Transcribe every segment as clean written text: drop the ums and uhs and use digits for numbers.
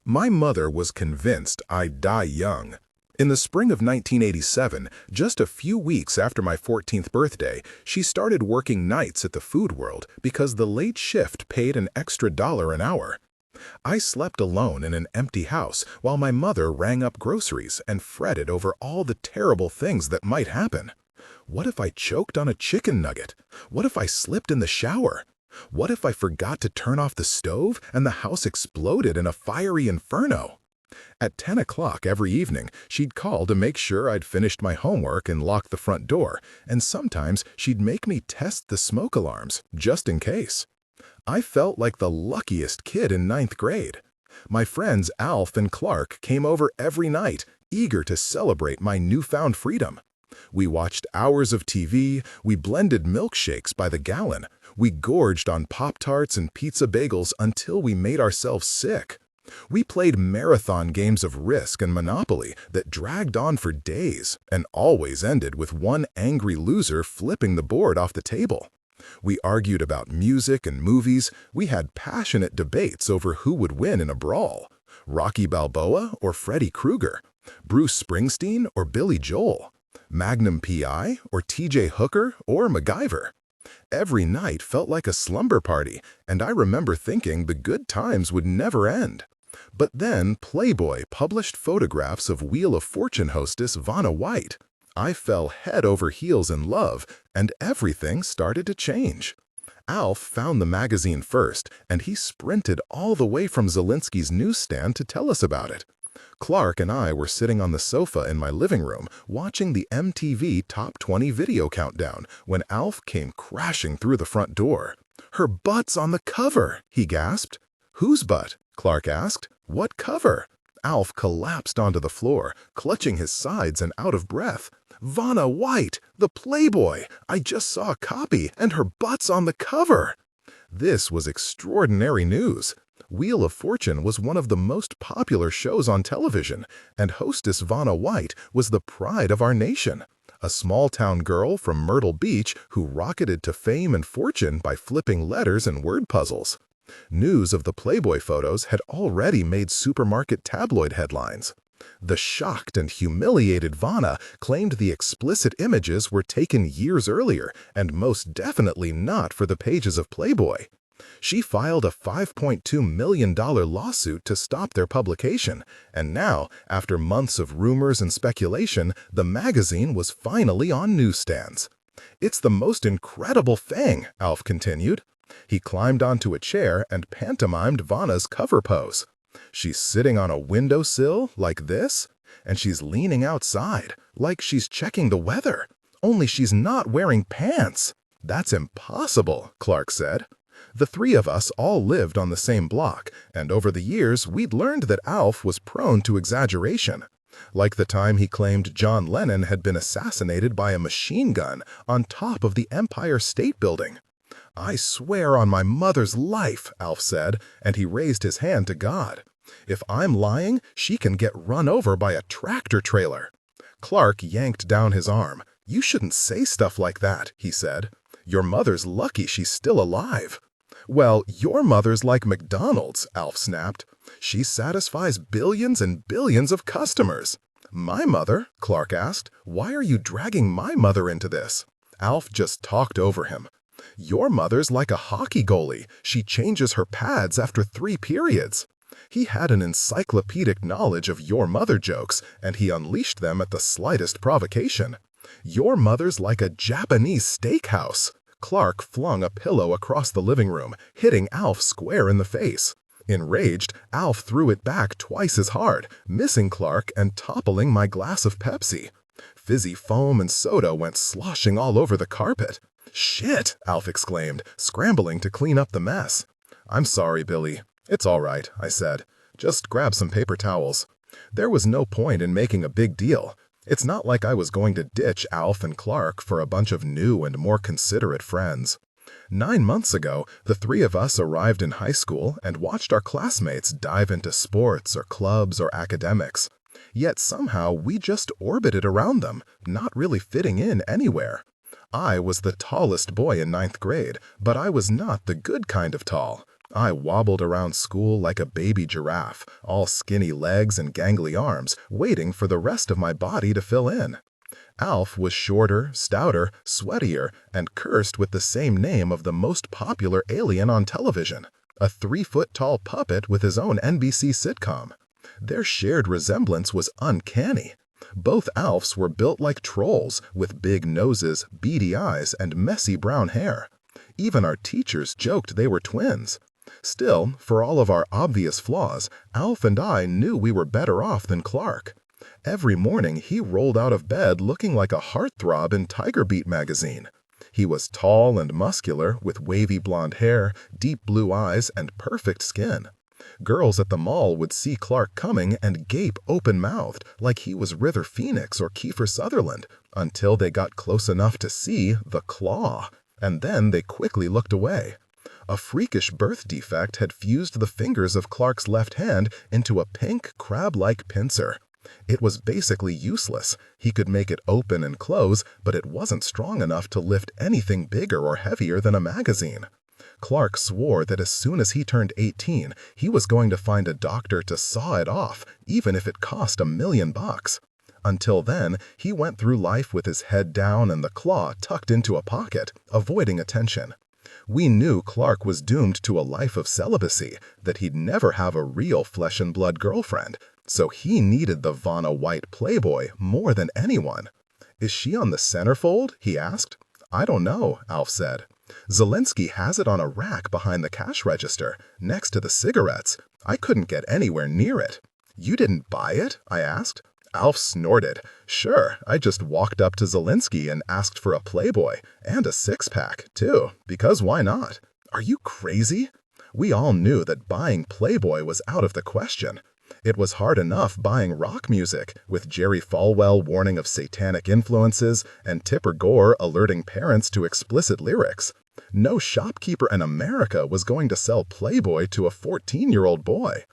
My mother was convinced I'd die young. In the spring of 1987, just a few weeks after my 14th birthday, she started working nights at the Food World because the late shift paid an extra $1 an hour. I slept alone in an empty house while my mother rang up groceries and fretted over all the terrible things that might happen. What if I choked on a chicken nugget? What if I slipped in the shower? What if I forgot to turn off the stove and the house exploded in a fiery inferno? At 10 o'clock every evening, she'd call to make sure I'd finished my homework and locked the front door, and sometimes she'd make me test the smoke alarms, just in case. I felt like the luckiest kid in ninth grade. My friends Alf and Clark came over every night, eager to celebrate my newfound freedom. We watched hours of TV, we blended milkshakes by the gallon, we gorged on Pop-Tarts and pizza bagels until we made ourselves sick. We played marathon games of Risk and Monopoly that dragged on for days and always ended with one angry loser flipping the board off the table. We argued about music and movies. We had passionate debates over who would win in a brawl: Rocky Balboa or Freddy Krueger, Bruce Springsteen or Billy Joel, Magnum P.I. or T.J. Hooker or MacGyver. Every night felt like a slumber party, and I remember thinking the good times would never end. But then Playboy published photographs of Wheel of Fortune hostess Vanna White. I fell head over heels in love, and everything started to change. Alf found the magazine first, and he sprinted all the way from Zelensky's newsstand to tell us about it. Clark and I were sitting on the sofa in my living room watching the MTV Top 20 video countdown when Alf came crashing through the front door. "Her butt's on the cover," he gasped. "Whose butt?" Clark asked. "What cover?" Alf collapsed onto the floor, clutching his sides and out of breath. "Vanna White, the Playboy! I just saw a copy, and her butt's on the cover!" This was extraordinary news. Wheel of Fortune was one of the most popular shows on television, and hostess Vanna White was the pride of our nation. A small-town girl from Myrtle Beach who rocketed to fame and fortune by flipping letters and word puzzles. News of the Playboy photos had already made supermarket tabloid headlines. The shocked and humiliated Vanna claimed the explicit images were taken years earlier and most definitely not for the pages of Playboy. She filed a $5.2 million lawsuit to stop their publication, and now, after months of rumors and speculation, the magazine was finally on newsstands. "It's the most incredible thing," Alf continued. He climbed onto a chair and pantomimed Vanna's cover pose. She's sitting on a windowsill, like this, and she's leaning outside, like she's checking the weather. Only she's not wearing pants. "That's impossible," Clark said. The three of us all lived on the same block, and over the years we'd learned that Alf was prone to exaggeration. Like the time he claimed John Lennon had been assassinated by a machine gun on top of the Empire State Building. "I swear on my mother's life," Alf said, and he raised his hand to God. "If I'm lying, she can get run over by a tractor trailer." Clark yanked down his arm. "You shouldn't say stuff like that," he said. "Your mother's lucky she's still alive." "Well, your mother's like McDonald's," Alf snapped. "She satisfies billions and billions of customers." "My mother?" Clark asked. "Why are you dragging my mother into this?" Alf just talked over him. "Your mother's like a hockey goalie. She changes her pads after 3 periods." He had an encyclopedic knowledge of your mother jokes, and he unleashed them at the slightest provocation. "Your mother's like a Japanese steakhouse." Clark flung a pillow across the living room, hitting Alf square in the face. Enraged, Alf threw it back twice as hard, missing Clark and toppling my glass of Pepsi. Fizzy foam and soda went sloshing all over the carpet. "Shit!" Alf exclaimed, scrambling to clean up the mess. "I'm sorry, Billy." "It's all right," I said. "Just grab some paper towels." There was no point in making a big deal. It's not like I was going to ditch Alf and Clark for a bunch of new and more considerate friends. 9 months ago, the three of us arrived in high school and watched our classmates dive into sports or clubs or academics. Yet somehow we just orbited around them, not really fitting in anywhere. I was the tallest boy in ninth grade, but I was not the good kind of tall. I wobbled around school like a baby giraffe, all skinny legs and gangly arms, waiting for the rest of my body to fill in. Alf was shorter, stouter, sweatier, and cursed with the same name of the most popular alien on television, a 3-foot-tall puppet with his own NBC sitcom. Their shared resemblance was uncanny. Both Alfs were built like trolls, with big noses, beady eyes, and messy brown hair. Even our teachers joked they were twins. Still, for all of our obvious flaws, Alf and I knew we were better off than Clark. Every morning he rolled out of bed looking like a heartthrob in Tiger Beat magazine. He was tall and muscular, with wavy blonde hair, deep blue eyes, and perfect skin. Girls at the mall would see Clark coming and gape open-mouthed like he was River Phoenix or Kiefer Sutherland, until they got close enough to see the claw, and then they quickly looked away. A freakish birth defect had fused the fingers of Clark's left hand into a pink, crab-like pincer. It was basically useless. He could make it open and close, but it wasn't strong enough to lift anything bigger or heavier than a magazine. Clark swore that as soon as he turned 18, he was going to find a doctor to saw it off, even if it cost $1 million. Until then, he went through life with his head down and the claw tucked into a pocket, avoiding attention. We knew Clark was doomed to a life of celibacy, that he'd never have a real flesh-and-blood girlfriend, so he needed the Vanna White Playboy more than anyone. "Is she on the centerfold?" he asked. "I don't know," Alf said. "Zelensky has it on a rack behind the cash register, next to the cigarettes. I couldn't get anywhere near it." "You didn't buy it?" I asked. Alf snorted. "Sure, I just walked up to Zelensky and asked for a Playboy, and a six-pack, too, because why not? Are you crazy?" We all knew that buying Playboy was out of the question. It was hard enough buying rock music, with Jerry Falwell warning of satanic influences and Tipper Gore alerting parents to explicit lyrics. No shopkeeper in America was going to sell Playboy to a 14-year-old boy.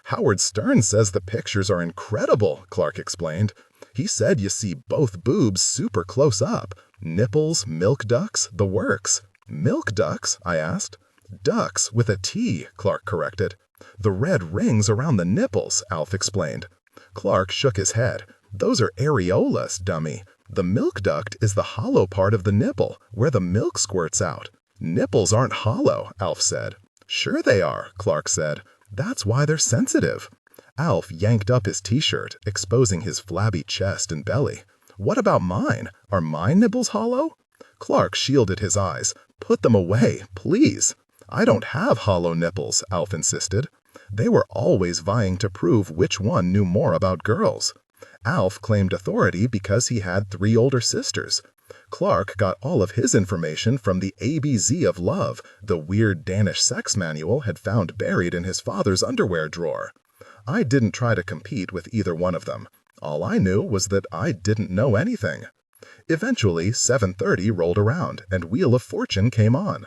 "Howard Stern says the pictures are incredible," Clark explained. "He said you see both boobs super close up. Nipples, milk ducts, the works." "Milk ducts?" I asked. "Ducks with a T," Clark corrected. "The red rings around the nipples," Alf explained. Clark shook his head. "Those are areolas, dummy. The milk duct is the hollow part of the nipple, where the milk squirts out." "Nipples aren't hollow," Alf said. "Sure they are," Clark said. "That's why they're sensitive." Alf yanked up his t-shirt, exposing his flabby chest and belly. "What about mine? Are my nipples hollow?" Clark shielded his eyes. "Put them away, please." "I don't have hollow nipples," Alf insisted. They were always vying to prove which one knew more about girls. Alf claimed authority because he had 3 older sisters. Clark got all of his information from the ABZ of Love, the weird Danish sex manual had found buried in his father's underwear drawer. I didn't try to compete with either one of them. All I knew was that I didn't know anything. Eventually, 7:30 rolled around, and Wheel of Fortune came on.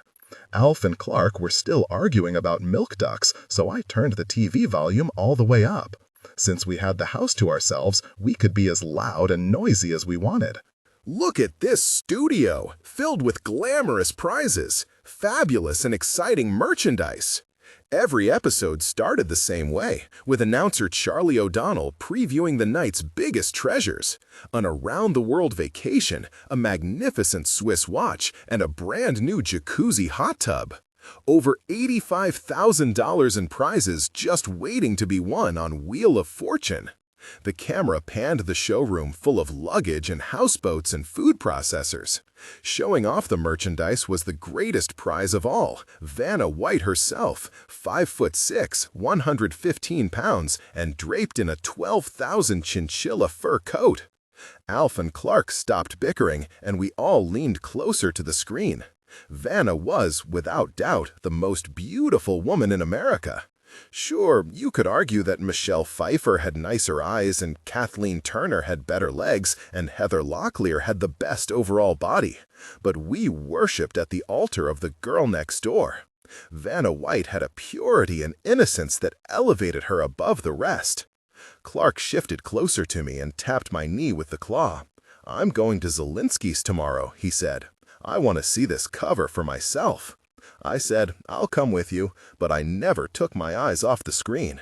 Alf and Clark were still arguing about milk ducts, so I turned the TV volume all the way up. Since we had the house to ourselves, we could be as loud and noisy as we wanted. Look at this studio, filled with glamorous prizes, fabulous and exciting merchandise. Every episode started the same way, with announcer Charlie O'Donnell previewing the night's biggest treasures: an around-the-world vacation, a magnificent Swiss watch, and a brand-new jacuzzi hot tub. Over $85,000 in prizes just waiting to be won on Wheel of Fortune. The camera panned the showroom full of luggage and houseboats and food processors. Showing off the merchandise was the greatest prize of all, Vanna White herself, 5'6", 115 pounds, and draped in a 12,000 chinchilla fur coat. Alf and Clark stopped bickering, and we all leaned closer to the screen. Vanna was, without doubt, the most beautiful woman in America. Sure, you could argue that Michelle Pfeiffer had nicer eyes and Kathleen Turner had better legs and Heather Locklear had the best overall body, but we worshipped at the altar of the girl next door. Vanna White had a purity and innocence that elevated her above the rest. Clark shifted closer to me and tapped my knee with the claw. "I'm going to Zelensky's tomorrow," he said. "I want to see this cover for myself." I said, "I'll come with you," but I never took my eyes off the screen.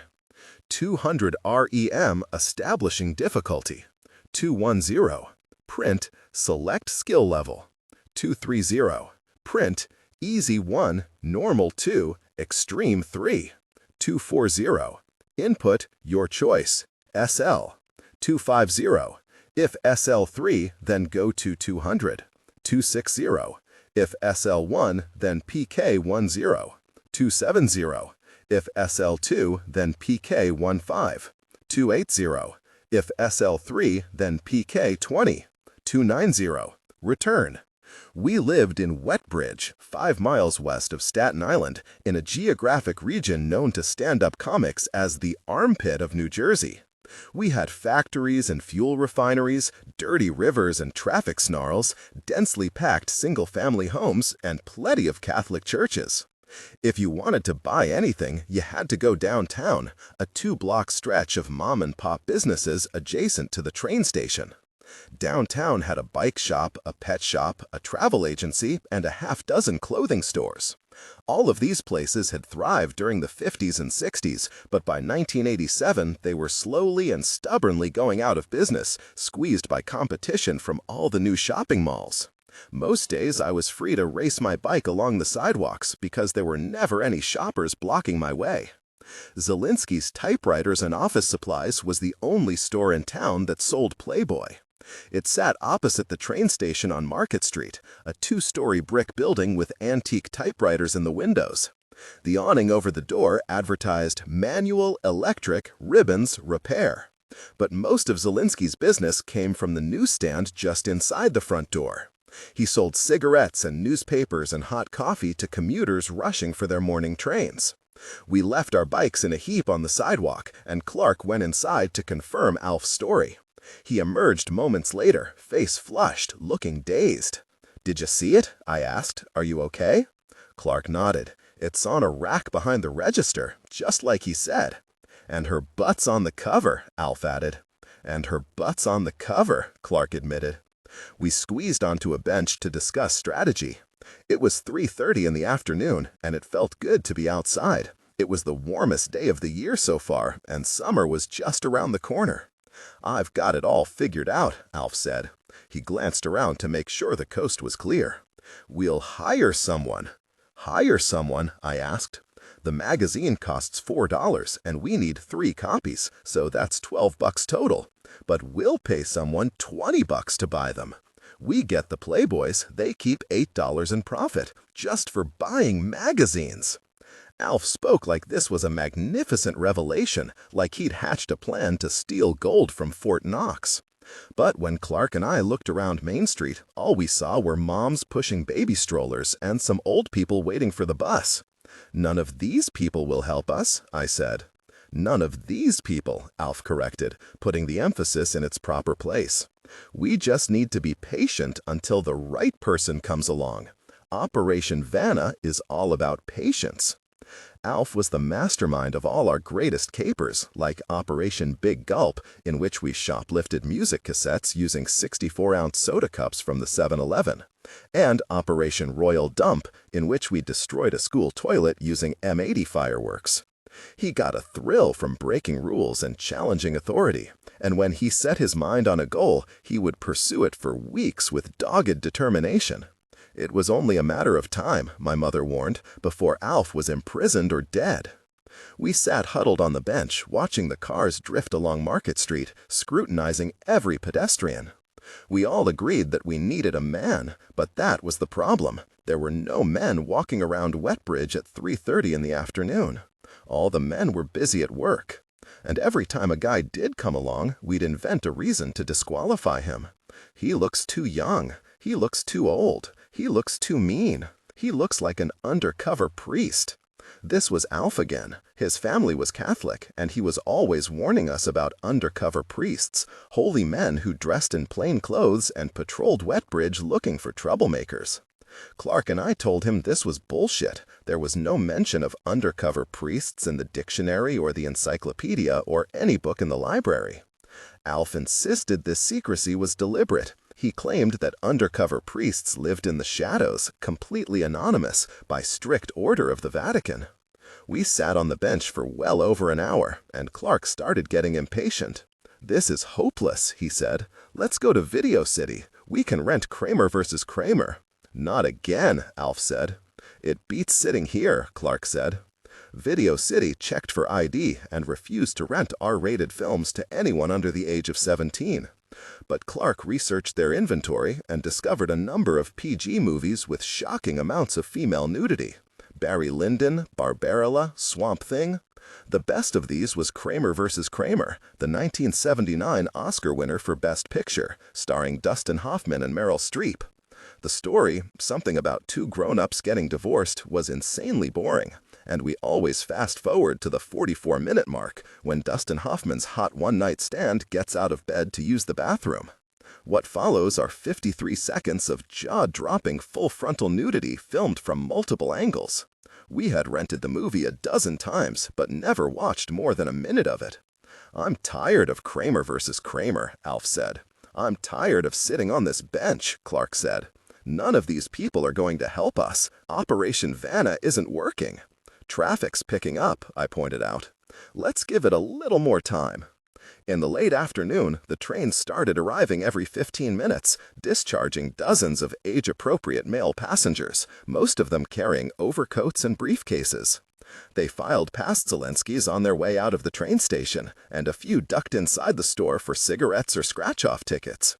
200 REM establishing difficulty. 210. Print, select skill level. 230. Print, easy 1, normal 2, extreme 3. 240. Input, your choice, SL. 250. If SL3, then go to 200. 260. If SL1, then PK10. 270. If SL2, then PK15. 280. If SL3, then PK20. 290. Return. We lived in Wetbridge, 5 miles west of Staten Island, in a geographic region known to stand-up comics as the armpit of New Jersey. We had factories and fuel refineries, dirty rivers and traffic snarls, densely packed single-family homes, and plenty of Catholic churches. If you wanted to buy anything, you had to go downtown, a 2-block stretch of mom-and-pop businesses adjacent to the train station. Downtown had a bike shop, a pet shop, a travel agency, and a half-dozen clothing stores. All of these places had thrived during the 50s and 60s, but by 1987 they were slowly and stubbornly going out of business, squeezed by competition from all the new shopping malls. Most days I was free to race my bike along the sidewalks because there were never any shoppers blocking my way. Zelinsky's Typewriters and Office Supplies was the only store in town that sold Playboy. It sat opposite the train station on Market Street, a 2-story brick building with antique typewriters in the windows. The awning over the door advertised manual, electric, ribbons, repair. But most of Zelinsky's business came from the newsstand just inside the front door. He sold cigarettes and newspapers and hot coffee to commuters rushing for their morning trains. We left our bikes in a heap on the sidewalk, and Clark went inside to confirm Alf's story. He emerged moments later, face flushed, looking dazed. "Did you see it?" I asked. "Are you okay?" Clark nodded. "It's on a rack behind the register, just like he said." "And her butt's on the cover," Alf added. "And her butt's on the cover," Clark admitted. We squeezed onto a bench to discuss strategy. It was 3:30 in the afternoon, and it felt good to be outside. It was the warmest day of the year so far, and summer was just around the corner. "I've got it all figured out," Alf said. He glanced around to make sure the coast was clear. "We'll hire someone." "Hire someone?" I asked. "The magazine costs $4, and we need 3 copies, so that's $12 total. But we'll pay someone $20 to buy them. We get the Playboys, they keep $8 in profit, just for buying magazines." Alf spoke like this was a magnificent revelation, like he'd hatched a plan to steal gold from Fort Knox. But when Clark and I looked around Main Street, all we saw were moms pushing baby strollers and some old people waiting for the bus. "None of these people will help us," I said. "None of these people," Alf corrected, putting the emphasis in its proper place. "We just need to be patient until the right person comes along. Operation Vanna is all about patience." Alf was the mastermind of all our greatest capers, like Operation Big Gulp, in which we shoplifted music cassettes using 64-ounce soda cups from the 7-Eleven, and Operation Royal Dump, in which we destroyed a school toilet using M80 fireworks. He got a thrill from breaking rules and challenging authority, and when he set his mind on a goal, he would pursue it for weeks with dogged determination. It was only a matter of time, my mother warned, before Alf was imprisoned or dead. We sat huddled on the bench, watching the cars drift along Market Street, scrutinizing every pedestrian. We all agreed that we needed a man, but that was the problem. There were no men walking around Wetbridge at 3:30 in the afternoon. All the men were busy at work. And every time a guy did come along, we'd invent a reason to disqualify him. "He looks too young. He looks too old. He looks too mean. He looks like an undercover priest." This was Alf again. His family was Catholic, and he was always warning us about undercover priests, holy men who dressed in plain clothes and patrolled Wetbridge looking for troublemakers. Clark and I told him this was bullshit. There was no mention of undercover priests in the dictionary or the encyclopedia or any book in the library. Alf insisted this secrecy was deliberate. He claimed that undercover priests lived in the shadows, completely anonymous, by strict order of the Vatican. We sat on the bench for well over an hour, and Clark started getting impatient. "This is hopeless," he said. "Let's go to Video City. We can rent Kramer versus Kramer." "Not again," Alf said. "It beats sitting here," Clark said. Video City checked for ID and refused to rent R-rated films to anyone under the age of 17. But Clark researched their inventory and discovered a number of PG movies with shocking amounts of female nudity. Barry Lyndon, Barbarella, Swamp Thing. The best of these was Kramer vs. Kramer, the 1979 Oscar winner for Best Picture, starring Dustin Hoffman and Meryl Streep. The story, something about two grown-ups getting divorced, was insanely boring, and we always fast-forward to the 44-minute mark when Dustin Hoffman's hot one-night stand gets out of bed to use the bathroom. What follows are 53 seconds of jaw-dropping full-frontal nudity filmed from multiple angles. We had rented the movie a dozen times, but never watched more than a minute of it. "I'm tired of Kramer versus Kramer," Alf said. "I'm tired of sitting on this bench," Clark said. "None of these people are going to help us. Operation Vanna isn't working." "Traffic's picking up," I pointed out. "Let's give it a little more time." In the late afternoon, the trains started arriving every 15 minutes, discharging dozens of age-appropriate male passengers, most of them carrying overcoats and briefcases. They filed past Zelensky's on their way out of the train station, and a few ducked inside the store for cigarettes or scratch-off tickets.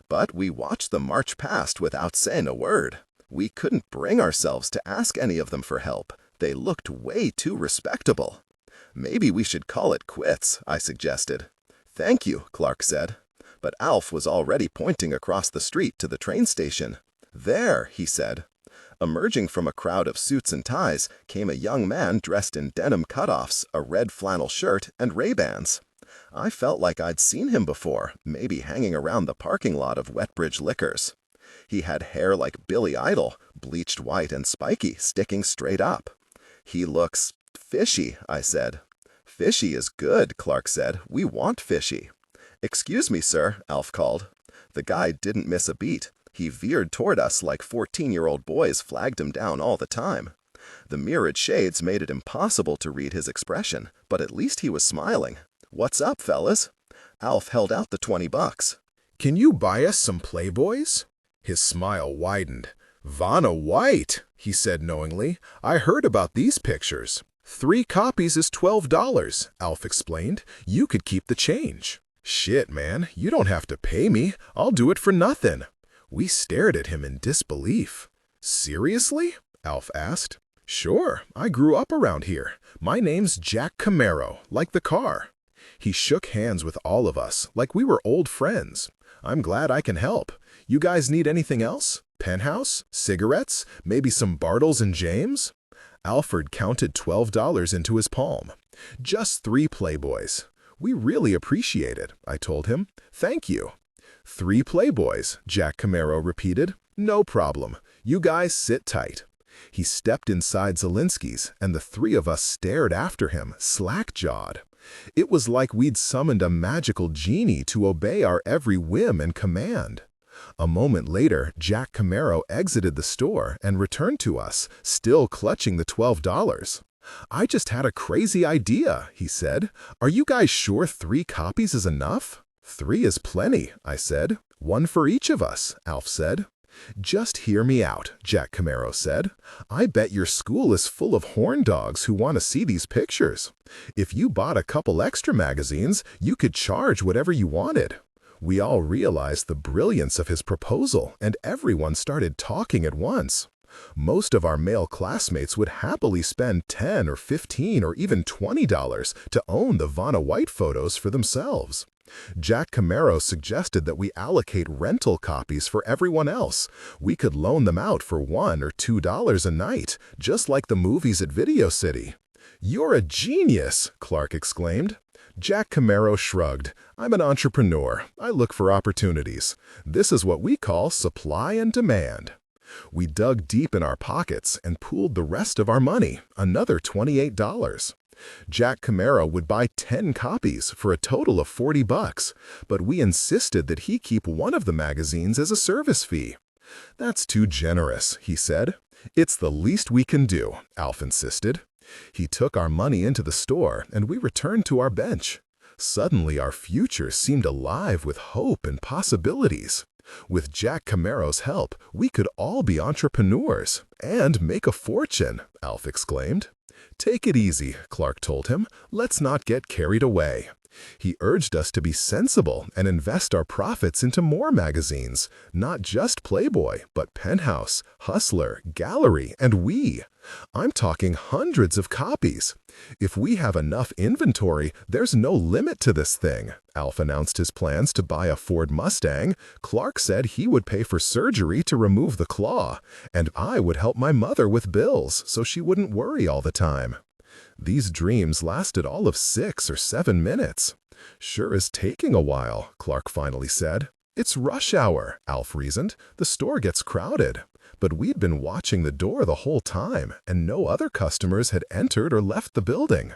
But we watched them march past without saying a word. We couldn't bring ourselves to ask any of them for help. They looked way too respectable. "Maybe we should call it quits," I suggested. "Thank you," Clark said. But Alf was already pointing across the street to the train station. "There," he said. Emerging from a crowd of suits and ties came a young man dressed in denim cutoffs, a red flannel shirt, and Ray-Bans. I felt like I'd seen him before, maybe hanging around the parking lot of Wetbridge Liquors. He had hair like Billy Idol, bleached white and spiky, sticking straight up. "He looks fishy," I said. "Fishy is good," Clark said. "We want fishy." "Excuse me, sir," Alf called. The guy didn't miss a beat. He veered toward us like 14-year-old boys flagged him down all the time. The mirrored shades made it impossible to read his expression, but at least he was smiling. "What's up, fellas?" Alf held out the $20. "Can you buy us some Playboys?" His smile widened. "Vanna White," he said knowingly. "I heard about these pictures." "3 copies is $12, Alf explained. "You could keep the change." "Shit, man, you don't have to pay me. I'll do it for nothing." We stared at him in disbelief. "Seriously?" Alf asked. "Sure, I grew up around here. My name's Jack Camaro, like the car." He shook hands with all of us, like we were old friends. "I'm glad I can help. You guys need anything else? Penthouse? Cigarettes? Maybe some Bartles and James?" Alfred counted $12 into his palm. "Just 3 Playboys." "We really appreciate it," I told him. "Thank you." "3 Playboys," Jack Camaro repeated. "No problem. You guys sit tight." He stepped inside Zelensky's, and the 3 of us stared after him, slack-jawed. It was like we'd summoned a magical genie to obey our every whim and command. A moment later, Jack Camaro exited the store and returned to us, still clutching the $12. "I just had a crazy idea," he said. "Are you guys sure 3 copies is enough?" "3 is plenty," I said. "1 for each of us," Alf said. "Just hear me out," Jack Camaro said. "I bet your school is full of horn dogs who want to see these pictures. If you bought a couple extra magazines, you could charge whatever you wanted." We all realized the brilliance of his proposal, and everyone started talking at once. Most of our male classmates would happily spend $10 or $15 or even $20 to own the Vanna White photos for themselves. Jack Camaro suggested that we allocate rental copies for everyone else. We could loan them out for $1 or $2 a night, just like the movies at Video City. "You're a genius!" Clark exclaimed. Jack Camaro shrugged. "I'm an entrepreneur. I look for opportunities. This is what we call supply and demand." We dug deep in our pockets and pooled the rest of our money, another $28. Jack Camaro would buy 10 copies for a total of $40, but we insisted that he keep one of the magazines as a service fee. "That's too generous," he said. "It's the least we can do," Alf insisted. He took our money into the store, and we returned to our bench. Suddenly, our future seemed alive with hope and possibilities. With Jack Camaro's help, we could all be entrepreneurs and make a fortune, Alf exclaimed. "Take it easy," Clark told him. "Let's not get carried away." He urged us to be sensible and invest our profits into more magazines, not just Playboy, but Penthouse, Hustler, Gallery, and We. I'm talking hundreds of copies. "If we have enough inventory, there's no limit to this thing." Alf announced his plans to buy a Ford Mustang. Clark said he would pay for surgery to remove the claw, and I would help my mother with bills so she wouldn't worry all the time. These dreams lasted all of 6 or 7 minutes. "Sure is taking a while," Clark finally said. "It's rush hour," Alf reasoned. "The store gets crowded." But we'd been watching the door the whole time, and no other customers had entered or left the building.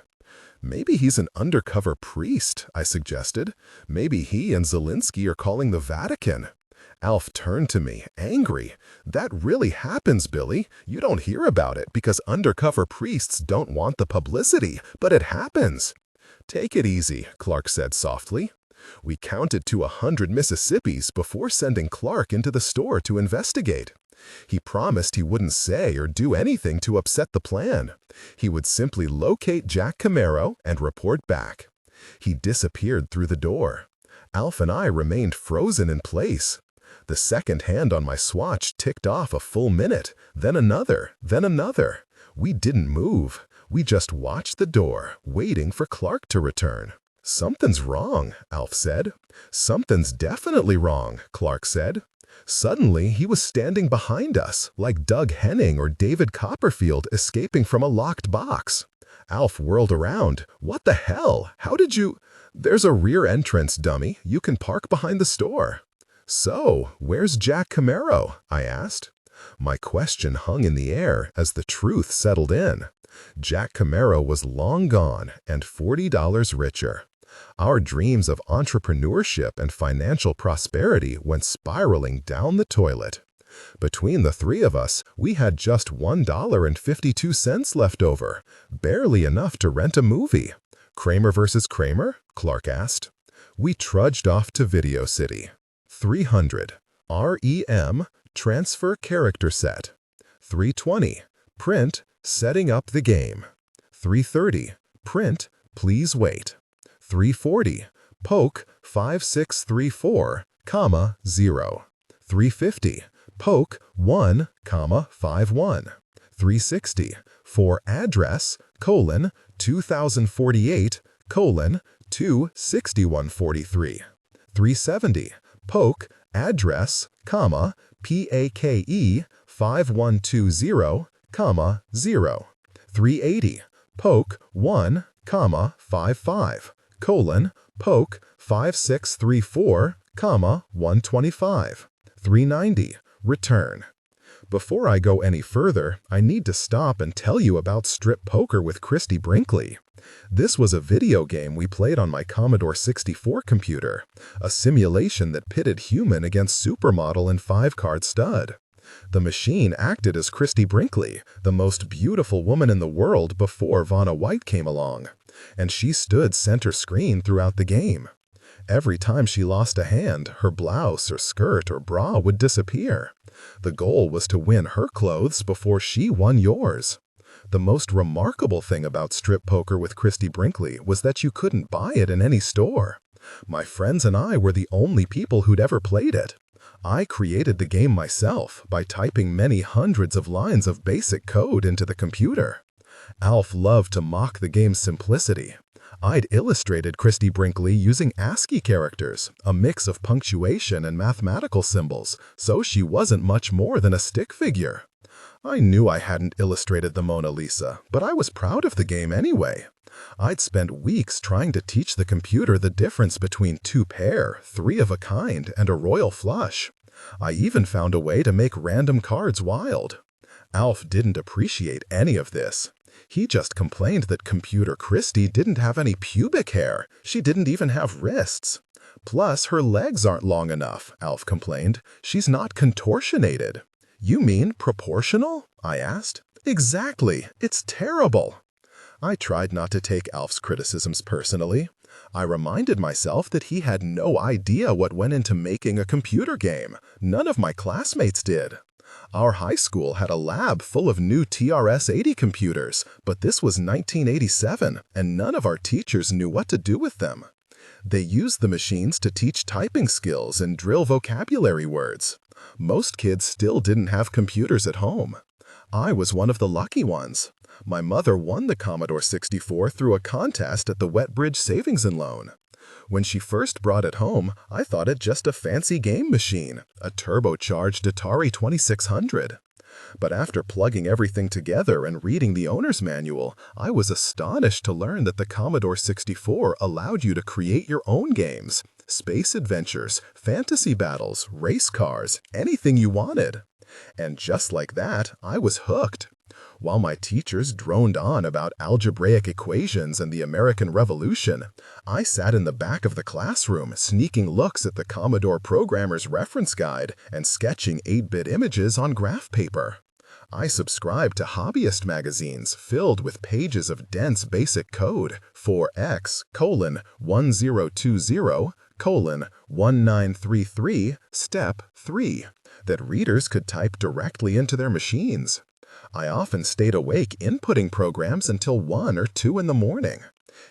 "Maybe he's an undercover priest," I suggested. "Maybe he and Zelensky are calling the Vatican." Alf turned to me, angry. "That really happens, Billy. You don't hear about it because undercover priests don't want the publicity, but it happens." "Take it easy," Clark said softly. We counted to 100 Mississippis before sending Clark into the store to investigate. He promised he wouldn't say or do anything to upset the plan. He would simply locate Jack Camaro and report back. He disappeared through the door. Alf and I remained frozen in place. The second hand on my swatch ticked off a full minute, then another, then another. We didn't move. We just watched the door, waiting for Clark to return. "Something's wrong," Alf said. "Something's definitely wrong," Clark said. Suddenly, he was standing behind us, like Doug Henning or David Copperfield escaping from a locked box. Alf whirled around. "What the hell? How did you—" "There's a rear entrance, dummy. You can park behind the store." "So, where's Jack Camaro?" I asked. My question hung in the air as the truth settled in. Jack Camaro was long gone and $40 richer. Our dreams of entrepreneurship and financial prosperity went spiraling down the toilet. Between the three of us, we had just $1.52 left over, barely enough to rent a movie. "Kramer versus Kramer?" Clark asked. We trudged off to Video City. 300. REM, transfer character set. 320. Print, setting up the game. 330. Print, please wait. 340. Poke 5634, 0. 350. Poke 1, 51. 360. For address, 2048, 26143. 370. Poke address, PAKE 5120, 0. 380. Poke 1, 55, poke 5634, 125. 390. Return. Before I go any further, I need to stop and tell you about Strip Poker with Christy Brinkley. This was a video game we played on my Commodore 64 computer, a simulation that pitted human against supermodel and 5-card stud. The machine acted as Christy Brinkley, the most beautiful woman in the world before Vanna White came along, and she stood center screen throughout the game. Every time she lost a hand, her blouse or skirt or bra would disappear. The goal was to win her clothes before she won yours. The most remarkable thing about Strip Poker with Christy Brinkley was that you couldn't buy it in any store. My friends and I were the only people who'd ever played it. I created the game myself by typing many hundreds of lines of basic code into the computer. Alf loved to mock the game's simplicity. I'd illustrated Christy Brinkley using ASCII characters, a mix of punctuation and mathematical symbols, so she wasn't much more than a stick figure. I knew I hadn't illustrated the Mona Lisa, but I was proud of the game anyway. I'd spent weeks trying to teach the computer the difference between 2 pair, 3 of a kind, and a royal flush. I even found a way to make random cards wild. Alf didn't appreciate any of this. He just complained that Computer Christie didn't have any pubic hair. She didn't even have wrists. Plus, her legs aren't long enough, Alf complained. She's not contortionated. You mean proportional? I asked. Exactly. It's terrible. I tried not to take Alf's criticisms personally. I reminded myself that he had no idea what went into making a computer game. None of my classmates did. Our high school had a lab full of new TRS-80 computers, but this was 1987, and none of our teachers knew what to do with them. They used the machines to teach typing skills and drill vocabulary words. Most kids still didn't have computers at home. I was one of the lucky ones. My mother won the Commodore 64 through a contest at the Wetbridge Savings and Loan. When she first brought it home, I thought it just a fancy game machine, a turbocharged Atari 2600. But after plugging everything together and reading the owner's manual, I was astonished to learn that the Commodore 64 allowed you to create your own games, space adventures, fantasy battles, race cars, anything you wanted. And just like that, I was hooked. While my teachers droned on about algebraic equations and the American Revolution, I sat in the back of the classroom sneaking looks at the Commodore Programmer's Reference Guide and sketching 8-bit images on graph paper. I subscribed to hobbyist magazines filled with pages of dense basic code for X:1020:1933 Step 3 that readers could type directly into their machines. I often stayed awake inputting programs until 1 or 2 in the morning.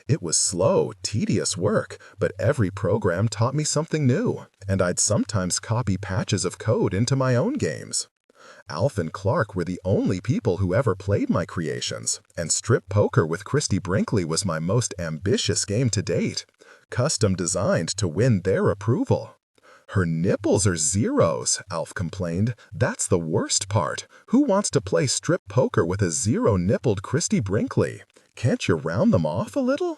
It was slow, tedious work, but every program taught me something new, and I'd sometimes copy patches of code into my own games. Alf and Clark were the only people who ever played my creations, and strip poker with Christie Brinkley was my most ambitious game to date, custom designed to win their approval. Her nipples are zeros, Alf complained. That's the worst part. Who wants to play strip poker with a zero-nippled Christie Brinkley? Can't you round them off a little?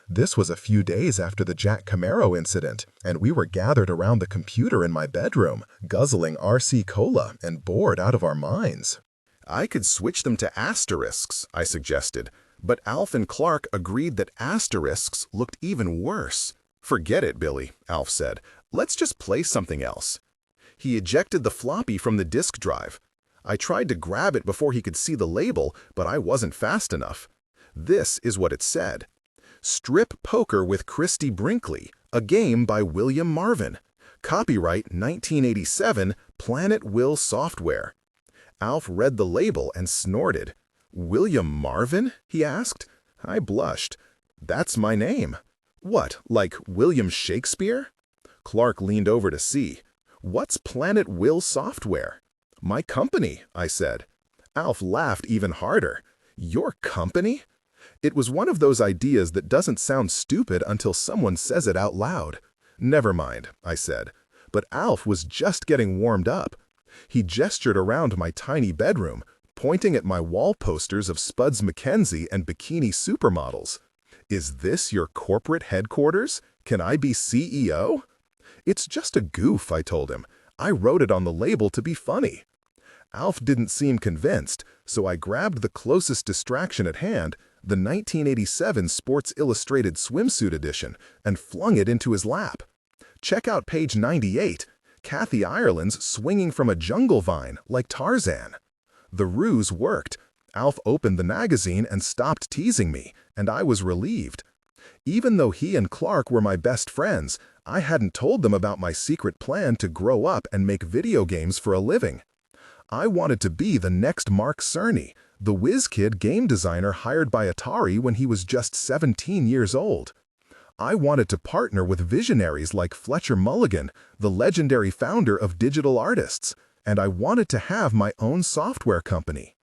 This was a few days after the Jack Camaro incident, and we were gathered around the computer in my bedroom, guzzling RC Cola and bored out of our minds. I could switch them to asterisks, I suggested, but Alf and Clark agreed that asterisks looked even worse. Forget it, Billy, Alf said. Let's just play something else. He ejected the floppy from the disk drive. I tried to grab it before he could see the label, but I wasn't fast enough. This is what it said. Strip Poker with Christie Brinkley, a game by William Marvin. Copyright 1987, Planet Will Software. Alf read the label and snorted. William Marvin? He asked. I blushed. That's my name. What, like William Shakespeare? Clark leaned over to see. What's Planet Will Software? My company, I said. Alf laughed even harder. Your company? It was one of those ideas that doesn't sound stupid until someone says it out loud. Never mind, I said. But Alf was just getting warmed up. He gestured around my tiny bedroom, pointing at my wall posters of Spuds MacKenzie and bikini supermodels. Is this your corporate headquarters? Can I be CEO? It's just a goof, I told him. I wrote it on the label to be funny. Alf didn't seem convinced, so I grabbed the closest distraction at hand, the 1987 Sports Illustrated swimsuit edition, and flung it into his lap. Check out page 98, Kathy Ireland's swinging from a jungle vine like Tarzan. The ruse worked. Alf opened the magazine and stopped teasing me, and I was relieved. Even though he and Clark were my best friends, I hadn't told them about my secret plan to grow up and make video games for a living. I wanted to be the next Mark Cerny, the whiz kid game designer hired by Atari when he was just 17 years old. I wanted to partner with visionaries like Fletcher Mulligan, the legendary founder of Digital Artists, and I wanted to have my own software company.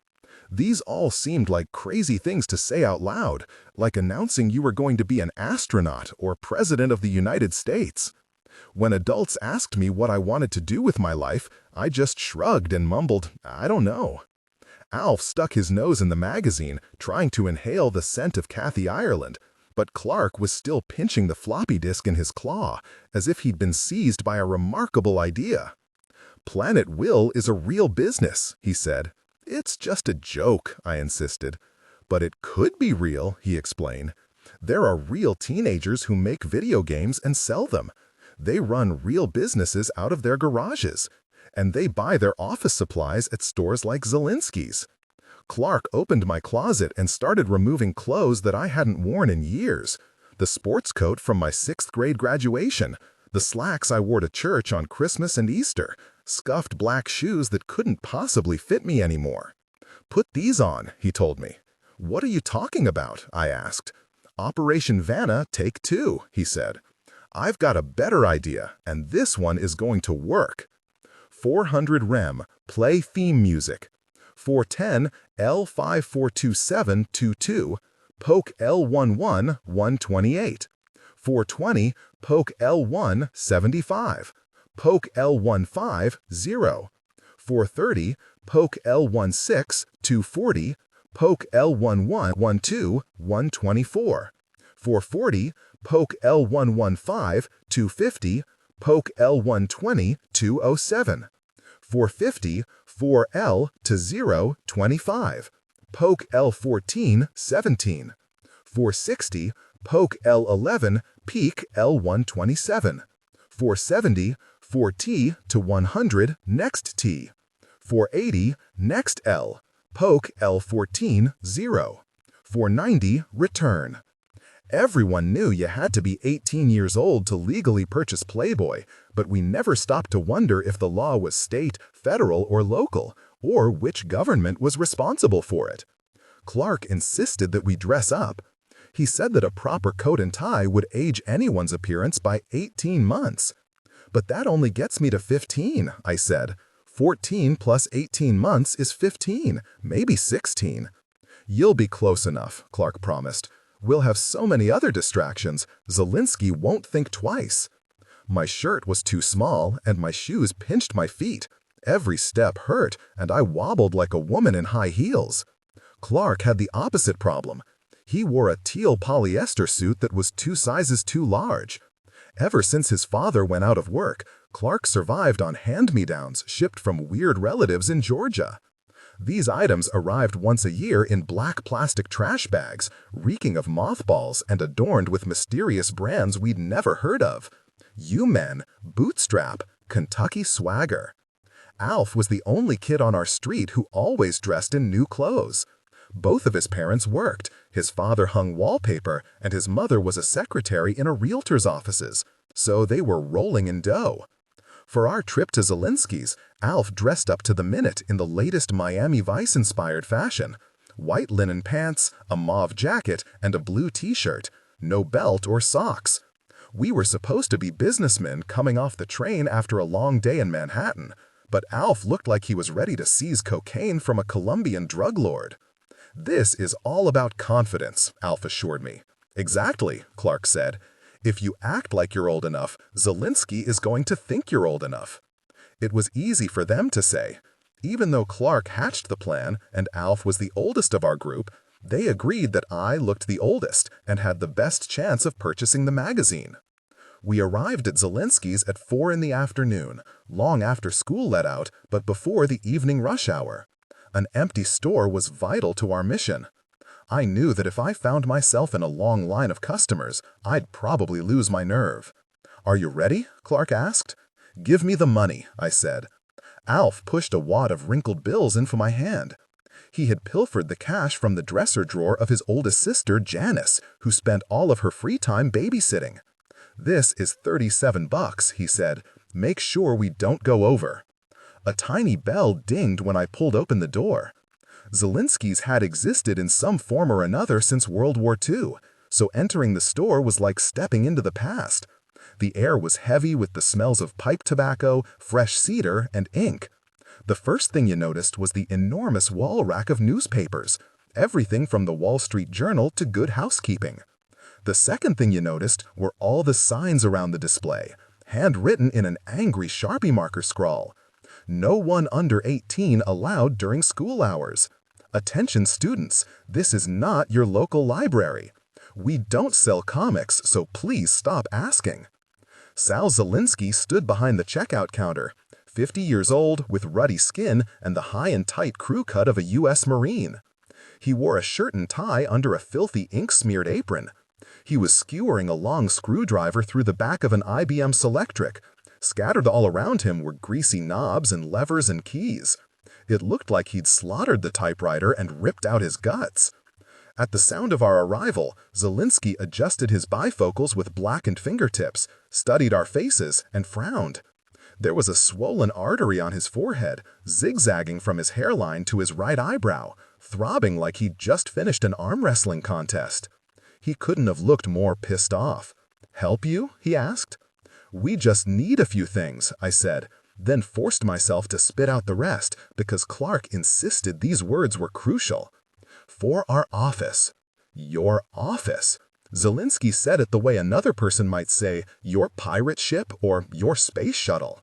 These all seemed like crazy things to say out loud, like announcing you were going to be an astronaut or president of the United States. When adults asked me what I wanted to do with my life, I just shrugged and mumbled, I don't know. Alf stuck his nose in the magazine, trying to inhale the scent of Kathy Ireland, but Clark was still pinching the floppy disk in his claw, as if he'd been seized by a remarkable idea. Planet Will is a real business, he said. It's just a joke, I insisted. But it could be real, he explained. There are real teenagers who make video games and sell them. They run real businesses out of their garages. And they buy their office supplies at stores like Zelensky's. Clark opened my closet and started removing clothes that I hadn't worn in years. The sports coat from my 6th grade graduation, the slacks I wore to church on Christmas and Easter, scuffed black shoes that couldn't possibly fit me anymore. "Put these on," he told me. "What are you talking about?" I asked. "Operation Vanna, take 2, he said. "I've got a better idea, and this one is going to work. 400 rem, play theme music. 410 L542722, poke L11 128. 420, poke L1 75. Poke L15 0. 430, poke L16 240. Poke L11 12 124. 440, poke L115 250. Poke L120 207. 450, 4L to 0 25. Poke L14 17. 460, poke L11 peak L127. 470, 4T to 100 next T. 480, next L, poke L14 0. 490, return. Everyone knew you had to be 18 years old to legally purchase Playboy, but we never stopped to wonder if the law was state, federal, or local, or which government was responsible for it. Clark insisted that we dress up. He said that a proper coat and tie would age anyone's appearance by 18 months. "But that only gets me to 15, I said. 14 plus 18 months is 15, maybe 16. "You'll be close enough," Clark promised. "We'll have so many other distractions, Zelensky won't think twice." My shirt was too small, and my shoes pinched my feet. Every step hurt, and I wobbled like a woman in high heels. Clark had the opposite problem. He wore a teal polyester suit that was 2 sizes too large. Ever since his father went out of work, Clark survived on hand-me-downs shipped from weird relatives in Georgia. These items arrived once a year in black plastic trash bags, reeking of mothballs and adorned with mysterious brands we'd never heard of. U-Men, Bootstrap, Kentucky Swagger. Alf was the only kid on our street who always dressed in new clothes. Both of his parents worked. His father hung wallpaper, and his mother was a secretary in a realtor's offices, so they were rolling in dough. For our trip to Zelensky's, Alf dressed up to the minute in the latest Miami Vice-inspired fashion. White linen pants, a mauve jacket, and a blue t-shirt. No belt or socks. We were supposed to be businessmen coming off the train after a long day in Manhattan, but Alf looked like he was ready to seize cocaine from a Colombian drug lord. "This is all about confidence," Alf assured me. "Exactly," Clark said. "If you act like you're old enough, Zelensky is going to think you're old enough." It was easy for them to say. Even though Clark hatched the plan and Alf was the oldest of our group, they agreed that I looked the oldest and had the best chance of purchasing the magazine. We arrived at Zelensky's at 4 in the afternoon, long after school let out, but before the evening rush hour. An empty store was vital to our mission. I knew that if I found myself in a long line of customers, I'd probably lose my nerve. "Are you ready?" Clark asked. "Give me the money," I said. Alf pushed a wad of wrinkled bills into my hand. He had pilfered the cash from the dresser drawer of his oldest sister, Janice, who spent all of her free time babysitting. "This is $37, he said. "Make sure we don't go over." A tiny bell dinged when I pulled open the door. Zelensky's had existed in some form or another since World War II, so entering the store was like stepping into the past. The air was heavy with the smells of pipe tobacco, fresh cedar, and ink. The first thing you noticed was the enormous wall rack of newspapers, everything from the Wall Street Journal to Good Housekeeping. The second thing you noticed were all the signs around the display, handwritten in an angry Sharpie marker scrawl. "No one under 18 allowed during school hours." "Attention students, this is not your local library." "We don't sell comics, so please stop asking." Sal Zelensky stood behind the checkout counter, 50 years old, with ruddy skin and the high and tight crew cut of a U.S. Marine. He wore a shirt and tie under a filthy ink-smeared apron. He was skewering a long screwdriver through the back of an IBM Selectric. Scattered all around him were greasy knobs and levers and keys. It looked like he'd slaughtered the typewriter and ripped out his guts. At the sound of our arrival, Zelinsky adjusted his bifocals with blackened fingertips, studied our faces, and frowned. There was a swollen artery on his forehead, zigzagging from his hairline to his right eyebrow, throbbing like he'd just finished an arm wrestling contest. He couldn't have looked more pissed off. "Help you?" he asked. "We just need a few things," I said, then forced myself to spit out the rest because Clark insisted these words were crucial. "For our office." "Your office." Zelinsky said it the way another person might say, "your pirate ship" or "your space shuttle."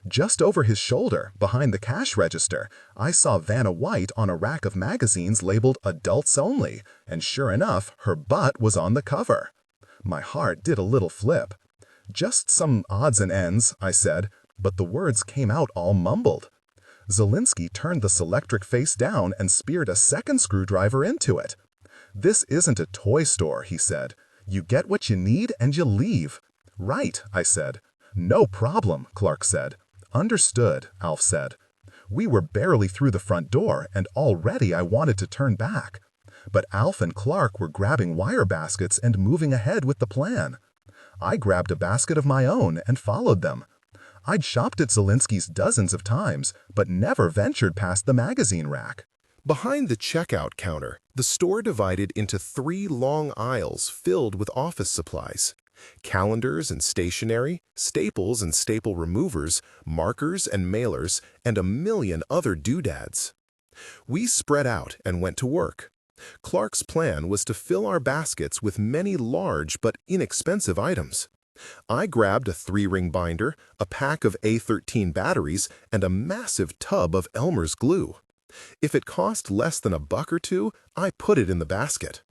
Just over his shoulder, behind the cash register, I saw Vanna White on a rack of magazines labeled Adults Only, and sure enough, her butt was on the cover. My heart did a little flip. "Just some odds and ends," I said, but the words came out all mumbled. Zelinsky turned the Selectric face down and speared a second screwdriver into it. "This isn't a toy store," he said. "You get what you need and you leave." "Right," I said. "No problem," Clark said. "Understood," Alf said. We were barely through the front door, and already I wanted to turn back. But Alf and Clark were grabbing wire baskets and moving ahead with the plan. I grabbed a basket of my own and followed them. I'd shopped at Zelinsky's dozens of times, but never ventured past the magazine rack. Behind the checkout counter, the store divided into 3 long aisles filled with office supplies. Calendars and stationery, staples and staple removers, markers and mailers, and a million other doodads. We spread out and went to work. Clark's plan was to fill our baskets with many large but inexpensive items. I grabbed a 3-ring binder, a pack of A13 batteries, and a massive tub of Elmer's glue. If it cost less than $1 or $2, I put it in the basket.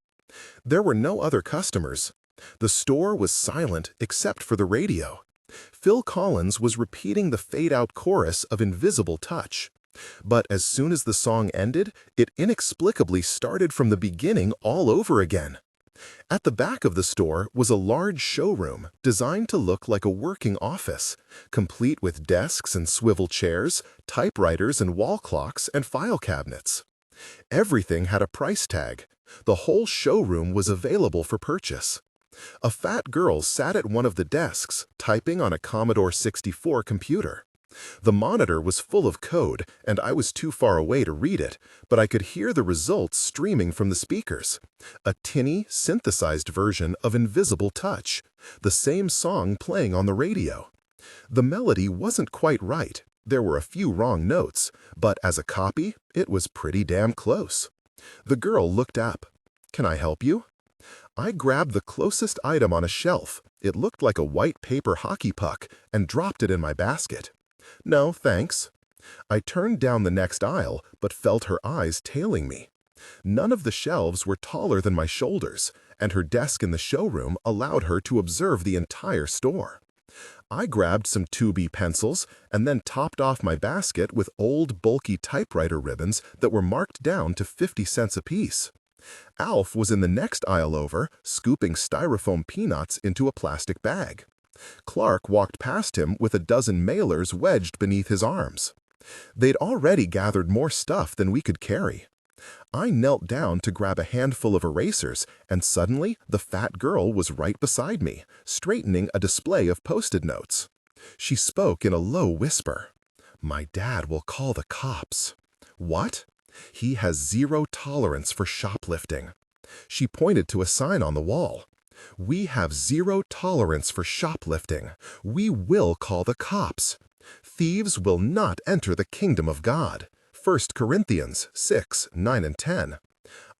There were no other customers. The store was silent except for the radio. Phil Collins was repeating the fade-out chorus of Invisible Touch. But as soon as the song ended, it inexplicably started from the beginning all over again. At the back of the store was a large showroom designed to look like a working office, complete with desks and swivel chairs, typewriters and wall clocks and file cabinets. Everything had a price tag. The whole showroom was available for purchase. A fat girl sat at one of the desks, typing on a Commodore 64 computer. The monitor was full of code, and I was too far away to read it, but I could hear the results streaming from the speakers. A tinny, synthesized version of Invisible Touch, the same song playing on the radio. The melody wasn't quite right. There were a few wrong notes, but as a copy, it was pretty damn close. The girl looked up. "Can I help you?" I grabbed the closest item on a shelf. It looked like a white paper hockey puck, and dropped it in my basket. "No, thanks." I turned down the next aisle, but felt her eyes tailing me. None of the shelves were taller than my shoulders, and her desk in the showroom allowed her to observe the entire store. I grabbed some 2B pencils and then topped off my basket with old, bulky typewriter ribbons that were marked down to 50 cents apiece. Alf was in the next aisle over, scooping styrofoam peanuts into a plastic bag. Clark walked past him with a dozen mailers wedged beneath his arms. They'd already gathered more stuff than we could carry. I knelt down to grab a handful of erasers, and suddenly the fat girl was right beside me, straightening a display of Post-it notes. She spoke in a low whisper. "My dad will call the cops." "What?" "He has 0 tolerance for shoplifting." She pointed to a sign on the wall. "We have 0 tolerance for shoplifting. We will call the cops. Thieves will not enter the kingdom of God." 1 Corinthians 6, 9, and 10.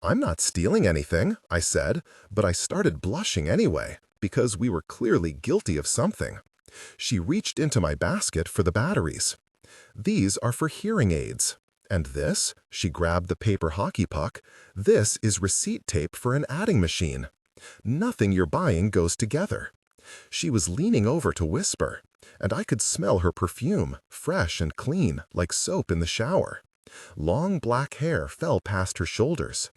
"I'm not stealing anything," I said, but I started blushing anyway, because we were clearly guilty of something. She reached into my basket for the batteries. "These are for hearing aids. And this," she grabbed the paper hockey puck, "this is receipt tape for an adding machine. Nothing you're buying goes together." She was leaning over to whisper, and I could smell her perfume, fresh and clean, like soap in the shower. Long black hair fell past her shoulders.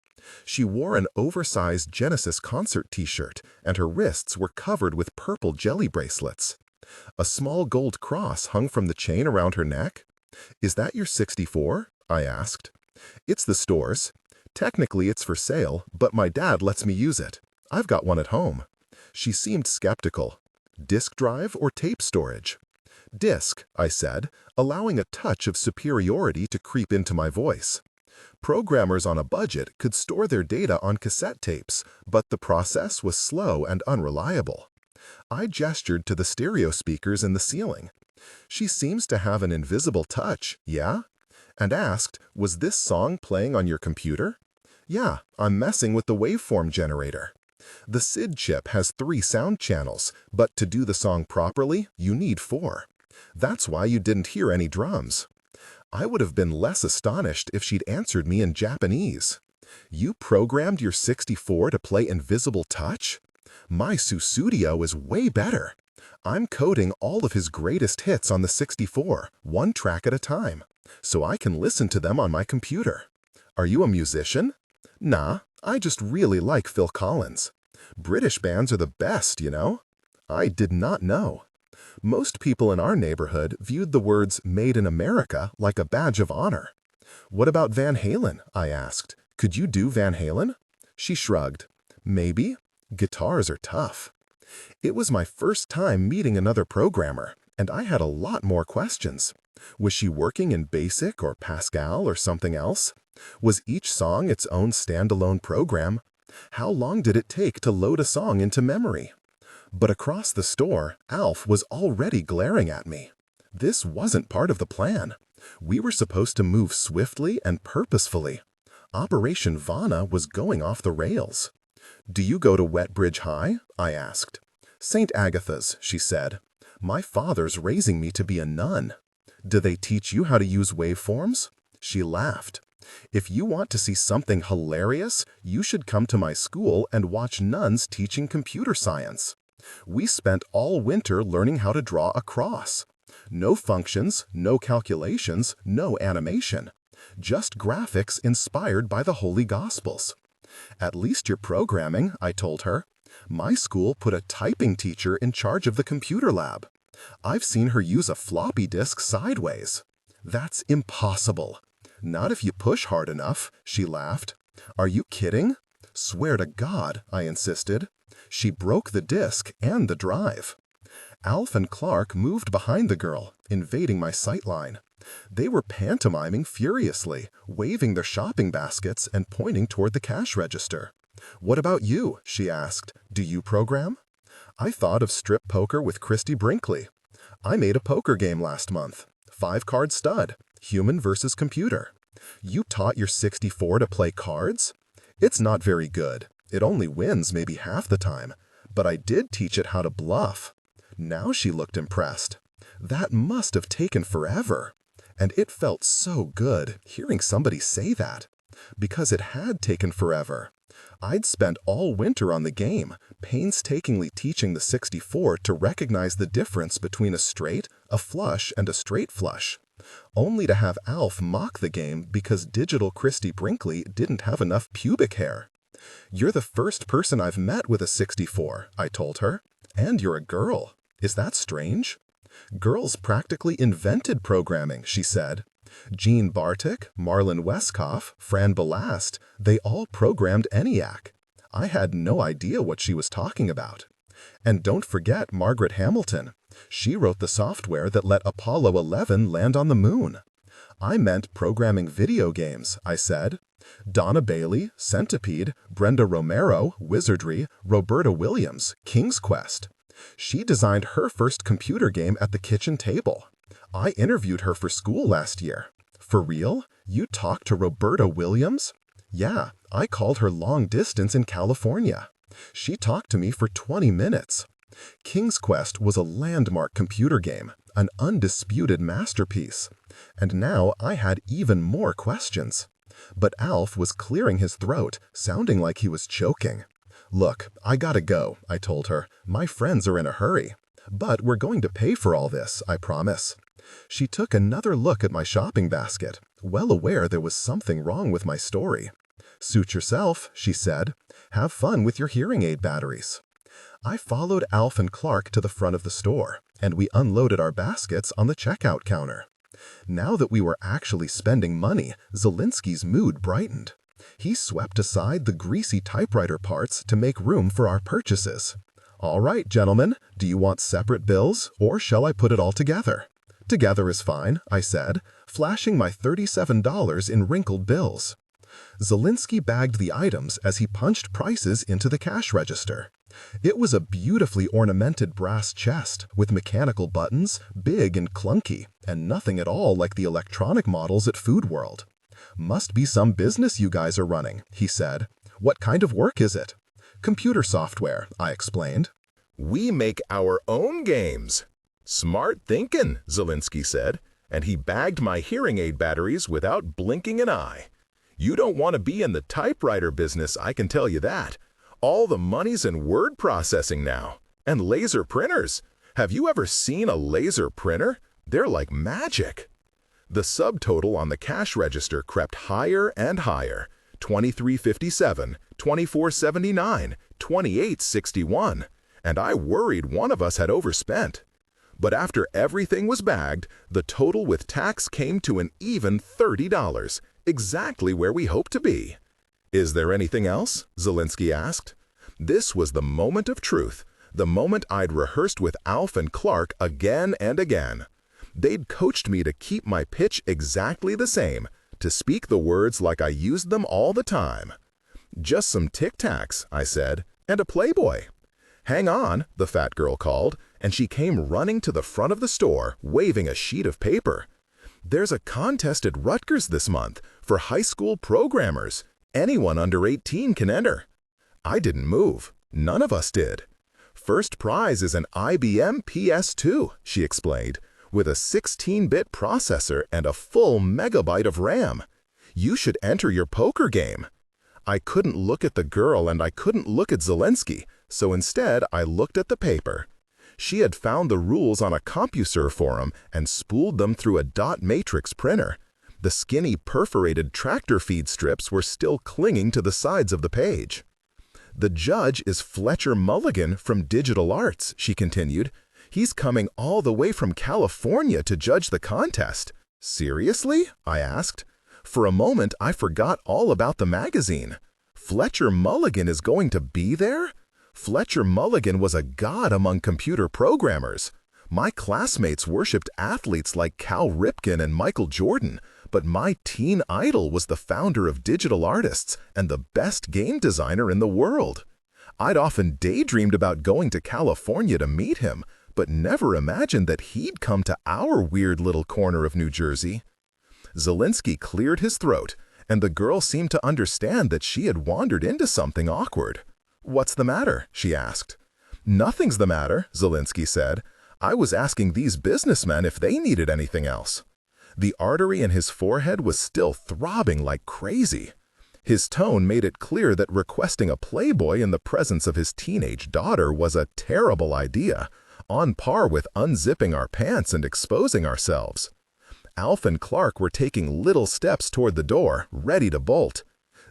She wore an oversized Genesis concert t-shirt, and her wrists were covered with purple jelly bracelets. A small gold cross hung from the chain around her neck. "Is that your 64?" I asked. "It's the store's. Technically it's for sale, but my dad lets me use it. I've got one at home." She seemed skeptical. "Disk drive or tape storage?" "Disk," I said, allowing a touch of superiority to creep into my voice. Programmers on a budget could store their data on cassette tapes, but the process was slow and unreliable. I gestured to the stereo speakers in the ceiling. "She seems to have an invisible touch, yeah?" And asked, "Was this song playing on your computer?" "Yeah, I'm messing with the waveform generator. The SID chip has 3 sound channels, but to do the song properly, you need 4. That's why you didn't hear any drums." I would have been less astonished if she'd answered me in Japanese. "You programmed your 64 to play Invisible Touch? My Sussudio is way better. I'm coding all of his greatest hits on the 64, 1 track at a time, so I can listen to them on my computer." "Are you a musician?" "Nah, I just really like Phil Collins. British bands are the best, you know." I did not know. Most people in our neighborhood viewed the words "Made in America" like a badge of honor. "What about Van Halen?" I asked. "Could you do Van Halen?" She shrugged. "Maybe. Guitars are tough." It was my first time meeting another programmer, and I had a lot more questions. Was she working in BASIC or Pascal or something else? Was each song its own standalone program? How long did it take to load a song into memory? But across the store, Alf was already glaring at me. This wasn't part of the plan. We were supposed to move swiftly and purposefully. Operation Vanna was going off the rails. "Do you go to Wetbridge High?" I asked. "St. Agatha's," she said. "My father's raising me to be a nun." "Do they teach you how to use waveforms?" She laughed. "If you want to see something hilarious, you should come to my school and watch nuns teaching computer science. We spent all winter learning how to draw a cross. No functions, no calculations, no animation. Just graphics inspired by the Holy Gospels." "At least you're programming," I told her. "My school put a typing teacher in charge of the computer lab. I've seen her use a floppy disk sideways." "That's impossible." "Not if you push hard enough," she laughed. "Are you kidding?" "Swear to God," I insisted. She broke the disk and the drive. Alf and Clark moved behind the girl, invading my sightline. They were pantomiming furiously, waving their shopping baskets and pointing toward the cash register. "What about you?" she asked. "Do you program?" I thought of strip poker with Christy Brinkley. "I made a poker game last month. 5-card stud, human versus computer." "You taught your 64 to play cards?" "It's not very good. It only wins maybe half the time. But I did teach it how to bluff." Now she looked impressed. "That must have taken forever." And it felt so good hearing somebody say that. Because it had taken forever. I'd spent all winter on the game, painstakingly teaching the 64 to recognize the difference between a straight, a flush, and a straight flush. Only to have Alf mock the game because digital Christy Brinkley didn't have enough pubic hair. "You're the first person I've met with a 64, I told her. "And you're a girl. Is that strange?" "Girls practically invented programming," she said. "Jean Bartik, Marlon Westkoff, Fran Balast, they all programmed ENIAC." I had no idea what she was talking about. "And don't forget Margaret Hamilton. She wrote the software that let Apollo 11 land on the moon." "I meant programming video games," I said. "Donna Bailey, Centipede, Brenda Romero, Wizardry, Roberta Williams, King's Quest. She designed her first computer game at the kitchen table. I interviewed her for school last year." "For real? You talked to Roberta Williams?" "Yeah, I called her long distance in California. She talked to me for 20 minutes. King's Quest was a landmark computer game, an undisputed masterpiece. And now I had even more questions. But Alf was clearing his throat, sounding like he was choking. "Look, I gotta go," I told her. "My friends are in a hurry. But we're going to pay for all this, I promise." She took another look at my shopping basket, well aware there was something wrong with my story. "Suit yourself," she said. "Have fun with your hearing aid batteries." I followed Alf and Clark to the front of the store, and we unloaded our baskets on the checkout counter. Now that we were actually spending money, Zielinski's mood brightened. He swept aside the greasy typewriter parts to make room for our purchases. "All right, gentlemen, do you want separate bills, or shall I put it all together?" "Together is fine," I said, flashing my $37 in wrinkled bills. Zielinski bagged the items as he punched prices into the cash register. It was a beautifully ornamented brass chest with mechanical buttons, big and clunky, and nothing at all like the electronic models at Food World. "Must be some business you guys are running," he said. "What kind of work is it?" "Computer software," I explained. "We make our own games." "Smart thinking," Zielinski said, and he bagged my hearing aid batteries without blinking an eye. "You don't want to be in the typewriter business, I can tell you that. All the money's in word processing now. And laser printers. Have you ever seen a laser printer? They're like magic." The subtotal on the cash register crept higher and higher. $23.57, $24.79, $28.61. And I worried one of us had overspent. But after everything was bagged, the total with tax came to an even $30, exactly where we hoped to be. "Is there anything else?" Zielinski asked. This was the moment of truth, the moment I'd rehearsed with Alf and Clark again and again. They'd coached me to keep my pitch exactly the same, to speak the words like I used them all the time. "Just some Tic Tacs," I said, "and a Playboy." "Hang on," the fat girl called, and she came running to the front of the store, waving a sheet of paper. "There's a contest at Rutgers this month for high school programmers. Anyone under 18 can enter." I didn't move. None of us did. "First prize is an IBM PS2, she explained, with a 16-bit processor and a full megabyte of RAM. "You should enter your poker game." I couldn't look at the girl and I couldn't look at Zielinski, so instead I looked at the paper. She had found the rules on a CompuServe forum and spooled them through a dot matrix printer. The skinny perforated tractor feed strips were still clinging to the sides of the page. "The judge is Fletcher Mulligan from Digital Arts," she continued. "He's coming all the way from California to judge the contest." "Seriously?" I asked. For a moment, I forgot all about the magazine. Fletcher Mulligan is going to be there? Fletcher Mulligan was a god among computer programmers. My classmates worshipped athletes like Cal Ripken and Michael Jordan, but my teen idol was the founder of Digital Artists and the best game designer in the world. I'd often daydreamed about going to California to meet him, but never imagined that he'd come to our weird little corner of New Jersey. Zielinski cleared his throat, and the girl seemed to understand that she had wandered into something awkward. "What's the matter?" she asked. "Nothing's the matter," Zielinski said. "I was asking these businessmen if they needed anything else." The artery in his forehead was still throbbing like crazy. His tone made it clear that requesting a Playboy in the presence of his teenage daughter was a terrible idea, on par with unzipping our pants and exposing ourselves. Alf and Clark were taking little steps toward the door, ready to bolt.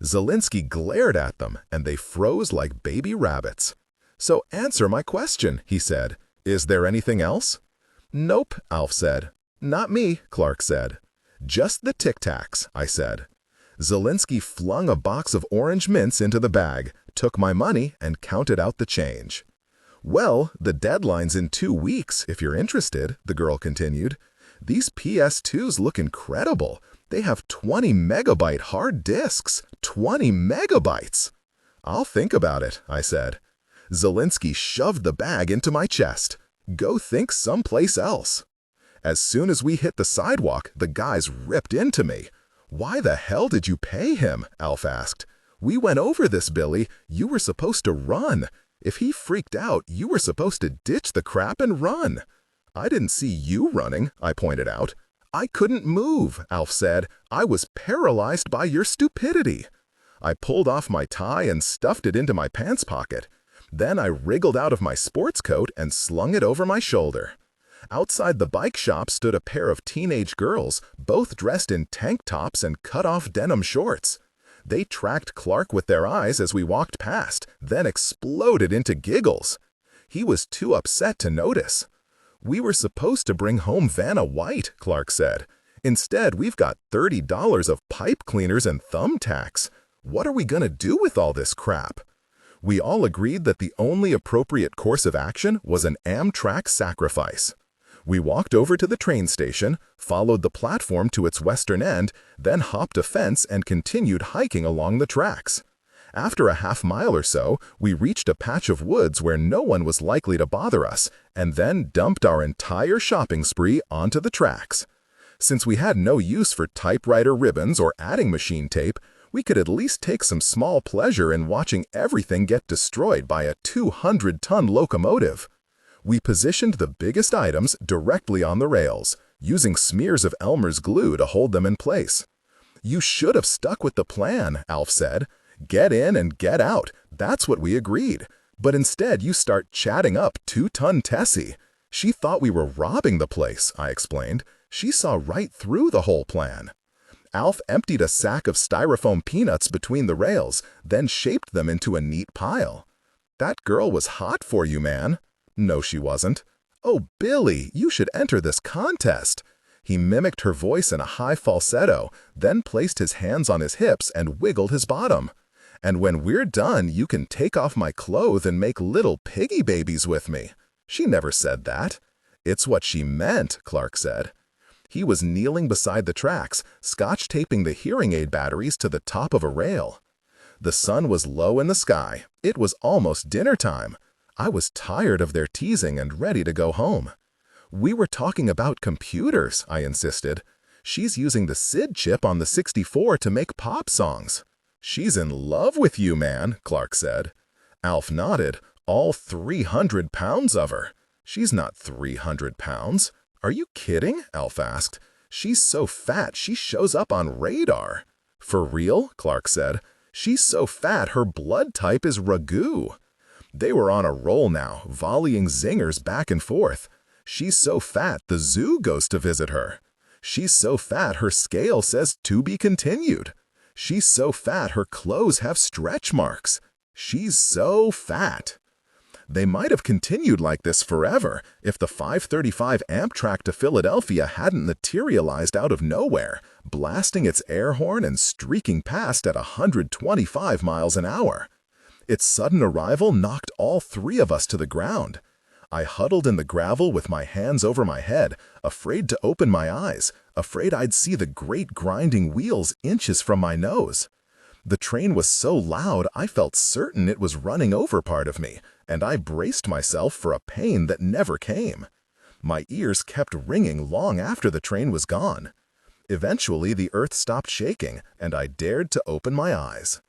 Zielinski glared at them, and they froze like baby rabbits. "So answer my question," he said. "Is there anything else?" "Nope," Alf said. "Not me," Clark said. "Just the Tic Tacs," I said. Zielinski flung a box of orange mints into the bag, took my money, and counted out the change. "Well, the deadline's in 2 weeks, if you're interested," the girl continued. "These PS2s look incredible. They have 20 megabyte hard disks. 20 megabytes! "I'll think about it," I said. Zielinski shoved the bag into my chest. "Go think someplace else." As soon as we hit the sidewalk, the guys ripped into me. "Why the hell did you pay him?" Alf asked. "We went over this, Billy. You were supposed to run. If he freaked out, you were supposed to ditch the crap and run." "I didn't see you running," I pointed out. "I couldn't move," Alf said. "I was paralyzed by your stupidity." I pulled off my tie and stuffed it into my pants pocket. Then I wriggled out of my sports coat and slung it over my shoulder. Outside the bike shop stood a pair of teenage girls, both dressed in tank tops and cut-off denim shorts. They tracked Clark with their eyes as we walked past, then exploded into giggles. He was too upset to notice. "We were supposed to bring home Vanna White," Clark said. "Instead, we've got $30 of pipe cleaners and thumbtacks. What are we gonna do with all this crap?" We all agreed that the only appropriate course of action was an Amtrak sacrifice. We walked over to the train station, followed the platform to its western end, then hopped a fence and continued hiking along the tracks. After a half-mile or so, we reached a patch of woods where no one was likely to bother us, and then dumped our entire shopping spree onto the tracks. Since we had no use for typewriter ribbons or adding machine tape, we could at least take some small pleasure in watching everything get destroyed by a 200-ton locomotive. We positioned the biggest items directly on the rails, using smears of Elmer's glue to hold them in place. "You should have stuck with the plan," Alf said. "Get in and get out, that's what we agreed. But instead you start chatting up 2-ton Tessie. She thought we were robbing the place," I explained. "She saw right through the whole plan." Alf emptied a sack of styrofoam peanuts between the rails, then shaped them into a neat pile. "That girl was hot for you, man." "No, she wasn't." "Oh, Billy, you should enter this contest." He mimicked her voice in a high falsetto, then placed his hands on his hips and wiggled his bottom. "And when we're done, you can take off my clothes and make little piggy babies with me." "She never said that." "It's what she meant," Clark said. He was kneeling beside the tracks, scotch-taping the hearing aid batteries to the top of a rail. The sun was low in the sky. It was almost dinner time. I was tired of their teasing and ready to go home. "We were talking about computers," I insisted. "She's using the SID chip on the 64 to make pop songs." "She's in love with you, man," Clark said. Alf nodded. "All 300 pounds of her." "She's not 300 pounds. "Are you kidding?" Alf asked. "She's so fat she shows up on radar." "For real?" Clark said. "She's so fat her blood type is ragu." They were on a roll now, volleying zingers back and forth. "She's so fat the zoo goes to visit her." "She's so fat her scale says to be continued." "She's so fat her clothes have stretch marks." "She's so fat." They might have continued like this forever if the 5:35 Amtrak to Philadelphia hadn't materialized out of nowhere, blasting its air horn and streaking past at 125 miles an hour. Its sudden arrival knocked all three of us to the ground. I huddled in the gravel with my hands over my head, afraid to open my eyes, afraid I'd see the great grinding wheels inches from my nose. The train was so loud I felt certain it was running over part of me, and I braced myself for a pain that never came. My ears kept ringing long after the train was gone. Eventually the earth stopped shaking, and I dared to open my eyes.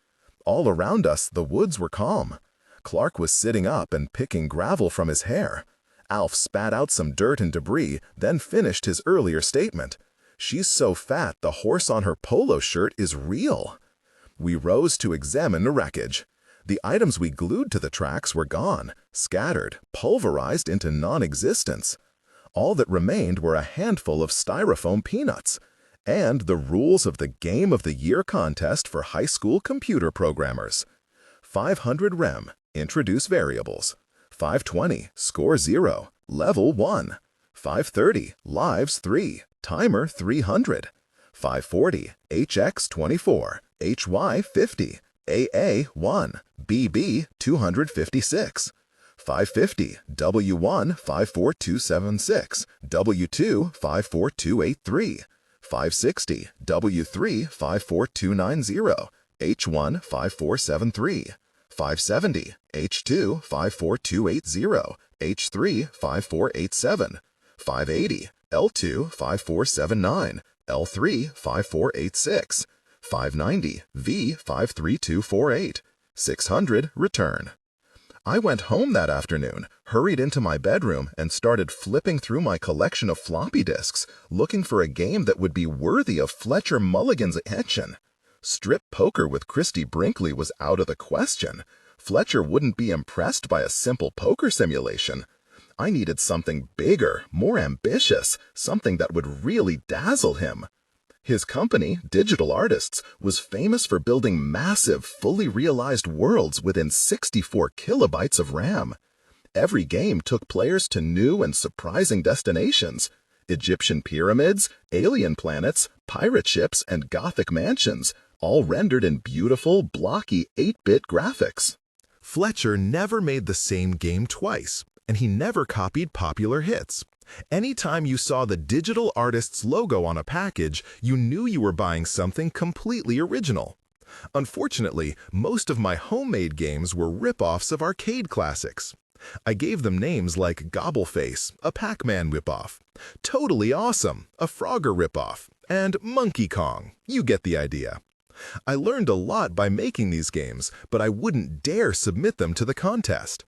All around us the woods were calm. Clark was sitting up and picking gravel from his hair. Alf spat out some dirt and debris, then finished his earlier statement. "She's so fat the horse on her polo shirt is real." We rose to examine the wreckage. The items we glued to the tracks were gone, scattered, pulverized into non-existence. All that remained were a handful of styrofoam peanuts, and the rules of the Game of the Year contest for high school computer programmers. 500 rem, introduce variables. 520, score 0, level 1. 530, lives 3, timer 300. 540, HX 24, HY 50, AA 1, BB 256. 550, W1 54276, W2 54283. 560, W3 54290, H1 5473. 570, H2 54280, H3 5487. 580, L2 5479, L3 5486. 590, V 53248. 600, return. I went home that afternoon, hurried into my bedroom, and started flipping through my collection of floppy disks, looking for a game that would be worthy of Fletcher Mulligan's attention. Strip poker with Christy Brinkley was out of the question. Fletcher wouldn't be impressed by a simple poker simulation. I needed something bigger, more ambitious, something that would really dazzle him. His company, Digital Artists, was famous for building massive, fully realized worlds within 64 kilobytes of RAM. Every game took players to new and surprising destinations: Egyptian pyramids, alien planets, pirate ships, and Gothic mansions, all rendered in beautiful, blocky 8-bit graphics. Fletcher never made the same game twice, and he never copied popular hits. Anytime you saw the Digital Artists logo on a package, you knew you were buying something completely original. Unfortunately, most of my homemade games were rip-offs of arcade classics. I gave them names like Gobbleface, a Pac-Man rip-off, Totally Awesome, a Frogger rip-off, and Monkey Kong. You get the idea. I learned a lot by making these games, but I wouldn't dare submit them to the contest.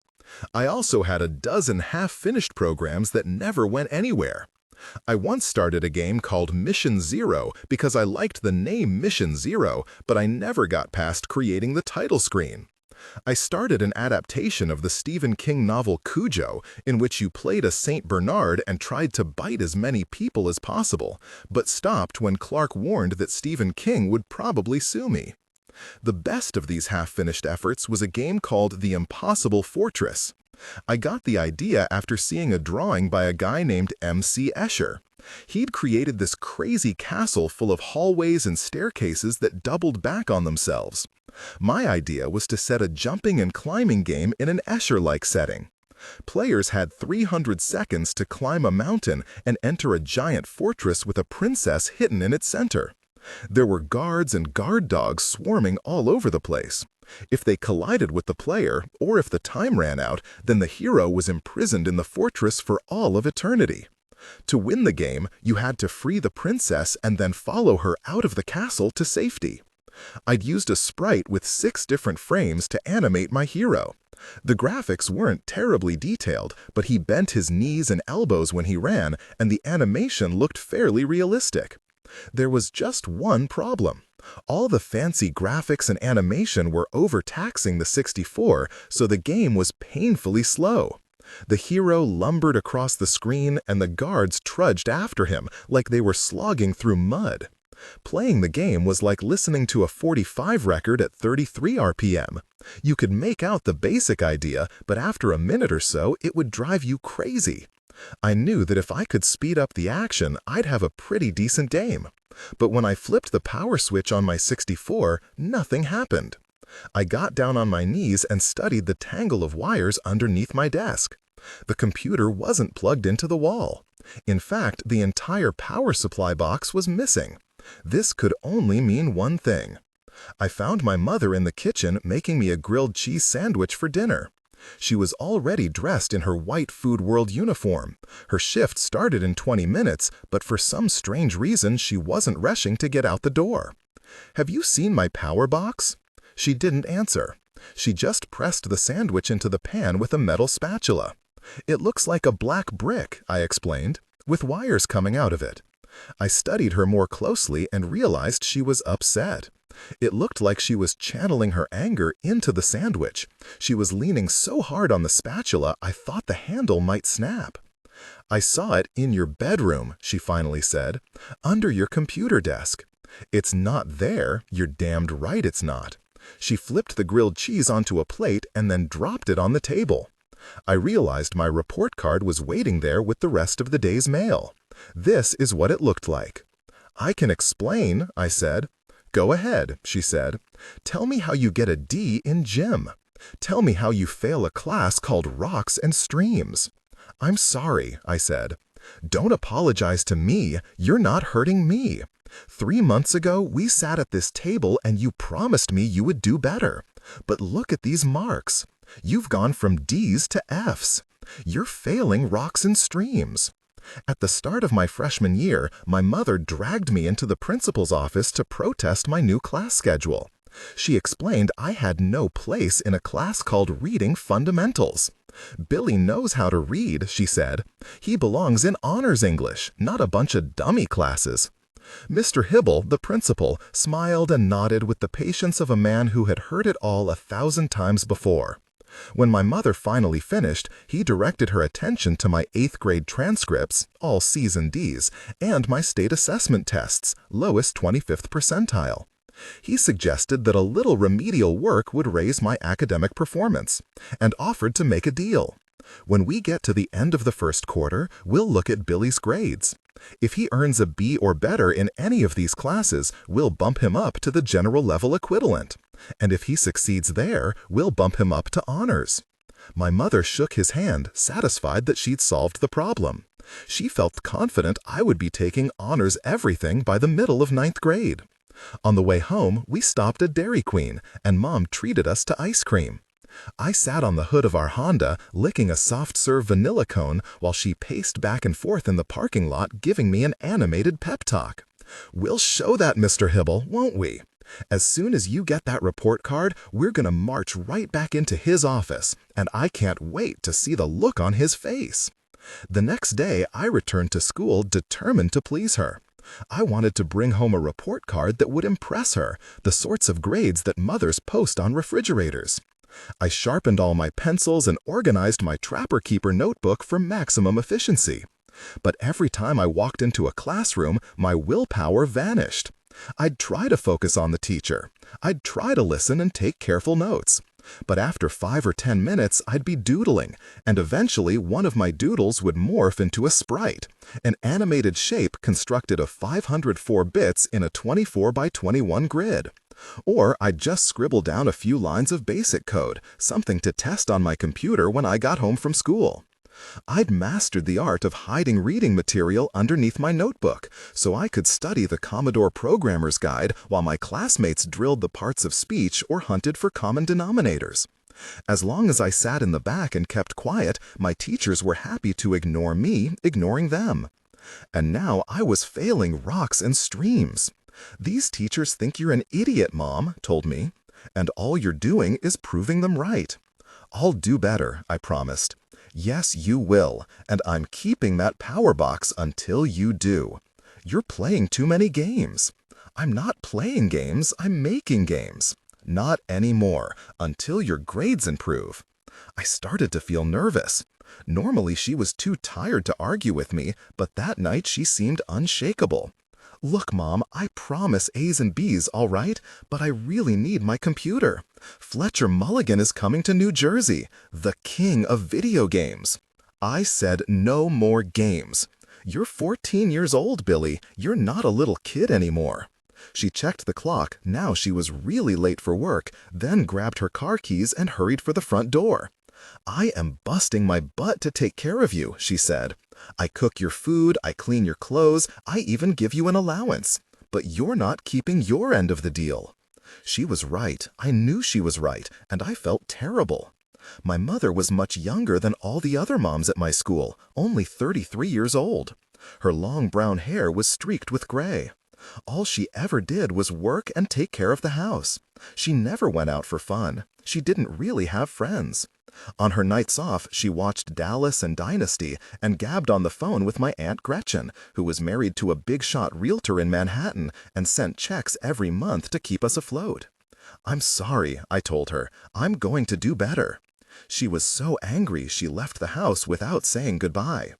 I also had a dozen half-finished programs that never went anywhere. I once started a game called Mission Zero because I liked the name Mission Zero, but I never got past creating the title screen. I started an adaptation of the Stephen King novel Cujo, in which you played a Saint Bernard and tried to bite as many people as possible, but stopped when Clark warned that Stephen King would probably sue me. The best of these half-finished efforts was a game called The Impossible Fortress. I got the idea after seeing a drawing by a guy named M.C. Escher. He'd created this crazy castle full of hallways and staircases that doubled back on themselves. My idea was to set a jumping and climbing game in an Escher-like setting. Players had 300 seconds to climb a mountain and enter a giant fortress with a princess hidden in its center. There were guards and guard dogs swarming all over the place. If they collided with the player, or if the time ran out, then the hero was imprisoned in the fortress for all of eternity. To win the game, you had to free the princess and then follow her out of the castle to safety. I'd used a sprite with 6 different frames to animate my hero. The graphics weren't terribly detailed, but he bent his knees and elbows when he ran, and the animation looked fairly realistic. There was just one problem. All the fancy graphics and animation were overtaxing the 64, so the game was painfully slow. The hero lumbered across the screen, and the guards trudged after him like they were slogging through mud. Playing the game was like listening to a 45 record at 33 RPM. You could make out the basic idea, but after a minute or so, it would drive you crazy. I knew that if I could speed up the action, I'd have a pretty decent game. But when I flipped the power switch on my 64, nothing happened. I got down on my knees and studied the tangle of wires underneath my desk. The computer wasn't plugged into the wall. In fact, the entire power supply box was missing. This could only mean one thing. I found my mother in the kitchen making me a grilled cheese sandwich for dinner. She was already dressed in her white Food World uniform. Her shift started in 20 minutes, but for some strange reason she wasn't rushing to get out the door. "Have you seen my power box?" She didn't answer. She just pressed the sandwich into the pan with a metal spatula. "It looks like a black brick," I explained, "with wires coming out of it." I studied her more closely and realized she was upset. It looked like she was channeling her anger into the sandwich. She was leaning so hard on the spatula, I thought the handle might snap. "I saw it in your bedroom," she finally said, "under your computer desk." "It's not there, you're damned right it's not." She flipped the grilled cheese onto a plate and then dropped it on the table. I realized my report card was waiting there with the rest of the day's mail. This is what it looked like. "I can explain," I said. "Go ahead," she said. "Tell me how you get a D in gym. Tell me how you fail a class called Rocks and Streams." "I'm sorry," I said. "Don't apologize to me. You're not hurting me. 3 months ago, we sat at this table and you promised me you would do better. But look at these marks. You've gone from D's to F's. You're failing Rocks and Streams." At the start of my freshman year, my mother dragged me into the principal's office to protest my new class schedule. She explained I had no place in a class called Reading Fundamentals. "Billy knows how to read," she said. "He belongs in honors English, not a bunch of dummy classes." Mr. Hibble, the principal, smiled and nodded with the patience of a man who had heard it all 1,000 times before. When my mother finally finished, he directed her attention to my 8th grade transcripts, all C's and D's, and my state assessment tests, lowest 25th percentile. He suggested that a little remedial work would raise my academic performance, and offered to make a deal. When we get to the end of the first quarter, we'll look at Billy's grades. If he earns a B or better in any of these classes, we'll bump him up to the general level equivalent. And if he succeeds there, we'll bump him up to honors. My mother shook his hand, satisfied that she'd solved the problem. She felt confident I would be taking honors everything by the middle of 9th grade. On the way home, we stopped at Dairy Queen, and Mom treated us to ice cream. I sat on the hood of our Honda, licking a soft-serve vanilla cone while she paced back and forth in the parking lot, giving me an animated pep talk. "We'll show that, Mr. Hibble, won't we? As soon as you get that report card, we're going to march right back into his office, and I can't wait to see the look on his face." The next day, I returned to school determined to please her. I wanted to bring home a report card that would impress her, the sorts of grades that mothers post on refrigerators. I sharpened all my pencils and organized my Trapper Keeper notebook for maximum efficiency. But every time I walked into a classroom, my willpower vanished. I'd try to focus on the teacher. I'd try to listen and take careful notes. But after 5 or 10 minutes, I'd be doodling, and eventually one of my doodles would morph into a sprite, an animated shape constructed of 504 bits in a 24 by 21 grid. Or I'd just scribble down a few lines of basic code, something to test on my computer when I got home from school. I'd mastered the art of hiding reading material underneath my notebook, so I could study the Commodore Programmer's Guide while my classmates drilled the parts of speech or hunted for common denominators. As long as I sat in the back and kept quiet, my teachers were happy to ignore me, ignoring them. And now I was failing rocks and streams. "These teachers think you're an idiot, Mom," told me, "and all you're doing is proving them right." "I'll do better," I promised. "Yes, you will, and I'm keeping that power box until you do. You're playing too many games." "I'm not playing games, I'm making games." "Not anymore, until your grades improve." I started to feel nervous. Normally she was too tired to argue with me, but that night she seemed unshakable. "Look, Mom, I promise A's and B's, all right? But I really need my computer. Fletcher Mulligan is coming to New Jersey, the king of video games." I said no more games. "You're 14 years old, Billy. You're not a little kid anymore." She checked the clock. Now she was really late for work, then grabbed her car keys and hurried for the front door. "I am busting my butt to take care of you," she said. "I cook your food, I clean your clothes, I even give you an allowance. But you're not keeping your end of the deal." She was right. I knew she was right, and I felt terrible. My mother was much younger than all the other moms at my school, only 33 years old. Her long brown hair was streaked with gray. All she ever did was work and take care of the house. She never went out for fun. She didn't really have friends. On her nights off, she watched Dallas and Dynasty and gabbed on the phone with my Aunt Gretchen, who was married to a big-shot realtor in Manhattan and sent checks every month to keep us afloat. "I'm sorry," I told her. "I'm going to do better." She was so angry she left the house without saying goodbye.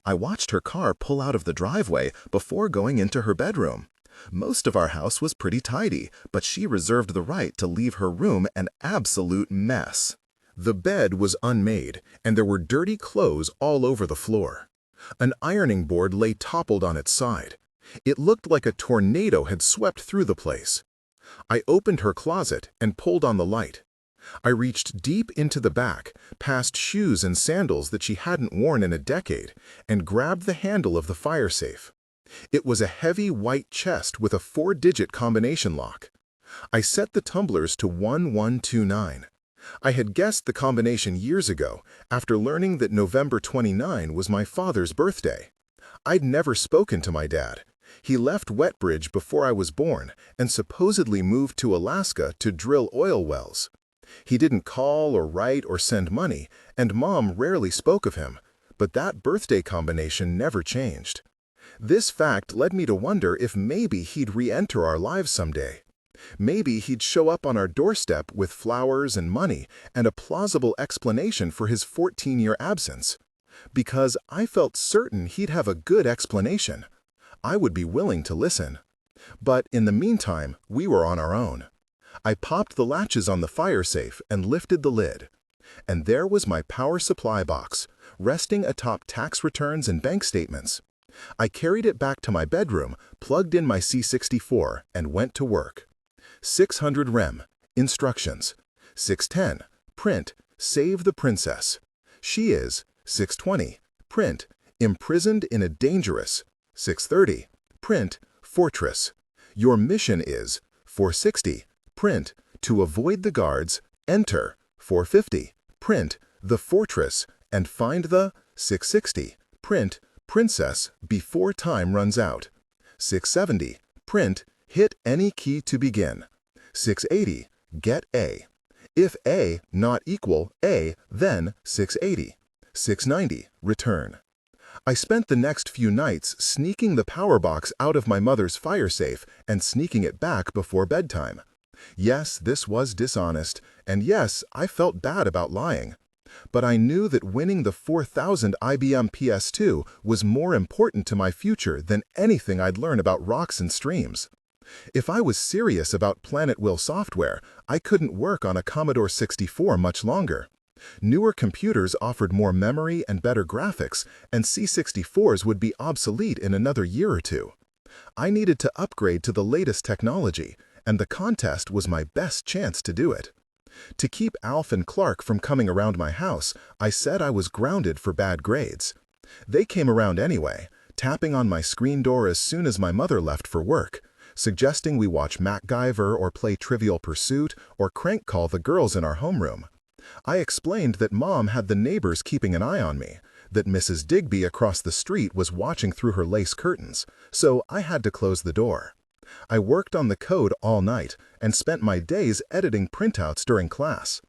I watched her car pull out of the driveway before going into her bedroom. Most of our house was pretty tidy, but she reserved the right to leave her room an absolute mess. The bed was unmade, and there were dirty clothes all over the floor. An ironing board lay toppled on its side. It looked like a tornado had swept through the place. I opened her closet and pulled on the light. I reached deep into the back, past shoes and sandals that she hadn't worn in a decade, and grabbed the handle of the fire safe. It was a heavy white chest with a 4-digit combination lock. I set the tumblers to 1129. I had guessed the combination years ago, after learning that November 29 was my father's birthday. I'd never spoken to my dad. He left Wetbridge before I was born and supposedly moved to Alaska to drill oil wells. He didn't call or write or send money, and Mom rarely spoke of him, but that birthday combination never changed. This fact led me to wonder if maybe he'd re-enter our lives someday. Maybe he'd show up on our doorstep with flowers and money and a plausible explanation for his 14-year absence. Because I felt certain he'd have a good explanation. I would be willing to listen. But in the meantime, we were on our own. I popped the latches on the fire safe and lifted the lid. And there was my power supply box, resting atop tax returns and bank statements. I carried it back to my bedroom, plugged in my C64, and went to work. 600 rem, instructions. 610, print, save the princess. She is, 620, print, imprisoned in a dangerous. 630, print, fortress. Your mission is, 460, print, to avoid the guards, enter. 450, print, the fortress, and find the, 660, print, princess before time runs out. 670, print, hit any key to begin. 680, get A. If A not equal A, then 680. 690, return. I spent the next few nights sneaking the power box out of my mother's fire safe and sneaking it back before bedtime. Yes, this was dishonest, and yes, I felt bad about lying. But I knew that winning the 4000 IBM PS2 was more important to my future than anything I'd learn about rocks and streams. If I was serious about Planet Will software, I couldn't work on a Commodore 64 much longer. Newer computers offered more memory and better graphics, and C64s would be obsolete in another year or two. I needed to upgrade to the latest technology, and the contest was my best chance to do it. To keep Alf and Clark from coming around my house, I said I was grounded for bad grades. They came around anyway, tapping on my screen door as soon as my mother left for work, suggesting we watch MacGyver or play Trivial Pursuit or crank call the girls in our homeroom. I explained that Mom had the neighbors keeping an eye on me, that Mrs. Digby across the street was watching through her lace curtains, so I had to close the door. I worked on the code all night and spent my days editing printouts during class.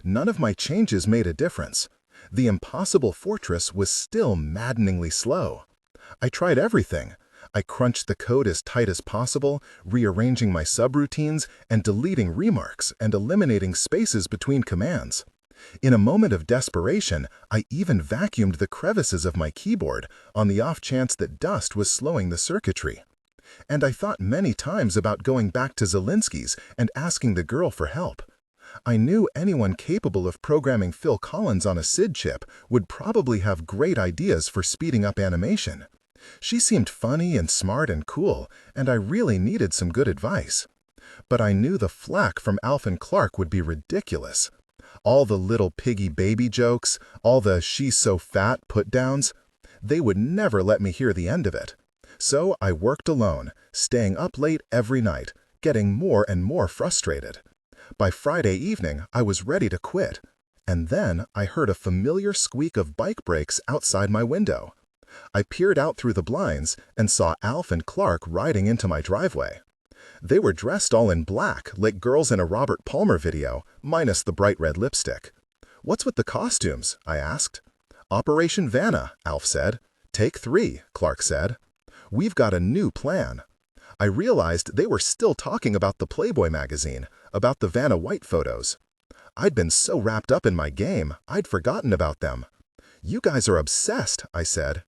None of my changes made a difference. The impossible fortress was still maddeningly slow. I tried everything. I crunched the code as tight as possible, rearranging my subroutines and deleting remarks and eliminating spaces between commands. In a moment of desperation, I even vacuumed the crevices of my keyboard on the off chance that dust was slowing the circuitry. And I thought many times about going back to Zelinsky's and asking the girl for help. I knew anyone capable of programming Phil Collins on a SID chip would probably have great ideas for speeding up animation. She seemed funny and smart and cool, and I really needed some good advice. But I knew the flack from Alf and Clark would be ridiculous. All the little piggy baby jokes, all the she's so fat put-downs, they would never let me hear the end of it. So I worked alone, staying up late every night, getting more and more frustrated. By Friday evening, I was ready to quit. And then I heard a familiar squeak of bike brakes outside my window. I peered out through the blinds and saw Alf and Clark riding into my driveway. They were dressed all in black, like girls in a Robert Palmer video, minus the bright red lipstick. "What's with the costumes?" I asked. "Operation Vanna," Alf said. "Take 3, Clark said. "We've got a new plan." I realized they were still talking about the Playboy magazine, about the Vanna White photos. I'd been so wrapped up in my game, I'd forgotten about them. "You guys are obsessed," I said.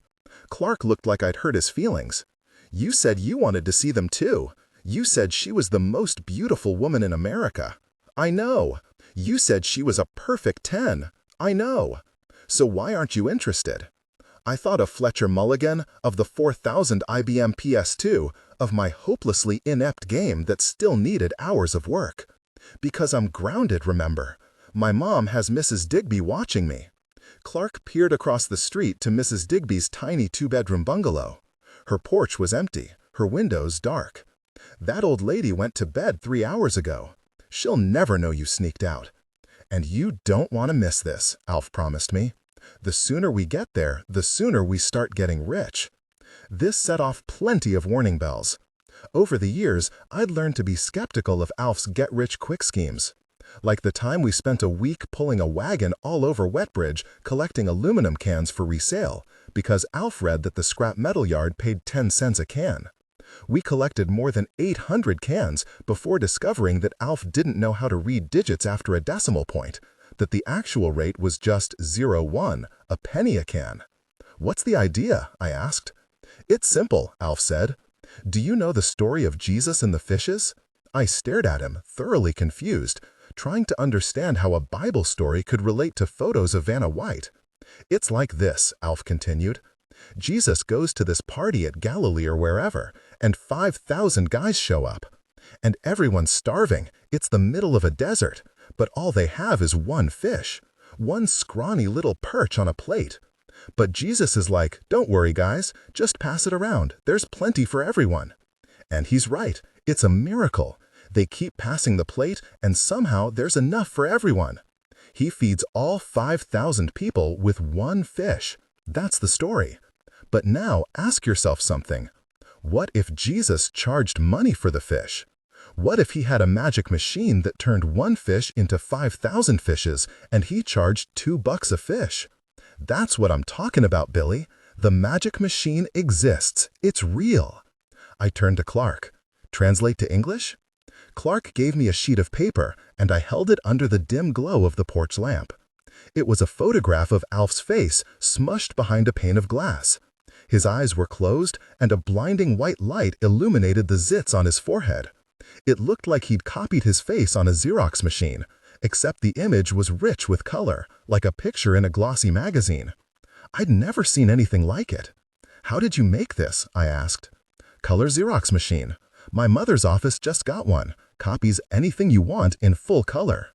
Clark looked like I'd hurt his feelings. "You said you wanted to see them too. You said she was the most beautiful woman in America." "I know." "You said she was a perfect 10. "I know." "So why aren't you interested?" I thought of Fletcher Mulligan, of the 4000 IBM PS2, of my hopelessly inept game that still needed hours of work. Because I'm grounded, remember. My mom has Mrs. Digby watching me. Clark peered across the street to Mrs. Digby's tiny 2-bedroom bungalow. Her porch was empty, her windows dark. "That old lady went to bed 3 hours ago. She'll never know you sneaked out." "And you don't want to miss this," Alf promised me. "The sooner we get there, the sooner we start getting rich." This set off plenty of warning bells. Over the years, I'd learned to be skeptical of Alf's get-rich-quick schemes. Like the time we spent a week pulling a wagon all over Wetbridge collecting aluminum cans for resale, because Alf read that the scrap metal yard paid 10 cents a can. We collected more than 800 cans before discovering that Alf didn't know how to read digits after a decimal point, that the actual rate was just 0.1, a penny a can. "What's the idea?" I asked. "It's simple," Alf said. "Do you know the story of Jesus and the fishes?" I stared at him, thoroughly confused, trying to understand how a Bible story could relate to photos of Vanna White. "It's like this," Alf continued. "Jesus goes to this party at Galilee or wherever, and 5,000 guys show up. And everyone's starving. It's the middle of a desert, but all they have is one fish, one scrawny little perch on a plate. But Jesus is like, 'Don't worry, guys, just pass it around. There's plenty for everyone.' And he's right. It's a miracle. They keep passing the plate, and somehow there's enough for everyone. He feeds all 5,000 people with one fish. That's the story. But now ask yourself something. What if Jesus charged money for the fish? What if he had a magic machine that turned one fish into 5,000 fishes and he charged $2 a fish? That's what I'm talking about, Billy. The magic machine exists. It's real." I turned to Clark. "Translate to English?" Clark gave me a sheet of paper, and I held it under the dim glow of the porch lamp. It was a photograph of Alf's face smushed behind a pane of glass. His eyes were closed, and a blinding white light illuminated the zits on his forehead. It looked like he'd copied his face on a Xerox machine, except the image was rich with color, like a picture in a glossy magazine. I'd never seen anything like it. "How did you make this?" I asked. "Color Xerox machine. My mother's office just got one. Copies anything you want in full color."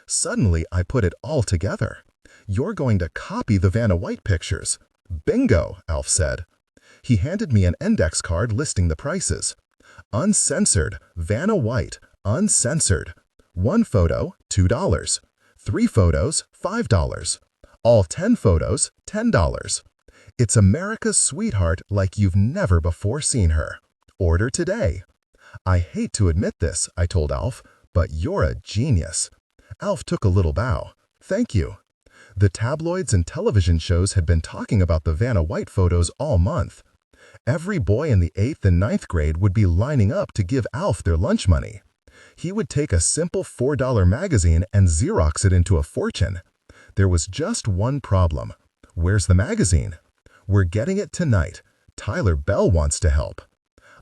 Suddenly, I put it all together. "You're going to copy the Vanna White pictures." "Bingo," Alf said. He handed me an index card listing the prices. "Uncensored, Vanna White, uncensored. 1 photo, $2. 3 photos, $5. All 10 photos, $10. It's America's sweetheart like you've never before seen her. Order today." "I hate to admit this," I told Alf, "but you're a genius." Alf took a little bow. "Thank you." The tabloids and television shows had been talking about the Vanna White photos all month. Every boy in the 8th and 9th grade would be lining up to give Alf their lunch money. He would take a simple $4 magazine and Xerox it into a fortune. There was just one problem. "Where's the magazine?" "We're getting it tonight. Tyler Bell wants to help."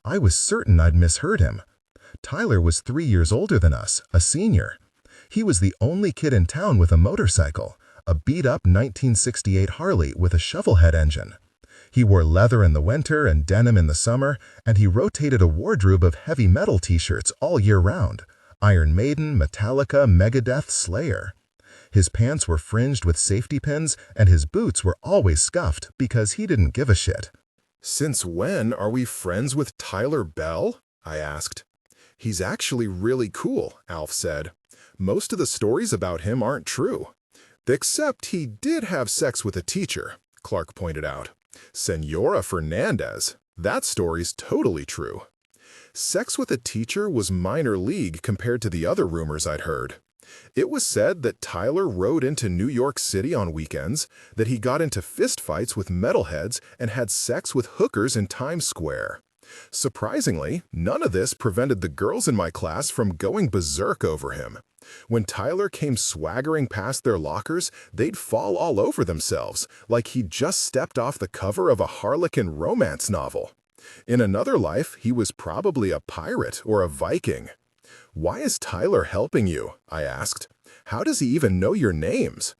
I was certain I'd misheard him. Tyler was 3 years older than us, a senior. He was the only kid in town with a motorcycle, a beat-up 1968 Harley with a shovelhead engine. He wore leather in the winter and denim in the summer, and he rotated a wardrobe of heavy metal t-shirts all year round. Iron Maiden, Metallica, Megadeth, Slayer. His pants were fringed with safety pins, and his boots were always scuffed because he didn't give a shit. "Since when are we friends with Tyler Bell?" I asked. "He's actually really cool," Alf said. "Most of the stories about him aren't true." "Except he did have sex with a teacher," Clark pointed out. "Senora Fernandez. That story's totally true." Sex with a teacher was minor league compared to the other rumors I'd heard. It was said that Tyler rode into New York City on weekends, that he got into fistfights with metalheads and had sex with hookers in Times Square. Surprisingly, none of this prevented the girls in my class from going berserk over him. When Tyler came swaggering past their lockers, they'd fall all over themselves, like he'd just stepped off the cover of a Harlequin romance novel. In another life, he was probably a pirate or a Viking. "Why is Tyler helping you?" I asked. "How does he even know your names?"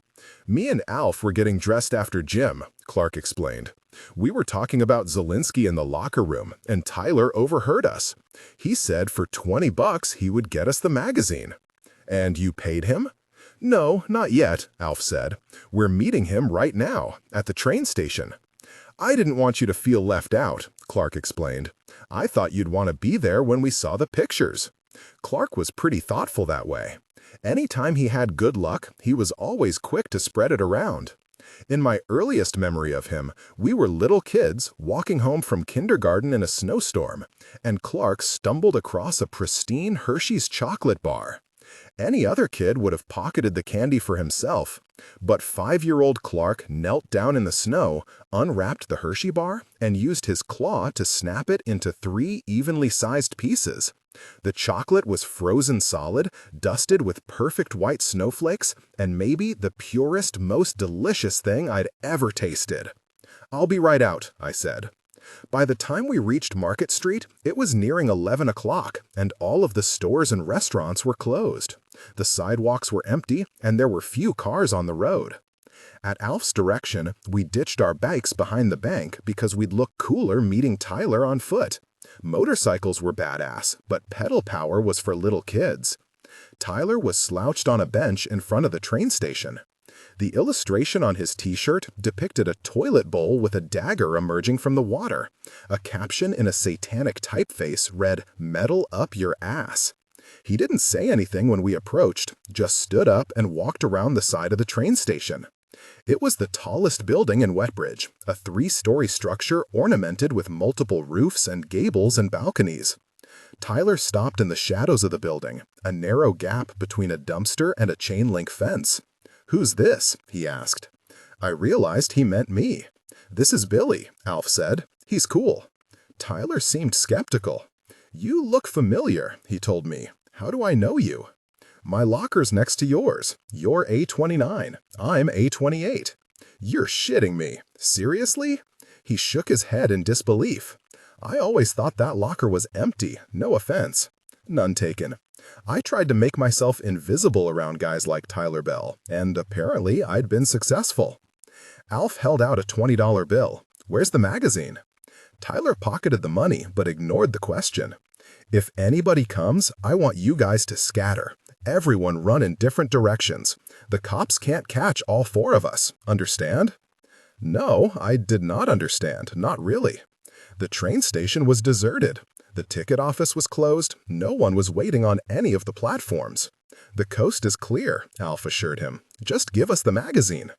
"Me and Alf were getting dressed after gym," Clark explained. "We were talking about Zelensky in the locker room, and Tyler overheard us. He said for $20 he would get us the magazine." "And you paid him?" "No, not yet," Alf said. "We're meeting him right now, at the train station." "I didn't want you to feel left out," Clark explained. "I thought you'd want to be there when we saw the pictures." Clark was pretty thoughtful that way. Anytime he had good luck, he was always quick to spread it around. In my earliest memory of him, we were little kids walking home from kindergarten in a snowstorm, and Clark stumbled across a pristine Hershey's chocolate bar. Any other kid would have pocketed the candy for himself, but 5-year-old Clark knelt down in the snow, unwrapped the Hershey bar, and used his claw to snap it into 3 evenly sized pieces. The chocolate was frozen solid, dusted with perfect white snowflakes, and maybe the purest, most delicious thing I'd ever tasted. "I'll be right out," I said. By the time we reached Market Street, it was nearing 11 o'clock, and all of the stores and restaurants were closed. The sidewalks were empty, and there were few cars on the road. At Alf's direction, we ditched our bikes behind the bank because we'd look cooler meeting Tyler on foot. Motorcycles were badass, but pedal power was for little kids. Tyler was slouched on a bench in front of the train station. The illustration on his t-shirt depicted a toilet bowl with a dagger emerging from the water. A caption in a satanic typeface read, "Metal up your ass." He didn't say anything when we approached, just stood up and walked around the side of the train station. It was the tallest building in Wetbridge, a 3-story structure ornamented with multiple roofs and gables and balconies. Tyler stopped in the shadows of the building, a narrow gap between a dumpster and a chain-link fence. "Who's this?" he asked. I realized he meant me. "This is Billy," Alf said. "He's cool." Tyler seemed skeptical. "You look familiar," he told me. "How do I know you?" "My locker's next to yours. You're A29. I'm A28. "You're shitting me. Seriously?" He shook his head in disbelief. "I always thought that locker was empty. No offense." "None taken. I tried to make myself invisible around guys like Tyler Bell, and apparently I'd been successful." Alf held out a $20 bill. "Where's the magazine?" Tyler pocketed the money, but ignored the question. "If anybody comes, I want you guys to scatter. Everyone run in different directions. The cops can't catch all 4 of us. Understand?" No, I did not understand. Not really. The train station was deserted. The ticket office was closed. No one was waiting on any of the platforms. "The coast is clear," Alf assured him. "Just give us the magazine."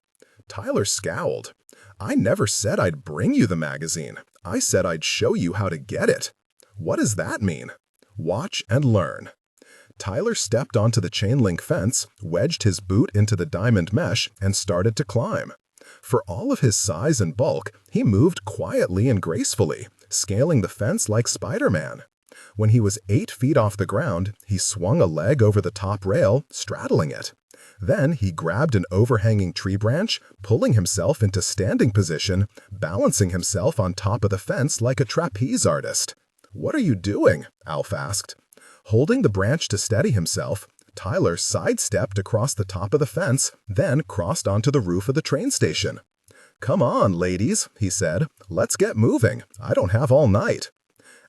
Tyler scowled. "I never said I'd bring you the magazine. I said I'd show you how to get it." "What does that mean?" "Watch and learn." Tyler stepped onto the chain-link fence, wedged his boot into the diamond mesh, and started to climb. For all of his size and bulk, he moved quietly and gracefully, scaling the fence like Spider-Man. When he was 8 feet off the ground, he swung a leg over the top rail, straddling it. Then he grabbed an overhanging tree branch, pulling himself into standing position, balancing himself on top of the fence like a trapeze artist. "What are you doing?" Alf asked. Holding the branch to steady himself, Tyler sidestepped across the top of the fence, then crossed onto the roof of the train station. "Come on, ladies," he said. "Let's get moving. I don't have all night."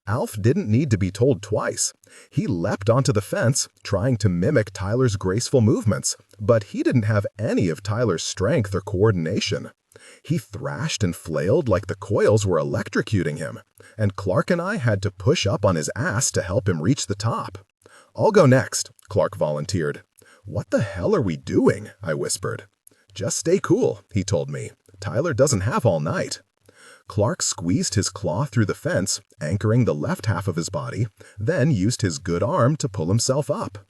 Alf didn't need to be told twice. He leapt onto the fence, trying to mimic Tyler's graceful movements, but he didn't have any of Tyler's strength or coordination. He thrashed and flailed like the coils were electrocuting him, and Clark and I had to push up on his ass to help him reach the top. "I'll go next," Clark volunteered. "What the hell are we doing?" I whispered. "Just stay cool," he told me. "Tyler doesn't have all night." Clark squeezed his claw through the fence, anchoring the left half of his body, then used his good arm to pull himself up.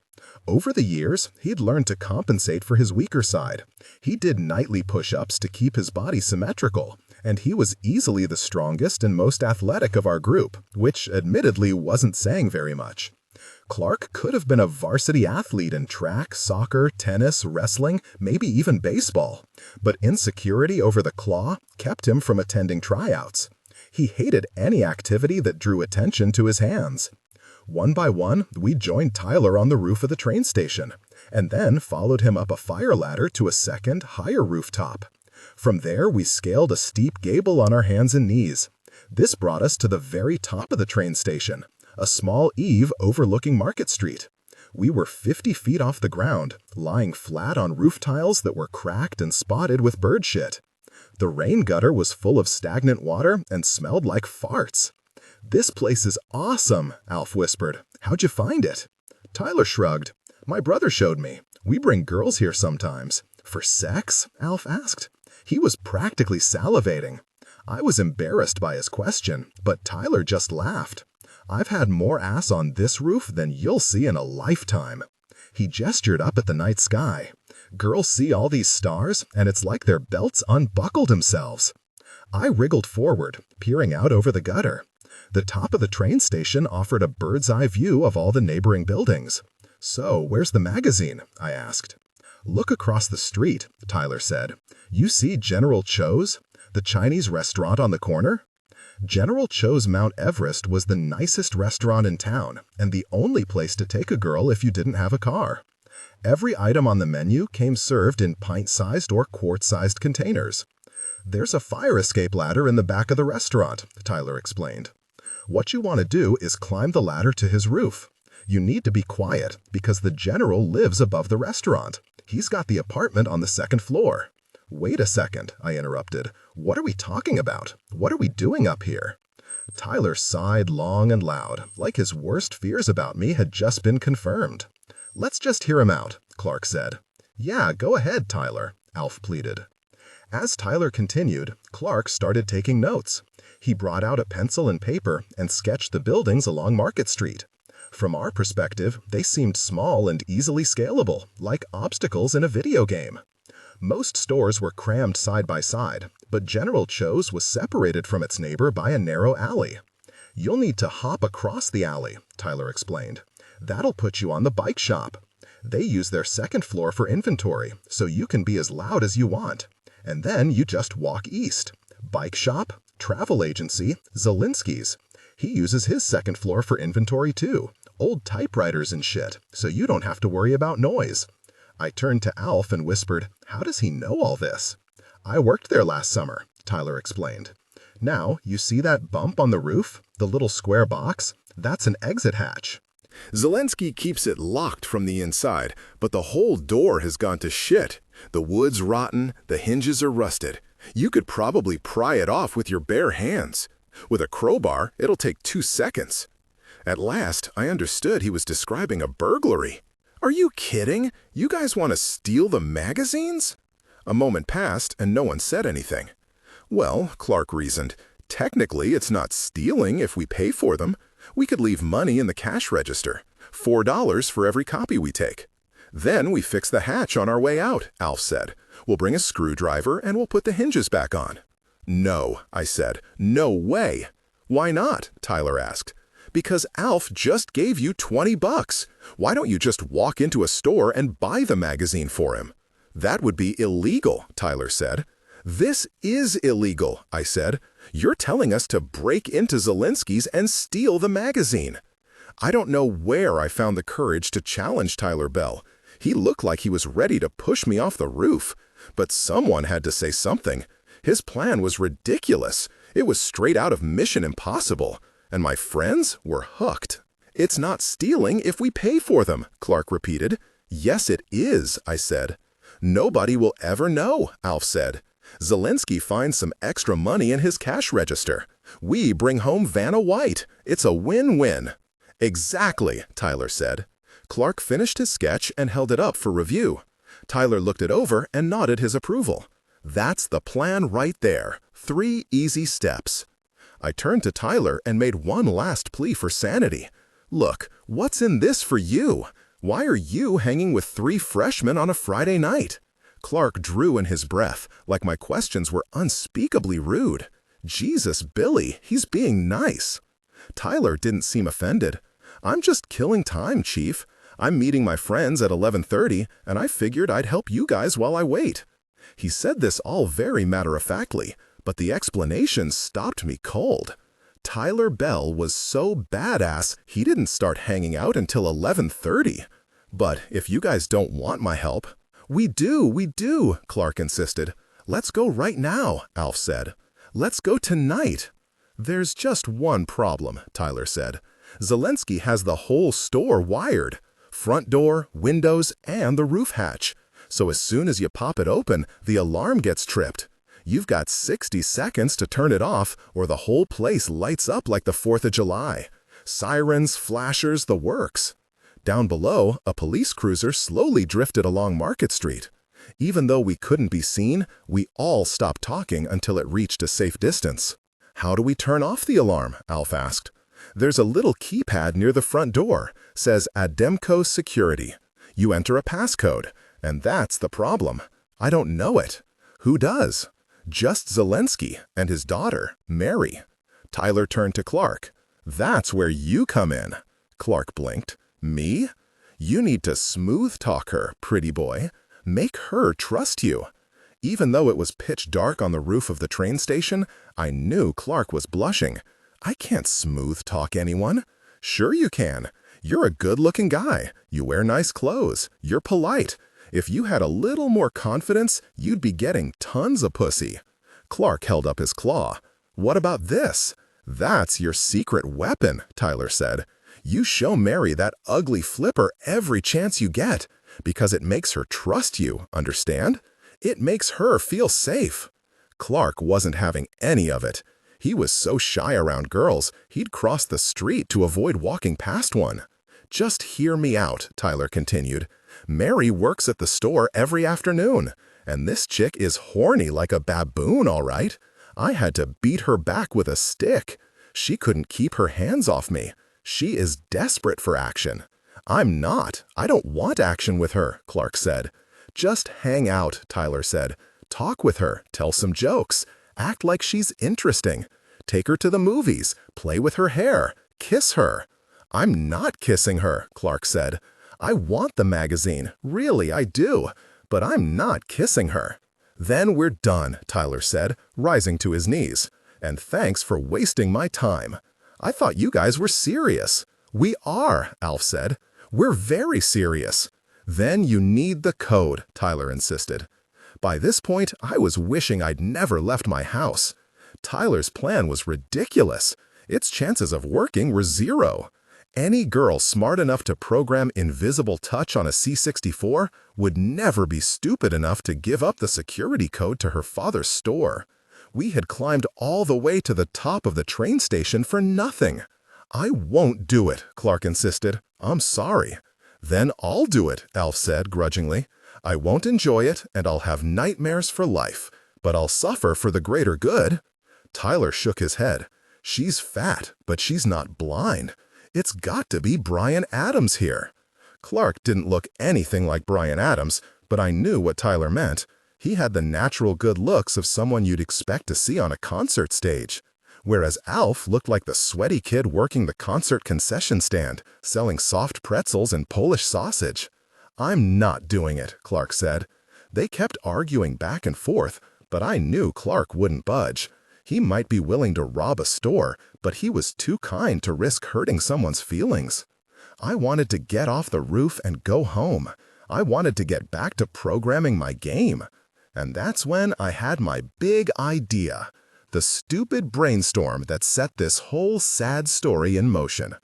Over the years, he'd learned to compensate for his weaker side. He did nightly push-ups to keep his body symmetrical, and he was easily the strongest and most athletic of our group, which admittedly wasn't saying very much. Clark could have been a varsity athlete in track, soccer, tennis, wrestling, maybe even baseball, but insecurity over the claw kept him from attending tryouts. He hated any activity that drew attention to his hands. One by one, we joined Tyler on the roof of the train station, and then followed him up a fire ladder to a second, higher rooftop. From there, we scaled a steep gable on our hands and knees. This brought us to the very top of the train station, a small eave overlooking Market Street. We were 50 feet off the ground, lying flat on roof tiles that were cracked and spotted with bird shit. The rain gutter was full of stagnant water and smelled like farts. "This place is awesome," Alf whispered. "How'd you find it?" Tyler shrugged. "My brother showed me. We bring girls here sometimes." "For sex?" Alf asked. He was practically salivating. I was embarrassed by his question, but Tyler just laughed. "I've had more ass on this roof than you'll see in a lifetime." He gestured up at the night sky. Girls see all these stars, and it's like their belts unbuckled themselves. I wriggled forward, peering out over the gutter. The top of the train station offered a bird's-eye view of all the neighboring buildings. "So, where's the magazine?" I asked. "Look across the street," Tyler said. "You see General Cho's? The Chinese restaurant on the corner?" General Cho's Mount Everest was the nicest restaurant in town, and the only place to take a girl if you didn't have a car. Every item on the menu came served in pint-sized or quart-sized containers. "There's a fire escape ladder in the back of the restaurant," Tyler explained. "What you want to do is climb the ladder to his roof. You need to be quiet because the general lives above the restaurant. He's got the apartment on the second floor." "Wait a second," I interrupted. "What are we talking about? What are we doing up here?" Tyler sighed long and loud, like his worst fears about me had just been confirmed. "Let's just hear him out," Clark said. "Yeah, go ahead, Tyler," Alf pleaded. As Tyler continued, Clark started taking notes. He brought out a pencil and paper and sketched the buildings along Market Street. From our perspective, they seemed small and easily scalable, like obstacles in a video game. Most stores were crammed side by side, but General Cho's was separated from its neighbor by a narrow alley. "You'll need to hop across the alley," Tyler explained. "That'll put you on the bike shop. They use their second floor for inventory, so you can be as loud as you want. And then you just walk east. Bike shop, travel agency, Zelinsky's. He uses his second floor for inventory too. Old typewriters and shit, so you don't have to worry about noise." I turned to Alf and whispered, "How does he know all this?" "I worked there last summer," Tyler explained. "Now, you see that bump on the roof? The little square box? That's an exit hatch." Zelensky keeps it locked from the inside, but the whole door has gone to shit. The wood's rotten, the hinges are rusted. You could probably pry it off with your bare hands. With a crowbar, it'll take 2 seconds. At last, I understood he was describing a burglary. "Are you kidding? You guys want to steal the magazines?" A moment passed and no one said anything. "Well," Clark reasoned, "technically it's not stealing if we pay for them. We could leave money in the cash register, $4 for every copy we take. Then we fix the hatch on our way out," Alf said. "We'll bring a screwdriver and we'll put the hinges back on." "No," I said. "No way." "Why not?" Tyler asked. "Because Alf just gave you $20. Why don't you just walk into a store and buy the magazine for him?" "That would be illegal," Tyler said. "This is illegal," I said. "You're telling us to break into Zelinsky's and steal the magazine." I don't know where I found the courage to challenge Tyler Bell. He looked like he was ready to push me off the roof. But someone had to say something. His plan was ridiculous. It was straight out of Mission Impossible. And my friends were hooked. "It's not stealing if we pay for them," Clark repeated. "Yes, it is," I said. "Nobody will ever know," Alf said. "Zelensky finds some extra money in his cash register. We bring home Vanna White. It's a win-win." "Exactly," Tyler said. Clark finished his sketch and held it up for review. Tyler looked it over and nodded his approval. "That's the plan right there. 3 easy steps." I turned to Tyler and made one last plea for sanity. "Look, what's in this for you? Why are you hanging with 3 freshmen on a Friday night?" Clark drew in his breath, like my questions were unspeakably rude. "Jesus, Billy, he's being nice." Tyler didn't seem offended. "I'm just killing time, Chief. I'm meeting my friends at 11:30, and I figured I'd help you guys while I wait." He said this all very matter-of-factly, but the explanations stopped me cold. Tyler Bell was so badass he didn't start hanging out until 11:30. "But if you guys don't want my help—" we do," Clark insisted. "Let's go right now," Alf said. "Let's go tonight." "There's just one problem," Tyler said. "Zelensky has the whole store wired. Front door, windows, and the roof hatch. So as soon as you pop it open, the alarm gets tripped. You've got 60 seconds to turn it off, or the whole place lights up like the 4th of July. Sirens, flashers, the works." Down below, a police cruiser slowly drifted along Market Street. Even though we couldn't be seen, we all stopped talking until it reached a safe distance. "How do we turn off the alarm?" Alf asked. "There's a little keypad near the front door. Says Ademco Security. You enter a passcode, and that's the problem. I don't know it. Who does? Just Zelensky and his daughter, Mary. Tyler turned to Clark. That's where you come in. Clark blinked. Me? You need to smooth talk her, pretty boy. Make her trust you. Even though it was pitch dark on the roof of the train station, I knew Clark was blushing. I can't smooth talk anyone. Sure you can. You're a good-looking guy. You wear nice clothes. You're polite. If you had a little more confidence, you'd be getting tons of pussy. Clark held up his claw. What about this? That's your secret weapon, Tyler said. You show Mary that ugly flipper every chance you get, because it makes her trust you, understand? It makes her feel safe. Clark wasn't having any of it. He was so shy around girls, he'd cross the street to avoid walking past one. Just hear me out, Tyler continued. Mary works at the store every afternoon, and this chick is horny like a baboon, all right. I had to beat her back with a stick. She couldn't keep her hands off me. She is desperate for action. I'm not. I don't want action with her, Clark said. Just hang out, Tyler said. Talk with her, tell some jokes, act like she's interesting. Take her to the movies, play with her hair, kiss her. I'm not kissing her, Clark said. I want the magazine, really I do, but I'm not kissing her. Then we're done, Tyler said, rising to his knees. And thanks for wasting my time. I thought you guys were serious. We are, Alf said. We're very serious. Then you need the code, Tyler insisted. By this point, I was wishing I'd never left my house. Tyler's plan was ridiculous. Its chances of working were zero. Any girl smart enough to program invisible touch on a C64 would never be stupid enough to give up the security code to her father's store. We had climbed all the way to the top of the train station for nothing. I won't do it, Clark insisted. I'm sorry. Then I'll do it, Alf said grudgingly. I won't enjoy it, and I'll have nightmares for life, but I'll suffer for the greater good. Tyler shook his head. She's fat, but she's not blind. It's got to be Bryan Adams here. Clark didn't look anything like Bryan Adams, but I knew what Tyler meant. He had the natural good looks of someone you'd expect to see on a concert stage. Whereas Alf looked like the sweaty kid working the concert concession stand, selling soft pretzels and Polish sausage. I'm not doing it, Clark said. They kept arguing back and forth, but I knew Clark wouldn't budge. He might be willing to rob a store, but he was too kind to risk hurting someone's feelings. I wanted to get off the roof and go home. I wanted to get back to programming my game. And that's when I had my big idea. The stupid brainstorm that set this whole sad story in motion.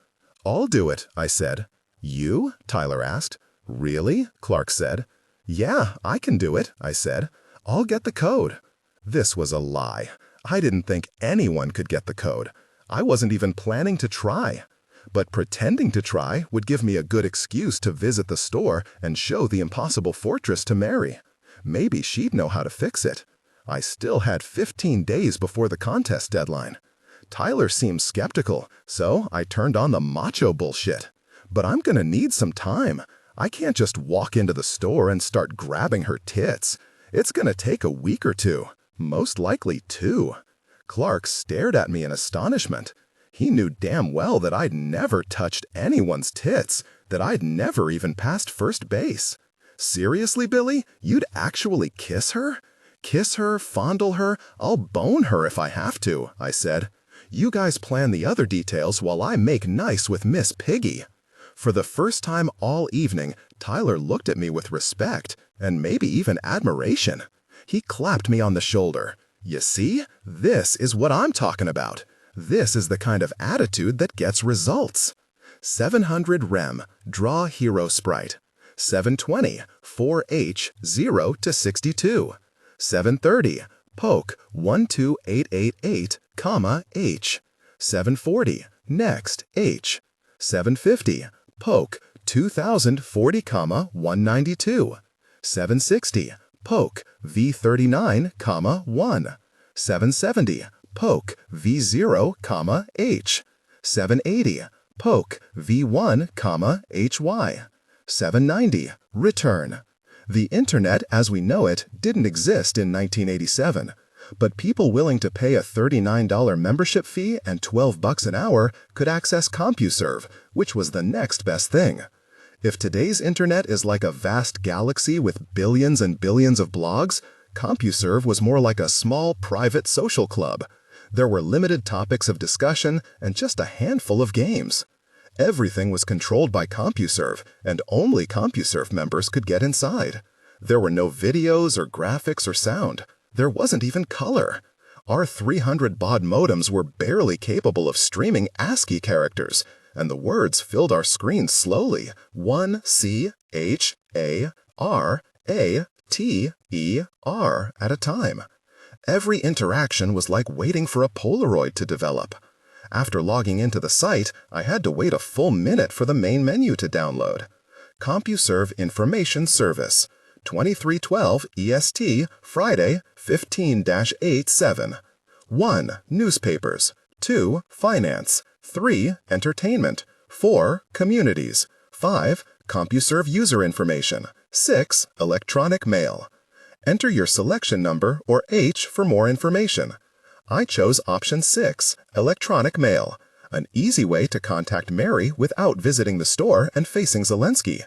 I'll do it, I said. You? Tyler asked. Really? Clark said. Yeah, I can do it, I said. I'll get the code. This was a lie. I didn't think anyone could get the code. I wasn't even planning to try. But pretending to try would give me a good excuse to visit the store and show the impossible fortress to Mary. Maybe she'd know how to fix it. I still had 15 days before the contest deadline. Tyler seemed skeptical, so I turned on the macho bullshit. But I'm gonna need some time. I can't just walk into the store and start grabbing her tits. It's gonna take a week or two, most likely 2. Clark stared at me in astonishment. He knew damn well that I'd never touched anyone's tits, that I'd never even passed first base. Seriously, Billy? You'd actually kiss her? Kiss her, fondle her, I'll bone her if I have to, I said. You guys plan the other details while I make nice with Miss Piggy. For the first time all evening, Tyler looked at me with respect, and maybe even admiration. He clapped me on the shoulder. You see? This is what I'm talking about. This is the kind of attitude that gets results. 700 rem, draw hero sprite. 720, 4H, 0 to 62. 730, poke 12888, comma, H. 740, next, H. 750, poke 2040, comma, 192. 760, poke V39, comma, 1. 770, poke V0, comma, H. 780, poke V1, comma, HY. 790. Return. The Internet as we know it didn't exist in 1987, but people willing to pay a $39 membership fee and $12 an hour could access CompuServe, which was the next best thing. If today's Internet is like a vast galaxy with billions and billions of blogs, CompuServe was more like a small private social club. There were limited topics of discussion and just a handful of games. Everything was controlled by CompuServe, and only CompuServe members could get inside. There were no videos or graphics or sound. There wasn't even color. Our 300 baud modems were barely capable of streaming ASCII characters, and the words filled our screen slowly, 1 C H A R A T E R at a time. Every interaction was like waiting for a Polaroid to develop. After logging into the site, I had to wait a full minute for the main menu to download. CompuServe Information Service, 2312 EST, Friday, 15-87. 1. Newspapers. 2. Finance. 3. Entertainment. 4. Communities. 5. CompuServe user information. 6. Electronic mail. Enter your selection number or H for more information. I chose option 6, electronic mail, an easy way to contact Mary without visiting the store and facing Zelensky.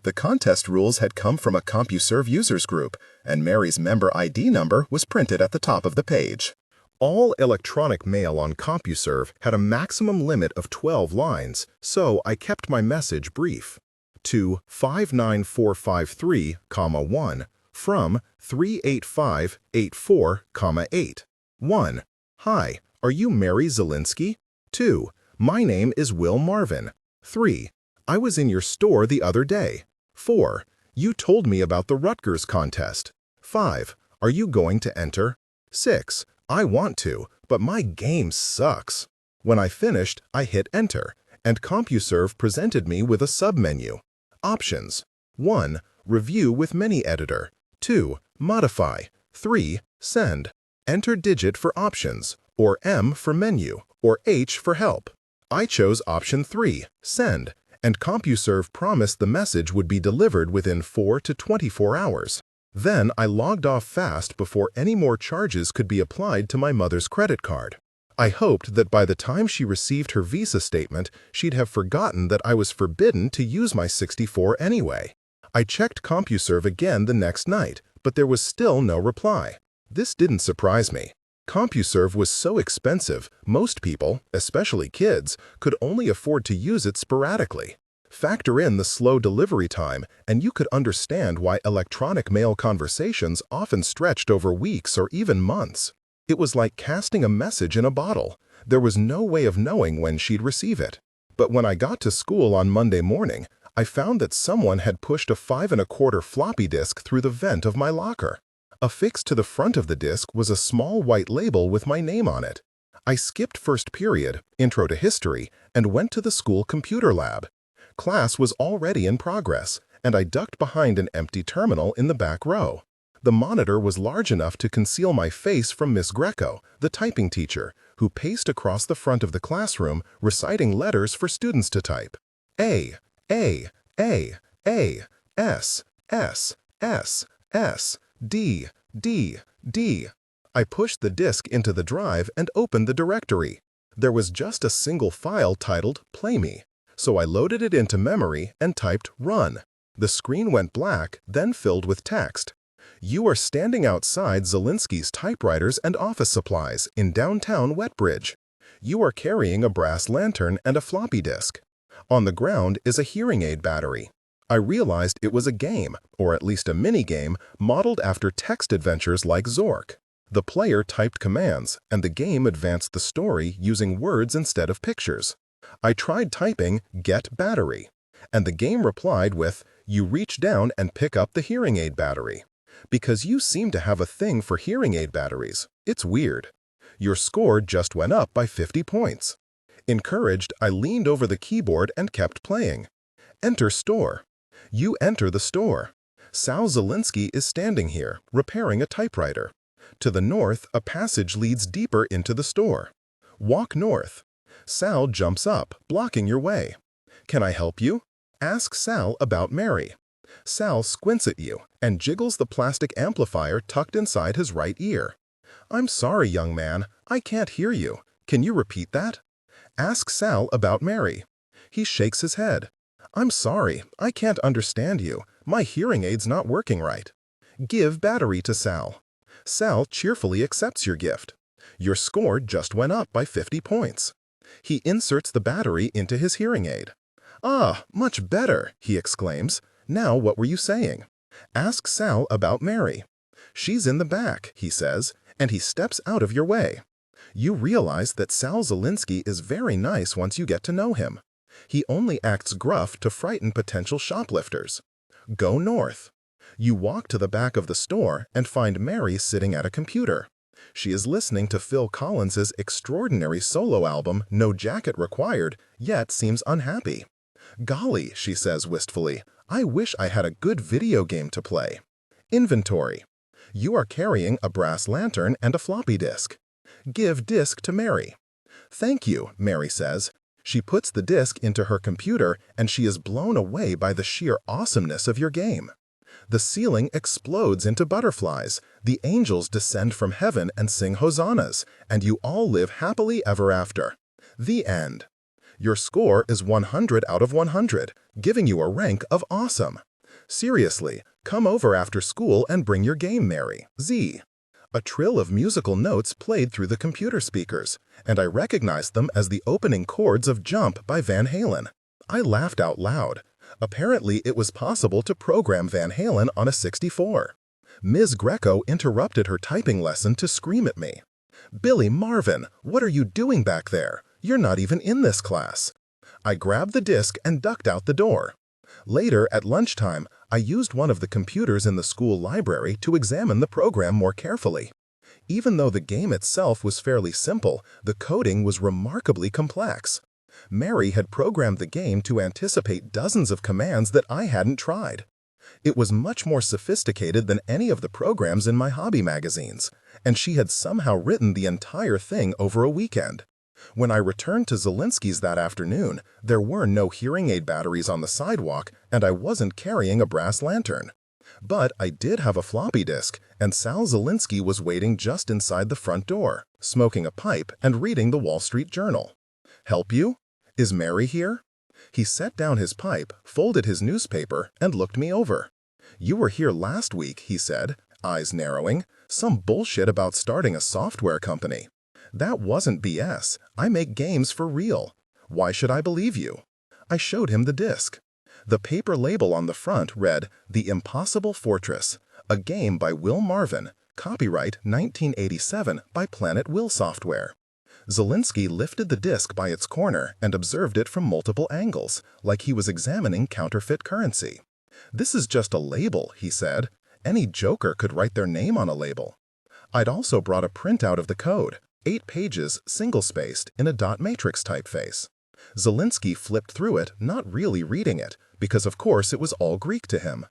The contest rules had come from a CompuServe users group, and Mary's member ID number was printed at the top of the page. All electronic mail on CompuServe had a maximum limit of 12 lines, so I kept my message brief. To 59453, 1, from 38584, 8. 1. Hi, are you Mary Zelensky? 2. My name is Will Marvin. 3. I was in your store the other day. 4. You told me about the Rutgers contest. 5. Are you going to enter? 6. I want to, but my game sucks. When I finished, I hit enter, and CompuServe presented me with a submenu. Options. 1. Review with Mini Editor. 2. Modify. 3. Send. Enter digit for options, or M for menu, or H for help. I chose option 3, send, and CompuServe promised the message would be delivered within 4 to 24 hours. Then I logged off fast before any more charges could be applied to my mother's credit card. I hoped that by the time she received her Visa statement, she'd have forgotten that I was forbidden to use my 64 anyway. I checked CompuServe again the next night, but there was still no reply. This didn't surprise me. CompuServe was so expensive, most people, especially kids, could only afford to use it sporadically. Factor in the slow delivery time, and you could understand why electronic mail conversations often stretched over weeks or even months. It was like casting a message in a bottle. There was no way of knowing when she'd receive it. But when I got to school on Monday morning, I found that someone had pushed a 5 1/4 floppy disk through the vent of my locker. Affixed to the front of the disk was a small white label with my name on it. I skipped first period, Intro to History, and went to the school computer lab. Class was already in progress, and I ducked behind an empty terminal in the back row. The monitor was large enough to conceal my face from Miss Greco, the typing teacher, who paced across the front of the classroom reciting letters for students to type. A, A, S, S, S, S, D, D, D. I pushed the disk into the drive and opened the directory. There was just a single file titled Play Me, so I loaded it into memory and typed Run. The screen went black, then filled with text. You are standing outside Zelensky's typewriters and office supplies in downtown Wetbridge. You are carrying a brass lantern and a floppy disk. On the ground is a hearing aid battery. I realized it was a game, or at least a mini-game, modeled after text adventures like Zork. The player typed commands, and the game advanced the story using words instead of pictures. I tried typing "get battery," and the game replied with, "You reach down and pick up the hearing aid battery. Because you seem to have a thing for hearing aid batteries. It's weird. Your score just went up by 50 points." Encouraged, I leaned over the keyboard and kept playing. Enter store. You enter the store. Sal Zelensky is standing here, repairing a typewriter. To the north, a passage leads deeper into the store. Walk north. Sal jumps up, blocking your way. Can I help you? Ask Sal about Mary. Sal squints at you and jiggles the plastic amplifier tucked inside his right ear. I'm sorry, young man, I can't hear you. Can you repeat that? Ask Sal about Mary. He shakes his head. I'm sorry, I can't understand you. My hearing aid's not working right. Give battery to Sal. Sal cheerfully accepts your gift. Your score just went up by 50 points. He inserts the battery into his hearing aid. Ah, much better, he exclaims. Now what were you saying? Ask Sal about Mary. She's in the back, he says, and he steps out of your way. You realize that Sal Zielinski is very nice once you get to know him. He only acts gruff to frighten potential shoplifters. Go north. You walk to the back of the store and find Mary sitting at a computer. She is listening to Phil Collins's extraordinary solo album, No Jacket Required, yet seems unhappy. Golly, she says wistfully, I wish I had a good video game to play. Inventory. You are carrying a brass lantern and a floppy disk. Give disk to Mary. Thank you, Mary says. She puts the disk into her computer and she is blown away by the sheer awesomeness of your game. The ceiling explodes into butterflies, the angels descend from heaven and sing hosannas, and you all live happily ever after. The end. Your score is 100 out of 100, giving you a rank of awesome. Seriously, come over after school and bring your game, Mary. Z. A trill of musical notes played through the computer speakers, and I recognized them as the opening chords of Jump by Van Halen. I laughed out loud. Apparently, it was possible to program Van Halen on a 64. Ms. Greco interrupted her typing lesson to scream at me. Billy Marvin, what are you doing back there? You're not even in this class. I grabbed the disk and ducked out the door. Later, at lunchtime, I used one of the computers in the school library to examine the program more carefully. Even though the game itself was fairly simple, the coding was remarkably complex. Mary had programmed the game to anticipate dozens of commands that I hadn't tried. It was much more sophisticated than any of the programs in my hobby magazines, and she had somehow written the entire thing over a weekend. When I returned to Zielinski's that afternoon, there were no hearing aid batteries on the sidewalk, and I wasn't carrying a brass lantern. But I did have a floppy disk, and Sal Zielinski was waiting just inside the front door, smoking a pipe and reading the Wall Street Journal. Help you? Is Mary here? He set down his pipe, folded his newspaper, and looked me over. You were here last week, he said, eyes narrowing. Some bullshit about starting a software company. That wasn't BS. I make games for real. Why should I believe you? I showed him the disc. The paper label on the front read, The Impossible Fortress, a game by Will Marvin, copyright 1987 by Planet Will Software. Zielinski lifted the disc by its corner and observed it from multiple angles, like he was examining counterfeit currency. This is just a label, he said. Any joker could write their name on a label. I'd also brought a printout of the code. 8 pages, single-spaced, in a dot matrix typeface. Zielinski flipped through it, not really reading it, because of course it was all Greek to him.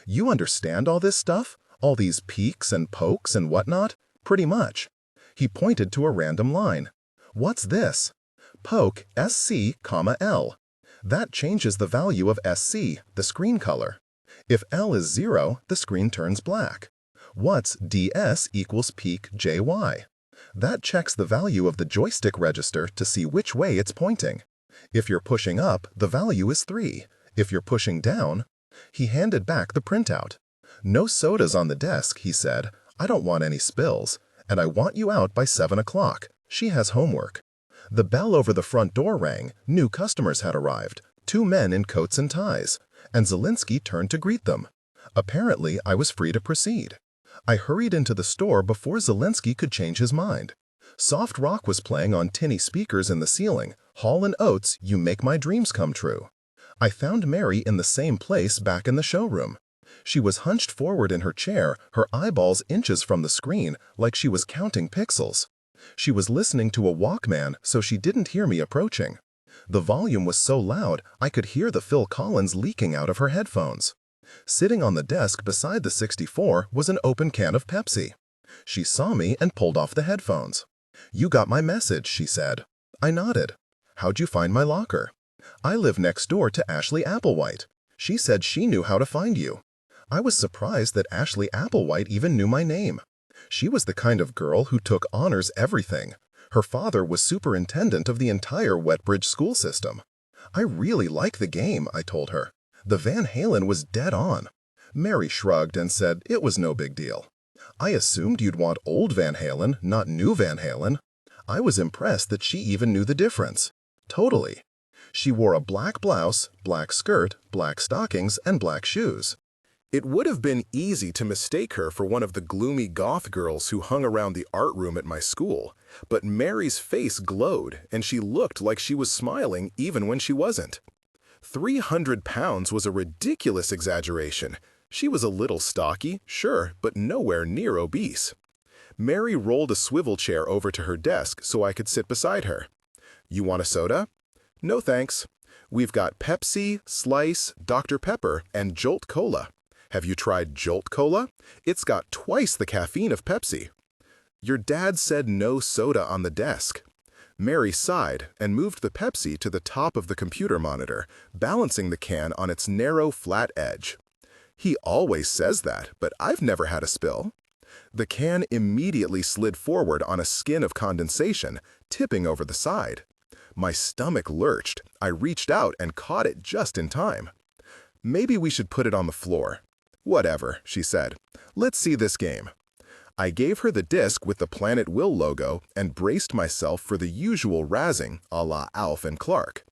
You understand all this stuff? All these peeks and pokes and whatnot? Pretty much. He pointed to a random line. What's this? Poke SC, L. That changes the value of SC, the screen color. If L is 0, the screen turns black. What's DS equals peak JY? That checks the value of the joystick register to see which way it's pointing. If you're pushing up, the value is 3. If you're pushing down... He handed back the printout. No sodas on the desk, he said. I don't want any spills. And I want you out by 7 o'clock. She has homework. The bell over the front door rang. New customers had arrived. 2 men in coats and ties. And Zielinski turned to greet them. Apparently, I was free to proceed. I hurried into the store before Zielinski could change his mind. Soft rock was playing on tinny speakers in the ceiling. Hall & Oates, You Make My Dreams Come True. I found Mary in the same place back in the showroom. She was hunched forward in her chair, her eyeballs inches from the screen, like she was counting pixels. She was listening to a Walkman, so she didn't hear me approaching. The volume was so loud, I could hear the Phil Collins leaking out of her headphones. Sitting on the desk beside the 64 was an open can of Pepsi. She saw me and pulled off the headphones. You got my message, she said. I nodded. How'd you find my locker? I live next door to Ashley Applewhite. She said she knew how to find you. I was surprised that Ashley Applewhite even knew my name. She was the kind of girl who took honors everything. Her father was superintendent of the entire Wetbridge school system. I really like the game, I told her. The Van Halen was dead on. Mary shrugged and said it was no big deal. I assumed you'd want old Van Halen, not new Van Halen. I was impressed that she even knew the difference. Totally. She wore a black blouse, black skirt, black stockings, and black shoes. It would have been easy to mistake her for one of the gloomy goth girls who hung around the art room at my school, but Mary's face glowed and she looked like she was smiling even when she wasn't. 300 pounds was a ridiculous exaggeration. She was a little stocky, sure, but nowhere near obese. Mary rolled a swivel chair over to her desk so I could sit beside her. "You want a soda?" "No thanks. We've got Pepsi, Slice, Dr. Pepper, and Jolt Cola. Have you tried Jolt Cola? It's got twice the caffeine of Pepsi." "Your dad said no soda on the desk." Mary sighed and moved the Pepsi to the top of the computer monitor, balancing the can on its narrow, flat edge. "He always says that, but I've never had a spill." The can immediately slid forward on a skin of condensation, tipping over the side. My stomach lurched. I reached out and caught it just in time. "Maybe we should put it on the floor." "Whatever," she said. "Let's see this game." I gave her the disc with the Planet Will logo and braced myself for the usual razzing, a la Alf and Clark.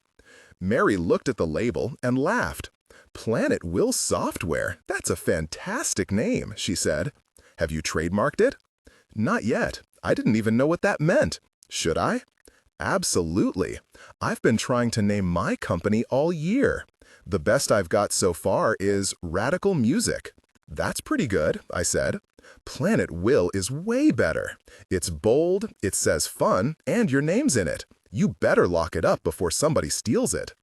Mary looked at the label and laughed. "Planet Will Software? That's a fantastic name," she said. "Have you trademarked it?" "Not yet. I didn't even know what that meant. Should I?" "Absolutely. I've been trying to name my company all year. The best I've got so far is Radical Music." "That's pretty good," I said. "Planet Will is way better. It's bold, it says fun, and your name's in it. You better lock it up before somebody steals it."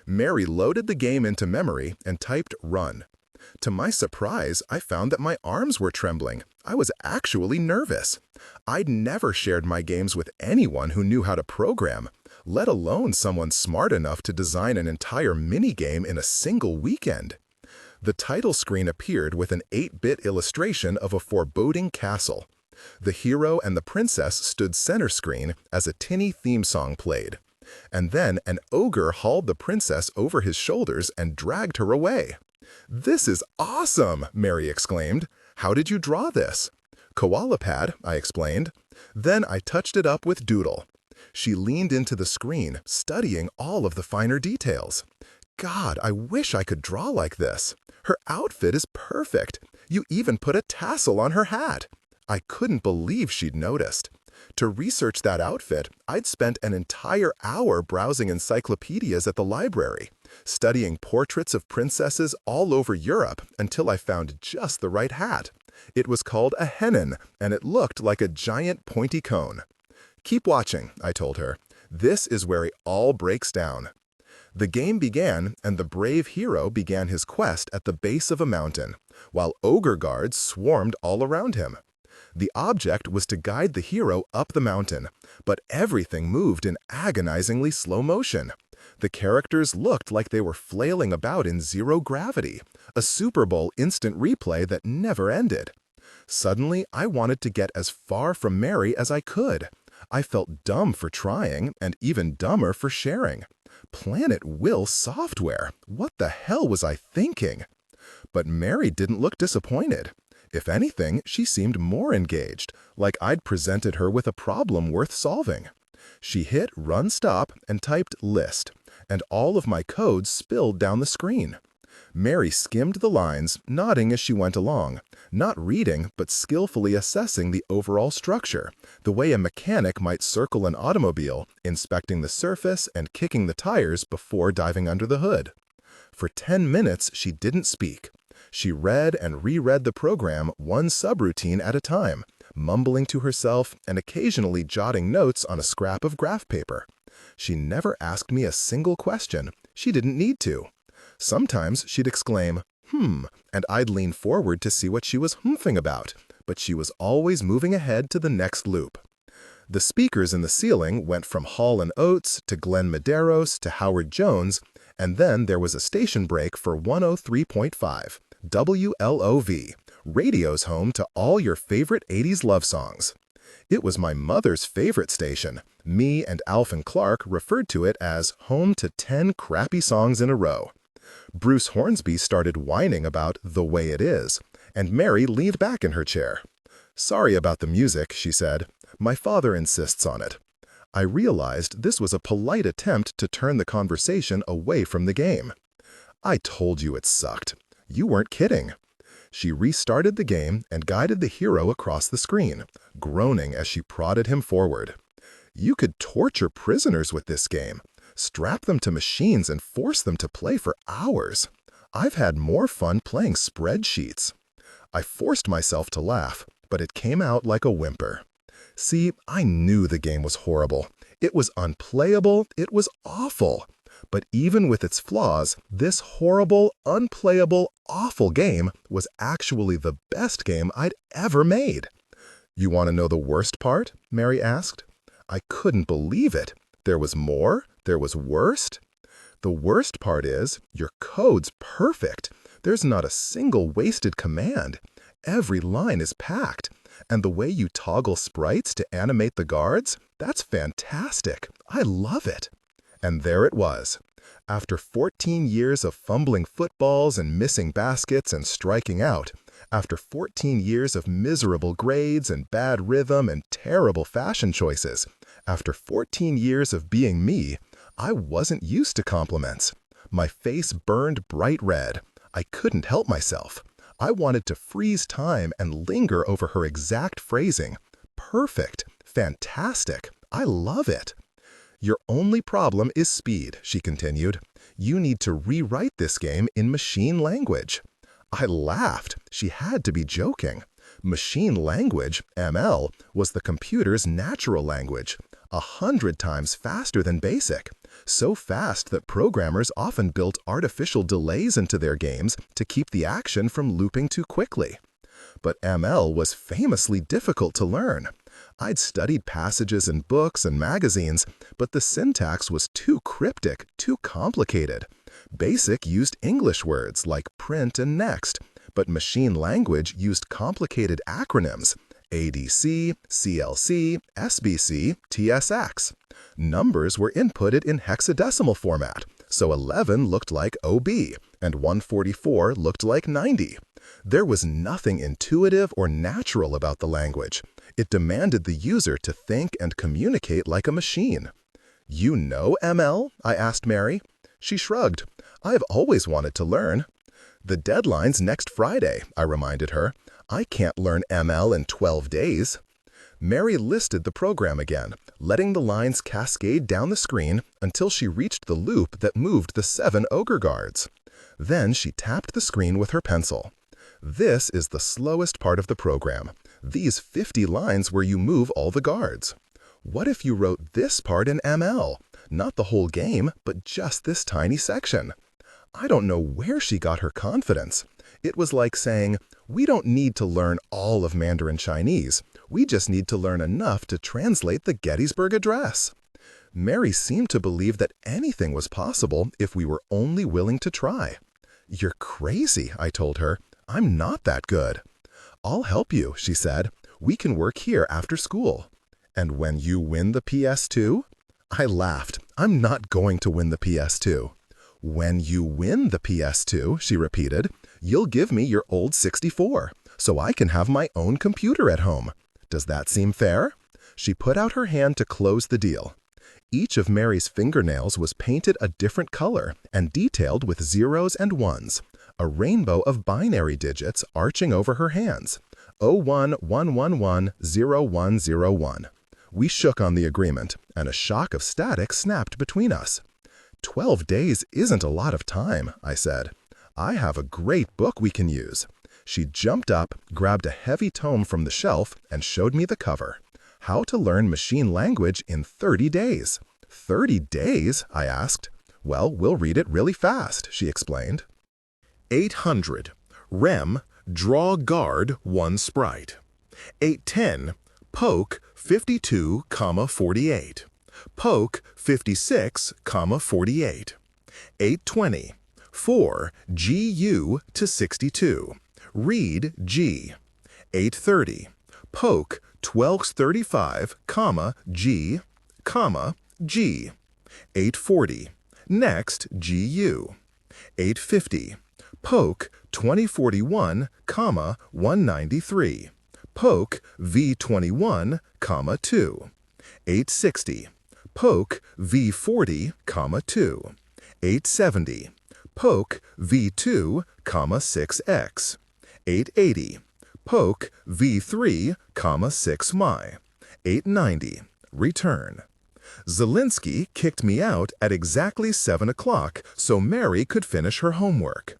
Mary loaded the game into memory and typed run. To my surprise, I found that my arms were trembling. I was actually nervous. I'd never shared my games with anyone who knew how to program, let alone someone smart enough to design an entire minigame in a single weekend. The title screen appeared with an 8-bit illustration of a foreboding castle. The hero and the princess stood center screen as a tinny theme song played. And then an ogre hauled the princess over his shoulders and dragged her away. "This is awesome!" Mary exclaimed. "How did you draw this?" "Koala pad," I explained. Then I touched it up with Doodle. She leaned into the screen, studying all of the finer details. "God, I wish I could draw like this. Her outfit is perfect. You even put a tassel on her hat." I couldn't believe she'd noticed. To research that outfit, I'd spent an entire hour browsing encyclopedias at the library, studying portraits of princesses all over Europe until I found just the right hat. It was called a hennin, and it looked like a giant pointy cone. "Keep watching," I told her. "This is where it all breaks down." The game began, and the brave hero began his quest at the base of a mountain, while ogre guards swarmed all around him. The object was to guide the hero up the mountain, but everything moved in agonizingly slow motion. The characters looked like they were flailing about in zero gravity, a Super Bowl instant replay that never ended. Suddenly, I wanted to get as far from Mary as I could. I felt dumb for trying, and even dumber for sharing. Planet Will Software. What the hell was I thinking? But Mary didn't look disappointed. If anything, she seemed more engaged, like I'd presented her with a problem worth solving. She hit Run Stop and typed List, and all of my code spilled down the screen. Mary skimmed the lines, nodding as she went along, not reading but skillfully assessing the overall structure, the way a mechanic might circle an automobile, inspecting the surface and kicking the tires before diving under the hood. For 10 minutes, she didn't speak. She read and reread the program one subroutine at a time, mumbling to herself and occasionally jotting notes on a scrap of graph paper. She never asked me a single question. She didn't need to. Sometimes she'd exclaim, and I'd lean forward to see what she was humphing about, but she was always moving ahead to the next loop. The speakers in the ceiling went from Hall & Oates to Glenn Medeiros to Howard Jones, and then there was a station break for 103.5, WLOV, radio's home to all your favorite 80s love songs. It was my mother's favorite station. Me and Alvin Clark referred to it as home to 10 crappy songs in a row. Bruce Hornsby started whining about The Way It Is, and Mary leaned back in her chair. "Sorry about the music," she said. "My father insists on it." I realized this was a polite attempt to turn the conversation away from the game. "I told you it sucked. You weren't kidding." She restarted the game and guided the hero across the screen, groaning as she prodded him forward. "You could torture prisoners with this game. Strap them to machines and force them to play for hours. I've had more fun playing spreadsheets." I forced myself to laugh, but it came out like a whimper. See, I knew the game was horrible. It was unplayable, it was awful. But even with its flaws, this horrible, unplayable, awful game was actually the best game I'd ever made. "You want to know the worst part?" Mary asked. I couldn't believe it. There was more? There was worst? "The worst part is, your code's perfect. There's not a single wasted command. Every line is packed. And the way you toggle sprites to animate the guards, that's fantastic. I love it." And there it was. After 14 years of fumbling footballs and missing baskets and striking out, after 14 years of miserable grades and bad rhythm and terrible fashion choices, after 14 years of being me, I wasn't used to compliments. My face burned bright red. I couldn't help myself. I wanted to freeze time and linger over her exact phrasing. Perfect. Fantastic. I love it. "Your only problem is speed," she continued. "You need to rewrite this game in machine language." I laughed. She had to be joking. Machine language, ML, was the computer's natural language, 100 times faster than BASIC. So fast that programmers often built artificial delays into their games to keep the action from looping too quickly. But ML was famously difficult to learn. I'd studied passages in books and magazines, but the syntax was too cryptic, too complicated. BASIC used English words like print and next, but machine language used complicated acronyms: ADC, CLC, SBC, TSX. Numbers were inputted in hexadecimal format, so 11 looked like OB, and 144 looked like 90. There was nothing intuitive or natural about the language. It demanded the user to think and communicate like a machine. "You know ML?" I asked Mary. She shrugged. "I've always wanted to learn." "The deadline's next Friday," I reminded her. "I can't learn ML in 12 days." Mary listed the program again, letting the lines cascade down the screen until she reached the loop that moved the 7 ogre guards. Then she tapped the screen with her pencil. "This is the slowest part of the program. These 50 lines where you move all the guards. What if you wrote this part in ML? Not the whole game, but just this tiny section." I don't know where she got her confidence. It was like saying, "We don't need to learn all of Mandarin Chinese. We just need to learn enough to translate the Gettysburg Address." Mary seemed to believe that anything was possible if we were only willing to try. "You're crazy," I told her. "I'm not that good." "I'll help you," she said. "We can work here after school." "And when you win the PS2? I laughed. "I'm not going to win the PS2. "When you win the PS2, she repeated, "you'll give me your old 64, so I can have my own computer at home. Does that seem fair?" She put out her hand to close the deal. Each of Mary's fingernails was painted a different color and detailed with zeros and ones, a rainbow of binary digits arching over her hands. 01110101. We shook on the agreement, and a shock of static snapped between us. 12 days isn't a lot of time, I said. "I have a great book we can use." She jumped up, grabbed a heavy tome from the shelf, and showed me the cover. "How to Learn Machine Language in 30 Days. 30 days? I asked. "Well, we'll read it really fast," she explained. 800. Rem, draw guard 1 sprite. 810. Poke, 52,48. Poke 56,48. 820. 4 GU to 62. Read G. 830. Poke 1235, G, G. 840. Next GU. 850. Poke 2041, 193. Poke V21, 2. 860. Poke V40, 2. 870. Poke V2, 6X. 880. Poke V3, 6My. 890. Return. Zelinsky kicked me out at exactly 7 o'clock so Mary could finish her homework.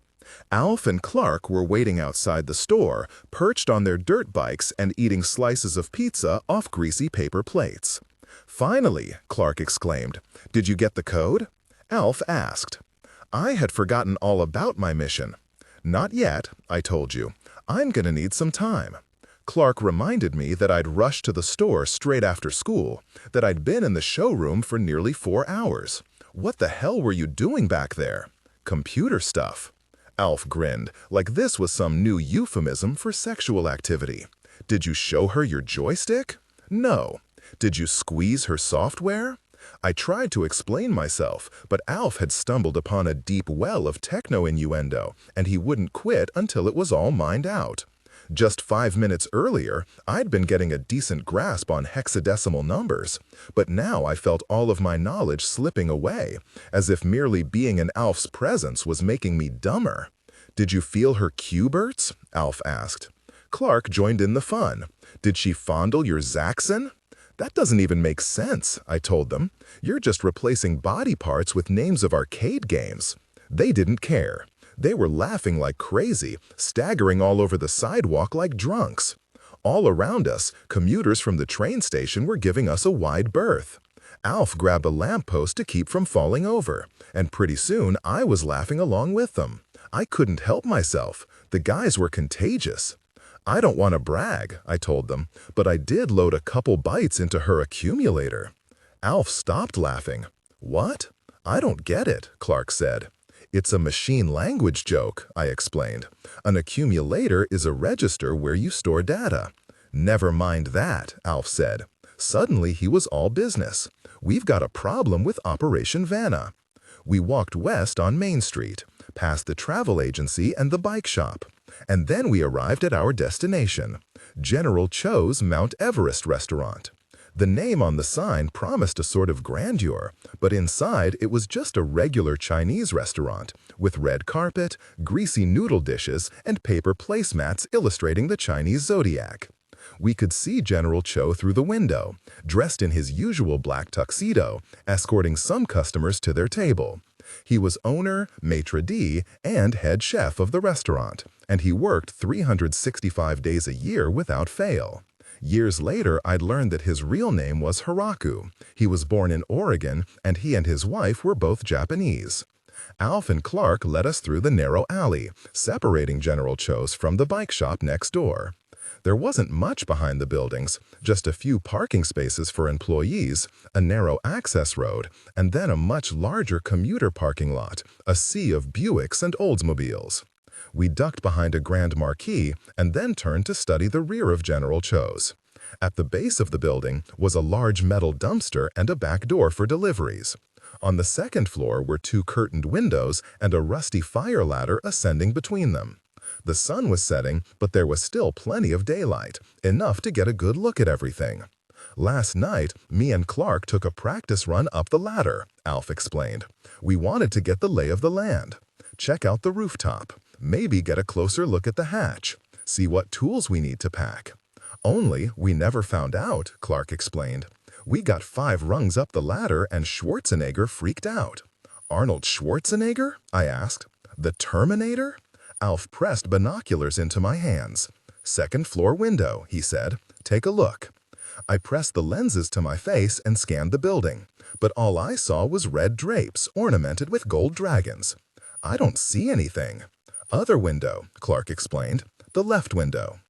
Alf and Clark were waiting outside the store, perched on their dirt bikes and eating slices of pizza off greasy paper plates. "Finally," Clark exclaimed. "Did you get the code?" Alf asked. I had forgotten all about my mission. "Not yet," I told you. "I'm gonna need some time." Clark reminded me that I'd rushed to the store straight after school, that I'd been in the showroom for nearly 4 hours. "What the hell were you doing back there?" "Computer stuff." Alf grinned, like this was some new euphemism for sexual activity. "Did you show her your joystick?" "No." "Did you squeeze her software?" I tried to explain myself, but Alf had stumbled upon a deep well of techno-innuendo, and he wouldn't quit until it was all mined out. Just 5 minutes earlier, I'd been getting a decent grasp on hexadecimal numbers, but now I felt all of my knowledge slipping away, as if merely being in Alf's presence was making me dumber. "Did you feel her Q-berts?" Alf asked. Clark joined in the fun. "Did she fondle your Zaxxon?" "That doesn't even make sense," I told them. "You're just replacing body parts with names of arcade games." They didn't care. They were laughing like crazy, staggering all over the sidewalk like drunks. All around us, commuters from the train station were giving us a wide berth. Alf grabbed a lamppost to keep from falling over, and pretty soon I was laughing along with them. I couldn't help myself. The guys were contagious. "I don't want to brag," I told them, "but I did load a couple bytes into her accumulator." Alf stopped laughing. "What?" "I don't get it," Clark said. "It's a machine language joke," I explained. "An accumulator is a register where you store data." "Never mind that," Alf said. Suddenly he was all business. "We've got a problem with Operation Vanna." We walked west on Main Street, past the travel agency and the bike shop. And then we arrived at our destination, General Cho's Mount Everest restaurant. The name on the sign promised a sort of grandeur, but inside it was just a regular Chinese restaurant, with red carpet, greasy noodle dishes, and paper placemats illustrating the Chinese zodiac. We could see General Cho through the window, dressed in his usual black tuxedo, escorting some customers to their table. He was owner, maitre d', and head chef of the restaurant, and he worked 365 days a year without fail. Years later, I'd learned that his real name was Hiraku. He was born in Oregon, and he and his wife were both Japanese. Alf and Clark led us through the narrow alley, separating General Cho's from the bike shop next door. There wasn't much behind the buildings, just a few parking spaces for employees, a narrow access road, and then a much larger commuter parking lot, a sea of Buicks and Oldsmobiles. We ducked behind a grand marquee and then turned to study the rear of General Cho's. At the base of the building was a large metal dumpster and a back door for deliveries. On the second floor were 2 curtained windows and a rusty fire ladder ascending between them. The sun was setting, but there was still plenty of daylight, enough to get a good look at everything. "Last night, me and Clark took a practice run up the ladder," Alf explained. "We wanted to get the lay of the land. Check out the rooftop. Maybe get a closer look at the hatch. See what tools we need to pack." "Only we never found out," Clark explained. "We got 5 rungs up the ladder and Schwarzenegger freaked out." "Arnold Schwarzenegger?" I asked. "The Terminator?" Alf pressed binoculars into my hands. "Second floor window," he said. "Take a look." I pressed the lenses to my face and scanned the building, but all I saw was red drapes ornamented with gold dragons. "I don't see anything." "Other window," Clark explained. "The left window."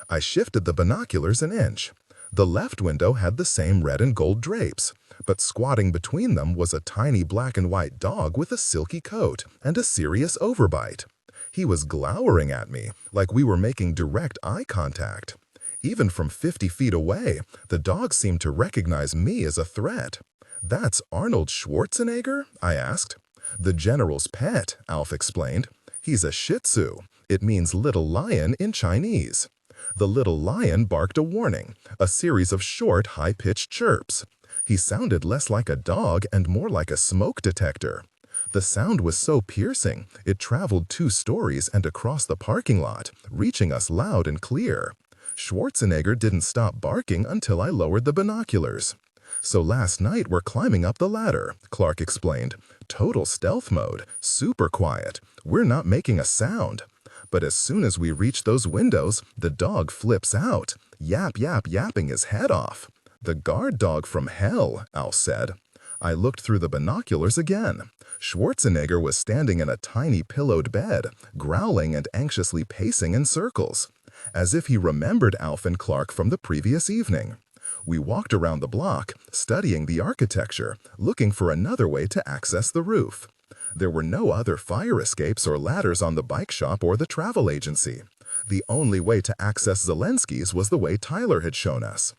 I shifted the binoculars an inch. The left window had the same red and gold drapes, but squatting between them was a tiny black and white dog with a silky coat and a serious overbite. He was glowering at me, like we were making direct eye contact. Even from 50 feet away, the dog seemed to recognize me as a threat. "That's Arnold Schwarzenegger?" I asked. "The general's pet," Alf explained. "He's a Shih Tzu. It means little lion in Chinese." The little lion barked a warning, a series of short, high-pitched chirps. He sounded less like a dog and more like a smoke detector. The sound was so piercing, it traveled 2 stories and across the parking lot, reaching us loud and clear. Schwarzenegger didn't stop barking until I lowered the binoculars. "So last night we're climbing up the ladder," Clark explained. "Total stealth mode, super quiet. We're not making a sound. But as soon as we reach those windows, the dog flips out, yapping his head off." "The guard dog from hell," Al said. I looked through the binoculars again. Schwarzenegger was standing in a tiny pillowed bed, growling and anxiously pacing in circles, as if he remembered Alf and Clark from the previous evening. We walked around the block, studying the architecture, looking for another way to access the roof. There were no other fire escapes or ladders on the bike shop or the travel agency. The only way to access Zelensky's was the way Tyler had shown us.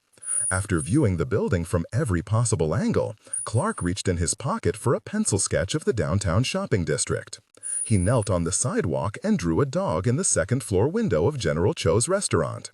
After viewing the building from every possible angle, Clark reached in his pocket for a pencil sketch of the downtown shopping district. He knelt on the sidewalk and drew a dog in the second-floor window of General Cho's restaurant.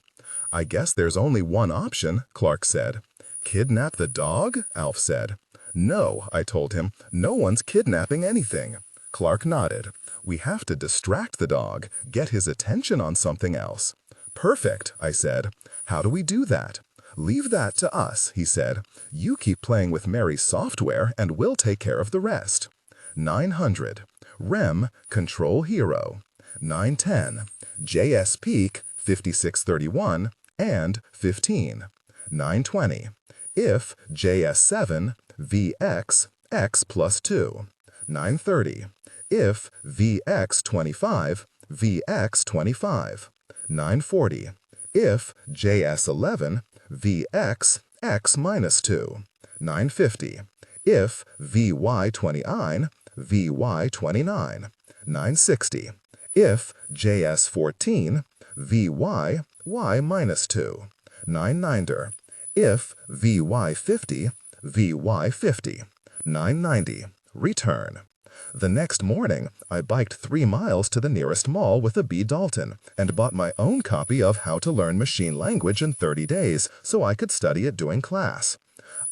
"I guess there's only one option," Clark said. "Kidnap the dog?" Alf said. "No," I told him. "No one's kidnapping anything." Clark nodded. "We have to distract the dog, get his attention on something else." "Perfect," I said. "How do we do that?" "Leave that to us," he said. "You keep playing with Mary's software and we'll take care of the rest." 900. REM, Control Hero. 910. JS Peak, 5631, and 15. 920. If JS7, VX, X plus 2. 930. If VX25, VX25. 940. If JS11, VX, X minus 2. 950. If VY29, VY29. 960. If JS14, VY, Y minus 2. 990. If VY50, VY50. 990. Return. The next morning, I biked 3 miles to the nearest mall with a B. Dalton and bought my own copy of How to Learn Machine Language in 30 Days so I could study it during class.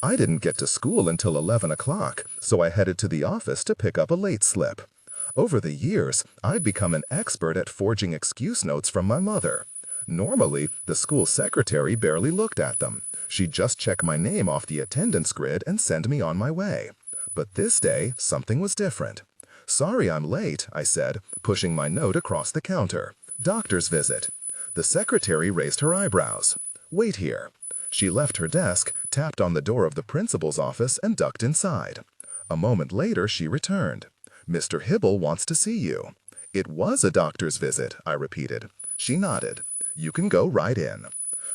I didn't get to school until 11 o'clock, so I headed to the office to pick up a late slip. Over the years, I'd become an expert at forging excuse notes from my mother. Normally, the school secretary barely looked at them. She'd just check my name off the attendance grid and send me on my way. But this day, something was different. "Sorry I'm late," I said, pushing my note across the counter. "Doctor's visit." The secretary raised her eyebrows. "Wait here." She left her desk, tapped on the door of the principal's office, and ducked inside. A moment later, she returned. "Mr. Hibble wants to see you." "It was a doctor's visit," I repeated. She nodded. "You can go right in."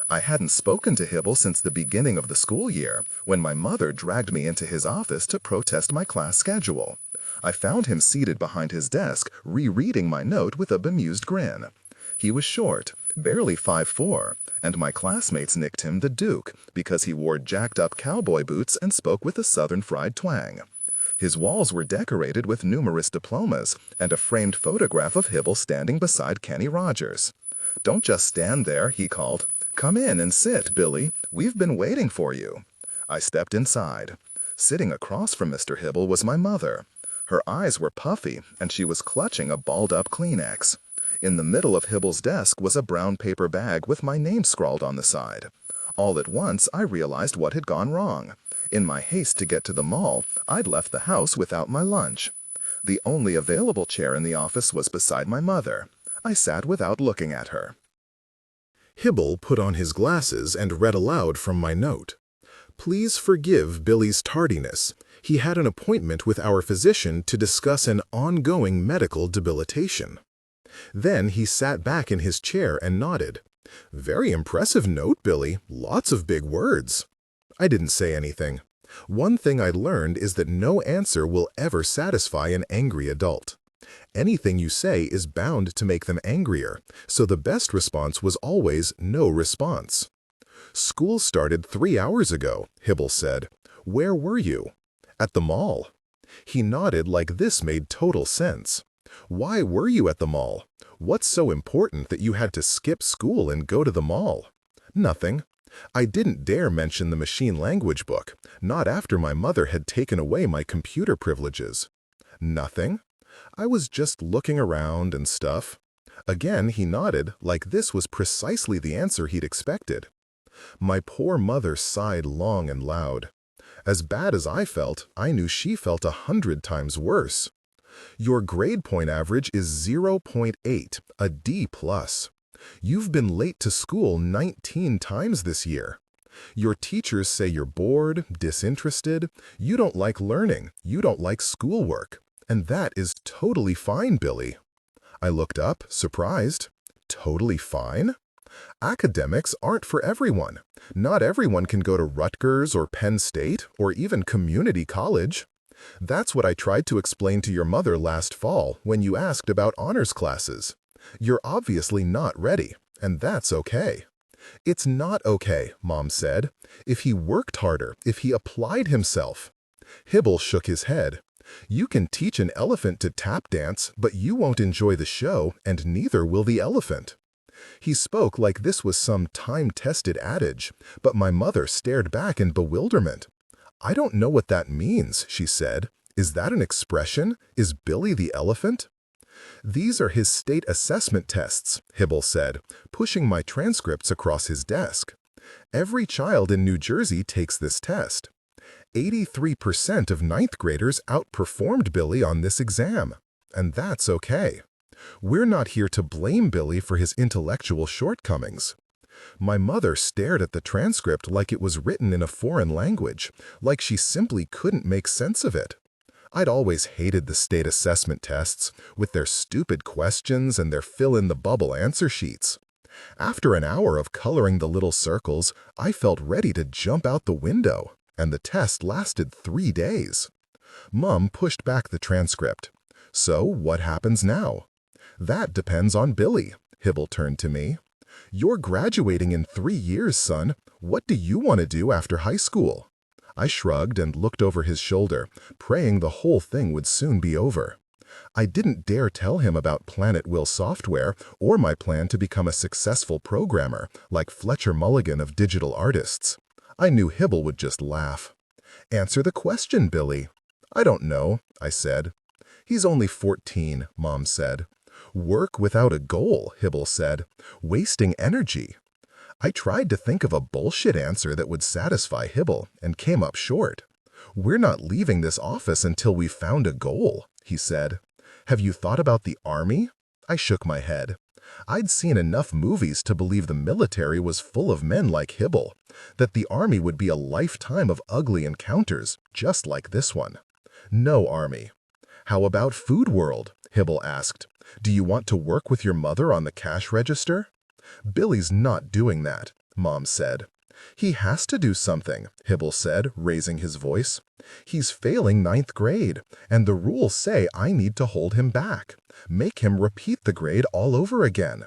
I hadn't spoken to Hibble since the beginning of the school year, when my mother dragged me into his office to protest my class schedule. I found him seated behind his desk, rereading my note with a bemused grin. He was short, barely 5'4", and my classmates nicked him the Duke because he wore jacked-up cowboy boots and spoke with a Southern fried twang. His walls were decorated with numerous diplomas and a framed photograph of Hibble standing beside Kenny Rogers. "Don't just stand there," he called. "Come in and sit, Billy. We've been waiting for you." I stepped inside. Sitting across from Mr. Hibble was my mother. Her eyes were puffy, and she was clutching a balled-up Kleenex. In the middle of Hibble's desk was a brown paper bag with my name scrawled on the side. All at once, I realized what had gone wrong. In my haste to get to the mall, I'd left the house without my lunch. The only available chair in the office was beside my mother. I sat without looking at her. Hibble put on his glasses and read aloud from my note. "Please forgive Billy's tardiness. He had an appointment with our physician to discuss an ongoing medical debilitation." Then he sat back in his chair and nodded. Very impressive note, Billy. Lots of big words. I didn't say anything. One thing I learned is that no answer will ever satisfy an angry adult. Anything you say is bound to make them angrier, so the best response was always no response. School started 3 hours ago, Hibble said. Where were you? At the mall. He nodded like this made total sense. Why were you at the mall? What's so important that you had to skip school and go to the mall? Nothing. I didn't dare mention the machine language book, not after my mother had taken away my computer privileges. Nothing. I was just looking around and stuff. Again, he nodded like this was precisely the answer he'd expected. My poor mother sighed long and loud. As bad as I felt, I knew she felt 100 times worse. Your grade point average is 0.8, a D+. You've been late to school 19 times this year. Your teachers say you're bored, disinterested, you don't like learning, you don't like schoolwork. And that is totally fine, Billy. I looked up, surprised. Totally fine? Academics aren't for everyone. Not everyone can go to Rutgers or Penn State or even community college. That's what I tried to explain to your mother last fall when you asked about honors classes. You're obviously not ready, and that's okay. It's not okay, Mom said. If he worked harder, if he applied himself. Hibble shook his head. You can teach an elephant to tap dance, but you won't enjoy the show, and neither will the elephant. He spoke like this was some time-tested adage, but my mother stared back in bewilderment. I don't know what that means, she said. Is that an expression? Is Billy the elephant? These are his state assessment tests, Hibble said, pushing my transcripts across his desk. Every child in New Jersey takes this test. 83% of ninth graders outperformed Billy on this exam, and that's okay. We're not here to blame Billy for his intellectual shortcomings. My mother stared at the transcript like it was written in a foreign language, like she simply couldn't make sense of it. I'd always hated the state assessment tests, with their stupid questions and their fill-in-the-bubble answer sheets. After an hour of coloring the little circles, I felt ready to jump out the window, and the test lasted 3 days. Mom pushed back the transcript. So, what happens now? That depends on Billy. Hibble turned to me. You're graduating in 3 years, son. What do you want to do after high school? I shrugged and looked over his shoulder, praying the whole thing would soon be over. I didn't dare tell him about Planet Will software or my plan to become a successful programmer like Fletcher Mulligan of Digital Artists. I knew Hibble would just laugh. Answer the question, Billy. I don't know, I said. He's only 14, Mom said. Work without a goal, Hibble said. Wasting energy. I tried to think of a bullshit answer that would satisfy Hibble and came up short. We're not leaving this office until we've found a goal, he said. Have you thought about the army? I shook my head. I'd seen enough movies to believe the military was full of men like Hibble, that the army would be a lifetime of ugly encounters, just like this one. No army. How about Food World? Hibble asked. Do you want to work with your mother on the cash register? Billy's not doing that, Mom said. He has to do something, Hibble said, raising his voice. He's failing 9th grade, and the rules say I need to hold him back, make him repeat the grade all over again.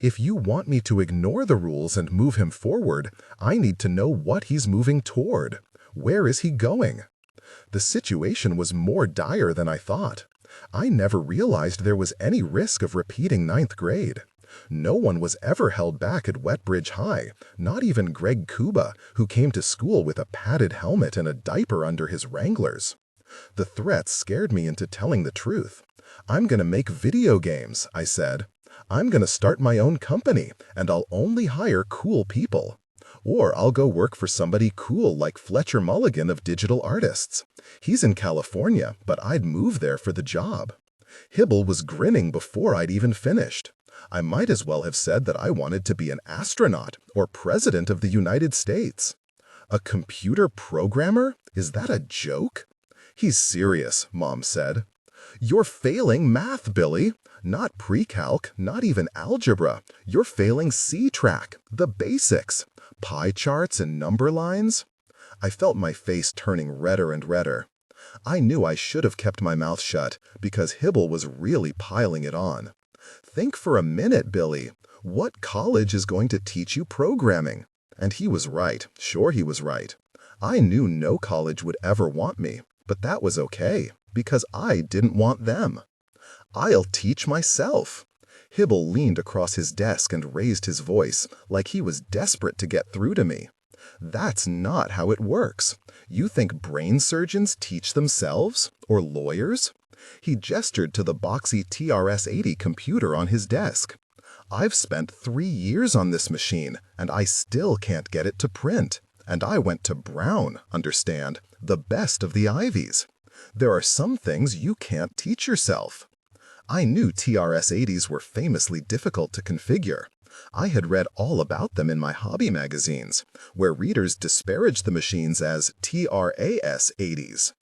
If you want me to ignore the rules and move him forward, I need to know what he's moving toward. Where is he going? The situation was more dire than I thought. I never realized there was any risk of repeating 9th grade. No one was ever held back at Wetbridge High, not even Greg Kuba, who came to school with a padded helmet and a diaper under his Wranglers. The threat scared me into telling the truth. I'm going to make video games, I said. I'm going to start my own company, and I'll only hire cool people. Or I'll go work for somebody cool like Fletcher Mulligan of Digital Artists. He's in California, but I'd move there for the job. Hibble was grinning before I'd even finished. I might as well have said that I wanted to be an astronaut or president of the United States. A computer programmer? Is that a joke? He's serious, Mom said. "You're failing math, Billy. Not pre-calc, not even algebra. You're failing C-track, the basics. Pie charts and number lines." I felt my face turning redder and redder. I knew I should have kept my mouth shut, because Hibble was really piling it on. "Think for a minute, Billy. What college is going to teach you programming?" And he was right. Sure, he was right. I knew no college would ever want me, but that was okay, because I didn't want them. "I'll teach myself." Hibble leaned across his desk and raised his voice, like he was desperate to get through to me. "That's not how it works. You think brain surgeons teach themselves? Or lawyers?" He gestured to the boxy TRS-80 computer on his desk. "I've spent 3 years on this machine, and I still can't get it to print. And I went to Brown, understand, the best of the Ivies. There are some things you can't teach yourself." I knew TRS-80s were famously difficult to configure. I had read all about them in my hobby magazines, where readers disparaged the machines as TRAS-80s.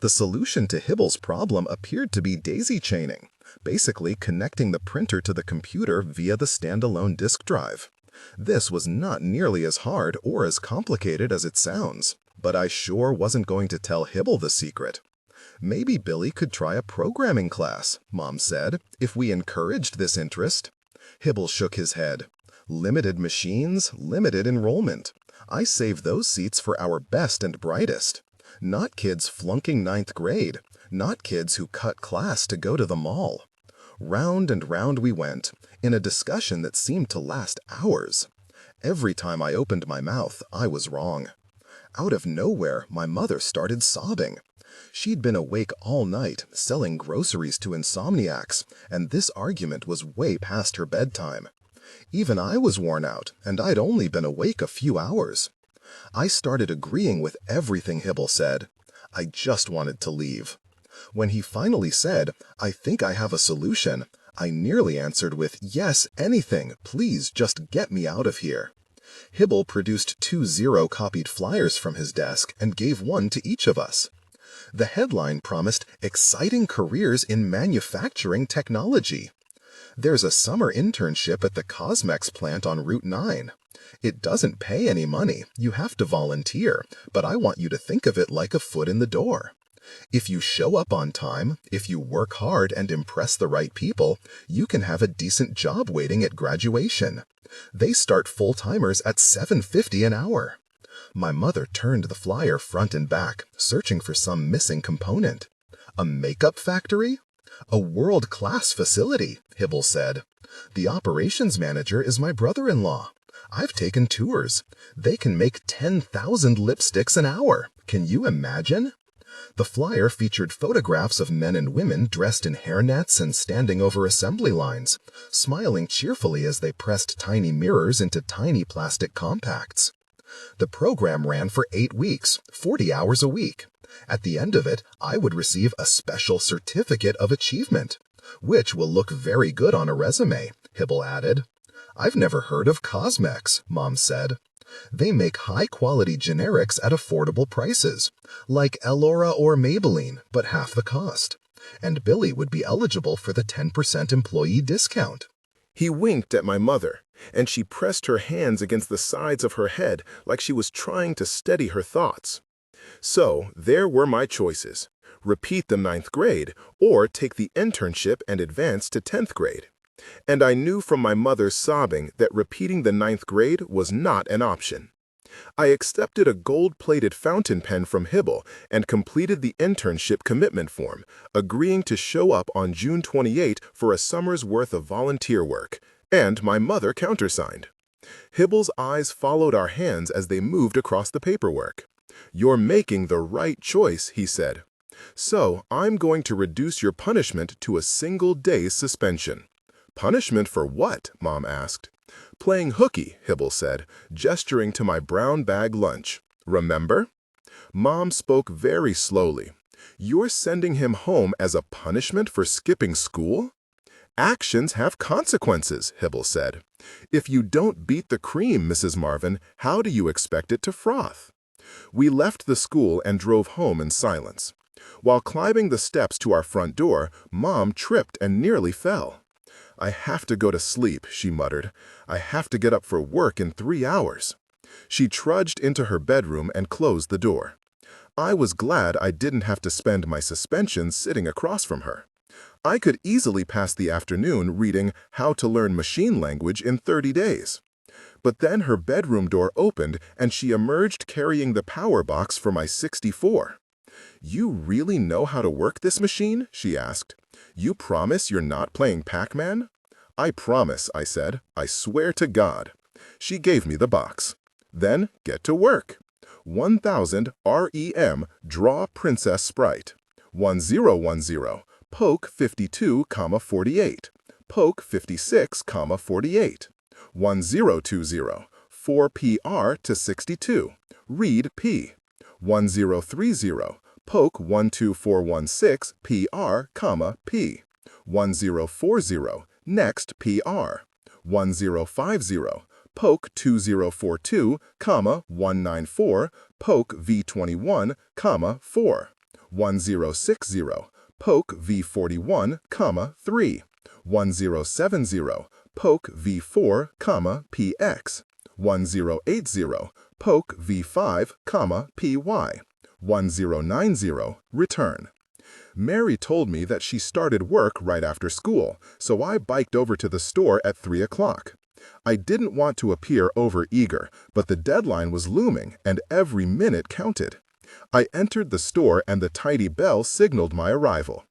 The solution to Hibble's problem appeared to be daisy chaining, basically connecting the printer to the computer via the standalone disk drive. This was not nearly as hard or as complicated as it sounds, but I sure wasn't going to tell Hibble the secret. "Maybe Billy could try a programming class," Mom said, "if we encouraged this interest." Hibble shook his head. "Limited machines, limited enrollment. I save those seats for our best and brightest. Not kids flunking 9th grade, not kids who cut class to go to the mall." Round and round we went, in a discussion that seemed to last hours. Every time I opened my mouth, I was wrong. Out of nowhere, my mother started sobbing. She'd been awake all night, selling groceries to insomniacs, and this argument was way past her bedtime. Even I was worn out, and I'd only been awake a few hours. I started agreeing with everything Hibble said. I just wanted to leave. When he finally said, "I think I have a solution," I nearly answered with, "Yes, anything, please just get me out of here." Hibble produced 2 zero-copied flyers from his desk and gave one to each of us. The headline promised exciting careers in manufacturing technology. "There's a summer internship at the Cosmex plant on Route 9. It doesn't pay any money, you have to volunteer, but I want you to think of it like a foot in the door. If you show up on time, if you work hard and impress the right people, you can have a decent job waiting at graduation. They start full-timers at $7.50 an hour." My mother turned the flyer front and back, searching for some missing component. "A makeup factory?" "A world-class facility," Hibble said. "The operations manager is my brother-in-law. I've taken tours. They can make 10,000 lipsticks an hour. Can you imagine?" The flyer featured photographs of men and women dressed in hairnets and standing over assembly lines, smiling cheerfully as they pressed tiny mirrors into tiny plastic compacts. The program ran for 8 weeks, 40 hours a week. At the end of it, I would receive a special certificate of achievement, which will look very good on a resume, Hibble added. "I've never heard of Cosmex," Mom said. "They make high-quality generics at affordable prices, like Elora or Maybelline, but half the cost. And Billy would be eligible for the 10% employee discount." He winked at my mother, and she pressed her hands against the sides of her head like she was trying to steady her thoughts. So, there were my choices. Repeat the 9th grade, or take the internship and advance to 10th grade. And I knew from my mother's sobbing that repeating the 9th grade was not an option. I accepted a gold-plated fountain pen from Hibble and completed the internship commitment form, agreeing to show up on June 28 for a summer's worth of volunteer work, and my mother countersigned. Hibble's eyes followed our hands as they moved across the paperwork. "You're making the right choice," he said. "So I'm going to reduce your punishment to a single day's suspension." "Punishment for what?" Mom asked. "Playing hooky," Hibble said, gesturing to my brown bag lunch. "Remember?" Mom spoke very slowly. "You're sending him home as a punishment for skipping school?" "Actions have consequences," Hibble said. "If you don't beat the cream, Mrs. Marvin, how do you expect it to froth?" We left the school and drove home in silence. While climbing the steps to our front door, Mom tripped and nearly fell. "I have to go to sleep," she muttered. "I have to get up for work in 3 hours." She trudged into her bedroom and closed the door. I was glad I didn't have to spend my suspension sitting across from her. I could easily pass the afternoon reading How to Learn Machine Language in 30 Days. But then her bedroom door opened and she emerged carrying the power box for my 64. "You really know how to work this machine?" she asked. "You promise you're not playing Pac-Man?" "I promise," I said. "I swear to God." She gave me the box. "Then get to work. 1000 REM Draw Princess Sprite. 1010 Poke 52, 48. Poke 56, 48. 1020 4PR to 62. Read P. 1030 Poke 12416 PR, P. 1040 Next PR. 1050 Poke 2042, 194 Poke V21, 4. 1060 Poke V41, 3. 1070 Poke V4, PX. 1080 Poke V5, PY. 1090 Return. Mary told me that she started work right after school, so I biked over to the store at 3 o'clock. I didn't want to appear overeager, but the deadline was looming and every minute counted. I entered the store and the tidy bell signaled my arrival.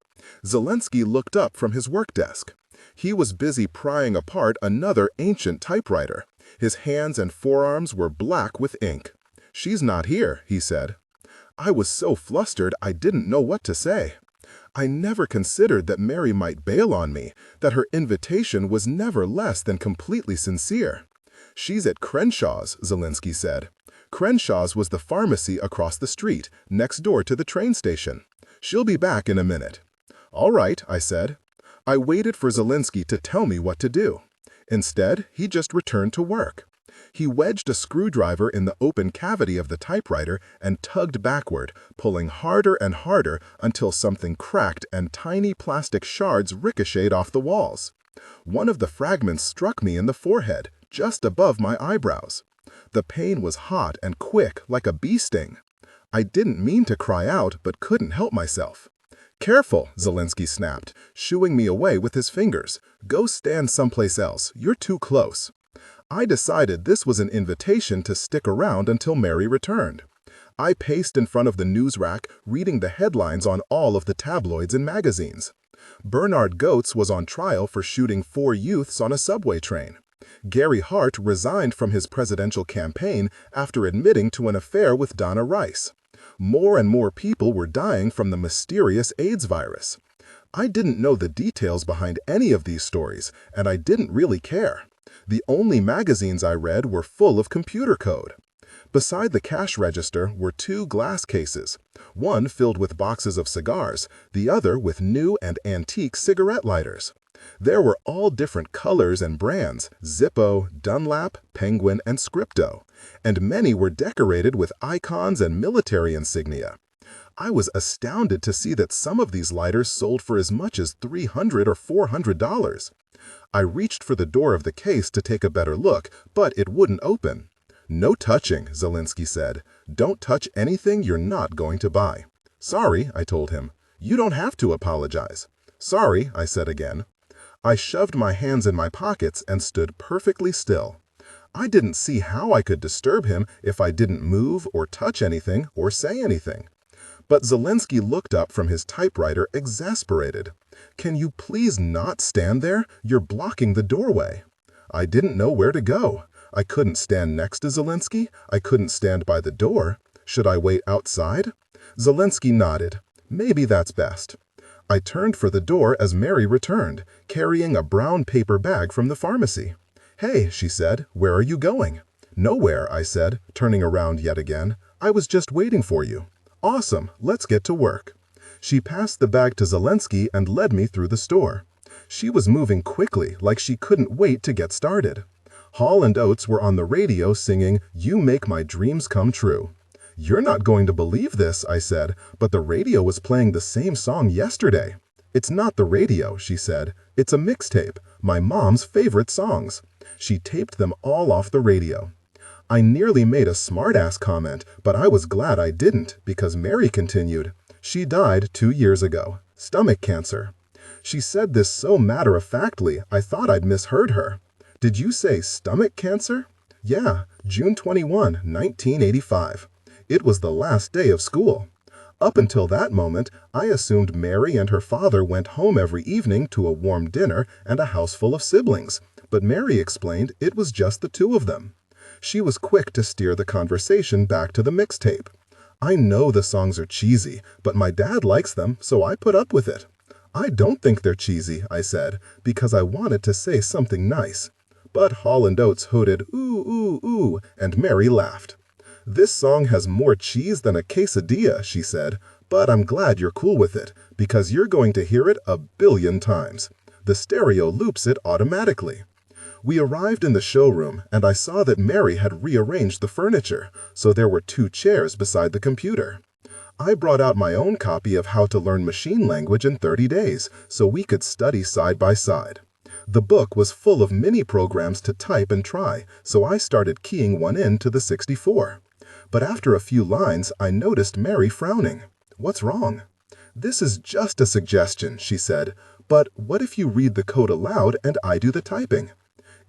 Zelensky looked up from his work desk. He was busy prying apart another ancient typewriter. His hands and forearms were black with ink. "She's not here," he said. I was so flustered I didn't know what to say. I never considered that Mary might bail on me, that her invitation was never less than completely sincere. "She's at Crenshaw's," Zelensky said. Crenshaw's was the pharmacy across the street, next door to the train station. "She'll be back in a minute." "All right," I said. I waited for Zelensky to tell me what to do. Instead, he just returned to work. He wedged a screwdriver in the open cavity of the typewriter and tugged backward, pulling harder and harder until something cracked and tiny plastic shards ricocheted off the walls. One of the fragments struck me in the forehead, just above my eyebrows. The pain was hot and quick, like a bee sting. I didn't mean to cry out, but couldn't help myself. "Careful," Zelensky snapped, shooing me away with his fingers. "Go stand someplace else. You're too close." I decided this was an invitation to stick around until Mary returned. I paced in front of the news rack, reading the headlines on all of the tabloids and magazines. Bernard Goetz was on trial for shooting 4 youths on a subway train. Gary Hart resigned from his presidential campaign after admitting to an affair with Donna Rice. More and more people were dying from the mysterious AIDS virus. I didn't know the details behind any of these stories, and I didn't really care. The only magazines I read were full of computer code. Beside the cash register were 2 glass cases, one filled with boxes of cigars, the other with new and antique cigarette lighters. There were all different colors and brands, Zippo, Dunlap, Penguin, and Scripto, and many were decorated with icons and military insignia. I was astounded to see that some of these lighters sold for as much as $300 or $400. I reached for the door of the case to take a better look, but it wouldn't open. "No touching," Zelensky said. "Don't touch anything you're not going to buy." "Sorry," I told him. "You don't have to apologize." "Sorry," I said again. I shoved my hands in my pockets and stood perfectly still. I didn't see how I could disturb him if I didn't move or touch anything or say anything. But Zelensky looked up from his typewriter exasperated. "Can you please not stand there? You're blocking the doorway." I didn't know where to go. I couldn't stand next to Zelensky. I couldn't stand by the door. Should I wait outside? Zelensky nodded. "Maybe that's best." I turned for the door as Mary returned, carrying a brown paper bag from the pharmacy. "Hey," she said, "where are you going?" "Nowhere," I said, turning around yet again. "I was just waiting for you." "Awesome, let's get to work." She passed the bag to Zelensky and led me through the store. She was moving quickly, like she couldn't wait to get started. Hall & Oates were on the radio singing "You Make My Dreams Come True." "You're not going to believe this," I said, "but the radio was playing the same song yesterday." "It's not the radio," she said. "It's a mixtape, my mom's favorite songs." She taped them all off the radio. I nearly made a smart-ass comment, but I was glad I didn't, because Mary continued, "She died 2 years ago. Stomach cancer." She said this so matter-of-factly, I thought I'd misheard her. "Did you say stomach cancer?" "Yeah, June 21, 1985. It was the last day of school." Up until that moment, I assumed Mary and her father went home every evening to a warm dinner and a house full of siblings, but Mary explained it was just the two of them. She was quick to steer the conversation back to the mixtape. "I know the songs are cheesy, but my dad likes them, so I put up with it." "I don't think they're cheesy," I said, because I wanted to say something nice. But Hall & Oates hooted, "Ooh, ooh, ooh," and Mary laughed. "This song has more cheese than a quesadilla," she said, "but I'm glad you're cool with it, because you're going to hear it a billion times. The stereo loops it automatically." We arrived in the showroom, and I saw that Mary had rearranged the furniture, so there were 2 chairs beside the computer. I brought out my own copy of How to Learn Machine Language in 30 Days, so we could study side by side. The book was full of mini-programs to type and try, so I started keying one in to the 64. But after a few lines, I noticed Mary frowning. "What's wrong?" "This is just a suggestion," she said, "but what if you read the code aloud and I do the typing?"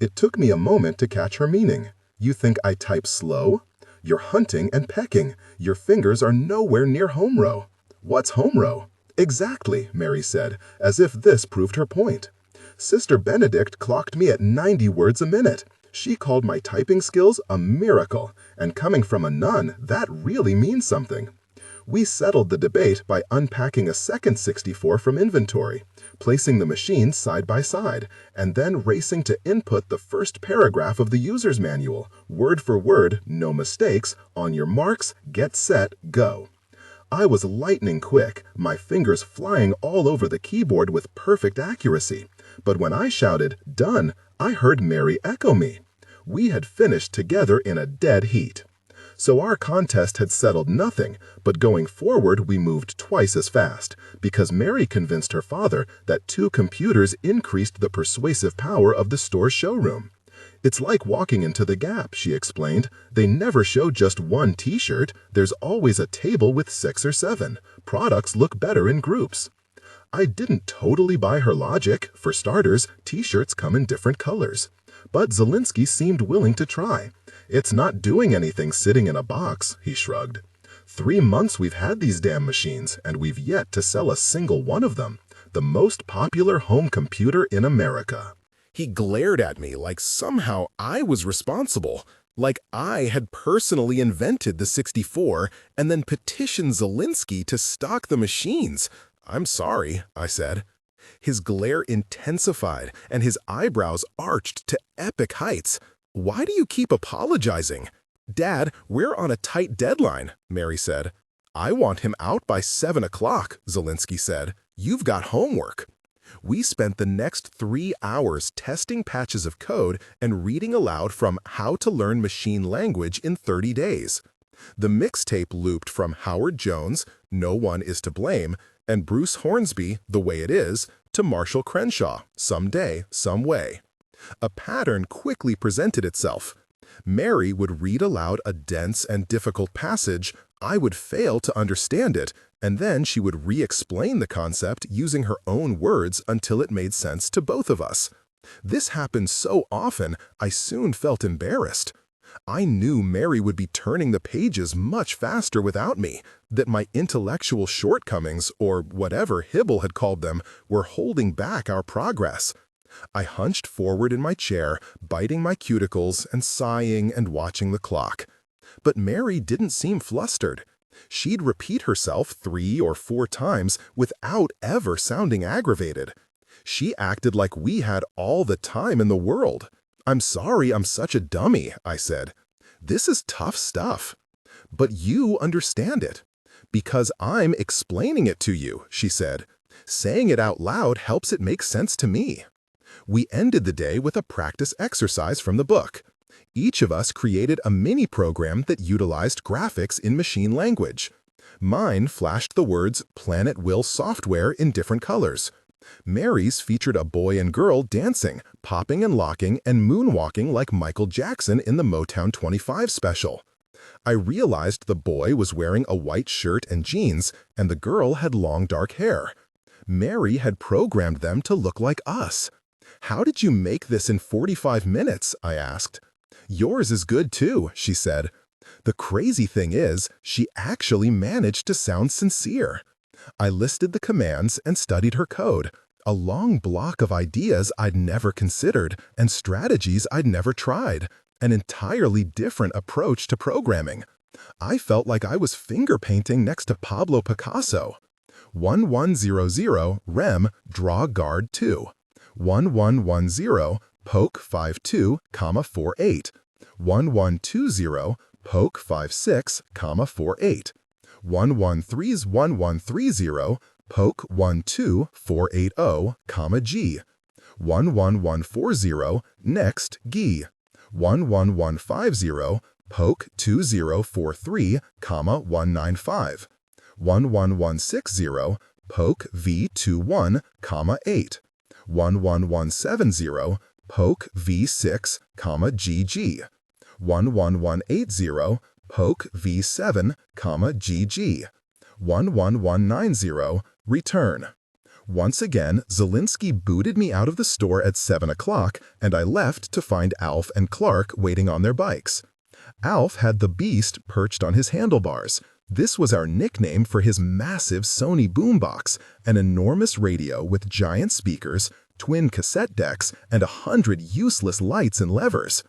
It took me a moment to catch her meaning. "You think I type slow? You're hunting and pecking. Your fingers are nowhere near home row." "What's home row?" "Exactly," Mary said, as if this proved her point. "Sister Benedict clocked me at 90 words a minute. She called my typing skills a miracle, and coming from a nun, that really means something." We settled the debate by unpacking a second 64 from inventory, placing the machines side by side, and then racing to input the first paragraph of the user's manual, word for word, no mistakes, on your marks, get set, go. I was lightning quick, my fingers flying all over the keyboard with perfect accuracy. But when I shouted, "Done," I heard Mary echo me. We had finished together in a dead heat. So our contest had settled nothing, but going forward we moved twice as fast, because Mary convinced her father that 2 computers increased the persuasive power of the store's showroom. "It's like walking into the Gap," she explained. "They never show just one t-shirt, there's always a table with 6 or 7. Products look better in groups." I didn't totally buy her logic. For starters, t-shirts come in different colors. But Zelinsky seemed willing to try. "It's not doing anything sitting in a box," he shrugged. 3 months we've had these damn machines, and we've yet to sell a single one of them. The most popular home computer in America. He glared at me like somehow I was responsible, like I had personally invented the 64 and then petitioned Zelinsky to stock the machines. "I'm sorry," I said. His glare intensified, and his eyebrows arched to epic heights. "Why do you keep apologizing?" "Dad, we're on a tight deadline," Mary said. "I want him out by 7 o'clock, Zelinsky said. "You've got homework." We spent the next 3 hours testing patches of code and reading aloud from How to Learn Machine Language in 30 Days. The mixtape looped from Howard Jones, No One Is to Blame, and Bruce Hornsby, The Way It Is, to Marshall Crenshaw, Someday, Some Way. A pattern quickly presented itself. Mary would read aloud a dense and difficult passage, I would fail to understand it, and then she would re-explain the concept using her own words until it made sense to both of us. This happened so often, I soon felt embarrassed. I knew Mary would be turning the pages much faster without me, that my intellectual shortcomings, or whatever Hybl had called them, were holding back our progress. I hunched forward in my chair, biting my cuticles and sighing and watching the clock. But Mary didn't seem flustered. She'd repeat herself 3 or 4 times without ever sounding aggravated. She acted like we had all the time in the world. "I'm sorry I'm such a dummy," I said. "This is tough stuff." "But you understand it." "Because I'm explaining it to you," she said. "Saying it out loud helps it make sense to me." We ended the day with a practice exercise from the book. Each of us created a mini program that utilized graphics in machine language. Mine flashed the words Planet Will Software in different colors. Mary's featured a boy and girl dancing, popping and locking, and moonwalking like Michael Jackson in the Motown 25 special. I realized the boy was wearing a white shirt and jeans, and the girl had long dark hair. Mary had programmed them to look like us. "How did you make this in 45 minutes?" I asked. "Yours is good too," she said. The crazy thing is, she actually managed to sound sincere. I listed the commands and studied her code, a long block of ideas I'd never considered and strategies I'd never tried, an entirely different approach to programming. I felt like I was finger painting next to Pablo Picasso. 1100 rem draw guard 2. 1110 poke 52, 48. 1120 poke 56, 48. 1130 poke 12 480, G. 11140 next G. 11150 poke 2043, 195. 11160 poke V21, 8. 11170 poke V6, GG. 11180 poke V7, GG. 11190 return. Once again, Zelinsky booted me out of the store at 7 o'clock, and I left to find Alf and Clark waiting on their bikes. Alf had the Beast perched on his handlebars. This was our nickname for his massive Sony boombox, an enormous radio with giant speakers, twin cassette decks, and 100 useless lights and levers.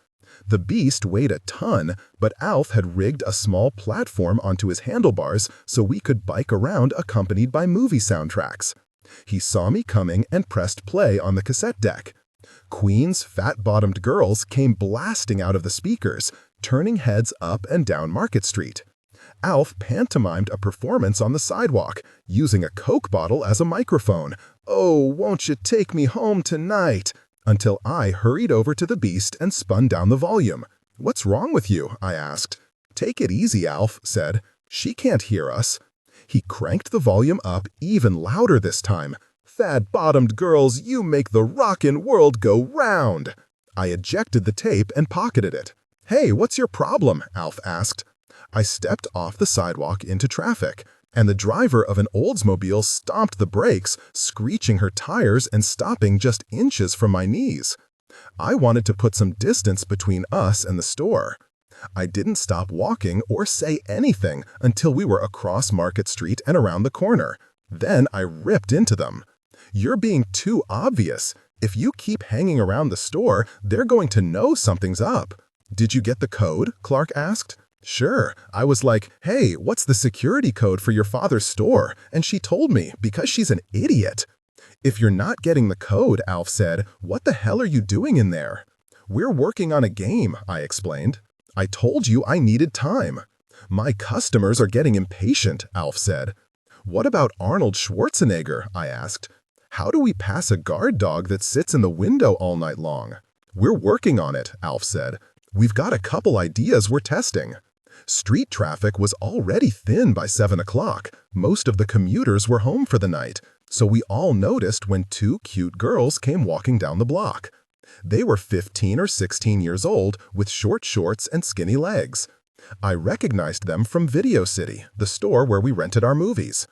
The Beast weighed a ton, but Alf had rigged a small platform onto his handlebars so we could bike around accompanied by movie soundtracks. He saw me coming and pressed play on the cassette deck. Queen's fat-bottomed girls came blasting out of the speakers, turning heads up and down Market Street. Alf pantomimed a performance on the sidewalk, using a Coke bottle as a microphone. "Oh, won't you take me home tonight?" Until I hurried over to the Beast and spun down the volume. "What's wrong with you?" I asked. "Take it easy," Alf said. "She can't hear us." He cranked the volume up even louder this time. "Fat-bottomed girls, you make the rockin' world go round." I ejected the tape and pocketed it. "Hey, what's your problem?" Alf asked. I stepped off the sidewalk into traffic, and the driver of an Oldsmobile stomped the brakes, screeching her tires and stopping just inches from my knees. I wanted to put some distance between us and the store. I didn't stop walking or say anything until we were across Market Street and around the corner. Then I ripped into them. "You're being too obvious. If you keep hanging around the store, they're going to know something's up." "Did you get the code?" Clark asked. "Sure." I was like, "Hey, what's the security code for your father's store?" And she told me, because she's an idiot. "If you're not getting the code," Alf said, "what the hell are you doing in there?" "We're working on a game," I explained. "I told you I needed time." "My customers are getting impatient," Alf said. "What about Arnold Schwarzenegger?" I asked. "How do we pass a guard dog that sits in the window all night long?" "We're working on it," Alf said. "We've got a couple ideas we're testing." Street traffic was already thin by 7 o'clock. Most of the commuters were home for the night, so we all noticed when two cute girls came walking down the block. They were 15 or 16 years old with short shorts and skinny legs. I recognized them from Video City, the store where we rented our movies.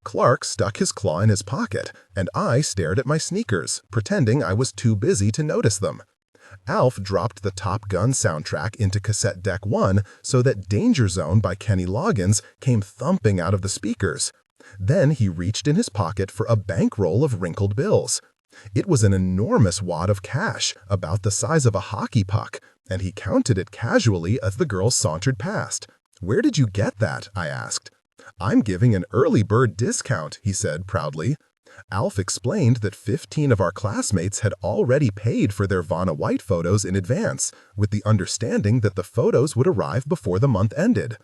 Clark stuck his claw in his pocket, and I stared at my sneakers, pretending I was too busy to notice them. Alf dropped the Top Gun soundtrack into cassette deck 1 so that Danger Zone by Kenny Loggins came thumping out of the speakers. Then he reached in his pocket for a bankroll of wrinkled bills. It was an enormous wad of cash, about the size of a hockey puck, and he counted it casually as the girls sauntered past. "Where did you get that?" I asked. "I'm giving an early bird discount," he said proudly. Alf explained that 15 of our classmates had already paid for their Vanna White photos in advance, with the understanding that the photos would arrive before the month ended.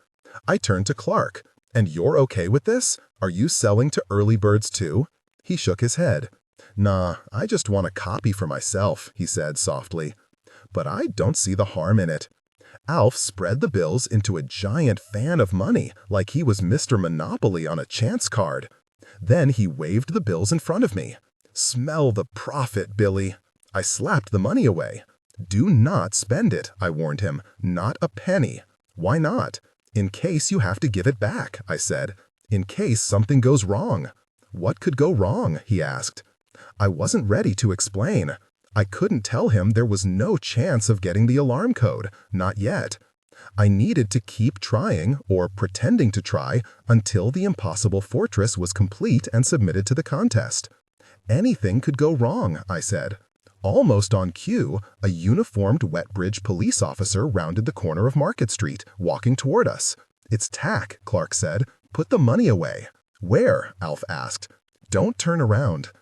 I turned to Clark. "And you're okay with this? Are you selling to early birds too?" He shook his head. "Nah, I just want a copy for myself," he said softly. but I don't see the harm in it." Alf spread the bills into a giant fan of money like he was Mr. Monopoly on a chance card. Then he waved the bills in front of me. "Smell the profit, Billy." I slapped the money away. "Do not spend it," I warned him. "Not a penny." "Why not?" "In case you have to give it back," I said. "In case something goes wrong." "What could go wrong?" he asked. I wasn't ready to explain. I couldn't tell him there was no chance of getting the alarm code, not yet. I needed to keep trying, or pretending to try, until the impossible fortress was complete and submitted to the contest. "Anything could go wrong," I said. Almost on cue, a uniformed Wetbridge police officer rounded the corner of Market Street, walking toward us. "It's Tack," Clark said. "Put the money away." "Where?" Alf asked. "Don't turn around."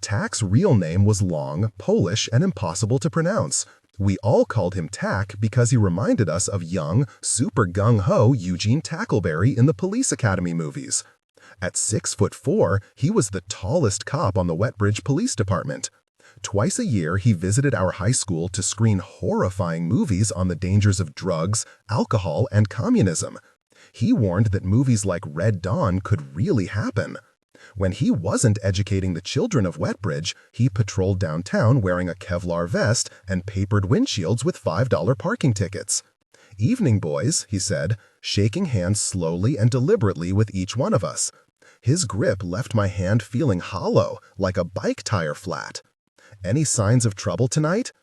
Tack's real name was long, Polish, and impossible to pronounce. We all called him Tack because he reminded us of young, super gung-ho Eugene Tackleberry in the Police Academy movies. At 6'4", he was the tallest cop on the Wetbridge Police Department. Twice a year, he visited our high school to screen horrifying movies on the dangers of drugs, alcohol, and communism. He warned that movies like Red Dawn could really happen. When he wasn't educating the children of Wetbridge, he patrolled downtown wearing a Kevlar vest and papered windshields with $5 parking tickets. "Evening, boys," he said, shaking hands slowly and deliberately with each one of us. His grip left my hand feeling hollow, like a bike tire flat. "Any signs of trouble tonight?"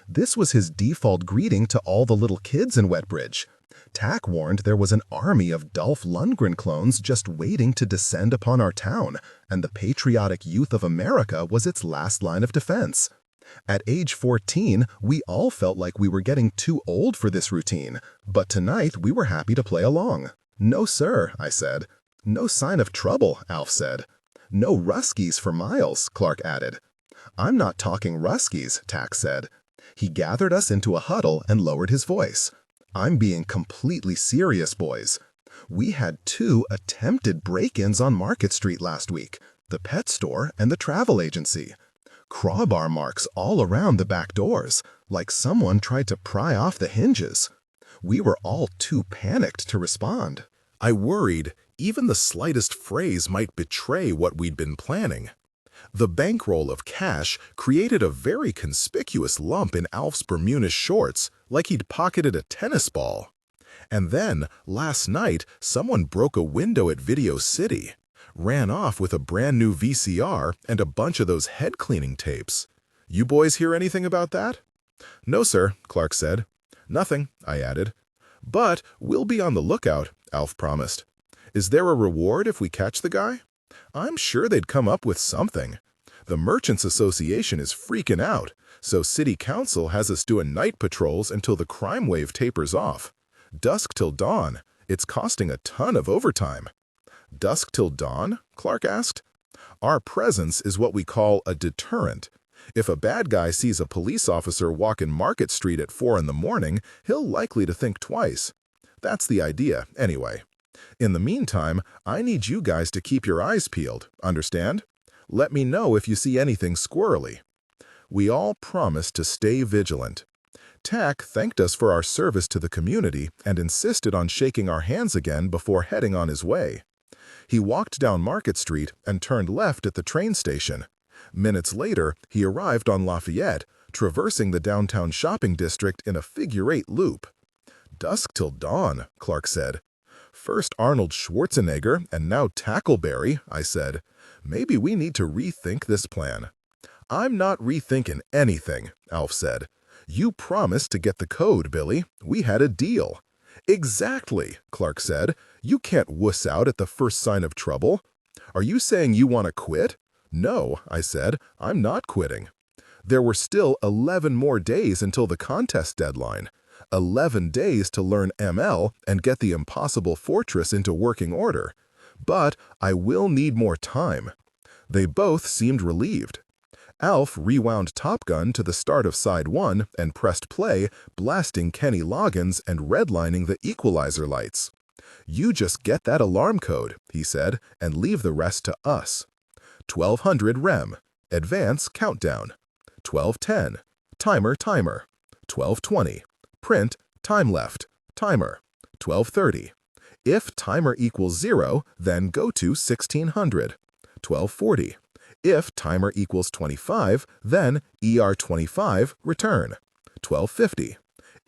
This was his default greeting to all the little kids in Wetbridge. Tack warned there was an army of Dolph Lundgren clones just waiting to descend upon our town, and the patriotic youth of America was its last line of defense. At age 14, we all felt like we were getting too old for this routine, but tonight we were happy to play along. "No, sir," I said. "No sign of trouble," Alf said. "No Ruskies for miles," Clark added. "I'm not talking Ruskies," Tack said. He gathered us into a huddle and lowered his voice. "I'm being completely serious, boys. We had 2 attempted break-ins on Market Street last week, the pet store and the travel agency. Crowbar marks all around the back doors, like someone tried to pry off the hinges. We were all too panicked to respond." I worried even the slightest phrase might betray what we'd been planning. The bankroll of cash created a very conspicuous lump in Alf's Bermuda shorts, like he'd pocketed a tennis ball. And then, last night, someone broke a window at Video City, ran off with a brand new VCR and a bunch of those head-cleaning tapes. You boys hear anything about that? "No, sir," Clark said. "Nothing," I added. "But we'll be on the lookout," Alf promised. "Is there a reward if we catch the guy? I'm sure they'd come up with something. The Merchants Association is freaking out, so City Council has us doing night patrols until the crime wave tapers off. Dusk till dawn. It's costing a ton of overtime." "Dusk till dawn?" Clark asked. "Our presence is what we call a deterrent. If a bad guy sees a police officer walking Market Street at 4 in the morning, he'll likely to think twice. That's the idea, anyway. In the meantime, I need you guys to keep your eyes peeled, understand? Let me know if you see anything squirrely." We all promised to stay vigilant. Tack thanked us for our service to the community and insisted on shaking our hands again before heading on his way. He walked down Market Street and turned left at the train station. Minutes later, he arrived on Lafayette, traversing the downtown shopping district in a figure-8 loop. "Dusk till dawn," Clark said. "First Arnold Schwarzenegger and now Tackleberry," I said. "Maybe we need to rethink this plan." "I'm not rethinking anything," Alf said. "You promised to get the code, Billy. We had a deal." "Exactly," Clark said. "You can't wuss out at the first sign of trouble. Are you saying you want to quit?" "No," I said. "I'm not quitting." There were still 11 more days until the contest deadline. 11 days to learn ML and get the impossible fortress into working order. But I will need more time. They both seemed relieved. Alf rewound Top Gun to the start of Side 1 and pressed play, blasting Kenny Loggins and redlining the equalizer lights. "You just get that alarm code," he said, "and leave the rest to us. 1200 rem. Advance countdown. 1210. Timer. 12:20. Print, time left, timer. 12:30. If timer equals 0, then go to 1600. 12:40. If timer equals 25, then ER25, return. 12:50.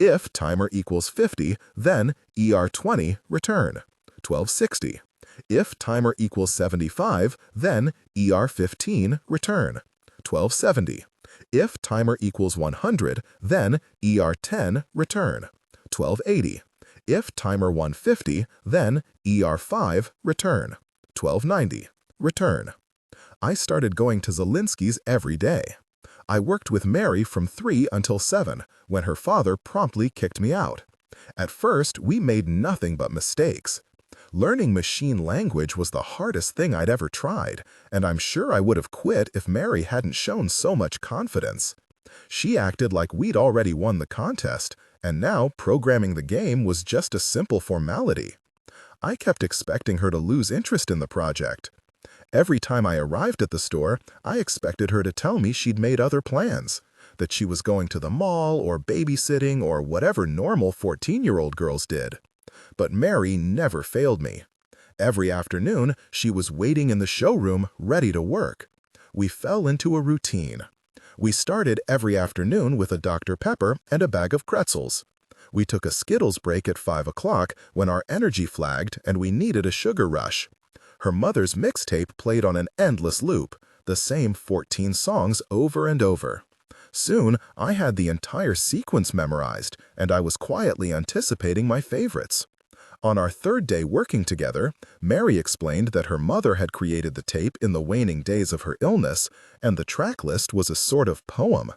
If timer equals 50, then ER20, return. 12:60. If timer equals 75, then ER15, return. 12:70. If timer equals 100, then ER10, return. 12:80. If timer 150, then ER5, return. 12:90. Return. I started going to Zelinsky's every day. I worked with Mary from 3 until 7, when her father promptly kicked me out. At first, we made nothing but mistakes. Learning machine language was the hardest thing I'd ever tried, and I'm sure I would have quit if Mary hadn't shown so much confidence. She acted like we'd already won the contest, and now programming the game was just a simple formality. I kept expecting her to lose interest in the project. Every time I arrived at the store, I expected her to tell me she'd made other plans, that she was going to the mall or babysitting or whatever normal 14-year-old girls did. But Mary never failed me. Every afternoon, she was waiting in the showroom, ready to work. We fell into a routine. We started every afternoon with a Dr. Pepper and a bag of pretzels. We took a Skittles break at 5 o'clock when our energy flagged and we needed a sugar rush. Her mother's mixtape played on an endless loop, the same 14 songs over and over. Soon, I had the entire sequence memorized, and I was quietly anticipating my favorites. On our third day working together, Mary explained that her mother had created the tape in the waning days of her illness, and the track list was a sort of poem.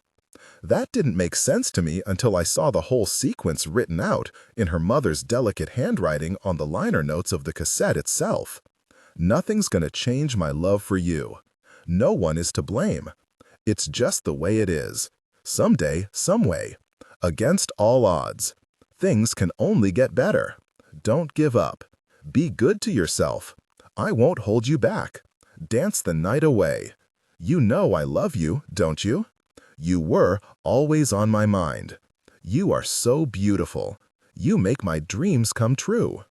That didn't make sense to me until I saw the whole sequence written out in her mother's delicate handwriting on the liner notes of the cassette itself. Nothing's gonna change my love for you. No one is to blame. It's just the way it is. Someday, someway. Against all odds. Things can only get better. Don't give up. Be good to yourself. I won't hold you back. Dance the night away. You know I love you, don't you? You were always on my mind. You are so beautiful. You make my dreams come true.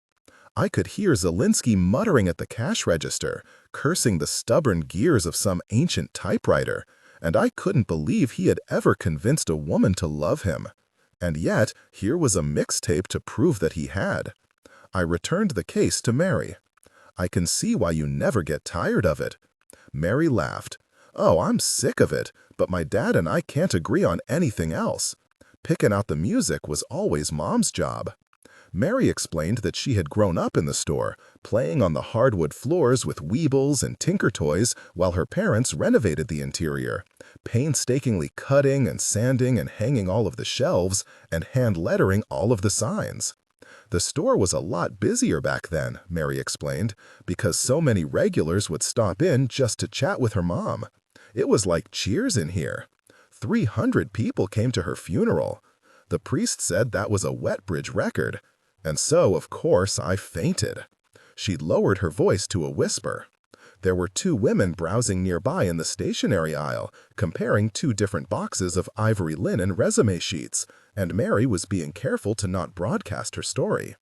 I could hear Zelinsky muttering at the cash register, cursing the stubborn gears of some ancient typewriter, and I couldn't believe he had ever convinced a woman to love him. And yet, here was a mixtape to prove that he had. I returned the case to Mary. I can see why you never get tired of it. Mary laughed. Oh, I'm sick of it, but my dad and I can't agree on anything else. Picking out the music was always Mom's job. Mary explained that she had grown up in the store, playing on the hardwood floors with Weebles and Tinker Toys while her parents renovated the interior, painstakingly cutting and sanding and hanging all of the shelves and hand-lettering all of the signs. The store was a lot busier back then, Mary explained, because so many regulars would stop in just to chat with her mom. It was like Cheers in here. 300 people came to her funeral. The priest said that was a Wetbridge record. And so, of course, I fainted. She lowered her voice to a whisper. There were 2 women browsing nearby in the stationery aisle, comparing 2 different boxes of ivory linen resume sheets, and Mary was being careful to not broadcast her story.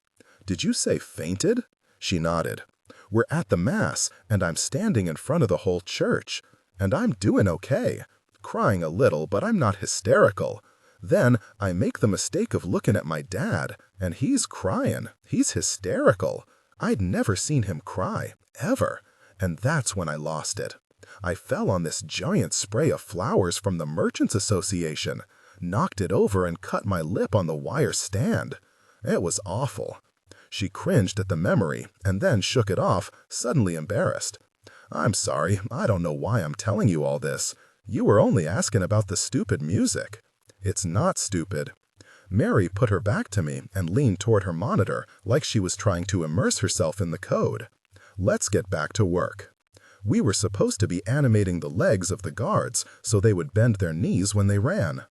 Did you say fainted? She nodded. We're at the Mass, and I'm standing in front of the whole church. And I'm doing okay. Crying a little, but I'm not hysterical. Then I make the mistake of looking at my dad, and he's crying. He's hysterical. I'd never seen him cry, ever. And that's when I lost it. I fell on this giant spray of flowers from the Merchants Association, knocked it over and cut my lip on the wire stand. It was awful. She cringed at the memory and then shook it off, suddenly embarrassed. I'm sorry, I don't know why I'm telling you all this. You were only asking about the stupid music. It's not stupid. Mary put her back to me and leaned toward her monitor like she was trying to immerse herself in the code. Let's get back to work. We were supposed to be animating the legs of the guards so they would bend their knees when they ran.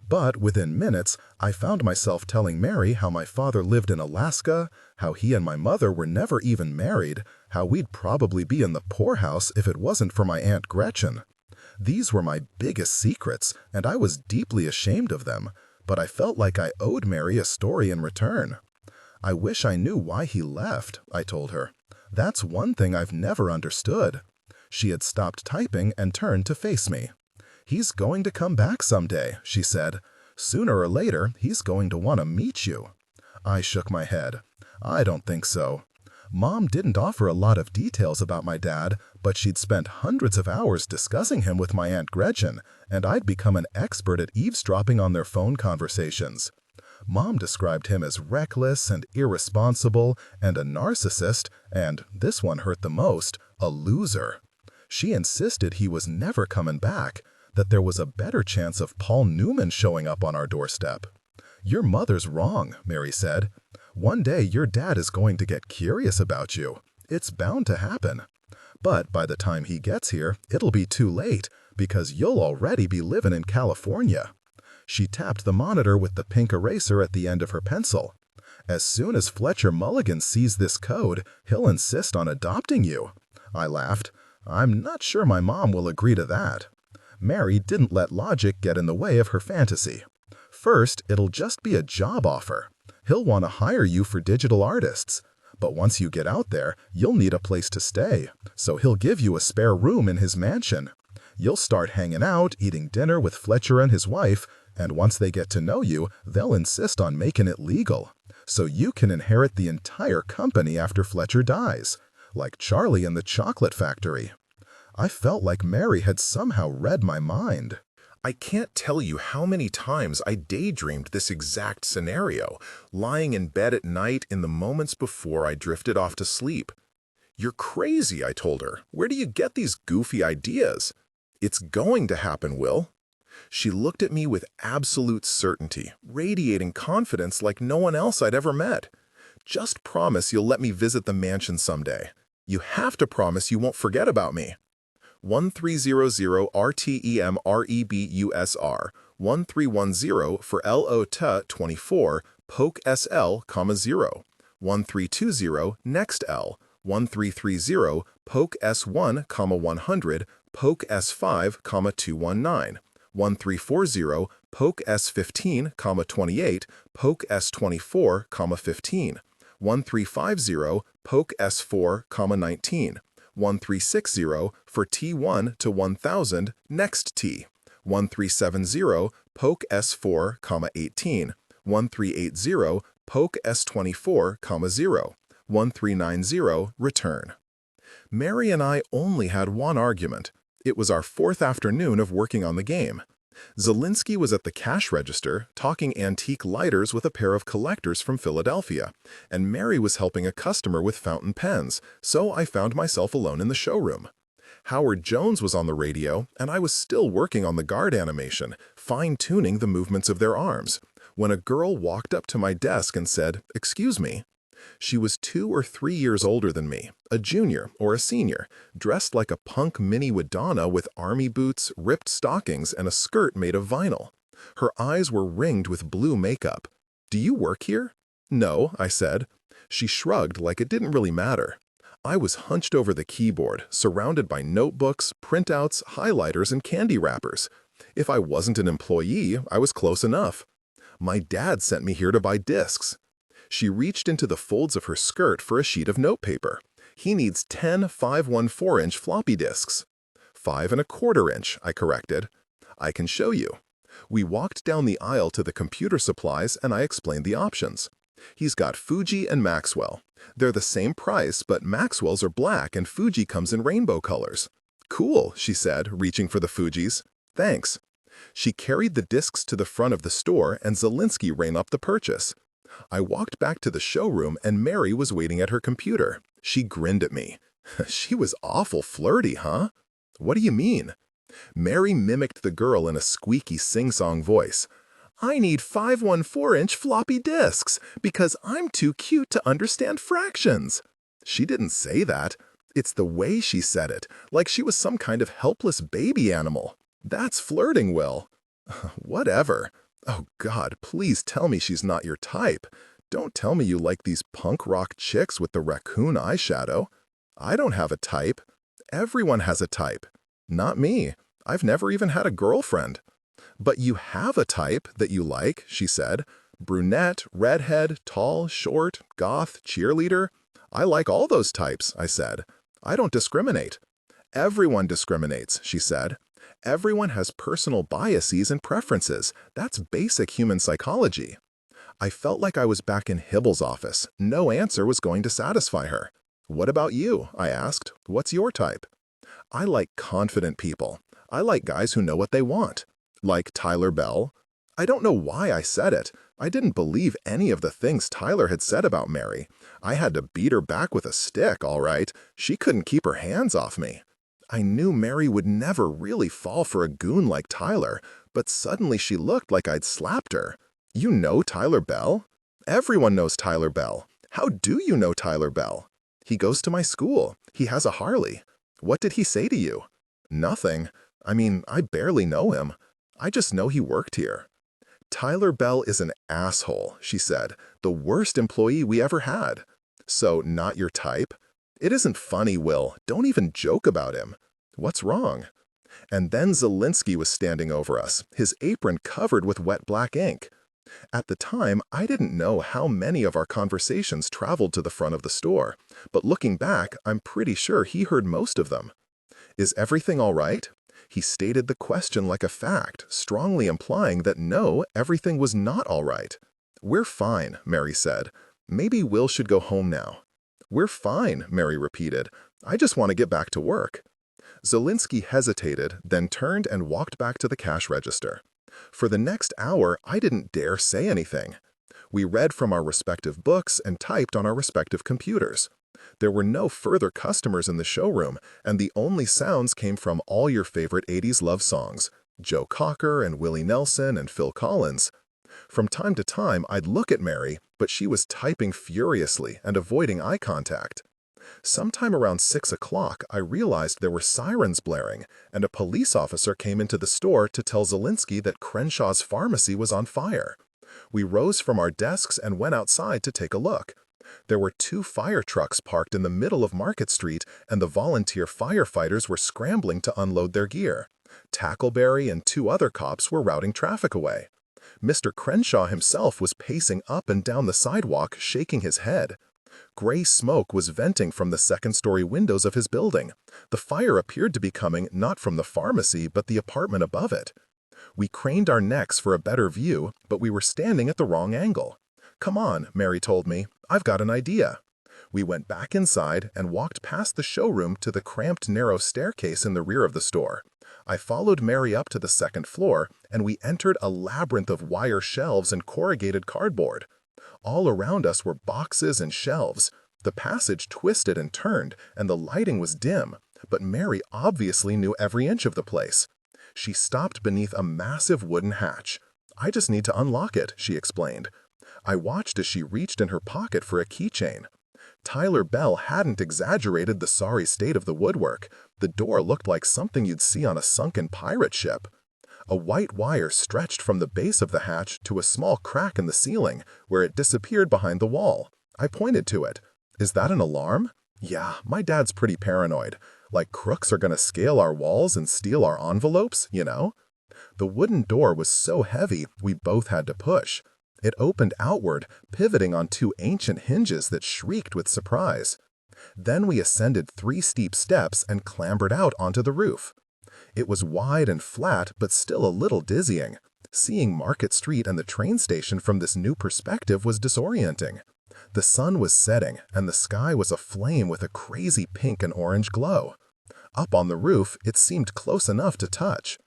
But within minutes, I found myself telling Mary how my father lived in Alaska, how he and my mother were never even married, how we'd probably be in the poorhouse if it wasn't for my Aunt Gretchen. These were my biggest secrets, and I was deeply ashamed of them, but I felt like I owed Mary a story in return. I wish I knew why he left, I told her. That's one thing I've never understood. She had stopped typing and turned to face me. He's going to come back someday, she said. Sooner or later, he's going to want to meet you. I shook my head. I don't think so. Mom didn't offer a lot of details about my dad, but she'd spent hundreds of hours discussing him with my Aunt Gretchen, and I'd become an expert at eavesdropping on their phone conversations. Mom described him as reckless and irresponsible and a narcissist, and, this one hurt the most, a loser. She insisted he was never coming back, that there was a better chance of Paul Newman showing up on our doorstep. Your mother's wrong, Mary said. One day your dad is going to get curious about you. It's bound to happen. But by the time he gets here, it'll be too late, because you'll already be living in California. She tapped the monitor with the pink eraser at the end of her pencil. As soon as Fletcher Mulligan sees this code, he'll insist on adopting you. I laughed. I'm not sure my mom will agree to that. Mary didn't let logic get in the way of her fantasy. First, it'll just be a job offer. He'll want to hire you for digital artists. But once you get out there, you'll need a place to stay, so he'll give you a spare room in his mansion. You'll start hanging out, eating dinner with Fletcher and his wife, and once they get to know you, they'll insist on making it legal. So you can inherit the entire company after Fletcher dies, like Charlie in the chocolate factory. I felt like Mary had somehow read my mind. I can't tell you how many times I daydreamed this exact scenario, lying in bed at night in the moments before I drifted off to sleep. You're crazy, I told her. Where do you get these goofy ideas? It's going to happen, Will. She looked at me with absolute certainty, radiating confidence like no one else I'd ever met. Just promise you'll let me visit the mansion someday. You have to promise you won't forget about me. 1300 RTEMREBUSR 1310 for LO 24 Poke SL, 0 1320 Next L 1330 Poke S1, 100 Poke S5, 219 1340 Poke S15, 28 Poke S24, 15 1350 Poke S4, 19 1360 for T1 to 1000 Next T 1370 Poke S4, 18 1380 Poke S24, 0 1390 Return. Mary and I only had one argument. It was our fourth afternoon of working on the game. Zelinsky was at the cash register talking antique lighters with a pair of collectors from Philadelphia, and Mary was helping a customer with fountain pens, so I found myself alone in the showroom. Howard Jones was on the radio, and I was still working on the guard animation, fine-tuning the movements of their arms, when a girl walked up to my desk and said, "Excuse me." She was 2 or 3 years older than me, a junior or a senior, dressed like a punk mini Madonna with army boots, ripped stockings, and a skirt made of vinyl. Her eyes were ringed with blue makeup. "Do you work here?" "No," I said. She shrugged like it didn't really matter. I was hunched over the keyboard, surrounded by notebooks, printouts, highlighters, and candy wrappers. If I wasn't an employee, I was close enough. "My dad sent me here to buy discs." She reached into the folds of her skirt for a sheet of notepaper. "He needs 10 514-inch floppy disks." 5 1/4 inch, I corrected. "I can show you." We walked down the aisle to the computer supplies and I explained the options. "He's got Fuji and Maxwell. They're the same price, but Maxwell's are black and Fuji comes in rainbow colors." "Cool," she said, reaching for the Fujis. "Thanks." She carried the discs to the front of the store and Zelinsky rang up the purchase. I walked back to the showroom and Mary was waiting at her computer. She grinned at me. She was awful flirty, huh? "What do you mean?" Mary mimicked the girl in a squeaky sing-song voice. "I need 514-inch floppy disks because I'm too cute to understand fractions." She didn't say that. It's the way she said it, like she was some kind of helpless baby animal. That's flirting, Will. Whatever. Oh God, please tell me she's not your type. Don't tell me you like these punk rock chicks with the raccoon eyeshadow. I don't have a type. Everyone has a type. Not me. I've never even had a girlfriend. But you have a type that you like, she said. Brunette, redhead, tall, short, goth, cheerleader. I like all those types, I said. I don't discriminate. Everyone discriminates, she said. Everyone has personal biases and preferences. That's basic human psychology. I felt like I was back in Hibble's office. No answer was going to satisfy her. What about you? I asked. What's your type? I like confident people. I like guys who know what they want. Like Tyler Bell. I don't know why I said it. I didn't believe any of the things Tyler had said about Mary. I had to beat her back with a stick, all right. She couldn't keep her hands off me. I knew Mary would never really fall for a goon like Tyler, but suddenly she looked like I'd slapped her. You know Tyler Bell? Everyone knows Tyler Bell. How do you know Tyler Bell? He goes to my school. He has a Harley. What did he say to you? Nothing. I mean, I barely know him. I just know he worked here. Tyler Bell is an asshole, she said. The worst employee we ever had. So, not your type? It isn't funny, Will. Don't even joke about him. What's wrong? And then Zelinsky was standing over us, his apron covered with wet black ink. At the time, I didn't know how many of our conversations traveled to the front of the store, but looking back, I'm pretty sure he heard most of them. Is everything all right? He stated the question like a fact, strongly implying that no, everything was not all right. We're fine, Mary said. Maybe Will should go home now. We're fine, Mary repeated. I just want to get back to work. Zelinsky hesitated, then turned and walked back to the cash register. For the next hour, I didn't dare say anything. We read from our respective books and typed on our respective computers. There were no further customers in the showroom, and the only sounds came from all your favorite 80s love songs, Joe Cocker and Willie Nelson and Phil Collins. From time to time, I'd look at Mary, but she was typing furiously and avoiding eye contact. Sometime around 6 o'clock, I realized there were sirens blaring, and a police officer came into the store to tell Zelinsky that Crenshaw's pharmacy was on fire. We rose from our desks and went outside to take a look. There were 2 fire trucks parked in the middle of Market Street, and the volunteer firefighters were scrambling to unload their gear. Tackleberry and 2 other cops were routing traffic away. Mr. Crenshaw himself was pacing up and down the sidewalk, shaking his head. Gray smoke was venting from the second-story windows of his building. The fire appeared to be coming not from the pharmacy but the apartment above it. We craned our necks for a better view, but we were standing at the wrong angle. Come on, Mary told me. I've got an idea. We went back inside and walked past the showroom to the cramped, narrow staircase in the rear of the store. I followed Mary up to the second floor, and we entered a labyrinth of wire shelves and corrugated cardboard. All around us were boxes and shelves. The passage twisted and turned, and the lighting was dim, but Mary obviously knew every inch of the place. She stopped beneath a massive wooden hatch. I just need to unlock it, she explained. I watched as she reached in her pocket for a keychain. Tyler Bell hadn't exaggerated the sorry state of the woodwork. The door looked like something you'd see on a sunken pirate ship. A white wire stretched from the base of the hatch to a small crack in the ceiling, where it disappeared behind the wall. I pointed to it. Is that an alarm? Yeah, my dad's pretty paranoid. Like crooks are gonna scale our walls and steal our envelopes, you know? The wooden door was so heavy, we both had to push. It opened outward, pivoting on 2 ancient hinges that shrieked with surprise. Then we ascended 3 steep steps and clambered out onto the roof. It was wide and flat, but still a little dizzying. Seeing Market Street and the train station from this new perspective was disorienting. The sun was setting, and the sky was aflame with a crazy pink and orange glow. Up on the roof, it seemed close enough to touch.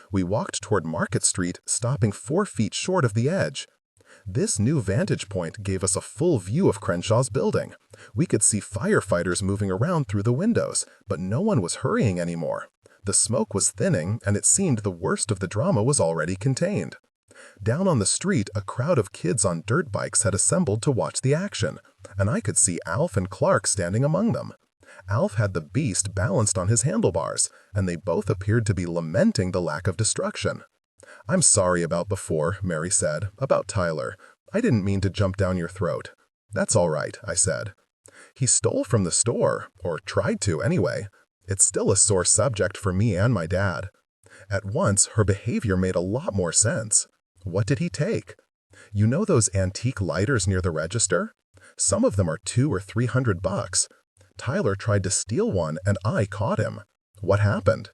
We walked toward Market Street, stopping 4 feet short of the edge. This new vantage point gave us a full view of Crenshaw's building. We could see firefighters moving around through the windows, but no one was hurrying anymore. The smoke was thinning, and it seemed the worst of the drama was already contained. Down on the street, a crowd of kids on dirt bikes had assembled to watch the action, and I could see Alf and Clark standing among them. Alf had the beast balanced on his handlebars, and they both appeared to be lamenting the lack of destruction. I'm sorry about before, Mary said, about Tyler. I didn't mean to jump down your throat. That's all right, I said. He stole from the store, or tried to anyway. It's still a sore subject for me and my dad. At once, her behavior made a lot more sense. What did he take? You know those antique lighters near the register? Some of them are $200 or $300. Tyler tried to steal one and I caught him. What happened?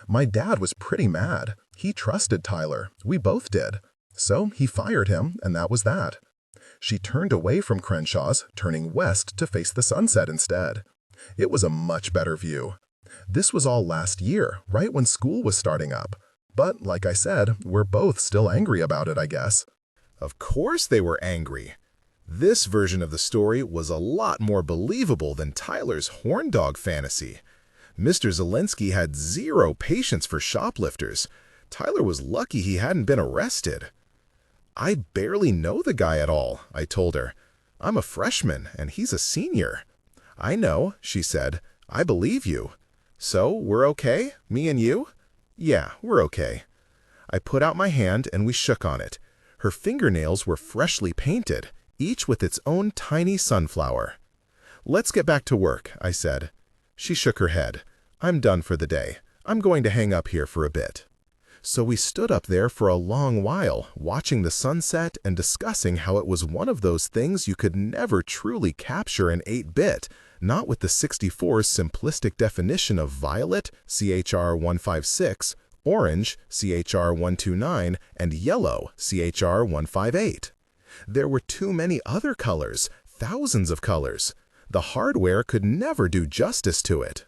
My dad was pretty mad. He trusted Tyler. We both did. So he fired him, and that was that. She turned away from Crenshaw's, turning west to face the sunset instead. It was a much better view. This was all last year, right when school was starting up. But, like I said, we're both still angry about it, I guess. Of course they were angry. This version of the story was a lot more believable than Tyler's horn dog fantasy. Mr. Zelinsky had zero patience for shoplifters. Tyler was lucky he hadn't been arrested. I barely know the guy at all, I told her. I'm a freshman and he's a senior. I know, she said. I believe you. So, we're okay? Me and you? Yeah, we're okay. I put out my hand and we shook on it. Her fingernails were freshly painted, each with its own tiny sunflower. Let's get back to work, I said. She shook her head. I'm done for the day. I'm going to hang up here for a bit. So we stood up there for a long while, watching the sunset and discussing how it was one of those things you could never truly capture in 8-bit, not with the 64's simplistic definition of violet, CHR156, orange, CHR129, and yellow, CHR158. There were too many other colors, thousands of colors. The hardware could never do justice to it.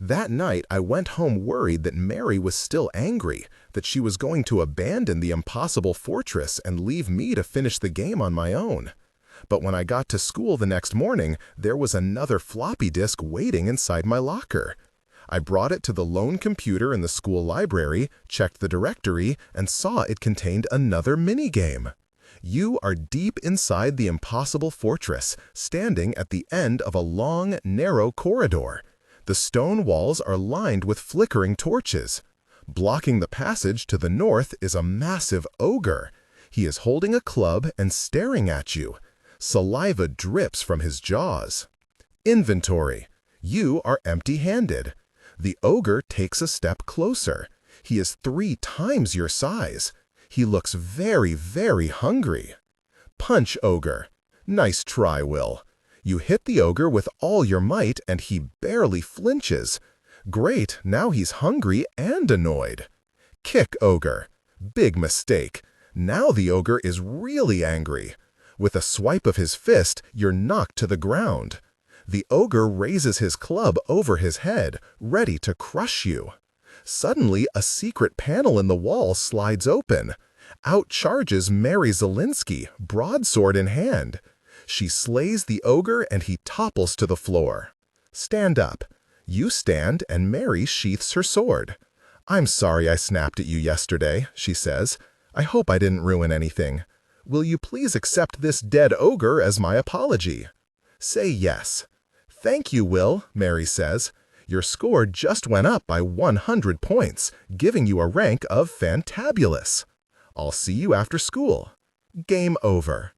That night, I went home worried that Mary was still angry, that she was going to abandon the impossible fortress and leave me to finish the game on my own. But when I got to school the next morning, there was another floppy disk waiting inside my locker. I brought it to the lone computer in the school library, checked the directory, and saw it contained another minigame. You are deep inside the impossible fortress, standing at the end of a long, narrow corridor. The stone walls are lined with flickering torches. Blocking the passage to the north is a massive ogre. He is holding a club and staring at you. Saliva drips from his jaws. Inventory. You are empty-handed. The ogre takes a step closer. He is 3 times your size. He looks very, very hungry. Punch ogre. Nice try, Will. You hit the ogre with all your might and he barely flinches. Great, now he's hungry and annoyed. Kick ogre. Big mistake. Now the ogre is really angry. With a swipe of his fist, you're knocked to the ground. The ogre raises his club over his head, ready to crush you. Suddenly, a secret panel in the wall slides open. Out charges Mary Zelinsky, broadsword in hand. She slays the ogre and he topples to the floor. Stand up. You stand and Mary sheaths her sword. I'm sorry I snapped at you yesterday, she says. I hope I didn't ruin anything. Will you please accept this dead ogre as my apology? Say yes. Thank you, Will, Mary says. Your score just went up by 100 points, giving you a rank of fantabulous. I'll see you after school. Game over.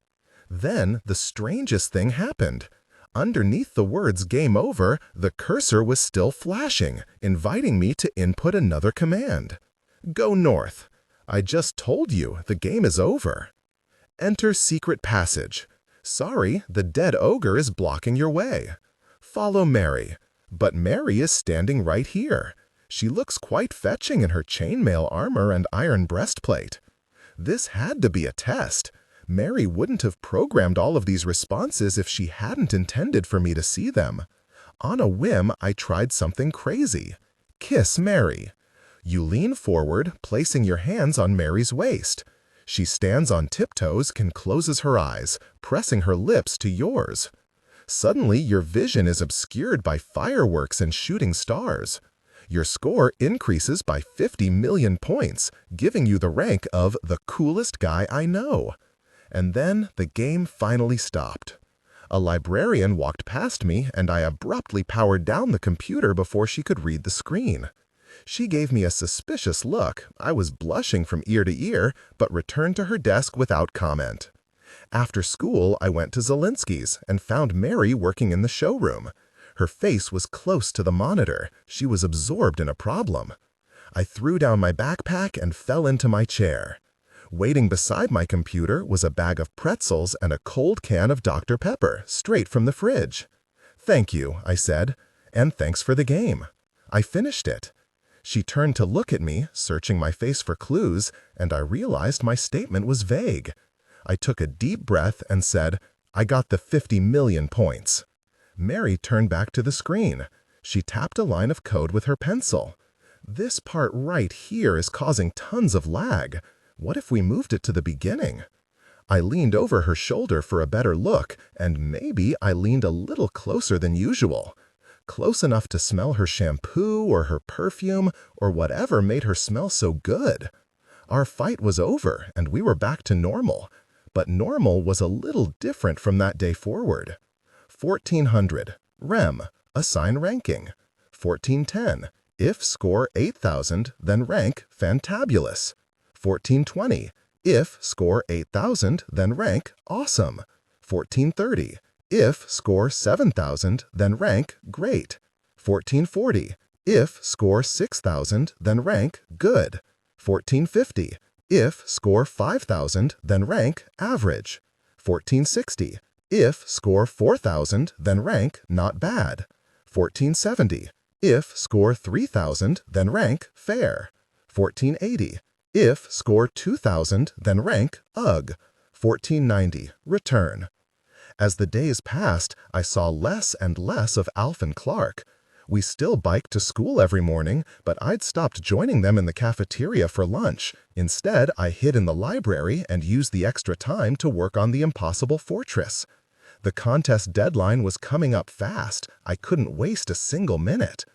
Then the strangest thing happened. Underneath the words game over, the cursor was still flashing, inviting me to input another command. Go north. I just told you the game is over. Enter secret passage. Sorry, the dead ogre is blocking your way. Follow Mary. But Mary is standing right here. She looks quite fetching in her chainmail armor and iron breastplate. This had to be a test. Mary wouldn't have programmed all of these responses if she hadn't intended for me to see them. On a whim, I tried something crazy. Kiss Mary. You lean forward, placing your hands on Mary's waist. She stands on tiptoes and closes her eyes, pressing her lips to yours. Suddenly, your vision is obscured by fireworks and shooting stars. Your score increases by 50 million points, giving you the rank of the coolest guy I know. And then the game finally stopped. A librarian walked past me and I abruptly powered down the computer before she could read the screen. She gave me a suspicious look. I was blushing from ear to ear, but returned to her desk without comment. After school, I went to Zelinsky's and found Mary working in the showroom. Her face was close to the monitor. She was absorbed in a problem. I threw down my backpack and fell into my chair. Waiting beside my computer was a bag of pretzels and a cold can of Dr. Pepper, straight from the fridge. "Thank you," I said, "and thanks for the game. I finished it." She turned to look at me, searching my face for clues, and I realized my statement was vague. I took a deep breath and said, "I got the 50 million points." Mary turned back to the screen. She tapped a line of code with her pencil. "This part right here is causing tons of lag. What if we moved it to the beginning?" I leaned over her shoulder for a better look, and maybe I leaned a little closer than usual. Close enough to smell her shampoo or her perfume or whatever made her smell so good. Our fight was over and we were back to normal, but normal was a little different from that day forward. 1400, REM, assign ranking. 1410, if score 8000, then rank fantabulous. 1420, if score 8000, then rank awesome. 1430, if score 7000, then rank great. 1440, if score 6000, then rank good. 1450, if score 5000, then rank average. 1460, if score 4000, then rank not bad. 1470, if score 3000, then rank fair. 1480, if score 2000, then rank ugh. 1490, return. As the days passed, I saw less and less of Alf and Clark. We still biked to school every morning, but I'd stopped joining them in the cafeteria for lunch. Instead, I hid in the library and used the extra time to work on the Impossible Fortress. The contest deadline was coming up fast. I couldn't waste a single minute.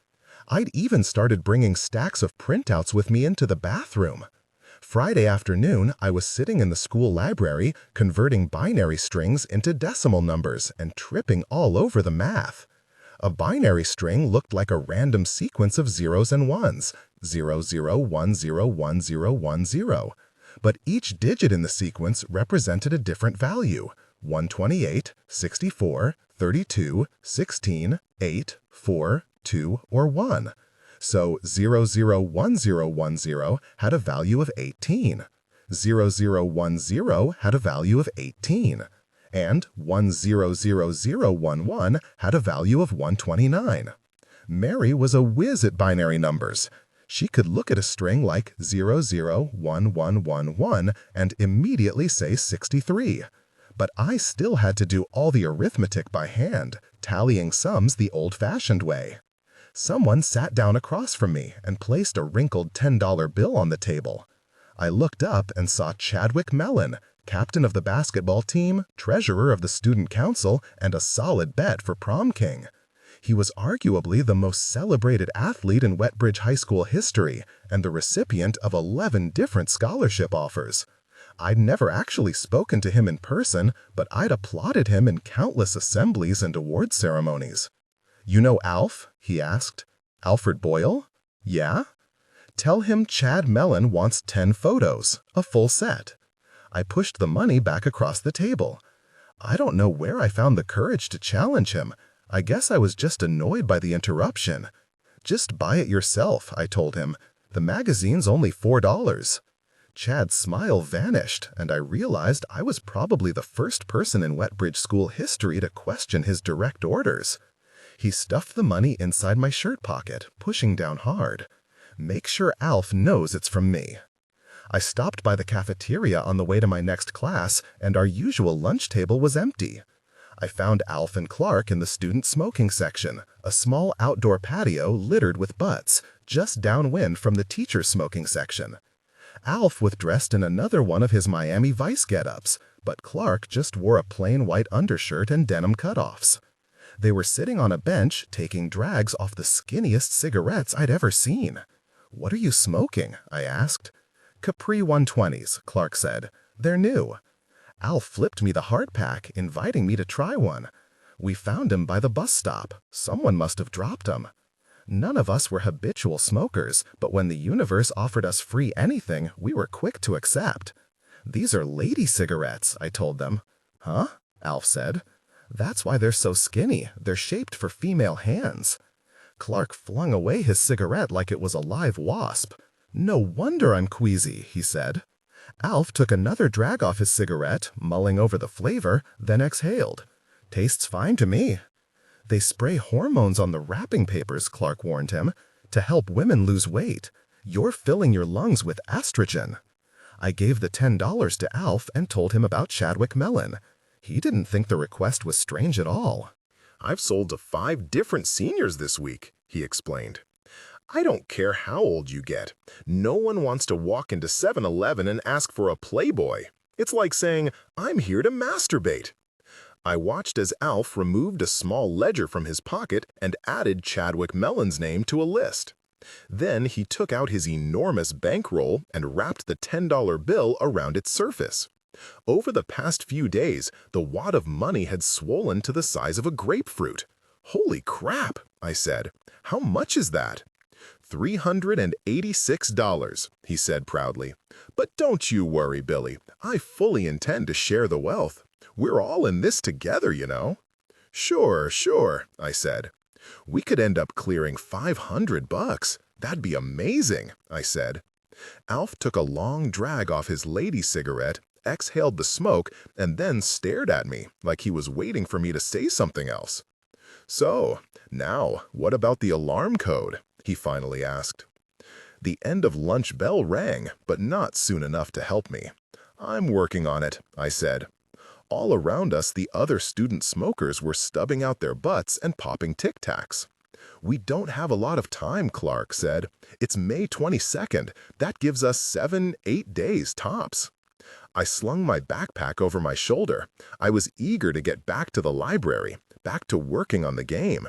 I'd even started bringing stacks of printouts with me into the bathroom. Friday afternoon, I was sitting in the school library, converting binary strings into decimal numbers and tripping all over the math. A binary string looked like a random sequence of zeros and ones, 00101010, but each digit in the sequence represented a different value, 128, 64, 32, 16, 8, 4, 2, or 1. So 001010 had a value of 18, 0010 had a value of 18, and 100011 had a value of 129. Mary was a whiz at binary numbers. She could look at a string like 001111 and immediately say 63. But I still had to do all the arithmetic by hand, tallying sums the old-fashioned way. Someone sat down across from me and placed a wrinkled $10 bill on the table. I looked up and saw Chadwick Mellon, captain of the basketball team, treasurer of the student council, and a solid bet for prom king. He was arguably the most celebrated athlete in Wetbridge High School history and the recipient of 11 different scholarship offers. I'd never actually spoken to him in person, but I'd applauded him in countless assemblies and award ceremonies. "You know Alf?" he asked. "Alfred Boyle?" "Yeah?" "Tell him Chad Mellon wants 10 photos, a full set." I pushed the money back across the table. I don't know where I found the courage to challenge him. I guess I was just annoyed by the interruption. "Just buy it yourself," I told him. "The magazine's only $4. Chad's smile vanished, and I realized I was probably the first person in Wetbridge school history to question his direct orders. He stuffed the money inside my shirt pocket, pushing down hard. "Make sure Alf knows it's from me." I stopped by the cafeteria on the way to my next class, and our usual lunch table was empty. I found Alf and Clark in the student smoking section, a small outdoor patio littered with butts, just downwind from the teacher's smoking section. Alf was dressed in another one of his Miami Vice get-ups, but Clark just wore a plain white undershirt and denim cutoffs. They were sitting on a bench, taking drags off the skinniest cigarettes I'd ever seen. "What are you smoking?" I asked. "Capri 120s, Clark said. "They're new." Alf flipped me the hard pack, inviting me to try one. We found him by the bus stop. Someone must have dropped him. None of us were habitual smokers, but when the universe offered us free anything, we were quick to accept. "These are lady cigarettes," I told them. "Huh?" Alf said. "That's why they're so skinny. They're shaped for female hands." Clark flung away his cigarette like it was a live wasp. "No wonder I'm queasy," he said. Alf took another drag off his cigarette, mulling over the flavor, then exhaled. "Tastes fine to me." "They spray hormones on the wrapping papers," Clark warned him, "to help women lose weight. You're filling your lungs with estrogen." I gave the $10 to Alf and told him about Chadwick Mellon. He didn't think the request was strange at all. "I've sold to 5 different seniors this week," he explained. "I don't care how old you get. No one wants to walk into 7-Eleven and ask for a Playboy. It's like saying, 'I'm here to masturbate.'" I watched as Alf removed a small ledger from his pocket and added Chadwick Mellon's name to a list. Then he took out his enormous bankroll and wrapped the $10 bill around its surface. Over the past few days, the wad of money had swollen to the size of a grapefruit. "Holy crap," I said. "How much is that?" $386, he said proudly. "But don't you worry, Billy. I fully intend to share the wealth. We're all in this together, you know." "Sure, I said. "We could end up clearing $500. That'd be amazing," I said. Alf took a long drag off his lady cigarette, exhaled the smoke, and then stared at me like he was waiting for me to say something else. "So, now, what about the alarm code?" he finally asked. The end of lunch bell rang, but not soon enough to help me. "I'm working on it," I said. All around us, the other student smokers were stubbing out their butts and popping Tic Tacs. "We don't have a lot of time," Clark said. "It's May 22nd. That gives us 7-8 days tops." I slung my backpack over my shoulder. I was eager to get back to the library, back to working on the game.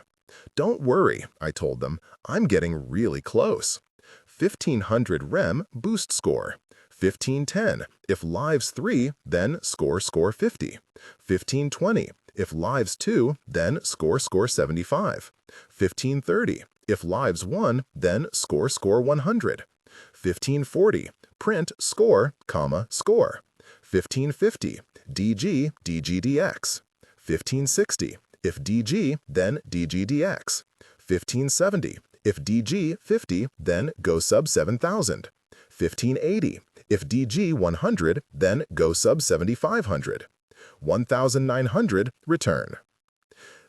"Don't worry," I told them. "I'm getting really close. 1500 rem boost score. 1510. If lives 3, then score 50. 1520. If lives 2, then score 75. 1530. If lives 1, then score 100. 1540. Print score, score. 1550. DG, DGDX. 1560. If DG, then DGDX. 1570. If DG 50, then go sub 7000. 1580. If DG 100, then go sub 7500. 1900, return.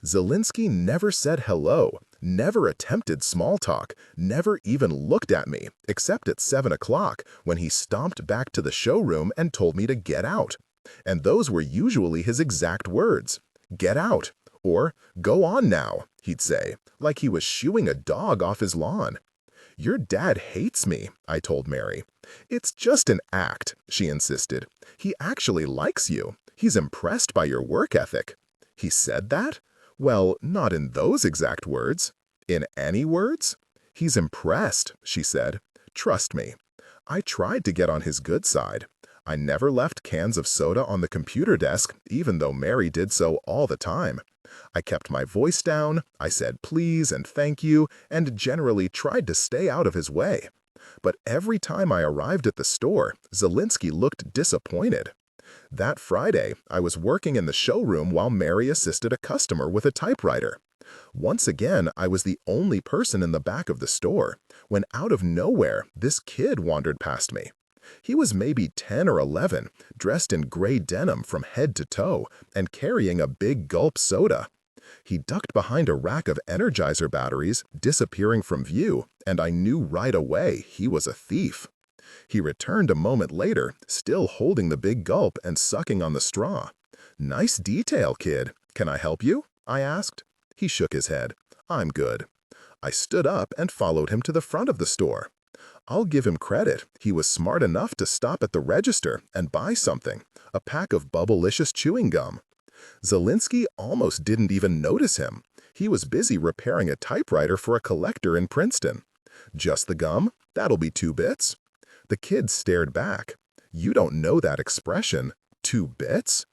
Zelinsky never said hello, never attempted small talk, never even looked at me, except at 7 o'clock when he stomped back to the showroom and told me to get out. And those were usually his exact words. "Get out," or "Go on now," he'd say, like he was shooing a dog off his lawn. "Your dad hates me," I told Mary. "It's just an act," she insisted. "He actually likes you. He's impressed by your work ethic." "He said that?" "Well, not in those exact words." "In any words?" "He's impressed," she said. "Trust me." I tried to get on his good side. I never left cans of soda on the computer desk, even though Mary did so all the time. I kept my voice down, I said please and thank you, and generally tried to stay out of his way. But every time I arrived at the store, Zelinsky looked disappointed. That Friday, I was working in the showroom while Mary assisted a customer with a typewriter. Once again, I was the only person in the back of the store, when out of nowhere, this kid wandered past me. He was maybe 10 or 11, dressed in gray denim from head to toe, and carrying a big gulp soda. He ducked behind a rack of Energizer batteries, disappearing from view, and I knew right away he was a thief. He returned a moment later, still holding the big gulp and sucking on the straw. "Nice detail, kid. Can I help you?" I asked. He shook his head. "I'm good." I stood up and followed him to the front of the store. I'll give him credit. He was smart enough to stop at the register and buy something, a pack of Bubblicious chewing gum. Zelinsky almost didn't even notice him. He was busy repairing a typewriter for a collector in Princeton. "Just the gum? That'll be 2 bits." The kid stared back. "You don't know that expression. 2 bits?"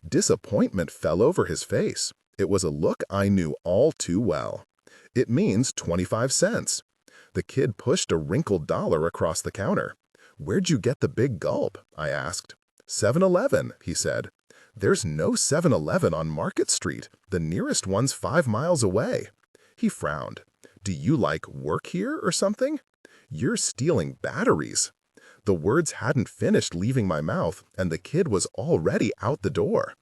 Disappointment fell over his face. It was a look I knew all too well. "It means 25 cents. The kid pushed a wrinkled dollar across the counter. "Where'd you get the big gulp?" I asked. 7-Eleven, he said. "There's no 7-Eleven on Market Street. The nearest one's 5 miles away." He frowned. Do you like work here or something? You're stealing batteries. The words hadn't finished leaving my mouth, and the kid was already out the door.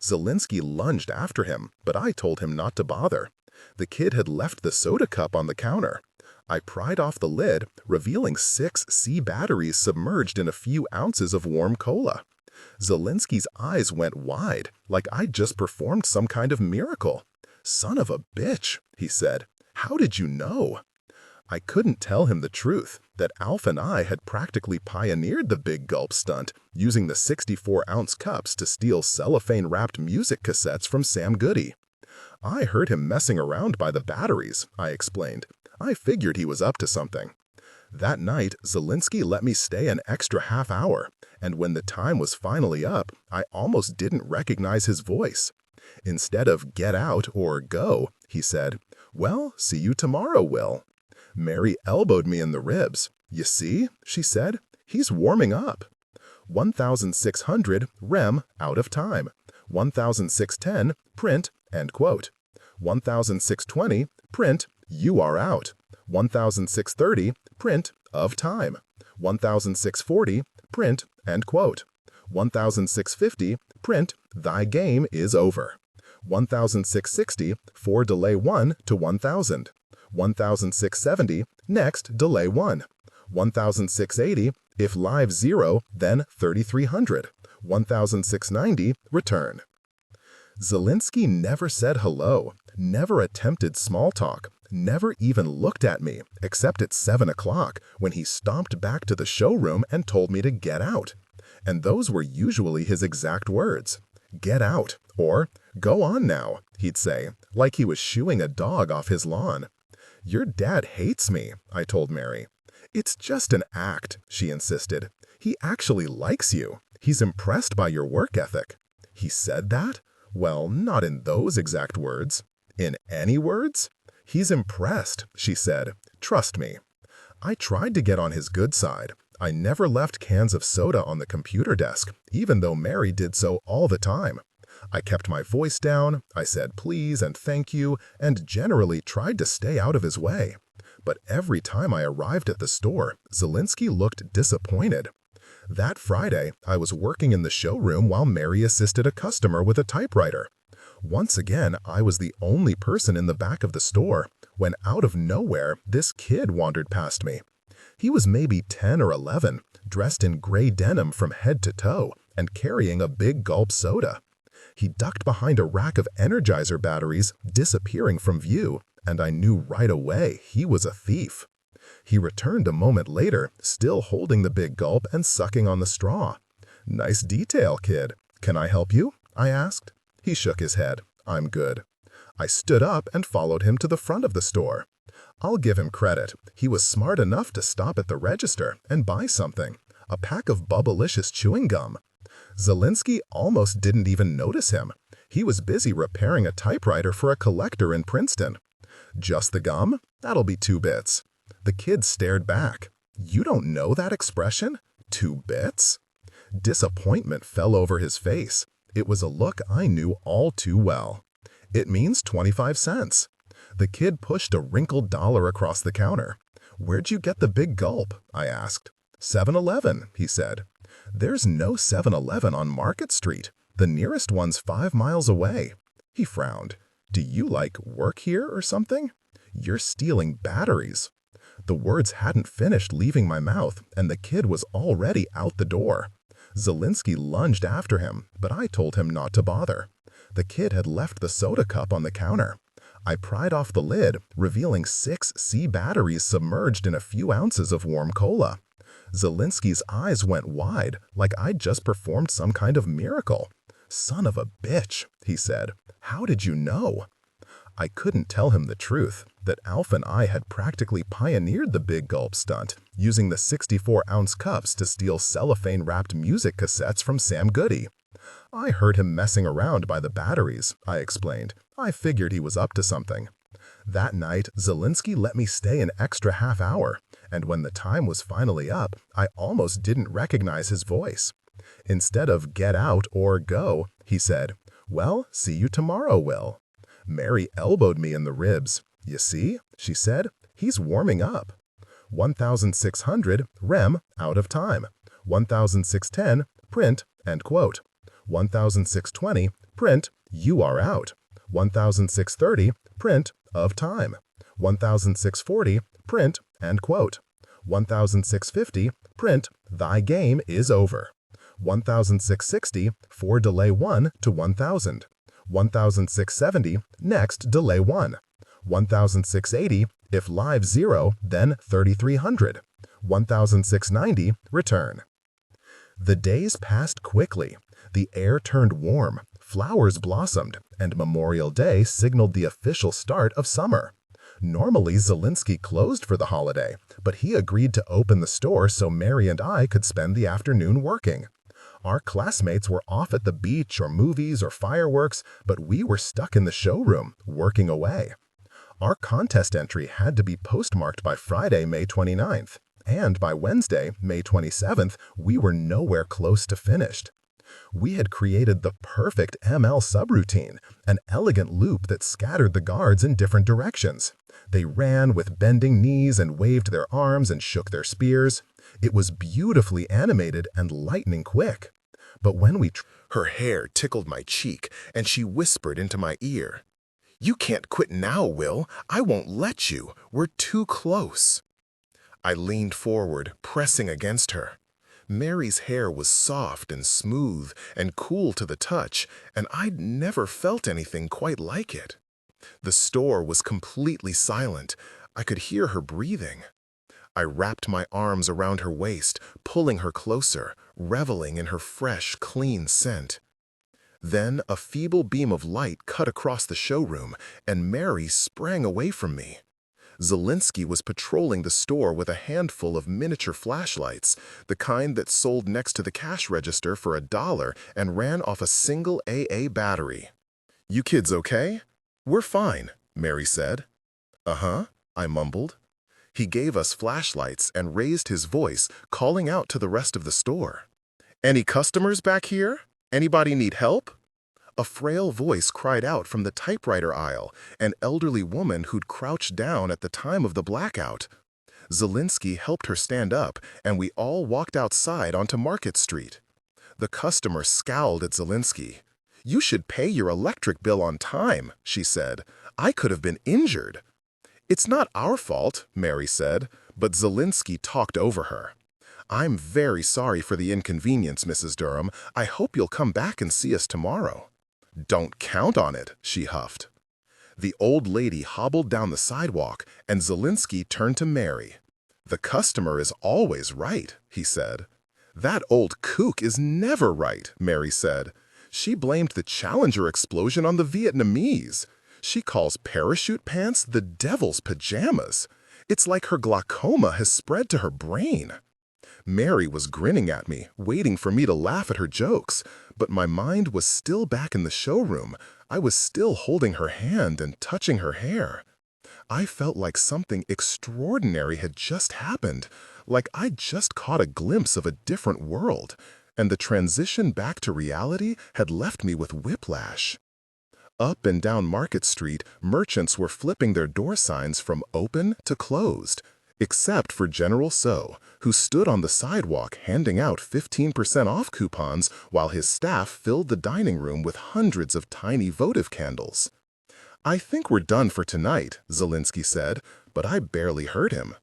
Zelinsky lunged after him, but I told him not to bother. The kid had left the soda cup on the counter. I pried off the lid, revealing 6 C batteries submerged in a few ounces of warm cola. Zelinsky's eyes went wide, like I'd just performed some kind of miracle. "Son of a bitch," he said. "How did you know?" I couldn't tell him the truth, that Alf and I had practically pioneered the big gulp stunt, using the 64-ounce cups to steal cellophane-wrapped music cassettes from Sam Goody. "I heard him messing around by the batteries," I explained. "I figured he was up to something." That night, Zelinsky let me stay an extra half hour, and when the time was finally up, I almost didn't recognize his voice. Instead of "get out" or "go," he said, "Well, see you tomorrow, Will." Mary elbowed me in the ribs. "You see," she said, "he's warming up." 1600 rem out of time. 1610 print, end quote. 1620 print, you are out. 1630 print, of time. 1640 print, end quote. 1650 print, thy game is over. 1660 for delay 1 to 1000. 1670 next delay 1. 1680 if live 0 then 3300. 1690 return. Zelinsky never said hello, never attempted small talk, never even looked at me, except at 7 o'clock when he stomped back to the showroom and told me to get out. And those were usually his exact words. "Get out," or "go on now," he'd say, like he was shooing a dog off his lawn. "Your dad hates me," I told Mary. "It's just an act," she insisted. "He actually likes you. He's impressed by your work ethic." "He said that?" "Well, not in those exact words." "In any words?" "He's impressed," she said. "Trust me." I tried to get on his good side. I never left cans of soda on the computer desk, even though Mary did so all the time. I kept my voice down, I said please and thank you, and generally tried to stay out of his way. But every time I arrived at the store, Zelinsky looked disappointed. That Friday, I was working in the showroom while Mary assisted a customer with a typewriter. Once again, I was the only person in the back of the store, when out of nowhere, this kid wandered past me. He was maybe 10 or 11, dressed in gray denim from head to toe, and carrying a big gulp soda. He ducked behind a rack of Energizer batteries, disappearing from view, and I knew right away he was a thief. He returned a moment later, still holding the big gulp and sucking on the straw. "Nice detail, kid. Can I help you?" I asked. He shook his head. "I'm good." I stood up and followed him to the front of the store. I'll give him credit. He was smart enough to stop at the register and buy something, a pack of Bubblicious chewing gum. Zelinsky almost didn't even notice him. He was busy repairing a typewriter for a collector in Princeton. "Just the gum? That'll be 2 bits." The kid stared back. "You don't know that expression? 2 bits?" Disappointment fell over his face. It was a look I knew all too well. "It means 25 cents. The kid pushed a wrinkled dollar across the counter. "Where'd you get the big gulp?" I asked. 7-Eleven, he said. "There's no 7-Eleven on Market Street. The nearest one's 5 miles away." He frowned. "Do you like work here or something? You're stealing batteries." The words hadn't finished leaving my mouth, and the kid was already out the door. Zelinsky lunged after him, but I told him not to bother. The kid had left the soda cup on the counter. I pried off the lid, revealing 6 C batteries submerged in a few ounces of warm cola. Zelinsky's eyes went wide, like I'd just performed some kind of miracle. "Son of a bitch," he said. "How did you know?" I couldn't tell him the truth, that Alf and I had practically pioneered the big gulp stunt, using the 64-ounce cups to steal cellophane-wrapped music cassettes from Sam Goody. "I heard him messing around by the batteries," I explained. "I figured he was up to something." That night, Zelinsky let me stay an extra half hour, and when the time was finally up, I almost didn't recognize his voice. Instead of "get out" or "go," he said, "Well, see you tomorrow, Will." Mary elbowed me in the ribs. "You see," she said, "he's warming up. 1600, rem, out of time. 1610, print, end quote. 1620, print, you are out. 1630, print, of time. 1640, print, end quote. 1650, print, thy game is over. 1660, for delay 1 to 1000. 1670, next delay 1. 1680, if live 0, then 3300. 1690, return. The days passed quickly. The air turned warm, flowers blossomed, and Memorial Day signaled the official start of summer. Normally, Zelinsky closed for the holiday, but he agreed to open the store so Mary and I could spend the afternoon working. Our classmates were off at the beach or movies or fireworks, but we were stuck in the showroom, working away. Our contest entry had to be postmarked by Friday, May 29th, and by Wednesday, May 27th, we were nowhere close to finished. We had created the perfect ML subroutine, an elegant loop that scattered the guards in different directions. They ran with bending knees and waved their arms and shook their spears. It was beautifully animated and lightning quick. But when we Her hair tickled my cheek, and she whispered into my ear, "You can't quit now, Will. I won't let you. We're too close." I leaned forward, pressing against her. Mary's hair was soft and smooth and cool to the touch, and I'd never felt anything quite like it. The store was completely silent. I could hear her breathing. I wrapped my arms around her waist, pulling her closer, reveling in her fresh, clean scent. Then a feeble beam of light cut across the showroom, and Mary sprang away from me. Zelinsky was patrolling the store with a handful of miniature flashlights, the kind that sold next to the cash register for $1 and ran off a single AA battery. "You kids okay?" "We're fine," Mary said. "Uh-huh," I mumbled. He gave us flashlights and raised his voice, calling out to the rest of the store. "Any customers back here? Anybody need help?" A frail voice cried out from the typewriter aisle, an elderly woman who'd crouched down at the time of the blackout. Zelinsky helped her stand up, and we all walked outside onto Market Street. The customer scowled at Zelinsky. "You should pay your electric bill on time," she said. "I could have been injured." "It's not our fault," Mary said, but Zelinsky talked over her. "I'm very sorry for the inconvenience, Mrs. Durham. I hope you'll come back and see us tomorrow." "Don't count on it," she huffed. The old lady hobbled down the sidewalk, and Zelinsky turned to Mary. "The customer is always right," he said. "That old kook is never right," Mary said. "She blamed the Challenger explosion on the Vietnamese. She calls parachute pants the devil's pajamas. It's like her glaucoma has spread to her brain." Mary was grinning at me, waiting for me to laugh at her jokes, but my mind was still back in the showroom. I was still holding her hand and touching her hair. I felt like something extraordinary had just happened, like I'd just caught a glimpse of a different world, and the transition back to reality had left me with whiplash. Up and down Market Street, merchants were flipping their door signs from open to closed, except for General So, who stood on the sidewalk handing out 15% off coupons while his staff filled the dining room with hundreds of tiny votive candles. "I think we're done for tonight," Zelinsky said, but I barely heard him.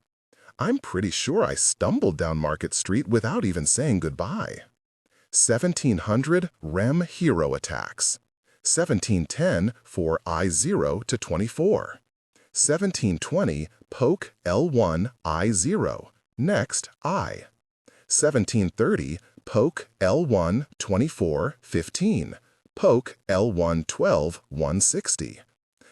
I'm pretty sure I stumbled down Market Street without even saying goodbye. 1700 REM hero attacks. 1710 for I0 to 24. 1720 poke L1 I0. Next I. 1730 poke L1 24 15. Poke L1 12 160.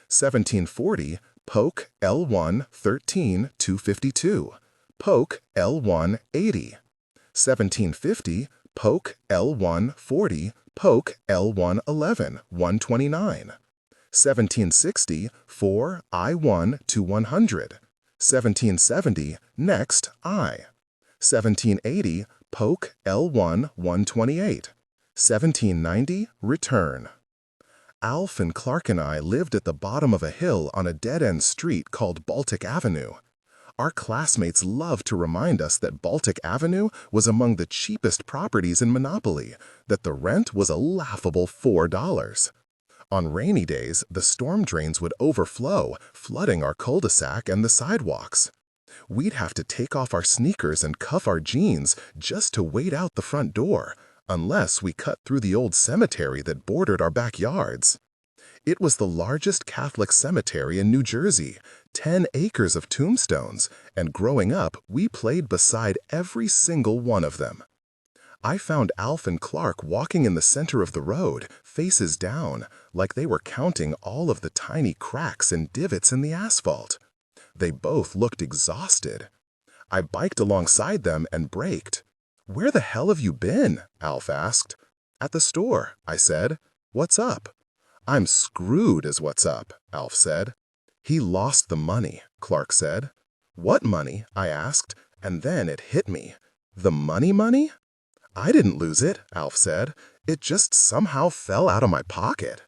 1740 poke L1 13 252. Poke L1 80. 1750 poke L1 40. Poke L1 11 129. 1760 4 I1 to 100. 1770 next I. 1780 poke L1 128. 1790 return. Alf and Clark and I lived at the bottom of a hill on a dead-end street called Baltic Avenue. Our classmates loved to remind us that Baltic Avenue was among the cheapest properties in Monopoly, that the rent was a laughable $4. On rainy days, the storm drains would overflow, flooding our cul-de-sac and the sidewalks. We'd have to take off our sneakers and cuff our jeans just to wade out the front door, unless we cut through the old cemetery that bordered our backyards. It was the largest Catholic cemetery in New Jersey, 10 acres of tombstones, and growing up, we played beside every single one of them. I found Alf and Clark walking in the center of the road, faces down, like they were counting all of the tiny cracks and divots in the asphalt. They both looked exhausted. I biked alongside them and braked. "Where the hell have you been?" Alf asked. "At the store," I said. "What's up?" "I'm screwed is what's up," Alf said. "He lost the money," Clark said. "What money?" I asked, and then it hit me. "The money? I didn't lose it," Alf said. "It just somehow fell out of my pocket."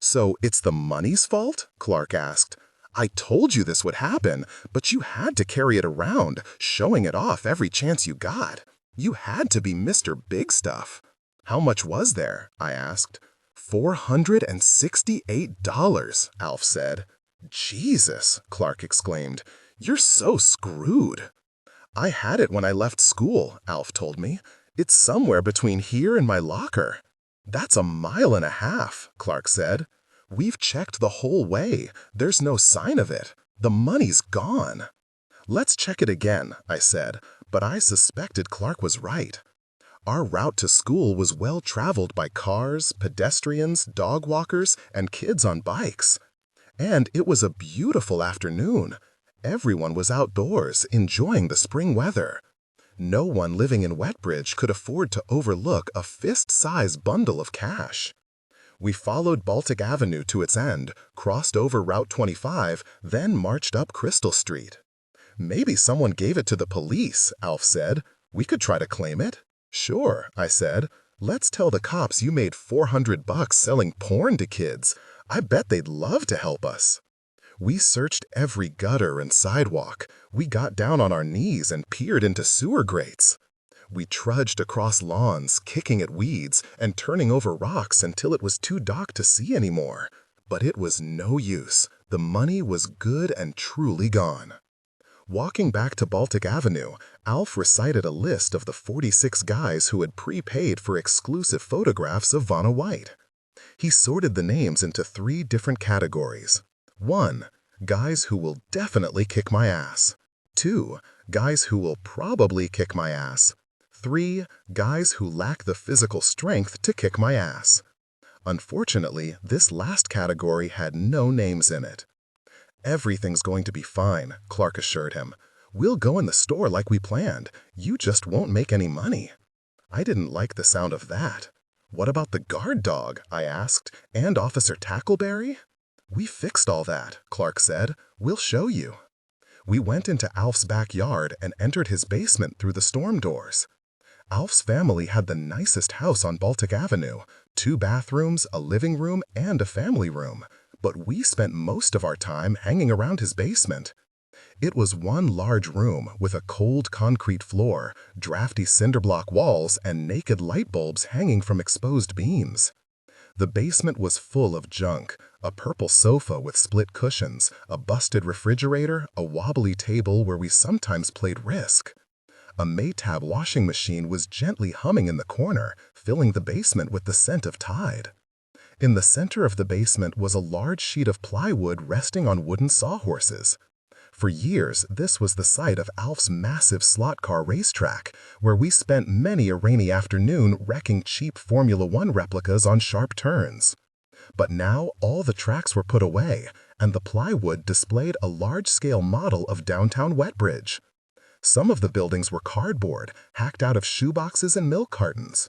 "So it's the money's fault?" Clark asked. "I told you this would happen, but you had to carry it around, showing it off every chance you got. You had to be Mr. Big Stuff." "How much was there?" I asked. $468, Alf said. "Jesus," Clark exclaimed. "You're so screwed." "I had it when I left school," Alf told me. "It's somewhere between here and my locker." "That's a mile and a half," Clark said. "We've checked the whole way. There's no sign of it. The money's gone." "Let's check it again," I said, but I suspected Clark was right. Our route to school was well traveled by cars, pedestrians, dog walkers, and kids on bikes. And it was a beautiful afternoon. Everyone was outdoors, enjoying the spring weather. No one living in Wetbridge could afford to overlook a fist-sized bundle of cash. We followed Baltic Avenue to its end, crossed over Route 25, then marched up Crystal Street. "Maybe someone gave it to the police," Alf said. "We could try to claim it." "Sure," I said. "Let's tell the cops you made $400 selling porn to kids. I bet they'd love to help us." We searched every gutter and sidewalk. We got down on our knees and peered into sewer grates. We trudged across lawns, kicking at weeds and turning over rocks until it was too dark to see anymore. But it was no use. The money was good and truly gone. Walking back to Baltic Avenue, Alf recited a list of the 46 guys who had prepaid for exclusive photographs of Vanna White. He sorted the names into 3 different categories. 1. Guys who will definitely kick my ass. 2. Guys who will probably kick my ass. 3. Guys who lack the physical strength to kick my ass. Unfortunately, this last category had no names in it. "Everything's going to be fine," Clark assured him. "We'll go in the store like we planned. You just won't make any money." I didn't like the sound of that. "What about the guard dog?" I asked, "and Officer Tackleberry?" "We fixed all that," Clark said. "We'll show you." We went into Alf's backyard and entered his basement through the storm doors. Alf's family had the nicest house on Baltic Avenue, 2 bathrooms, a living room, and a family room, but we spent most of our time hanging around his basement. It was one large room with a cold concrete floor, drafty cinderblock walls, and naked light bulbs hanging from exposed beams. The basement was full of junk: a purple sofa with split cushions, a busted refrigerator, a wobbly table where we sometimes played Risk. A Maytab washing machine was gently humming in the corner, filling the basement with the scent of Tide. In the center of the basement was a large sheet of plywood resting on wooden sawhorses. For years, this was the site of Alf's massive slot car racetrack, where we spent many a rainy afternoon wrecking cheap Formula One replicas on sharp turns. But now all the tracks were put away, and the plywood displayed a large-scale model of downtown Wetbridge. Some of the buildings were cardboard, hacked out of shoeboxes and milk cartons.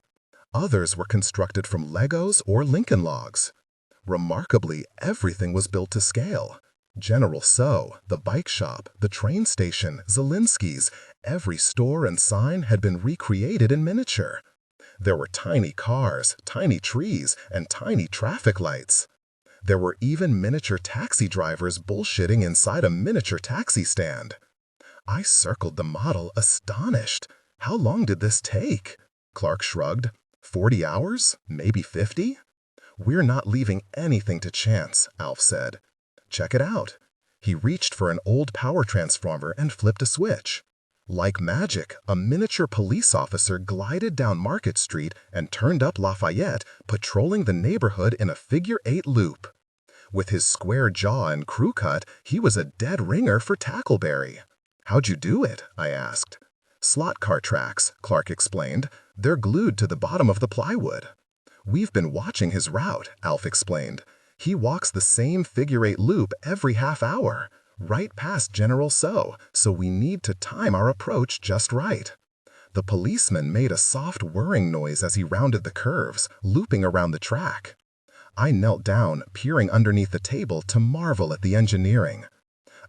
Others were constructed from Legos or Lincoln logs. Remarkably, everything was built to scale. General Tso, the bike shop, the train station, Zielinski's, every store and sign had been recreated in miniature. There were tiny cars, tiny trees, and tiny traffic lights. There were even miniature taxi drivers bullshitting inside a miniature taxi stand. I circled the model, astonished. How long did this take? Clark shrugged. 40 hours? Maybe 50? We're not leaving anything to chance, Alf said. Check it out. He reached for an old power transformer and flipped a switch. Like magic, a miniature police officer glided down Market Street and turned up Lafayette, patrolling the neighborhood in a figure-8 loop. With his square jaw and crew cut, he was a dead ringer for Tackleberry. How'd you do it? I asked. Slot car tracks, Clark explained. They're glued to the bottom of the plywood. We've been watching his route, Alf explained. He walks the same figure-8 loop every half hour, right past General So we need to time our approach just right. The policeman made a soft whirring noise as he rounded the curves, looping around the track. I knelt down, peering underneath the table to marvel at the engineering.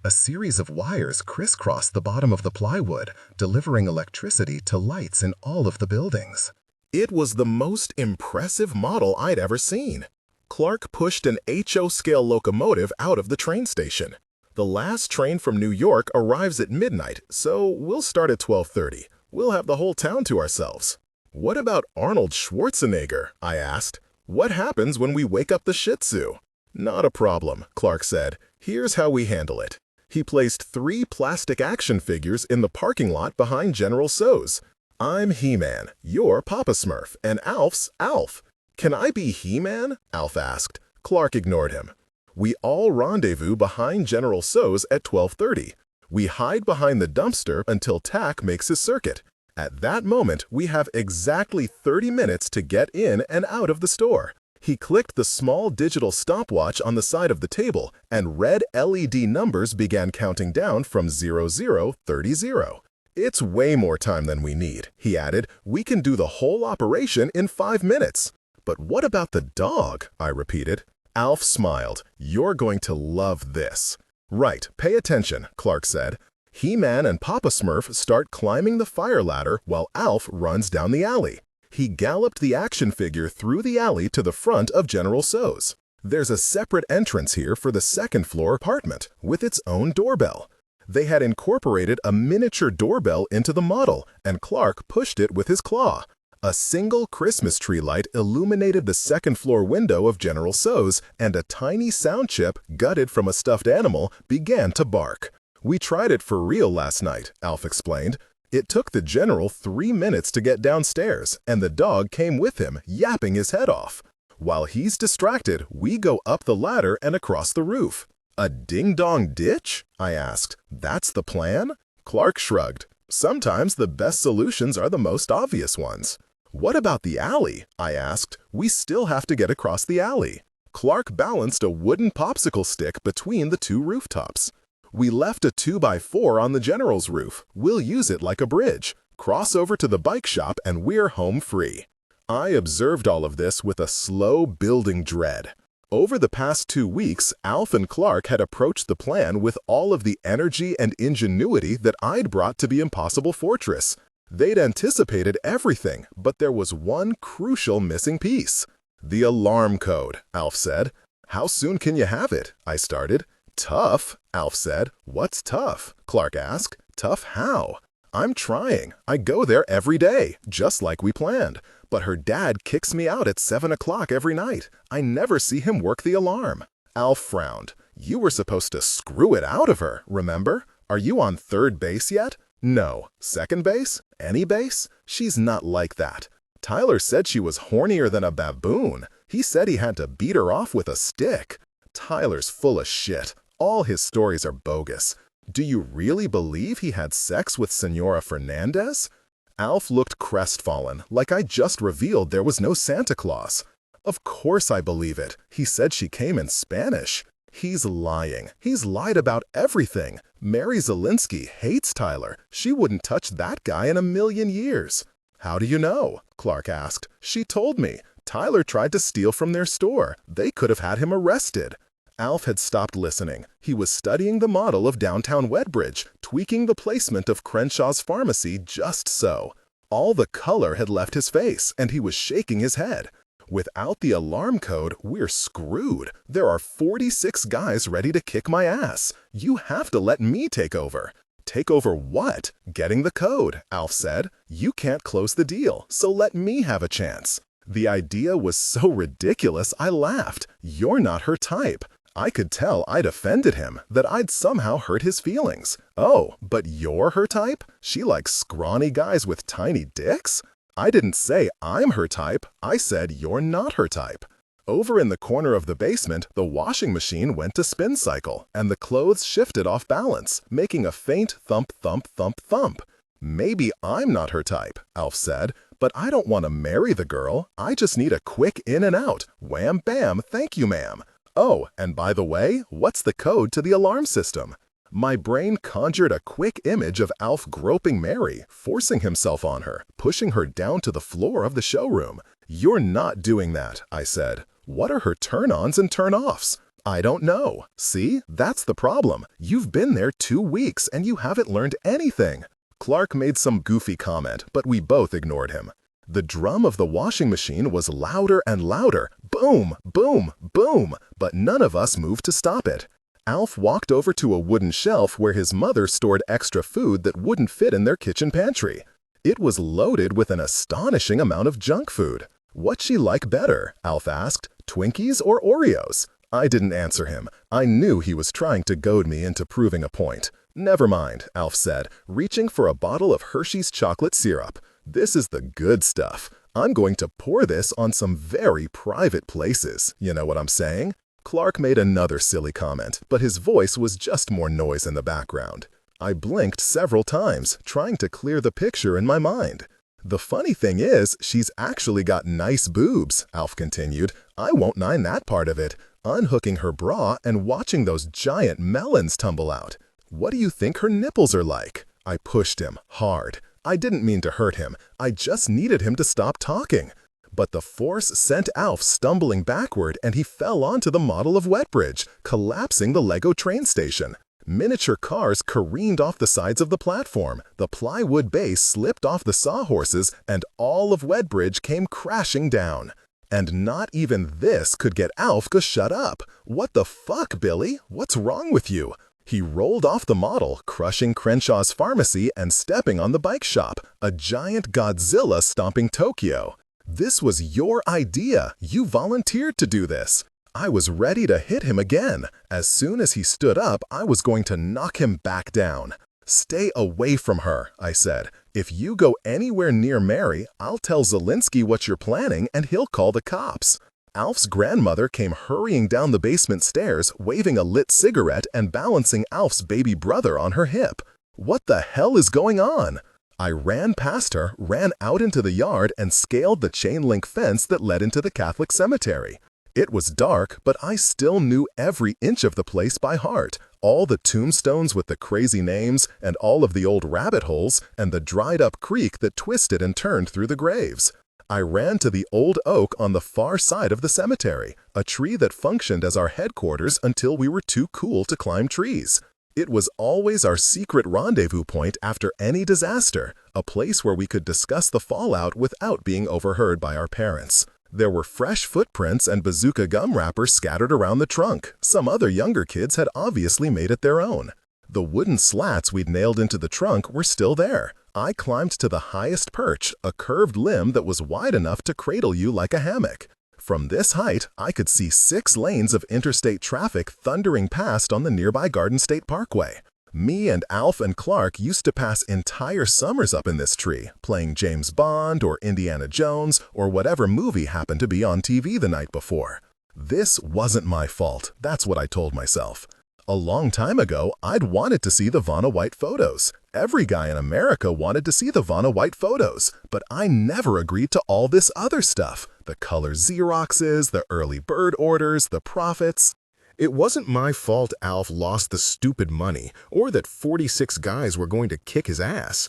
A series of wires crisscrossed the bottom of the plywood, delivering electricity to lights in all of the buildings. It was the most impressive model I'd ever seen. Clark pushed an HO-scale locomotive out of the train station. The last train from New York arrives at midnight, so we'll start at 12:30. We'll have the whole town to ourselves. What about Arnold Schwarzenegger? I asked. What happens when we wake up the Shih Tzu? Not a problem, Clark said. Here's how we handle it. He placed 3 plastic action figures in the parking lot behind General So's. I'm He-Man, you're Papa Smurf, and Alf's Alf. Can I be He-Man? Alf asked. Clark ignored him. We all rendezvous behind General So's at 12:30. We hide behind the dumpster until Tack makes his circuit. At that moment, we have exactly 30 minutes to get in and out of the store. He clicked the small digital stopwatch on the side of the table, and red LED numbers began counting down from 00:30. It's way more time than we need, he added. We can do the whole operation in 5 minutes. But what about the dog? I repeated. Alf smiled. You're going to love this. Right, pay attention, Clark said. He-Man and Papa Smurf start climbing the fire ladder while Alf runs down the alley. He galloped the action figure through the alley to the front of General So's. There's a separate entrance here for the second-floor apartment, with its own doorbell. They had incorporated a miniature doorbell into the model, and Clark pushed it with his claw. A single Christmas tree light illuminated the second-floor window of General So's, and a tiny sound chip, gutted from a stuffed animal, began to bark. We tried it for real last night, Alf explained. It took the General 3 minutes to get downstairs, and the dog came with him, yapping his head off. While he's distracted, we go up the ladder and across the roof. A ding-dong ditch? I asked. That's the plan? Clark shrugged. Sometimes the best solutions are the most obvious ones. What about the alley? I asked. We still have to get across the alley. Clark balanced a wooden popsicle stick between the 2 rooftops. We left a 2x4 on the General's roof. We'll use it like a bridge. Cross over to the bike shop and we're home free. I observed all of this with a slow building dread. Over the past 2 weeks, Alf and Clark had approached the plan with all of the energy and ingenuity that I'd brought to the impossible fortress. They'd anticipated everything, but there was one crucial missing piece. The alarm code, Alf said. How soon can you have it? I started. Tough, Alf said. What's tough? Clark asked. Tough how? I'm trying. I go there every day, just like we planned. But her dad kicks me out at 7 o'clock every night. I never see him work the alarm. Alf frowned. You were supposed to screw it out of her, remember? Are you on third base yet? No. Second base? Any base? She's not like that. Tyler said she was hornier than a baboon. He said he had to beat her off with a stick. Tyler's full of shit. All his stories are bogus. Do you really believe he had sex with Senora Fernandez? Alf looked crestfallen, like I just revealed there was no Santa Claus. Of course I believe it. He said she came in Spanish. He's lying. He's lied about everything. Mary Zelinsky hates Tyler. She wouldn't touch that guy in a million years. How do you know? Clark asked. She told me. Tyler tried to steal from their store. They could have had him arrested. Alf had stopped listening. He was studying the model of downtown Wedbridge, tweaking the placement of Crenshaw's pharmacy just so. All the color had left his face, and he was shaking his head. Without the alarm code, we're screwed. There are 46 guys ready to kick my ass. You have to let me take over." "Take over what?" "Getting the code," Alf said. "You can't close the deal, so let me have a chance." The idea was so ridiculous I laughed. "You're not her type." I could tell I'd offended him, that I'd somehow hurt his feelings. "Oh, but you're her type? She likes scrawny guys with tiny dicks?" "I didn't say I'm her type. I said you're not her type." Over in the corner of the basement, the washing machine went to spin cycle, and the clothes shifted off balance, making a faint thump, thump, thump, thump. "Maybe I'm not her type," Alf said, "but I don't want to marry the girl. I just need a quick in and out. Wham bam, thank you, ma'am. Oh, and by the way, what's the code to the alarm system?" My brain conjured a quick image of Alf groping Mary, forcing himself on her, pushing her down to the floor of the showroom. "You're not doing that," I said. "What are her turn-ons and turn-offs?" "I don't know. See, that's the problem. You've been there 2 weeks and you haven't learned anything." Clark made some goofy comment, but we both ignored him. The drum of the washing machine was louder and louder, boom, boom, boom, but none of us moved to stop it. Alf walked over to a wooden shelf where his mother stored extra food that wouldn't fit in their kitchen pantry. It was loaded with an astonishing amount of junk food. "What'd she like better?" Alf asked. "Twinkies or Oreos?" I didn't answer him. I knew he was trying to goad me into proving a point. "Never mind," Alf said, reaching for a bottle of Hershey's chocolate syrup. "This is the good stuff. I'm going to pour this on some very private places. You know what I'm saying?" Clark made another silly comment, but his voice was just more noise in the background. I blinked several times, trying to clear the picture in my mind. "The funny thing is, she's actually got nice boobs," Alf continued. "I won't mind that part of it. Unhooking her bra and watching those giant melons tumble out. What do you think her nipples are like?" I pushed him hard. I didn't mean to hurt him. I just needed him to stop talking. But the force sent Alf stumbling backward and he fell onto the model of Wetbridge, collapsing the Lego train station. Miniature cars careened off the sides of the platform, the plywood base slipped off the sawhorses, and all of Wetbridge came crashing down. And not even this could get Alf to shut up. "What the fuck, Billy? What's wrong with you?" He rolled off the model, crushing Crenshaw's pharmacy and stepping on the bike shop, a giant Godzilla stomping Tokyo. "This was your idea. You volunteered to do this." I was ready to hit him again. As soon as he stood up, I was going to knock him back down. "Stay away from her," I said. "If you go anywhere near Mary, I'll tell Zelensky what you're planning and he'll call the cops." Alf's grandmother came hurrying down the basement stairs, waving a lit cigarette and balancing Alf's baby brother on her hip. "What the hell is going on?" I ran past her, ran out into the yard, and scaled the chain-link fence that led into the Catholic cemetery. It was dark, but I still knew every inch of the place by heart. All the tombstones with the crazy names, and all of the old rabbit holes, and the dried-up creek that twisted and turned through the graves. I ran to the old oak on the far side of the cemetery, a tree that functioned as our headquarters until we were too cool to climb trees. It was always our secret rendezvous point after any disaster, a place where we could discuss the fallout without being overheard by our parents. There were fresh footprints and bazooka gum wrappers scattered around the trunk. Some other younger kids had obviously made it their own. The wooden slats we'd nailed into the trunk were still there. I climbed to the highest perch, a curved limb that was wide enough to cradle you like a hammock. From this height, I could see 6 lanes of interstate traffic thundering past on the nearby Garden State Parkway. Me and Alf and Clark used to pass entire summers up in this tree, playing James Bond or Indiana Jones or whatever movie happened to be on TV the night before. This wasn't my fault, that's what I told myself. A long time ago, I'd wanted to see the Vanna White photos. Every guy in America wanted to see the Vanna White photos, but I never agreed to all this other stuff. The color Xeroxes, the early bird orders, the profits. It wasn't my fault Alf lost the stupid money or that 46 guys were going to kick his ass.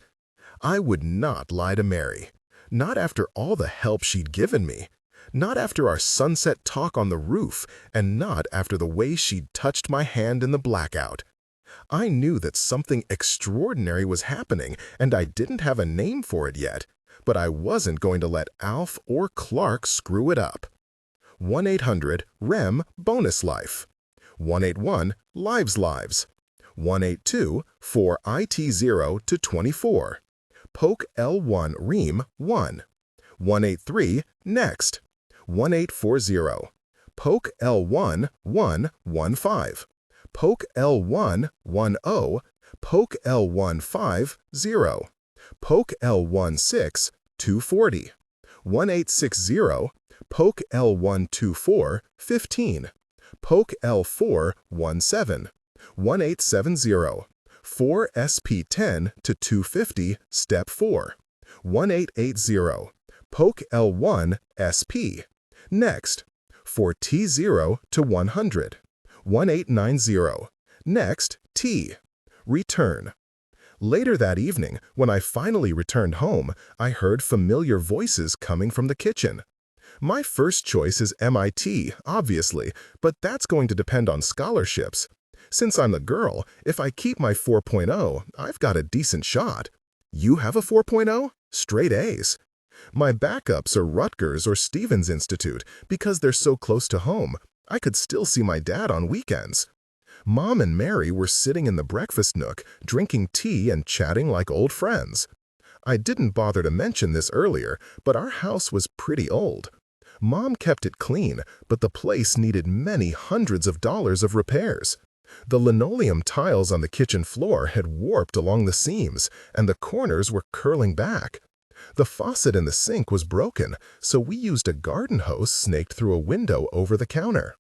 I would not lie to Mary. Not after all the help she'd given me. Not after our sunset talk on the roof, and not after the way she'd touched my hand in the blackout. I knew that something extraordinary was happening, and I didn't have a name for it yet, but I wasn't going to let Alf or Clark screw it up. 1-800-REM Bonus Life, 181-LIVES, 182-4IT0 to 24, Poke L1 Ream 1, 183-NEXT, 1840, Poke L1 115, Poke L1 10, Poke L1 50, Poke L1 6 240, 1860, Poke L1 24 15, Poke L4 17, 1870, 4SP10 to 250 Step 4, 1880, Poke L1 SP. Next, 4T0 to 100, 1890, Next T. Return. Later that evening, when I finally returned home, I heard familiar voices coming from the kitchen. My first choice is MIT, obviously, but that's going to depend on scholarships. Since I'm the girl, if I keep my 4.0, I've got a decent shot. You have a 4.0? Straight A's. My backups are Rutgers or Stevens Institute because they're so close to home. I could still see my dad on weekends. Mom and Mary were sitting in the breakfast nook, drinking tea and chatting like old friends. I didn't bother to mention this earlier, but our house was pretty old. Mom kept it clean, but the place needed many hundreds of dollars of repairs. The linoleum tiles on the kitchen floor had warped along the seams, and the corners were curling back. The faucet in the sink was broken, so we used a garden hose snaked through a window over the counter.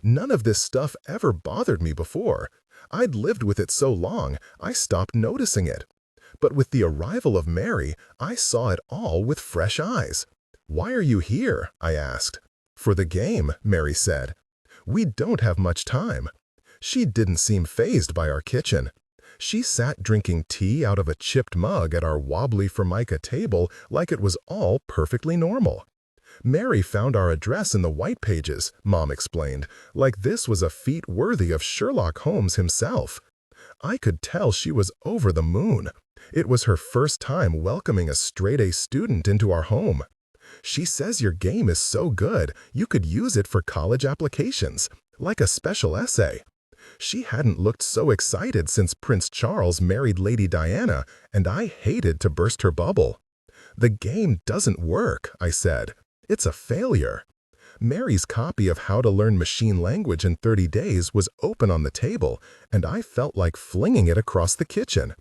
None of this stuff ever bothered me before. I'd lived with it so long, I stopped noticing it. But with the arrival of Mary, I saw it all with fresh eyes. "Why are you here?" I asked. "For the game," Mary said. "We don't have much time." She didn't seem fazed by our kitchen. She sat drinking tea out of a chipped mug at our wobbly Formica table like it was all perfectly normal. "Mary found our address in the white pages," Mom explained, like this was a feat worthy of Sherlock Holmes himself. I could tell she was over the moon. It was her first time welcoming a straight-A student into our home. "She says your game is so good, you could use it for college applications, like a special essay." She hadn't looked so excited since Prince Charles married Lady Diana, and I hated to burst her bubble. "The game doesn't work," I said. "It's a failure." Mary's copy of How to Learn Machine Language in 30 Days was open on the table, and I felt like flinging it across the kitchen.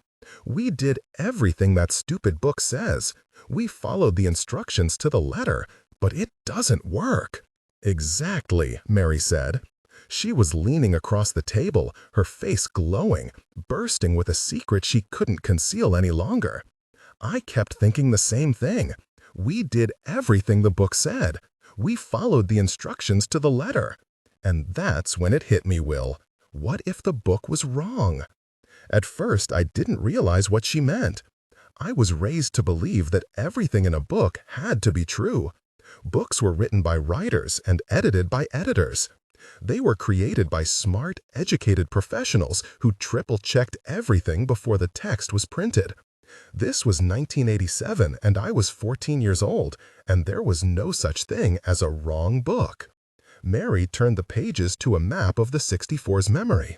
We did everything that stupid book says. We followed the instructions to the letter, but it doesn't work. "Exactly," Mary said. She was leaning across the table, her face glowing, bursting with a secret she couldn't conceal any longer. I kept thinking the same thing. We did everything the book said. We followed the instructions to the letter. And that's when it hit me, Will. What if the book was wrong? At first, I didn't realize what she meant. I was raised to believe that everything in a book had to be true. Books were written by writers and edited by editors. They were created by smart, educated professionals who triple-checked everything before the text was printed. This was 1987, and I was 14 years old, and there was no such thing as a wrong book. Mary turned the pages to a map of the 64's memory.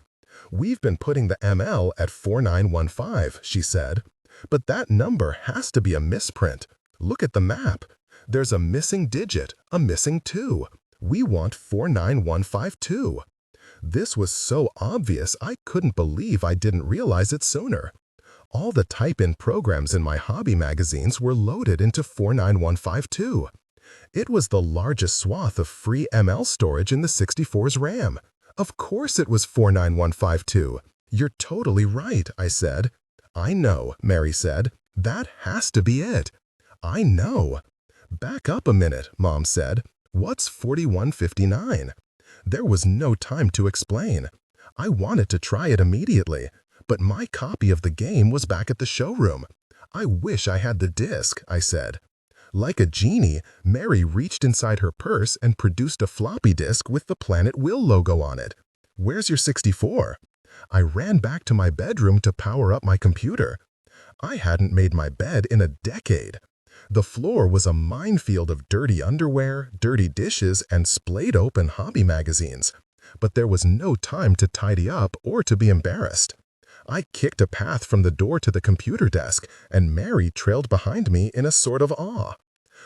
"We've been putting the ML at 4915, she said. "But that number has to be a misprint. Look at the map. There's a missing digit, a missing 2. We want 49152. This was so obvious I couldn't believe I didn't realize it sooner. All the type-in programs in my hobby magazines were loaded into 49152. It was the largest swath of free ML storage in the 64's RAM. Of course it was 49152. "You're totally right," I said. "I know," Mary said. "That has to be it." "I know." "Back up a minute," Mom said. "What's 4159? There was no time to explain. I wanted to try it immediately, but my copy of the game was back at the showroom. "I wish I had the disc," I said. Like a genie, Mary reached inside her purse and produced a floppy disk with the Planet Will logo on it. "Where's your 64? I ran back to my bedroom to power up my computer. I hadn't made my bed in a decade. The floor was a minefield of dirty underwear, dirty dishes, and splayed open hobby magazines. But there was no time to tidy up or to be embarrassed. I kicked a path from the door to the computer desk, and Mary trailed behind me in a sort of awe.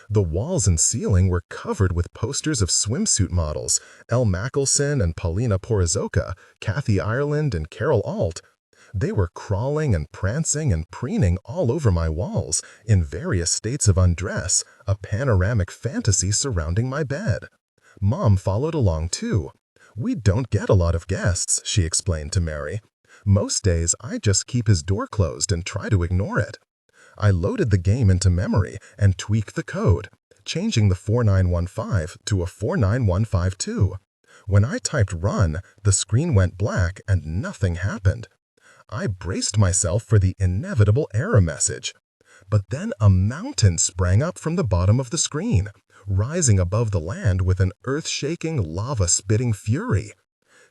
The walls and ceiling were covered with posters of swimsuit models, Elle Mackelson and Paulina Porozoka, Kathy Ireland and Carol Alt. They were crawling and prancing and preening all over my walls, in various states of undress, a panoramic fantasy surrounding my bed. Mom followed along too. "We don't get a lot of guests," she explained to Mary. "Most days I just keep his door closed and try to ignore it." I loaded the game into memory and tweaked the code, changing the 4915 to a 49152. When I typed run, the screen went black and nothing happened. I braced myself for the inevitable error message. But then a mountain sprang up from the bottom of the screen, rising above the land with an earth-shaking, lava-spitting fury.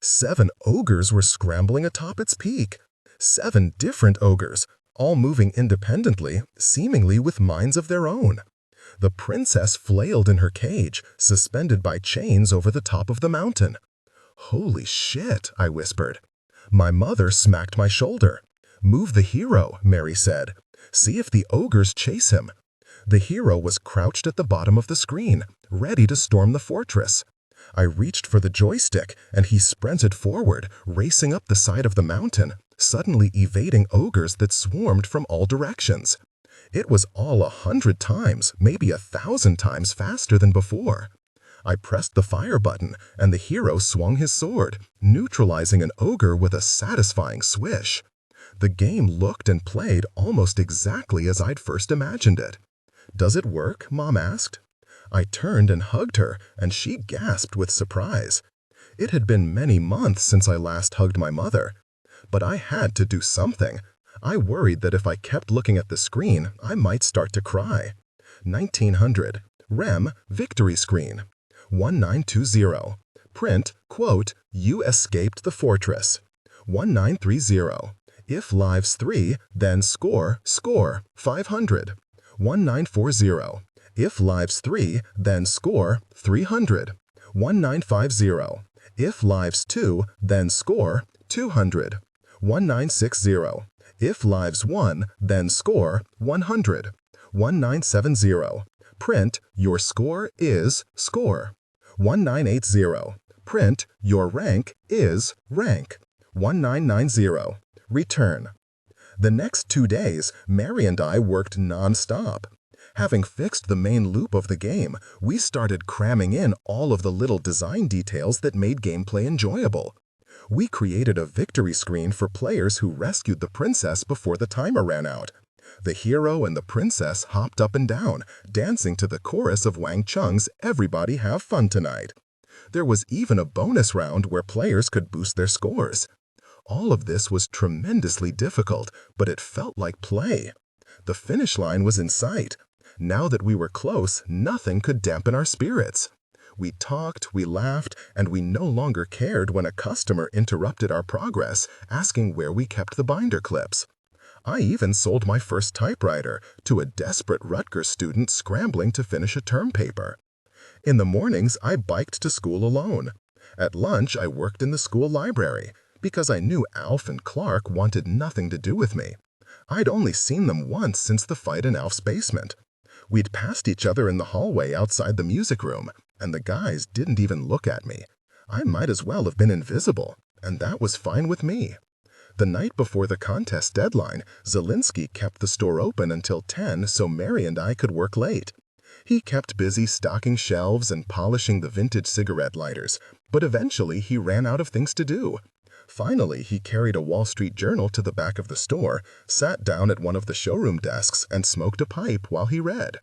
7 ogres were scrambling atop its peak. 7 different ogres, all moving independently, seemingly with minds of their own. The princess flailed in her cage, suspended by chains over the top of the mountain. "Holy shit," I whispered. My mother smacked my shoulder. "Move the hero," Mary said. "See if the ogres chase him." The hero was crouched at the bottom of the screen, ready to storm the fortress. I reached for the joystick, and he sprinted forward, racing up the side of the mountain, suddenly evading ogres that swarmed from all directions. It was all 100 times, maybe 1,000 times faster than before. I pressed the fire button, and the hero swung his sword, neutralizing an ogre with a satisfying swish. The game looked and played almost exactly as I'd first imagined it. "Does it work?" Mom asked. I turned and hugged her, and she gasped with surprise. It had been many months since I last hugged my mother. But I had to do something. I worried that if I kept looking at the screen, I might start to cry. 1900. REM, victory screen. 1920. Print, quote, "You escaped the fortress." 1930. If lives 3, then score, 500. 1940. If lives 3, then score, 300. 1950. If lives 2, then score, 200. 1960. If lives 1, then score, 100. 1970. Print, your score is score. 1980. Print, your rank is rank. 1990. Return. The next 2 days, Mary and I worked non-stop. Having fixed the main loop of the game, we started cramming in all of the little design details that made gameplay enjoyable. We created a victory screen for players who rescued the princess before the timer ran out. The hero and the princess hopped up and down, dancing to the chorus of Wang Chung's "Everybody Have Fun Tonight." There was even a bonus round where players could boost their scores. All of this was tremendously difficult, but it felt like play. The finish line was in sight. Now that we were close, nothing could dampen our spirits. We talked, we laughed, and we no longer cared when a customer interrupted our progress, asking where we kept the binder clips. I even sold my first typewriter to a desperate Rutgers student scrambling to finish a term paper. In the mornings, I biked to school alone. At lunch, I worked in the school library, because I knew Alf and Clark wanted nothing to do with me. I'd only seen them once since the fight in Alf's basement. We'd passed each other in the hallway outside the music room, and the guys didn't even look at me. I might as well have been invisible, and that was fine with me. The night before the contest deadline, Zelinsky kept the store open until 10 so Mary and I could work late. He kept busy stocking shelves and polishing the vintage cigarette lighters, but eventually he ran out of things to do. Finally, he carried a Wall Street Journal to the back of the store, sat down at one of the showroom desks, and smoked a pipe while he read.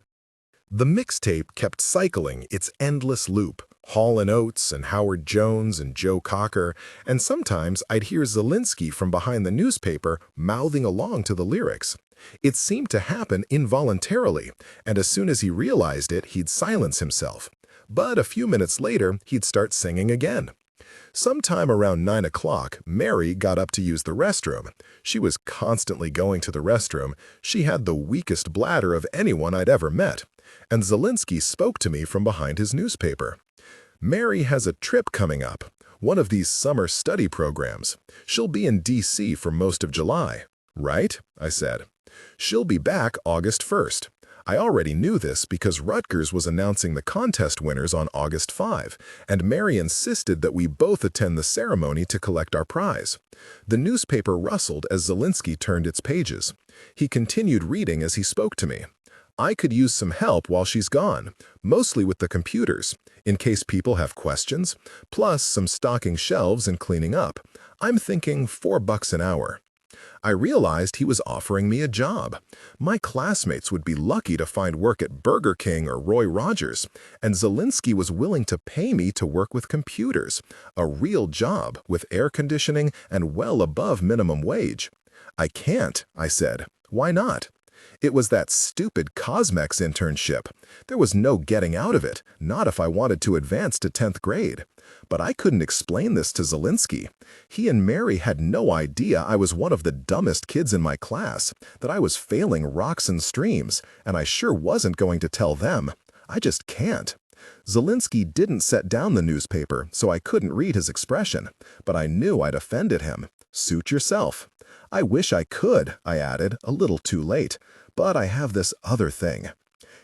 The mixtape kept cycling its endless loop, Hall & Oates and Howard Jones and Joe Cocker, and sometimes I'd hear Zelinsky from behind the newspaper mouthing along to the lyrics. It seemed to happen involuntarily, and as soon as he realized it, he'd silence himself. But a few minutes later, he'd start singing again. Sometime around 9 o'clock, Mary got up to use the restroom. She was constantly going to the restroom. She had the weakest bladder of anyone I'd ever met. And Zelinsky spoke to me from behind his newspaper. Mary has a trip coming up, one of these summer study programs. She'll be in D.C. for most of July. Right? I said. She'll be back August 1st. I already knew this because Rutgers was announcing the contest winners on August 5, and Mary insisted that we both attend the ceremony to collect our prize. The newspaper rustled as Zelinsky turned its pages. He continued reading as he spoke to me. I could use some help while she's gone, mostly with the computers, in case people have questions, plus some stocking shelves and cleaning up. I'm thinking $4 an hour. I realized he was offering me a job. My classmates would be lucky to find work at Burger King or Roy Rogers, and Zelinsky was willing to pay me to work with computers, a real job with air conditioning and well above minimum wage. I can't, I said. Why not? It was that stupid Cosmex internship. There was no getting out of it, not if I wanted to advance to 10th grade. But I couldn't explain this to Zelinsky. He and Mary had no idea I was one of the dumbest kids in my class, that I was failing rocks and streams, and I sure wasn't going to tell them. I just can't. Zelinsky didn't set down the newspaper, so I couldn't read his expression, but I knew I'd offended him. Suit yourself. I wish I could, I added, a little too late, but I have this other thing.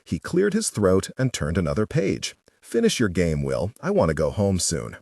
He cleared his throat and turned another page. Finish your game, Will. I want to go home soon.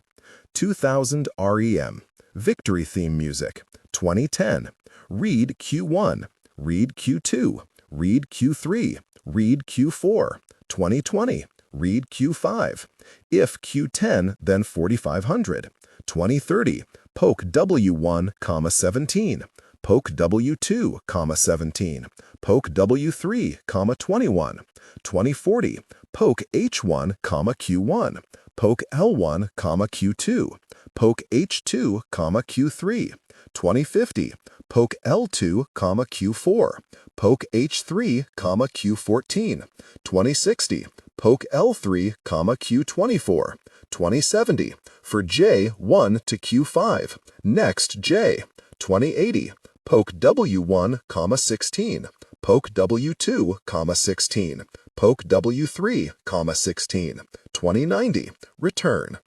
2000 REM. Victory theme music. 2010. Read Q1. Read Q2. Read Q3. Read Q4. 2020. Read Q5. If Q10, then 4500. 2030. Poke W1, 17. Poke W2, 17. Poke W3, 21. 2040. Poke H1, Q1. Poke L1, Q2. Poke H2, Q3. 2050. Poke L2, Q4. Poke H3, Q14. 2060. Poke L3, Q24. 2070. For J, 1 to Q5. Next J. 2080. Poke W1, 16. Poke W2, 16. Poke W3, 16. 2090. Return.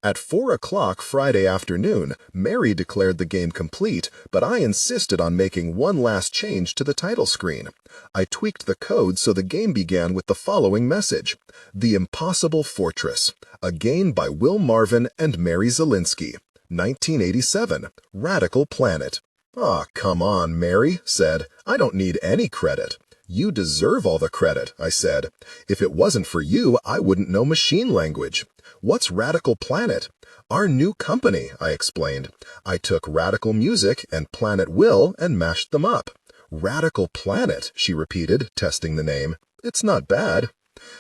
At 4 o'clock Friday afternoon, Mary declared the game complete, but I insisted on making one last change to the title screen. I tweaked the code so the game began with the following message: The Impossible Fortress, a game by Will Marvin and Mary Zelinsky. 1987, Radical Planet. "Aw, come on, Mary," said. "I don't need any credit." "You deserve all the credit," I said. "If it wasn't for you, I wouldn't know machine language." "What's Radical Planet?" "Our new company," I explained. "I took Radical Music and Planet Will and mashed them up." "Radical Planet," she repeated, testing the name. "It's not bad."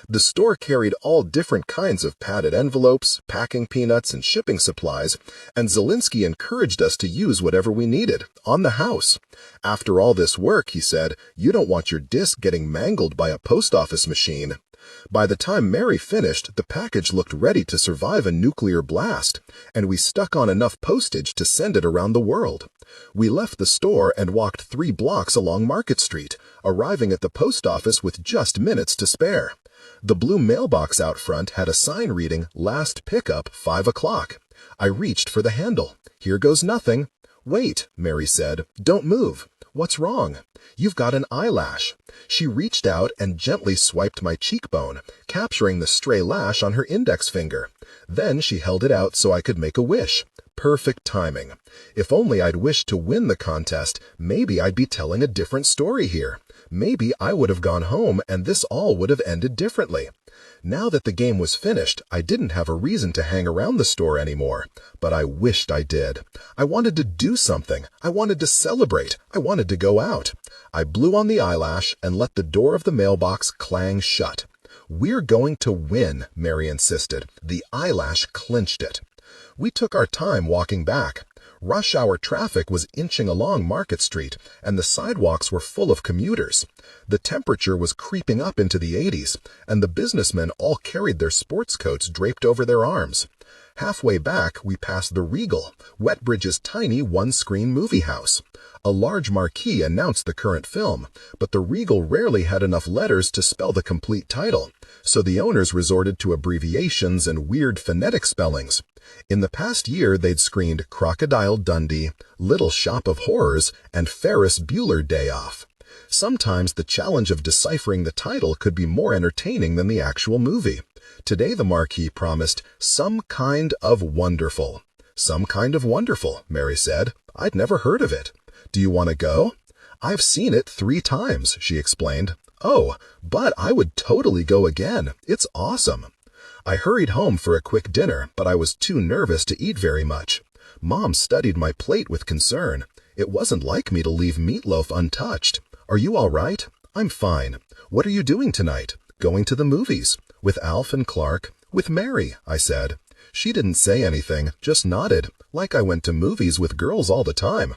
The store carried all different kinds of padded envelopes, packing peanuts, and shipping supplies, and Zelinsky encouraged us to use whatever we needed, on the house. "After all this work," he said, "you don't want your disc getting mangled by a post office machine." By the time Mary finished, the package looked ready to survive a nuclear blast, and we stuck on enough postage to send it around the world. We left the store and walked 3 blocks along Market Street, arriving at the post office with just minutes to spare. The blue mailbox out front had a sign reading, "Last pickup, 5 o'clock." I reached for the handle. "Here goes nothing." "Wait," Mary said. "Don't move." "What's wrong?" "You've got an eyelash." She reached out and gently swiped my cheekbone, capturing the stray lash on her index finger. Then she held it out so I could make a wish. Perfect timing. If only I'd wished to win the contest, maybe I'd be telling a different story here. Maybe I would have gone home and this all would have ended differently. Now that the game was finished, I didn't have a reason to hang around the store anymore, but I wished I did. I wanted to do something. I wanted to celebrate. I wanted to go out. I blew on the eyelash and let the door of the mailbox clang shut. "We're going to win," Mary insisted. The eyelash clinched it. We took our time walking back. Rush hour traffic was inching along Market Street, and the sidewalks were full of commuters. The temperature was creeping up into the 80s, and the businessmen all carried their sports coats draped over their arms. Halfway back, we passed the Regal, Wetbridge's tiny one-screen movie house. A large marquee announced the current film, but the Regal rarely had enough letters to spell the complete title, so the owners resorted to abbreviations and weird phonetic spellings. In the past year, they'd screened Crocodile Dundee, Little Shop of Horrors, and Ferris Bueller Day Off. Sometimes the challenge of deciphering the title could be more entertaining than the actual movie. Today the marquee promised Some Kind of Wonderful. Some Kind of Wonderful, Mary said. I'd never heard of it. Do you want to go? I've seen it 3 times, she explained. Oh, but I would totally go again. It's awesome. I hurried home for a quick dinner, but I was too nervous to eat very much. Mom studied my plate with concern. It wasn't like me to leave meatloaf untouched. Are you all right? I'm fine. What are you doing tonight? Going to the movies. With Alf and Clark. With Mary, I said. She didn't say anything, just nodded, like I went to movies with girls all the time.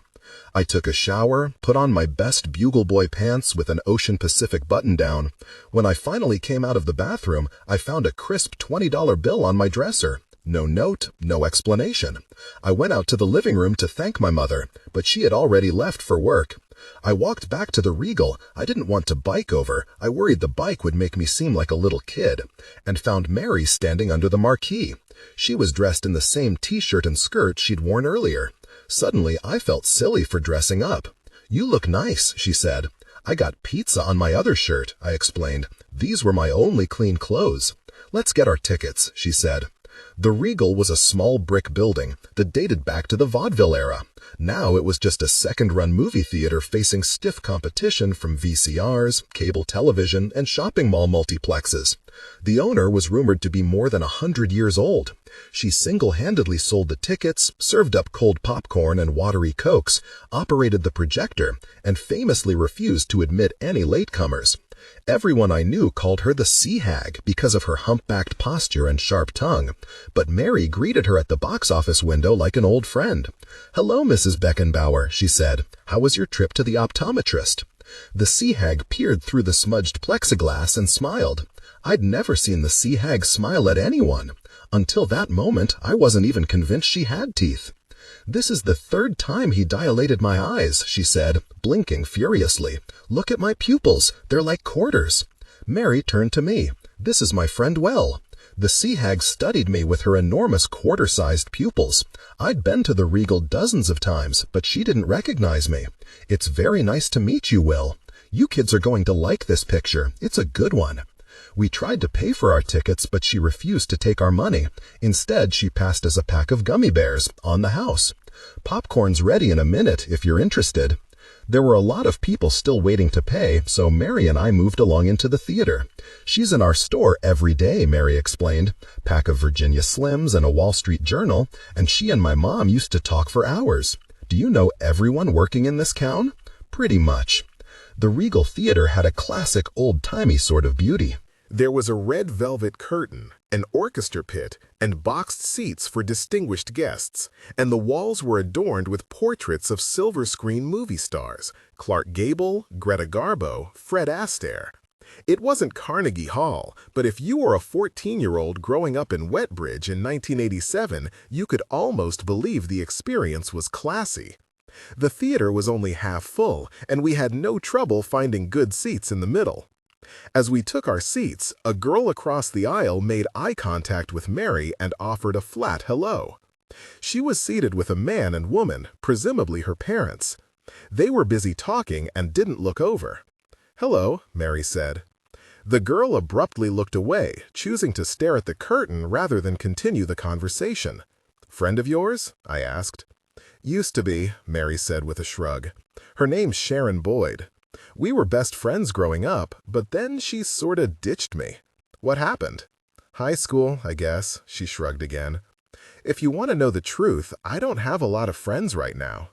I took a shower, put on my best Bugle Boy pants with an Ocean Pacific button-down. When I finally came out of the bathroom, I found a crisp $20 bill on my dresser. No note, no explanation. I went out to the living room to thank my mother, but she had already left for work. I walked back to the Regal. I didn't want to bike over. I worried the bike would make me seem like a little kid, and found Mary standing under the marquee. She was dressed in the same t-shirt and skirt she'd worn earlier. Suddenly, I felt silly for dressing up. You look nice, she said. I got pizza on my other shirt, I explained. These were my only clean clothes. Let's get our tickets, she said. The Regal was a small brick building that dated back to the vaudeville era. Now it was just a second-run movie theater facing stiff competition from VCRs, cable television, and shopping mall multiplexes. The owner was rumored to be more than 100 years old. She single-handedly sold the tickets, served up cold popcorn and watery Cokes, operated the projector, and famously refused to admit any latecomers. Everyone I knew called her the Sea Hag because of her humpbacked posture and sharp tongue, but Mary greeted her at the box office window like an old friend. "Hello, Mrs. Beckenbauer," she said. "How was your trip to the optometrist?" The Sea Hag peered through the smudged plexiglass and smiled. I'd never seen the Sea Hag smile at anyone. Until that moment, I wasn't even convinced she had teeth. "This is the 3rd time he dilated my eyes," she said, blinking furiously. "Look at my pupils. They're like quarters." Mary turned to me. "This is my friend Well." The Sea Hag studied me with her enormous quarter-sized pupils. I'd been to the Regal dozens of times, but she didn't recognize me. "It's very nice to meet you, Will. You kids are going to like this picture. It's a good one." We tried to pay for our tickets, but she refused to take our money. Instead, she passed us a pack of gummy bears on the house. "Popcorn's ready in a minute if you're interested." There were a lot of people still waiting to pay, so Mary and I moved along into the theater. "She's in our store every day," Mary explained. "Pack of Virginia Slims and a Wall Street Journal, and she and my mom used to talk for hours. Do you know everyone working in this town?" "Pretty much." The Regal Theater had a classic old-timey sort of beauty. There was a red velvet curtain, an orchestra pit, and boxed seats for distinguished guests, and the walls were adorned with portraits of silver-screen movie stars, Clark Gable, Greta Garbo, Fred Astaire. It wasn't Carnegie Hall, but if you were a 14-year-old growing up in Wetbridge in 1987, you could almost believe the experience was classy. The theater was only half full, and we had no trouble finding good seats in the middle. As we took our seats, a girl across the aisle made eye contact with Mary and offered a flat hello. She was seated with a man and woman, presumably her parents. They were busy talking and didn't look over. "Hello," Mary said. The girl abruptly looked away, choosing to stare at the curtain rather than continue the conversation. "Friend of yours?" I asked. "Used to be," Mary said with a shrug. "Her name's Sharon Boyd. We were best friends growing up, but then she sorta ditched me." "What happened?" "High school, I guess," she shrugged again. "If you want to know the truth, I don't have a lot of friends right now."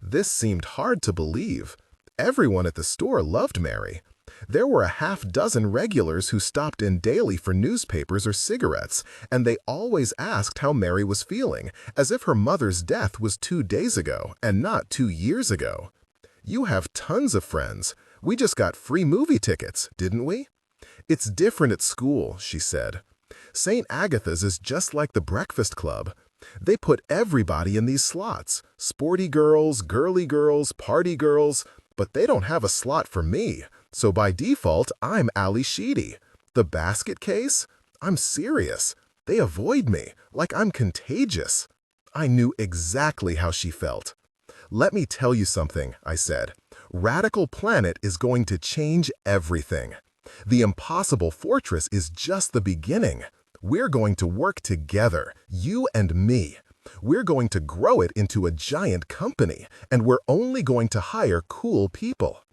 This seemed hard to believe. Everyone at the store loved Mary. There were a half-dozen regulars who stopped in daily for newspapers or cigarettes, and they always asked how Mary was feeling, as if her mother's death was 2 days ago and not 2 years ago. "You have tons of friends. We just got free movie tickets, didn't we?" "It's different at school," she said. St. Agatha's is just like the Breakfast Club. They put everybody in these slots. Sporty girls, girly girls, party girls. But they don't have a slot for me. So by default, I'm Ali Sheedy. The basket case? I'm serious. They avoid me, like I'm contagious. I knew exactly how she felt. Let me tell you something, I said. Radical Planet is going to change everything. The Impossible Fortress is just the beginning. We're going to work together, you and me. We're going to grow it into a giant company, and we're only going to hire cool people.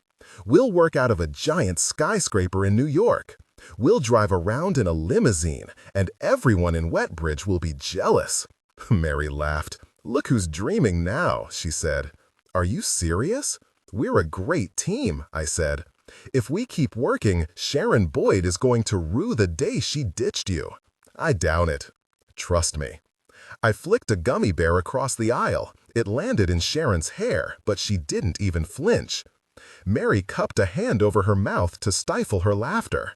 We'll work out of a giant skyscraper in New York. We'll drive around in a limousine, and everyone in Wetbridge will be jealous. Mary laughed. Look who's dreaming now, she said. Are you serious? We're a great team, I said. If we keep working, Sharon Boyd is going to rue the day she ditched you. I doubt it. Trust me. I flicked a gummy bear across the aisle. It landed in Sharon's hair, but she didn't even flinch. Mary cupped a hand over her mouth to stifle her laughter.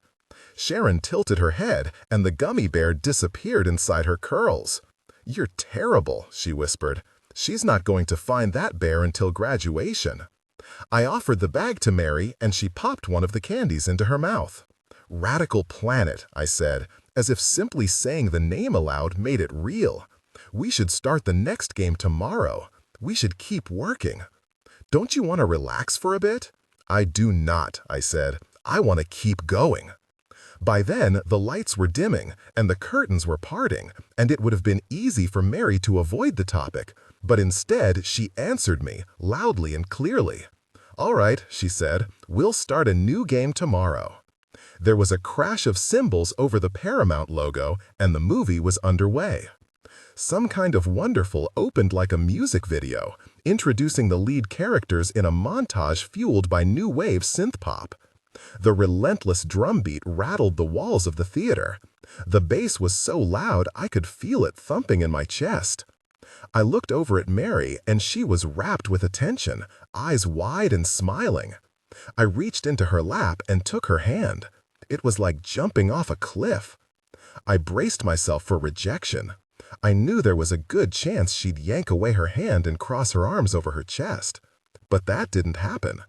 Sharon tilted her head, and the gummy bear disappeared inside her curls. You're terrible, she whispered. She's not going to find that bear until graduation. I offered the bag to Mary, and she popped one of the candies into her mouth. Radical Planet, I said, as if simply saying the name aloud made it real. We should start the next game tomorrow. We should keep working. Don't you want to relax for a bit? I do not, I said. I want to keep going. By then, the lights were dimming, and the curtains were parting, and it would have been easy for Mary to avoid the topic, but instead she answered me, loudly and clearly. All right, she said, we'll start a new game tomorrow. There was a crash of cymbals over the Paramount logo, and the movie was underway. Some Kind of Wonderful opened like a music video, introducing the lead characters in a montage fueled by new wave synth pop. The relentless drum beat rattled the walls of the theater. The bass was so loud I could feel it thumping in my chest. I looked over at Mary, and she was rapt with attention, eyes wide and smiling. I reached into her lap and took her hand. It was like jumping off a cliff. I braced myself for rejection. I knew there was a good chance she'd yank away her hand and cross her arms over her chest. But that didn't happen.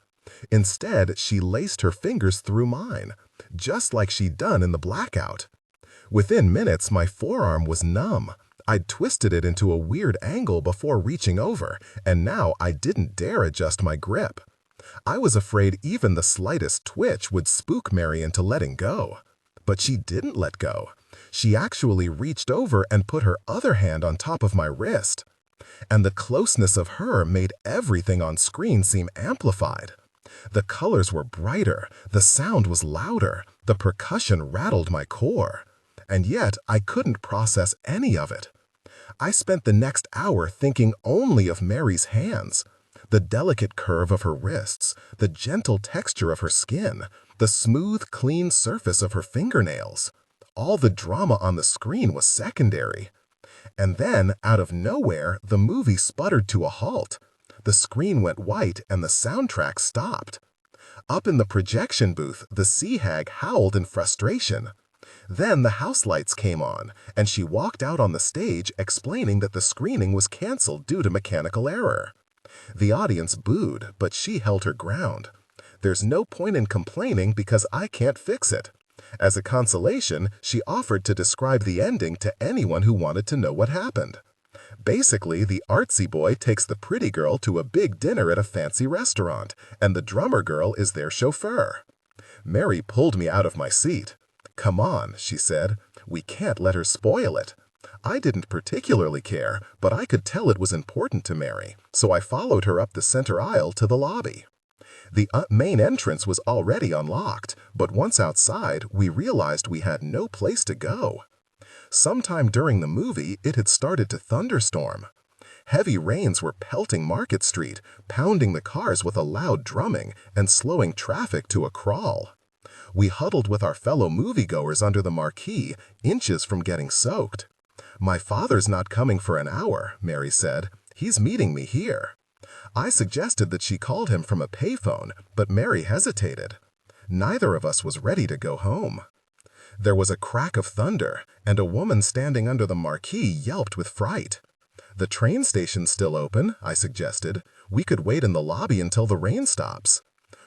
Instead, she laced her fingers through mine, just like she'd done in the blackout. Within minutes, my forearm was numb. I'd twisted it into a weird angle before reaching over, and now I didn't dare adjust my grip. I was afraid even the slightest twitch would spook Mary into letting go. But she didn't let go. She actually reached over and put her other hand on top of my wrist. And the closeness of her made everything on screen seem amplified. The colors were brighter, the sound was louder, the percussion rattled my core. And yet I couldn't process any of it. I spent the next hour thinking only of Mary's hands. The delicate curve of her wrists, the gentle texture of her skin, the smooth, clean surface of her fingernails. All the drama on the screen was secondary. And then, out of nowhere, the movie sputtered to a halt. The screen went white and the soundtrack stopped. Up in the projection booth, the sea hag howled in frustration. Then the house lights came on, and she walked out on the stage explaining that the screening was canceled due to mechanical error. The audience booed, but she held her ground. There's no point in complaining because I can't fix it. As a consolation, she offered to describe the ending to anyone who wanted to know what happened. Basically, the artsy boy takes the pretty girl to a big dinner at a fancy restaurant, and the drummer girl is their chauffeur. Mary pulled me out of my seat. Come on, she said. We can't let her spoil it. I didn't particularly care, but I could tell it was important to Mary, so I followed her up the center aisle to the lobby. The main entrance was already unlocked, but once outside, we realized we had no place to go. Sometime during the movie, it had started to thunderstorm. Heavy rains were pelting Market Street, pounding the cars with a loud drumming and slowing traffic to a crawl. We huddled with our fellow moviegoers under the marquee, inches from getting soaked. My father's not coming for an hour, Mary said. He's meeting me here. I suggested that she called him from a payphone, but Mary hesitated. Neither of us was ready to go home. There was a crack of thunder, and a woman standing under the marquee yelped with fright. "The train station's still open," I suggested. "We could wait in the lobby until the rain stops."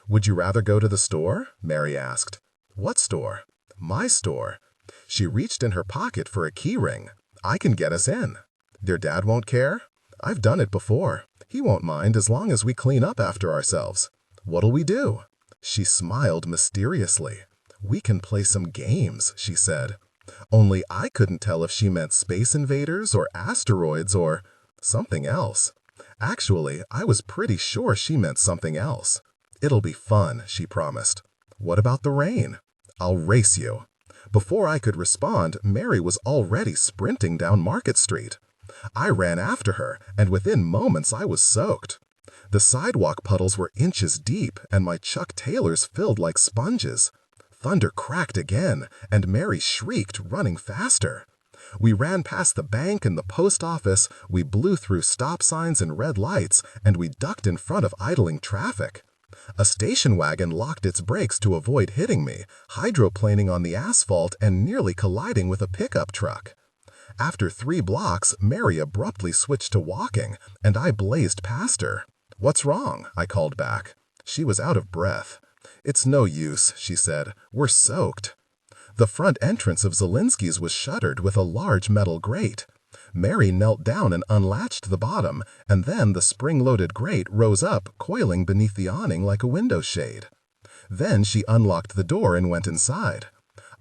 "Would you rather go to the store?" Mary asked. "What store?" "My store." She reached in her pocket for a key ring. "I can get us in." "Your dad won't care?" "I've done it before. He won't mind as long as we clean up after ourselves." "What'll we do?" She smiled mysteriously. "We can play some games," she said. Only I couldn't tell if she meant Space Invaders or asteroids or something else. Actually, I was pretty sure she meant something else. "It'll be fun," she promised. "What about the rain?" "I'll race you." Before I could respond, Mary was already sprinting down Market Street. I ran after her, and within moments I was soaked. The sidewalk puddles were inches deep, and my Chuck Taylors filled like sponges. Thunder cracked again, and Mary shrieked, running faster. We ran past the bank and the post office, we blew through stop signs and red lights, and we ducked in front of idling traffic. A station wagon locked its brakes to avoid hitting me, hydroplaning on the asphalt and nearly colliding with a pickup truck. After 3 blocks, Mary abruptly switched to walking, and I blazed past her. "What's wrong?" I called back. She was out of breath. "It's no use," she said. "We're soaked." The front entrance of Zielinski's was shuttered with a large metal grate. Mary knelt down and unlatched the bottom, and then the spring-loaded grate rose up, coiling beneath the awning like a window shade. Then she unlocked the door and went inside.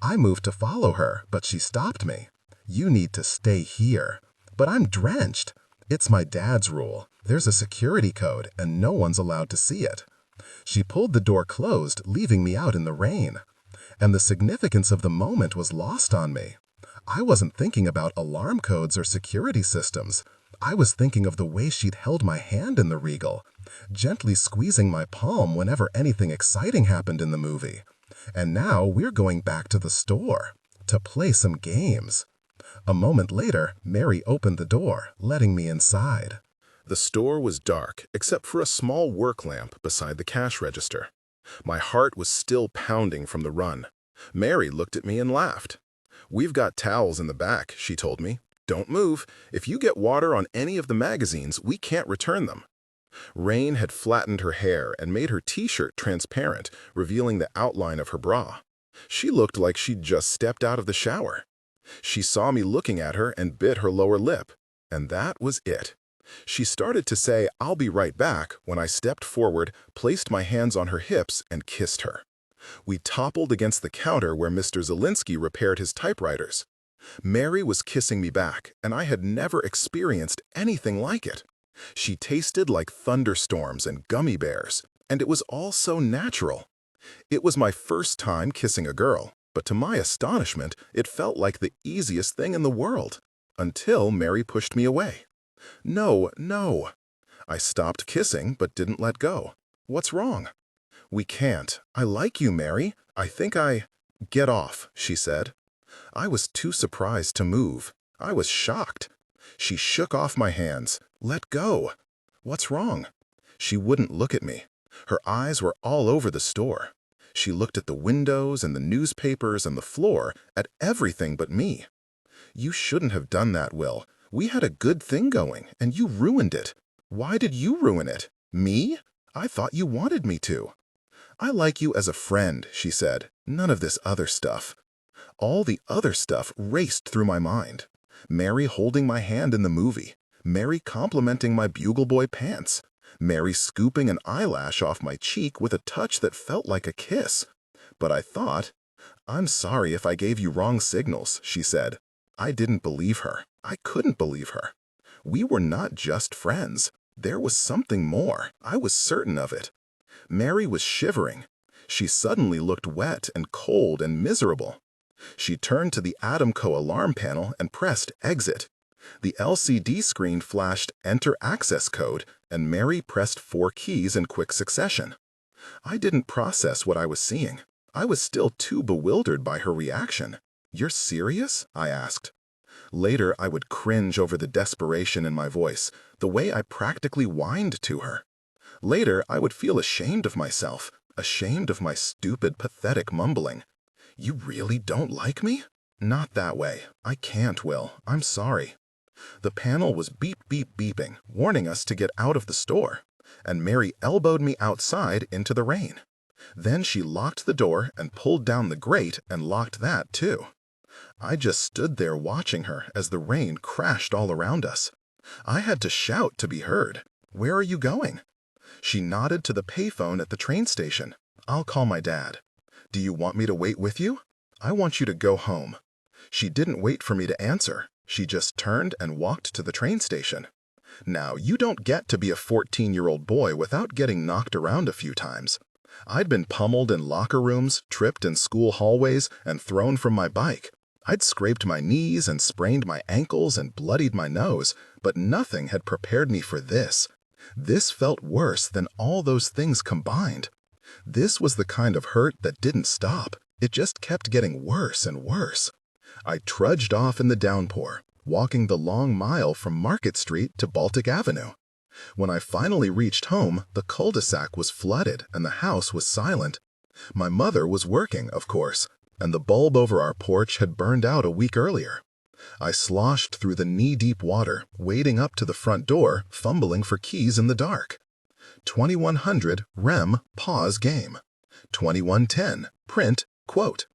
I moved to follow her, but she stopped me. "You need to stay here." "But I'm drenched." "It's my dad's rule. There's a security code, and no one's allowed to see it." She pulled the door closed, leaving me out in the rain. And the significance of the moment was lost on me. I wasn't thinking about alarm codes or security systems. I was thinking of the way she'd held my hand in the Regal, gently squeezing my palm whenever anything exciting happened in the movie. And now we're going back to the store to play some games. A moment later, Mary opened the door, letting me inside. The store was dark, except for a small work lamp beside the cash register. My heart was still pounding from the run. Mary looked at me and laughed. "We've got towels in the back," she told me. "Don't move. If you get water on any of the magazines, we can't return them." Rain had flattened her hair and made her t-shirt transparent, revealing the outline of her bra. She looked like she'd just stepped out of the shower. She saw me looking at her and bit her lower lip. And that was it. She started to say, "I'll be right back," when I stepped forward, placed my hands on her hips, and kissed her. We toppled against the counter where Mr. Zielinski repaired his typewriters. Mary was kissing me back, and I had never experienced anything like it. She tasted like thunderstorms and gummy bears, and it was all so natural. It was my first time kissing a girl, but to my astonishment, it felt like the easiest thing in the world, until Mary pushed me away. "No, no." I stopped kissing, but didn't let go. "What's wrong?" "We can't. I like you, Mary. I think I—" "Get off," she said. I was too surprised to move. I was shocked. She shook off my hands. "Let go." "What's wrong?" She wouldn't look at me. Her eyes were all over the store. She looked at the windows and the newspapers and the floor, at everything but me. "You shouldn't have done that, Will. We had a good thing going, and you ruined it." "Why did you ruin it?" "Me? I thought you wanted me to." "I like you as a friend," she said. "None of this other stuff." All the other stuff raced through my mind. Mary holding my hand in the movie. Mary complimenting my Bugle Boy pants. Mary scooping an eyelash off my cheek with a touch that felt like a kiss. But I thought, "I'm sorry if I gave you wrong signals," she said. I didn't believe her. I couldn't believe her. We were not just friends. There was something more. I was certain of it. Mary was shivering. She suddenly looked wet and cold and miserable. She turned to the Adamco alarm panel and pressed exit. The LCD screen flashed Enter Access Code, and Mary pressed 4 keys in quick succession. I didn't process what I was seeing. I was still too bewildered by her reaction. "You're serious?" I asked. Later, I would cringe over the desperation in my voice, the way I practically whined to her. Later, I would feel ashamed of myself, ashamed of my stupid, pathetic mumbling. You really don't like me? Not that way. I can't, Will. I'm sorry. The panel was beep, beep, beeping, warning us to get out of the store, and Mary elbowed me outside into the rain. Then she locked the door and pulled down the grate and locked that too. I just stood there watching her as the rain crashed all around us. I had to shout to be heard. Where are you going? She nodded to the payphone at the train station. I'll call my dad. Do you want me to wait with you? I want you to go home. She didn't wait for me to answer. She just turned and walked to the train station. Now, you don't get to be a 14-year-old boy without getting knocked around a few times. I'd been pummeled in locker rooms, tripped in school hallways, and thrown from my bike. I'd scraped my knees and sprained my ankles and bloodied my nose, but nothing had prepared me for this. This felt worse than all those things combined. This was the kind of hurt that didn't stop. It just kept getting worse and worse. I trudged off in the downpour, walking the long mile from Market Street to Baltic Avenue. When I finally reached home, the cul-de-sac was flooded and the house was silent. My mother was working, of course, and the bulb over our porch had burned out a week earlier. I sloshed through the knee-deep water, wading up to the front door, fumbling for keys in the dark. 2100 rem pause game. 2110 print quote.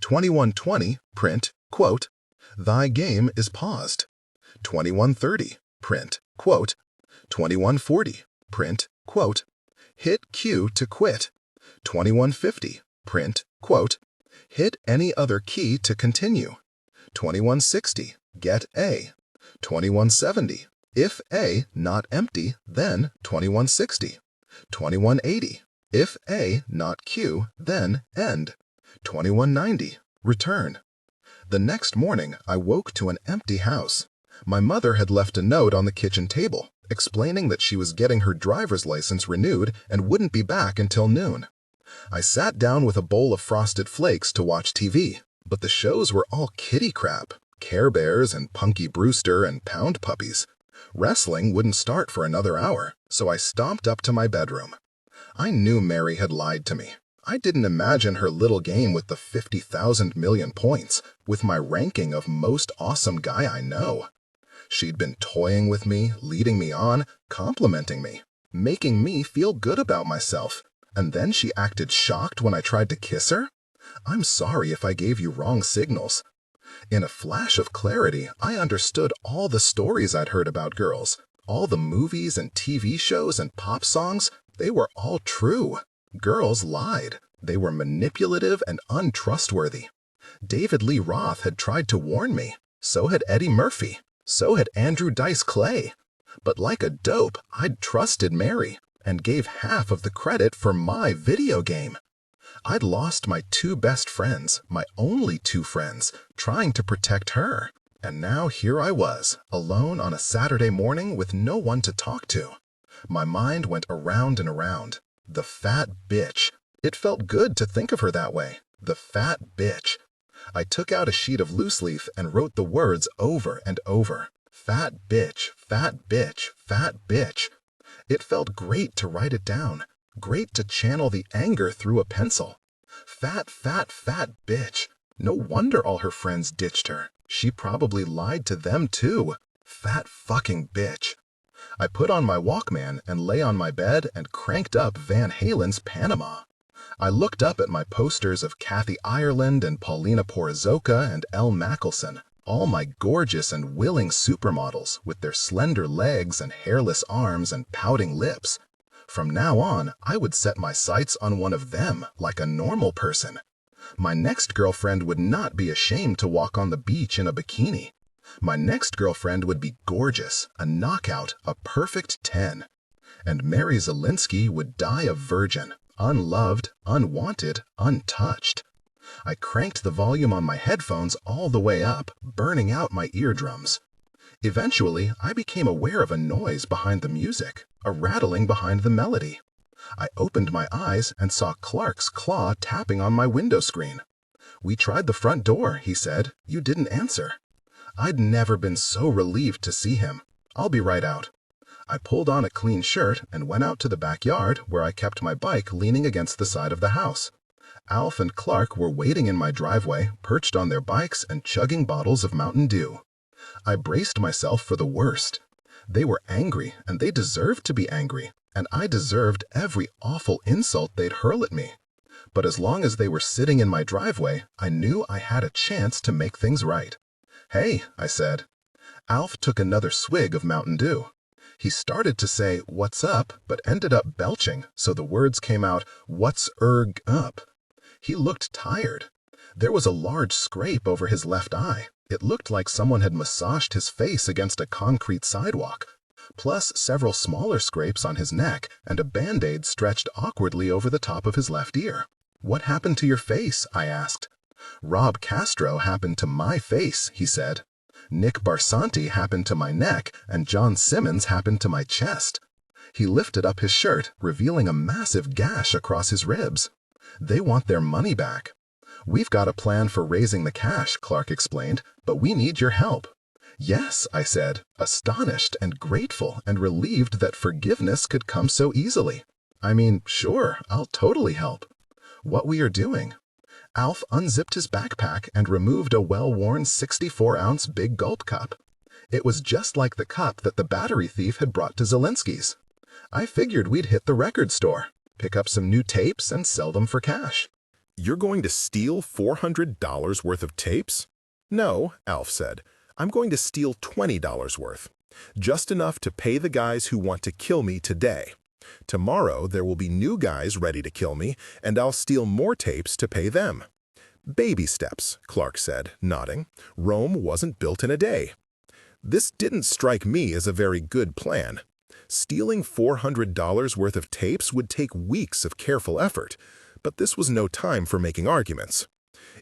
2120 print quote. Thy game is paused. 2130 print quote. 2140 print quote. Hit Q to quit. 2150 print quote. Hit any other key to continue. 2160 get A. 2170 if A not empty, then 2160. 2180 if A not Q, then end. 2190 return. The next morning, I woke to an empty house. My mother had left a note on the kitchen table, explaining that she was getting her driver's license renewed and wouldn't be back until noon. I sat down with a bowl of Frosted Flakes to watch TV, but the shows were all kiddie crap, Care Bears and Punky Brewster and Pound Puppies. Wrestling wouldn't start for another hour, so I stomped up to my bedroom. I knew Mary had lied to me. I didn't imagine her little game with the 50,000 million points, with my ranking of most awesome guy I know. She'd been toying with me, leading me on, complimenting me, making me feel good about myself, and then she acted shocked when I tried to kiss her? I'm sorry if I gave you wrong signals. In a flash of clarity, I understood all the stories I'd heard about girls, all the movies and TV shows and pop songs. They were all true. Girls lied. They were manipulative and untrustworthy. David Lee Roth had tried to warn me. So had Eddie Murphy. So had Andrew Dice Clay. But like a dope, I'd trusted Mary and gave half of the credit for my video game. I'd lost my two best friends, my only two friends, trying to protect her. And now here I was, alone on a Saturday morning with no one to talk to. My mind went around and around. The fat bitch. It felt good to think of her that way. The fat bitch. I took out a sheet of loose leaf and wrote the words over and over. Fat bitch, fat bitch, fat bitch. It felt great to write it down. Great to channel the anger through a pencil. Fat, fat, fat bitch. No wonder all her friends ditched her. She probably lied to them too. Fat fucking bitch. I put on my Walkman and lay on my bed and cranked up Van Halen's Panama. I looked up at my posters of Kathy Ireland and Paulina Porozoka and Elle Mackelson, all my gorgeous and willing supermodels with their slender legs and hairless arms and pouting lips. From now on, I would set my sights on one of them like a normal person. My next girlfriend would not be ashamed to walk on the beach in a bikini. My next girlfriend would be gorgeous, a knockout, a perfect 10. And Mary Zelinsky would die a virgin, unloved, unwanted, untouched. I cranked the volume on my headphones all the way up, burning out my eardrums. Eventually, I became aware of a noise behind the music, a rattling behind the melody. I opened my eyes and saw Clark's claw tapping on my window screen. "We tried the front door," he said. "You didn't answer." I'd never been so relieved to see him. "I'll be right out." I pulled on a clean shirt and went out to the backyard where I kept my bike leaning against the side of the house. Alf and Clark were waiting in my driveway, perched on their bikes and chugging bottles of Mountain Dew. I braced myself for the worst. They were angry, and they deserved to be angry, and I deserved every awful insult they'd hurl at me. But as long as they were sitting in my driveway, I knew I had a chance to make things right. "Hey," I said. Alf took another swig of Mountain Dew. He started to say, "What's up?" but ended up belching, so the words came out, "What's up?" He looked tired. There was a large scrape over his left eye. It looked like someone had massaged his face against a concrete sidewalk, plus several smaller scrapes on his neck and a Band-Aid stretched awkwardly over the top of his left ear. "What happened to your face?" I asked. "Rob Castro happened to my face," he said. "Nick Barsanti happened to my neck, and John Simmons happened to my chest." He lifted up his shirt, revealing a massive gash across his ribs. "They want their money back." "We've got a plan for raising the cash," Clark explained, "but we need your help." "Yes," I said, astonished and grateful and relieved that forgiveness could come so easily. "I mean, sure, I'll totally help." "What we are doing?" Alf unzipped his backpack and removed a well-worn 64-ounce Big Gulp cup. It was just like the cup that the battery thief had brought to Zelensky's. I figured we'd hit the record store, pick up some new tapes, and sell them for cash. "You're going to steal $400 worth of tapes?" "No," Alf said. "I'm going to steal $20 worth. Just enough to pay the guys who want to kill me today. Tomorrow there will be new guys ready to kill me, and I'll steal more tapes to pay them." "Baby steps," Clark said, nodding. "Rome wasn't built in a day." This didn't strike me as a very good plan. Stealing $400 worth of tapes would take weeks of careful effort, but this was no time for making arguments.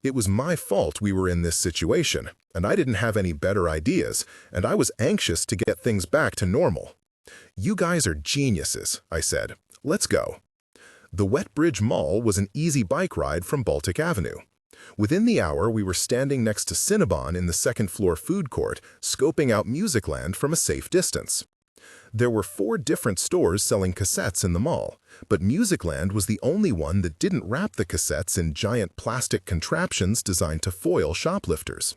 It was my fault we were in this situation, and I didn't have any better ideas, and I was anxious to get things back to normal. "You guys are geniuses," I said. "Let's go." The Wetbridge Mall was an easy bike ride from Baltic Avenue. Within the hour, we were standing next to Cinnabon in the second-floor food court, scoping out Musicland from a safe distance. There were 4 different stores selling cassettes in the mall, but Musicland was the only one that didn't wrap the cassettes in giant plastic contraptions designed to foil shoplifters.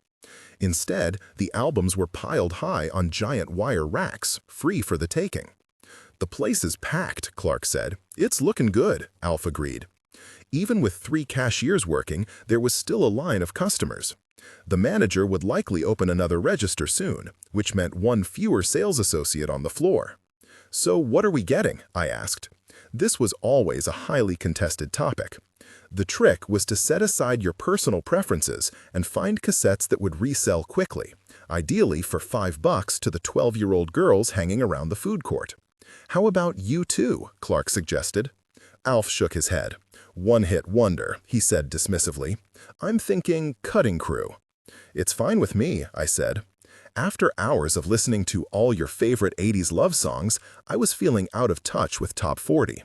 Instead, the albums were piled high on giant wire racks, free for the taking. "The place is packed," Clark said. "It's looking good," Alf agreed. Even with 3 cashiers working, there was still a line of customers. The manager would likely open another register soon, which meant 1 fewer sales associate on the floor. "So what are we getting?" I asked. This was always a highly contested topic. The trick was to set aside your personal preferences and find cassettes that would resell quickly, ideally for $5 to the 12-year-old girls hanging around the food court. "How about U2?" Clark suggested. Alf shook his head. "One-hit wonder," he said dismissively. "I'm thinking Cutting Crew." "It's fine with me," I said. After hours of listening to all your favorite 80s love songs, I was feeling out of touch with Top 40.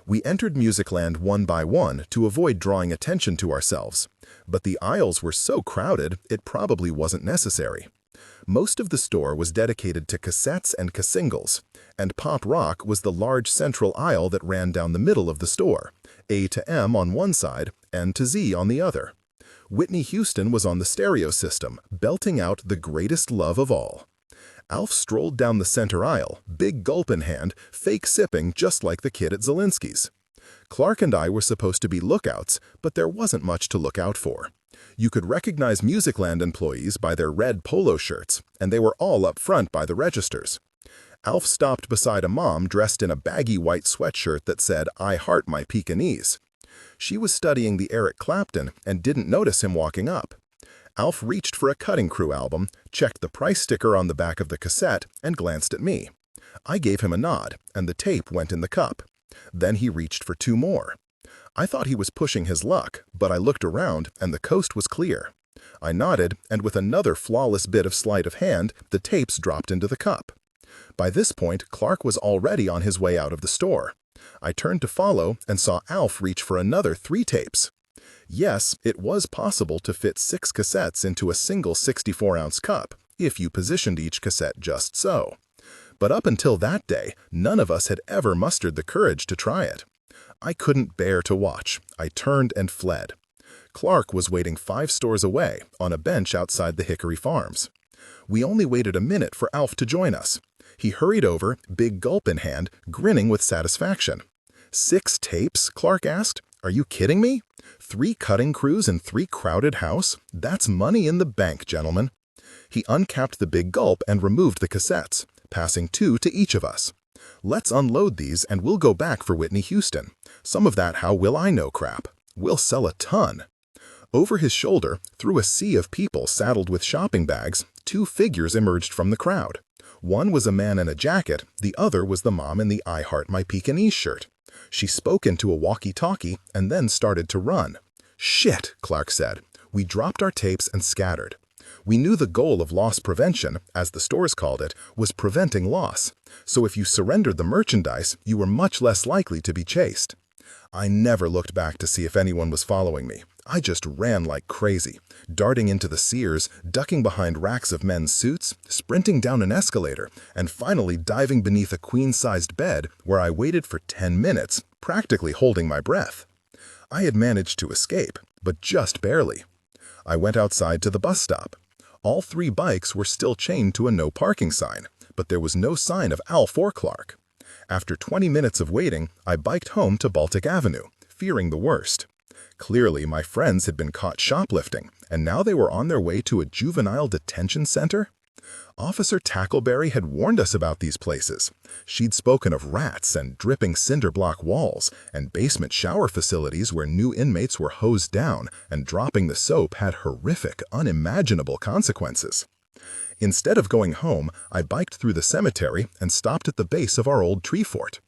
We entered Musicland one by one to avoid drawing attention to ourselves, but the aisles were so crowded it probably wasn't necessary. Most of the store was dedicated to cassettes and singles, and pop rock was the large central aisle that ran down the middle of the store, A to M on one side, N to Z on the other. Whitney Houston was on the stereo system, belting out The Greatest Love of All. Alf strolled down the center aisle, big gulp in hand, fake sipping just like the kid at Zelensky's. Clark and I were supposed to be lookouts, but there wasn't much to look out for. You could recognize Musicland employees by their red polo shirts, and they were all up front by the registers. Alf stopped beside a mom dressed in a baggy white sweatshirt that said, "I heart my Pekingese." She was studying the Eric Clapton and didn't notice him walking up. Alf reached for a Cutting Crew album, checked the price sticker on the back of the cassette, and glanced at me. I gave him a nod, and the tape went in the cup. Then he reached for 2 more. I thought he was pushing his luck, but I looked around, and the coast was clear. I nodded, and with another flawless bit of sleight of hand, the tapes dropped into the cup. By this point, Clark was already on his way out of the store. I turned to follow and saw Alf reach for another 3 tapes. Yes, it was possible to fit 6 cassettes into a single 64-ounce cup, if you positioned each cassette just so. But up until that day, none of us had ever mustered the courage to try it. I couldn't bear to watch. I turned and fled. Clark was waiting 5 stores away, on a bench outside the Hickory Farms. We only waited a minute for Alf to join us. He hurried over, big gulp in hand, grinning with satisfaction. 6 tapes? Clark asked. Are you kidding me? 3 cutting crews in 3 crowded house? That's money in the bank, gentlemen. He uncapped the big gulp and removed the cassettes, passing 2 to each of us. Let's unload these and we'll go back for Whitney Houston. Some of that How Will I Know crap. We'll sell a ton. Over his shoulder, through a sea of people saddled with shopping bags, 2 figures emerged from the crowd. One was a man in a jacket, the other was the mom in the I Heart My Pekingese shirt. She spoke into a walkie-talkie and then started to run. "Shit," Clark said. We dropped our tapes and scattered. We knew the goal of loss prevention, as the stores called it, was preventing loss. So if you surrendered the merchandise, you were much less likely to be chased. I never looked back to see if anyone was following me. I just ran like crazy, darting into the Sears, ducking behind racks of men's suits, sprinting down an escalator, and finally diving beneath a queen-sized bed where I waited for 10 minutes, practically holding my breath. I had managed to escape, but just barely. I went outside to the bus stop. All 3 bikes were still chained to a no parking sign, but there was no sign of Alf or Clark. After 20 minutes of waiting, I biked home to Baltic Avenue, fearing the worst. Clearly, my friends had been caught shoplifting, and now they were on their way to a juvenile detention center. Officer Tackleberry had warned us about these places. She'd spoken of rats and dripping cinder block walls and basement shower facilities where new inmates were hosed down and dropping the soap had horrific, unimaginable consequences. Instead of going home, I biked through the cemetery and stopped at the base of our old tree fort.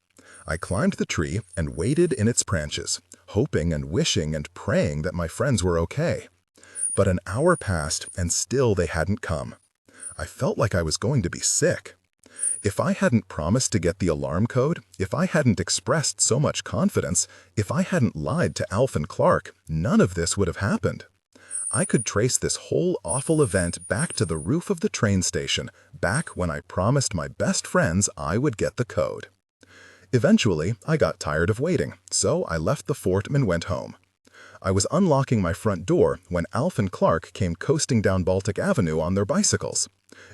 I climbed the tree and waited in its branches, hoping and wishing and praying that my friends were okay. But an hour passed and still they hadn't come. I felt like I was going to be sick. If I hadn't promised to get the alarm code, if I hadn't expressed so much confidence, if I hadn't lied to Alf and Clark, none of this would have happened. I could trace this whole awful event back to the roof of the train station, back when I promised my best friends I would get the code. Eventually, I got tired of waiting, so I left the fort and went home. I was unlocking my front door when Alf and Clark came coasting down Baltic Avenue on their bicycles.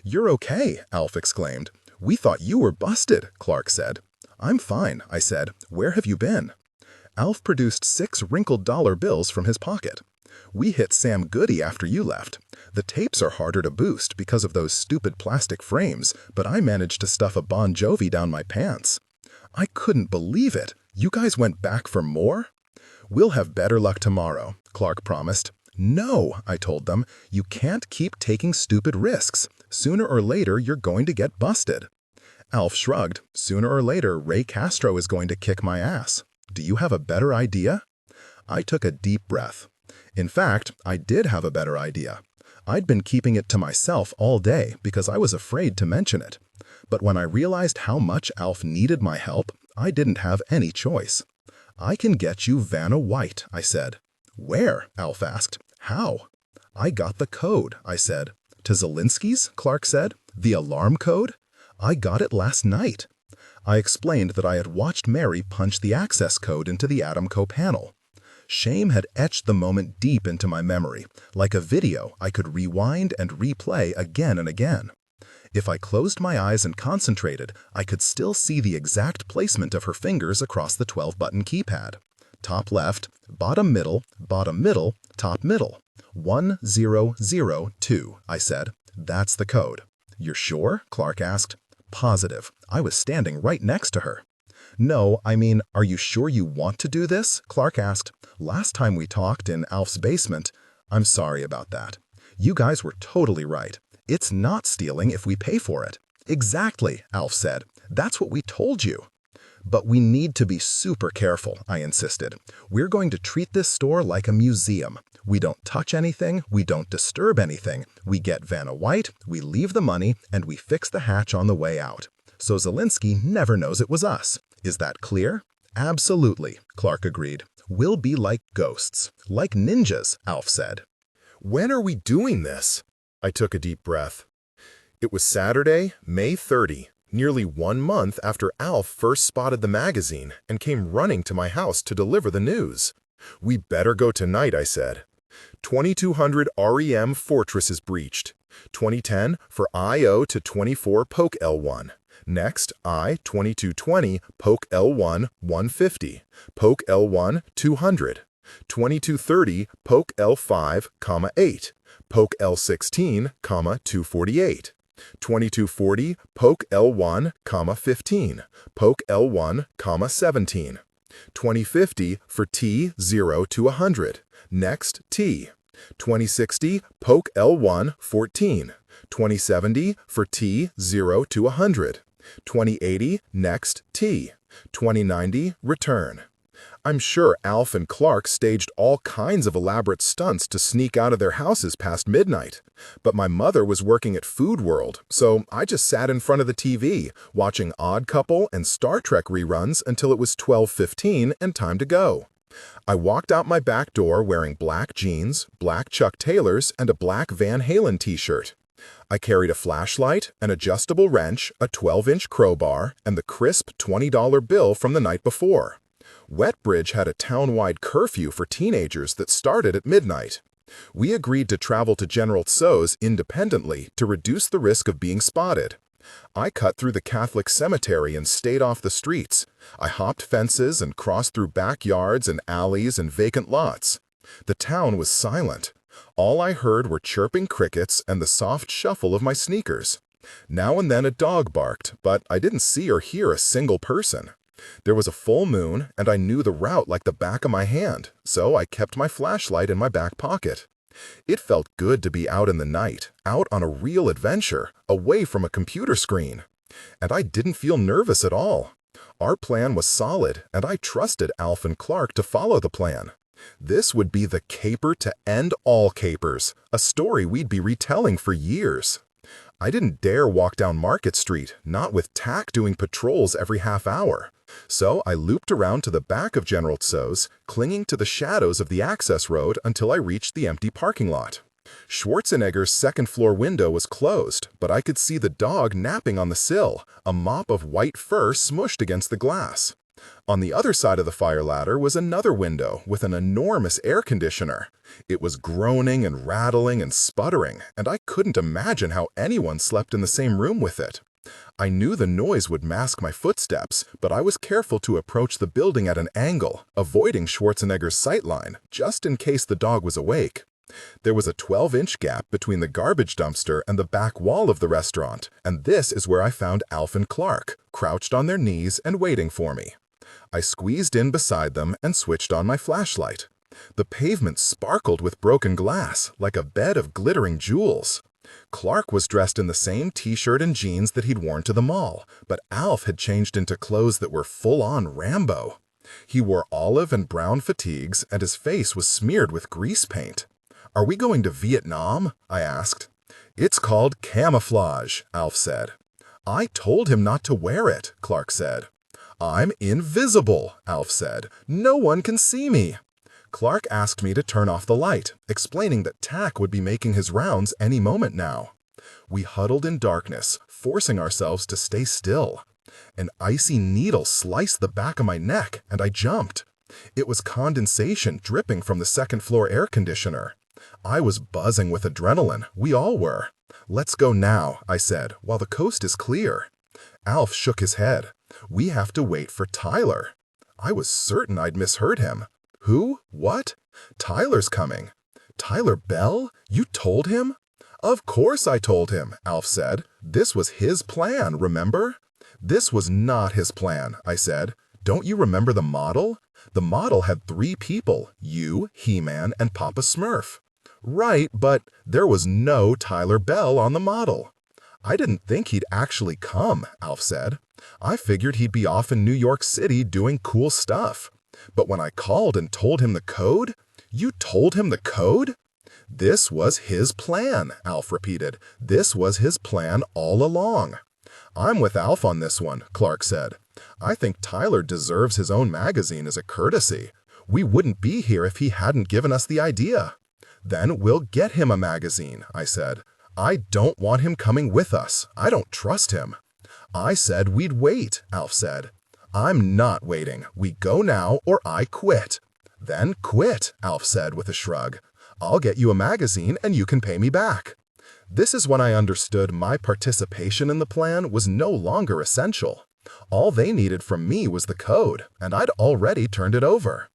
"You're okay," Alf exclaimed. "We thought you were busted," Clark said. "I'm fine," I said. "Where have you been?" Alf produced 6 wrinkled dollar bills from his pocket. "We hit Sam Goody after you left. The tapes are harder to boost because of those stupid plastic frames, but I managed to stuff a Bon Jovi down my pants." I couldn't believe it. "You guys went back for more?" "We'll have better luck tomorrow," Clark promised. "No," I told them. "You can't keep taking stupid risks. Sooner or later, you're going to get busted." Alf shrugged. "Sooner or later, Ray Castro is going to kick my ass. Do you have a better idea?" I took a deep breath. In fact, I did have a better idea. I'd been keeping it to myself all day because I was afraid to mention it. But when I realized how much Alf needed my help, I didn't have any choice. "I can get you Vanna White," I said. "Where?" Alf asked. "How?" "I got the code," I said. "To Zelinsky's?" Clark said. "The alarm code?" "I got it last night." I explained that I had watched Mary punch the access code into the Adamco panel. Shame had etched the moment deep into my memory. Like a video, I could rewind and replay again and again. If I closed my eyes and concentrated, I could still see the exact placement of her fingers across the 12-button keypad. Top left, bottom middle, top middle. 1002, I said. "That's the code." "You're sure?" Clark asked. "Positive. I was standing right next to her." "No, I mean, are you sure you want to do this?" Clark asked. "Last time we talked in Alf's basement." "I'm sorry about that." "You guys were totally right. It's not stealing if we pay for it." "Exactly," Alf said. "That's what we told you." "But we need to be super careful," I insisted. "We're going to treat this store like a museum. We don't touch anything, we don't disturb anything. We get Vanna White, we leave the money, and we fix the hatch on the way out. So Zelinsky never knows it was us. Is that clear?" "Absolutely," Clark agreed. "We'll be like ghosts. Like ninjas," Alf said. When are we doing this? I took a deep breath. It was Saturday, May 30, nearly 1 month after Alf first spotted the magazine and came running to my house to deliver the news. "We better go tonight," I said. 2200 REM Fortress is breached. 2010 for IO to 24 Poke L1. Next, I-2220 Poke L1 150, Poke L1 200, 2230 Poke L5, 8, Poke L16, 248, 2240 Poke L1, 15, Poke L1, 17, 2050 for T0 to 100, next T, 2060 Poke L1 14, 2070 for T0 to 100, 2080 next T, 2090 return. I'm sure Alf and Clark staged all kinds of elaborate stunts to sneak out of their houses past midnight. But my mother was working at Food World, so I just sat in front of the TV, watching Odd Couple and Star Trek reruns until it was 12:15 and time to go. I walked out my back door wearing black jeans, black Chuck Taylors, and a black Van Halen t-shirt. I carried a flashlight, an adjustable wrench, a 12-inch crowbar, and the crisp $20 bill from the night before. Wetbridge had a town-wide curfew for teenagers that started at midnight. We agreed to travel to General Tso's independently to reduce the risk of being spotted. I cut through the Catholic cemetery and stayed off the streets. I hopped fences and crossed through backyards and alleys and vacant lots. The town was silent. All I heard were chirping crickets and the soft shuffle of my sneakers. Now and then a dog barked, but I didn't see or hear a single person. There was a full moon, and I knew the route like the back of my hand, so I kept my flashlight in my back pocket. It felt good to be out in the night, out on a real adventure, away from a computer screen. And I didn't feel nervous at all. Our plan was solid, and I trusted Alf and Clark to follow the plan. This would be the caper to end all capers, a story we'd be retelling for years. I didn't dare walk down Market Street, not with Tack doing patrols every half hour. So I looped around to the back of General Tso's, clinging to the shadows of the access road until I reached the empty parking lot. Schwarzenegger's second-floor window was closed, but I could see the dog napping on the sill, a mop of white fur smushed against the glass. On the other side of the fire ladder was another window with an enormous air conditioner. It was groaning and rattling and sputtering, and I couldn't imagine how anyone slept in the same room with it. I knew the noise would mask my footsteps, but I was careful to approach the building at an angle, avoiding Schwarzenegger's sightline, just in case the dog was awake. There was a 12-inch gap between the garbage dumpster and the back wall of the restaurant, and this is where I found Alf and Clark, crouched on their knees and waiting for me. I squeezed in beside them and switched on my flashlight. The pavement sparkled with broken glass, like a bed of glittering jewels. Clark was dressed in the same t-shirt and jeans that he'd worn to the mall, but Alf had changed into clothes that were full-on Rambo. He wore olive and brown fatigues, and his face was smeared with grease paint. "Are we going to Vietnam?" I asked. "It's called camouflage," Alf said. "I told him not to wear it," Clark said. "I'm invisible," Alf said. "No one can see me." Clark asked me to turn off the light, explaining that Tack would be making his rounds any moment now. We huddled in darkness, forcing ourselves to stay still. An icy needle sliced the back of my neck, and I jumped. It was condensation dripping from the second-floor air conditioner. I was buzzing with adrenaline. We all were. "Let's go now," I said, "while the coast is clear." Alf shook his head. "We have to wait for Tyler." I was certain I'd misheard him. "Who? What? Tyler's coming." "Tyler Bell? You told him?" "Of course I told him," Alf said. "This was his plan, remember?" "This was not his plan," I said. "Don't you remember the model? The model had 3 people, you, He-Man, and Papa Smurf." "Right, but there was no Tyler Bell on the model." "I didn't think he'd actually come," Alf said. "I figured he'd be off in New York City doing cool stuff. But when I called and told him the code..." "You told him the code?" "This was his plan," Alf repeated. "This was his plan all along." "I'm with Alf on this one," Clark said. "I think Tyler deserves his own magazine as a courtesy. We wouldn't be here if he hadn't given us the idea." "Then we'll get him a magazine," I said. "I don't want him coming with us. I don't trust him." I said we'd wait, Alf said. I'm not waiting. We go now or I quit. Then quit, Alf said with a shrug. I'll get you a magazine and you can pay me back. This is when I understood my participation in the plan was no longer essential. All they needed from me was the code, and I'd already turned it over.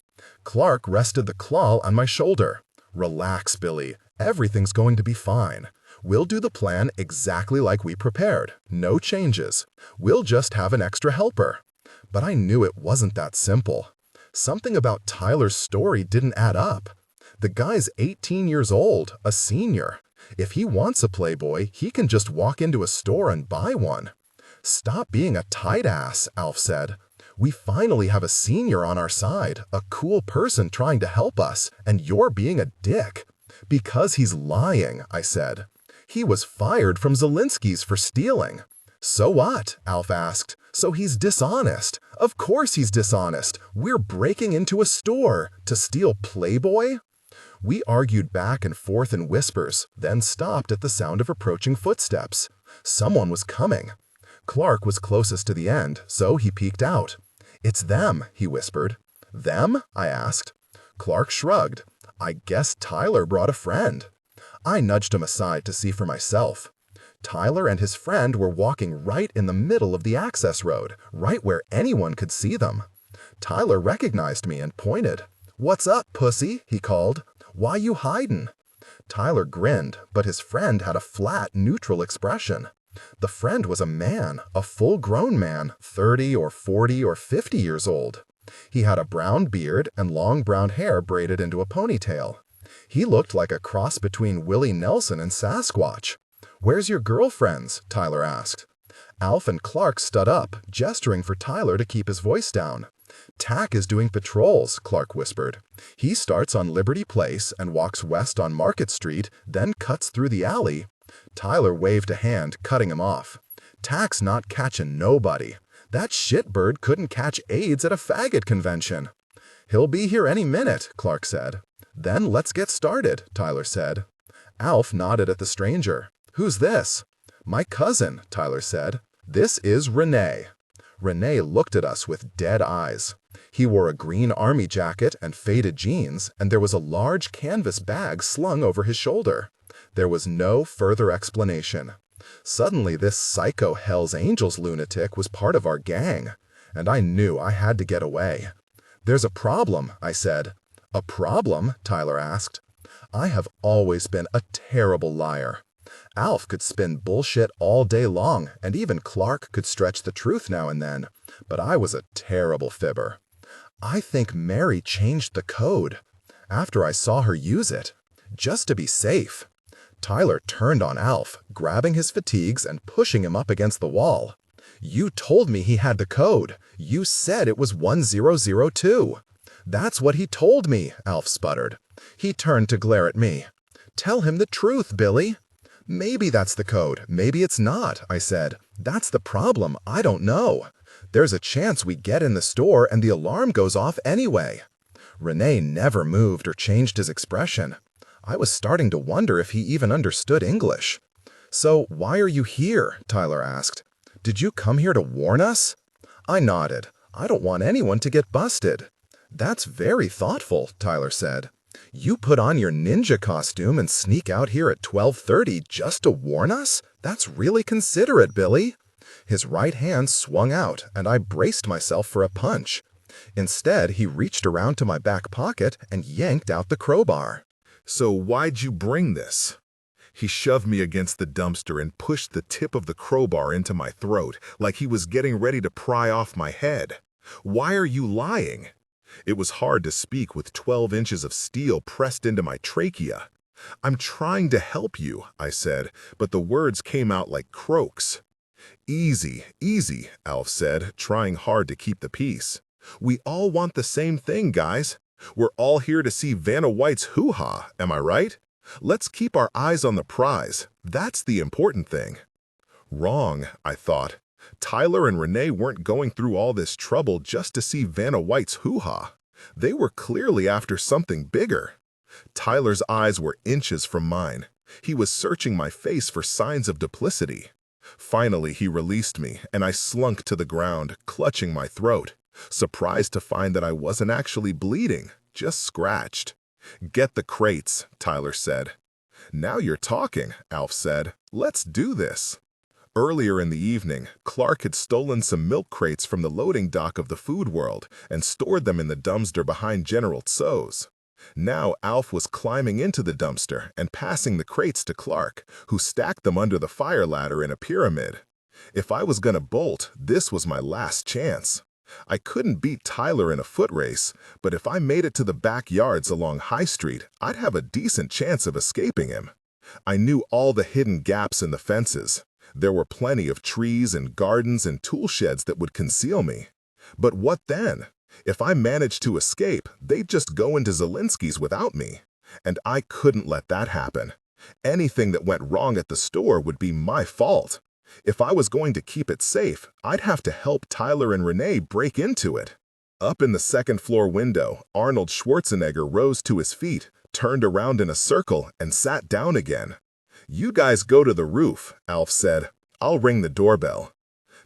Clark rested the claw on my shoulder. Relax, Billy. Everything's going to be fine. We'll do the plan exactly like we prepared. No changes. We'll just have an extra helper. But I knew it wasn't that simple. Something about Tyler's story didn't add up. The guy's 18 years old, a senior. If he wants a Playboy, he can just walk into a store and buy one. Stop being a tight ass, Alf said. We finally have a senior on our side, a cool person trying to help us, and you're being a dick. Because he's lying, I said. He was fired from Zelinsky's for stealing. So what? Alf asked. So he's dishonest. Of course he's dishonest. We're breaking into a store to steal Playboy? We argued back and forth in whispers, then stopped at the sound of approaching footsteps. Someone was coming. Clark was closest to the end, so he peeked out. It's them, he whispered. Them? I asked. Clark shrugged. I guess Tyler brought a friend. I nudged him aside to see for myself. Tyler and his friend were walking right in the middle of the access road, right where anyone could see them. Tyler recognized me and pointed. What's up, pussy? He called. Why you hidin'? Tyler grinned, but his friend had a flat, neutral expression. The friend was a man, a full-grown man, 30 or 40 or 50 years old. He had a brown beard and long brown hair braided into a ponytail. He looked like a cross between Willie Nelson and Sasquatch. Where's your girlfriends? Tyler asked. Alf and Clark stood up, gesturing for Tyler to keep his voice down. Tack is doing patrols, Clark whispered. He starts on Liberty Place and walks west on Market Street, then cuts through the alley. Tyler waved a hand, cutting him off. Tack's not catching nobody. That shitbird couldn't catch AIDS at a faggot convention. He'll be here any minute, Clark said. Then let's get started, Tyler said. Alf nodded at the stranger. Who's this? My cousin, Tyler said. This is Renee. Renee looked at us with dead eyes. He wore a green army jacket and faded jeans, and there was a large canvas bag slung over his shoulder. There was no further explanation. Suddenly, this psycho Hell's Angels lunatic was part of our gang, and I knew I had to get away. There's a problem, I said. A problem? Tyler asked. I have always been a terrible liar. Alf could spin bullshit all day long, and even Clark could stretch the truth now and then, but I was a terrible fibber. I think Mary changed the code after I saw her use it, just to be safe. Tyler turned on Alf, grabbing his fatigues and pushing him up against the wall. You told me he had the code. You said it was 1002. That's what he told me, Alf sputtered. He turned to glare at me. Tell him the truth, Billy. Maybe that's the code, maybe it's not, I said. That's the problem, I don't know. There's a chance we get in the store and the alarm goes off anyway. Renee never moved or changed his expression. I was starting to wonder if he even understood English. So why are you here? Tyler asked. Did you come here to warn us? I nodded. I don't want anyone to get busted. That's very thoughtful, Tyler said. You put on your ninja costume and sneak out here at 12:30 just to warn us? That's really considerate, Billy. His right hand swung out, and I braced myself for a punch. Instead, he reached around to my back pocket and yanked out the crowbar. So why'd you bring this? He shoved me against the dumpster and pushed the tip of the crowbar into my throat, like he was getting ready to pry off my head. Why are you lying? It was hard to speak with 12 inches of steel pressed into my trachea. I'm trying to help you, I said, but the words came out like croaks. Easy, easy, Alf said, trying hard to keep the peace. We all want the same thing, guys. We're all here to see Vanna White's hoo-ha, am I right? Let's keep our eyes on the prize. That's the important thing. Wrong, I thought. Tyler and Renee weren't going through all this trouble just to see Vanna White's hoo-ha. They were clearly after something bigger. Tyler's eyes were inches from mine. He was searching my face for signs of duplicity. Finally, he released me, and I slunk to the ground, clutching my throat, surprised to find that I wasn't actually bleeding, just scratched. "Get the crates," Tyler said. "Now you're talking," Alf said. "Let's do this." Earlier in the evening, Clark had stolen some milk crates from the loading dock of the Food World and stored them in the dumpster behind General Tso's. Now Alf was climbing into the dumpster and passing the crates to Clark, who stacked them under the fire ladder in a pyramid. If I was gonna bolt, this was my last chance. I couldn't beat Tyler in a foot race, but if I made it to the backyards along High Street, I'd have a decent chance of escaping him. I knew all the hidden gaps in the fences. There were plenty of trees and gardens and tool sheds that would conceal me. But what then? If I managed to escape, they'd just go into Zelinsky's without me. And I couldn't let that happen. Anything that went wrong at the store would be my fault. If I was going to keep it safe, I'd have to help Tyler and Renee break into it. Up in the second-floor window, Arnold Schwarzenegger rose to his feet, turned around in a circle, and sat down again. "You guys go to the roof," Alf said. "I'll ring the doorbell."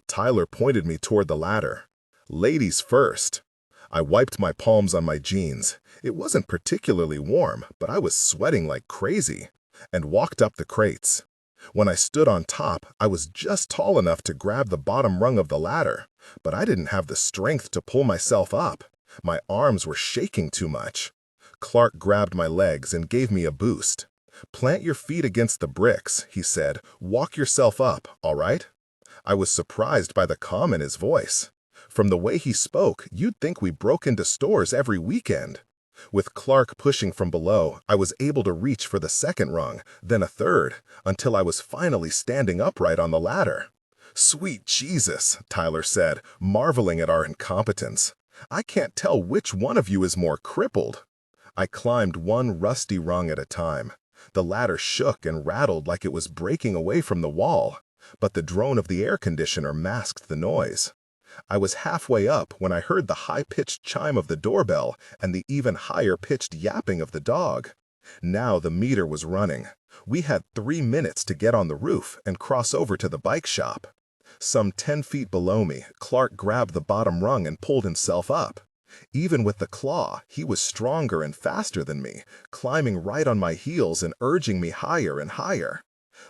Tyler pointed me toward the ladder. "Ladies first." I wiped my palms on my jeans. It wasn't particularly warm, but I was sweating like crazy, and walked up the crates. When I stood on top, I was just tall enough to grab the bottom rung of the ladder, but I didn't have the strength to pull myself up. My arms were shaking too much. Clark grabbed my legs and gave me a boost. "Plant your feet against the bricks," he said. "Walk yourself up, all right?" I was surprised by the calm in his voice. From the way he spoke, you'd think we broke into stores every weekend. With Clark pushing from below, I was able to reach for the second rung, then a third, until I was finally standing upright on the ladder. "Sweet Jesus," Tyler said, marveling at our incompetence. "I can't tell which one of you is more crippled." I climbed one rusty rung at a time. The ladder shook and rattled like it was breaking away from the wall, but the drone of the air conditioner masked the noise. I was halfway up when I heard the high-pitched chime of the doorbell and the even higher-pitched yapping of the dog. Now the meter was running. We had 3 minutes to get on the roof and cross over to the bike shop. Some 10 feet below me, Clark grabbed the bottom rung and pulled himself up. Even with the claw, he was stronger and faster than me, climbing right on my heels and urging me higher and higher.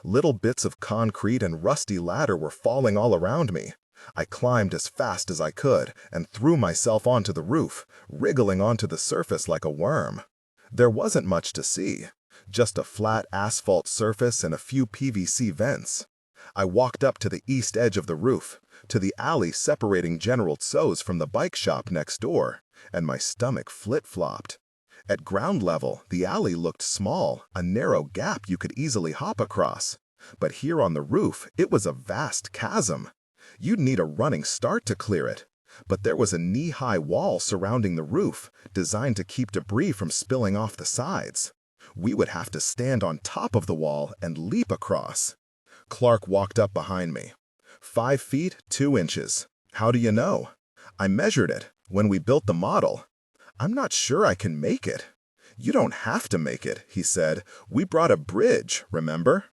Little bits of concrete and rusty ladder were falling all around me. I climbed as fast as I could and threw myself onto the roof, wriggling onto the surface like a worm. There wasn't much to see, just a flat asphalt surface and a few PVC vents. I walked up to the east edge of the roof, to the alley separating General Tso's from the bike shop next door, and my stomach flip-flopped. At ground level, the alley looked small, a narrow gap you could easily hop across. But here on the roof, it was a vast chasm. You'd need a running start to clear it. But there was a knee-high wall surrounding the roof, designed to keep debris from spilling off the sides. We would have to stand on top of the wall and leap across. Clark walked up behind me. 5 feet, 2 inches. How do you know? I measured it when we built the model. I'm not sure I can make it. You don't have to make it, he said. We brought a bridge, remember?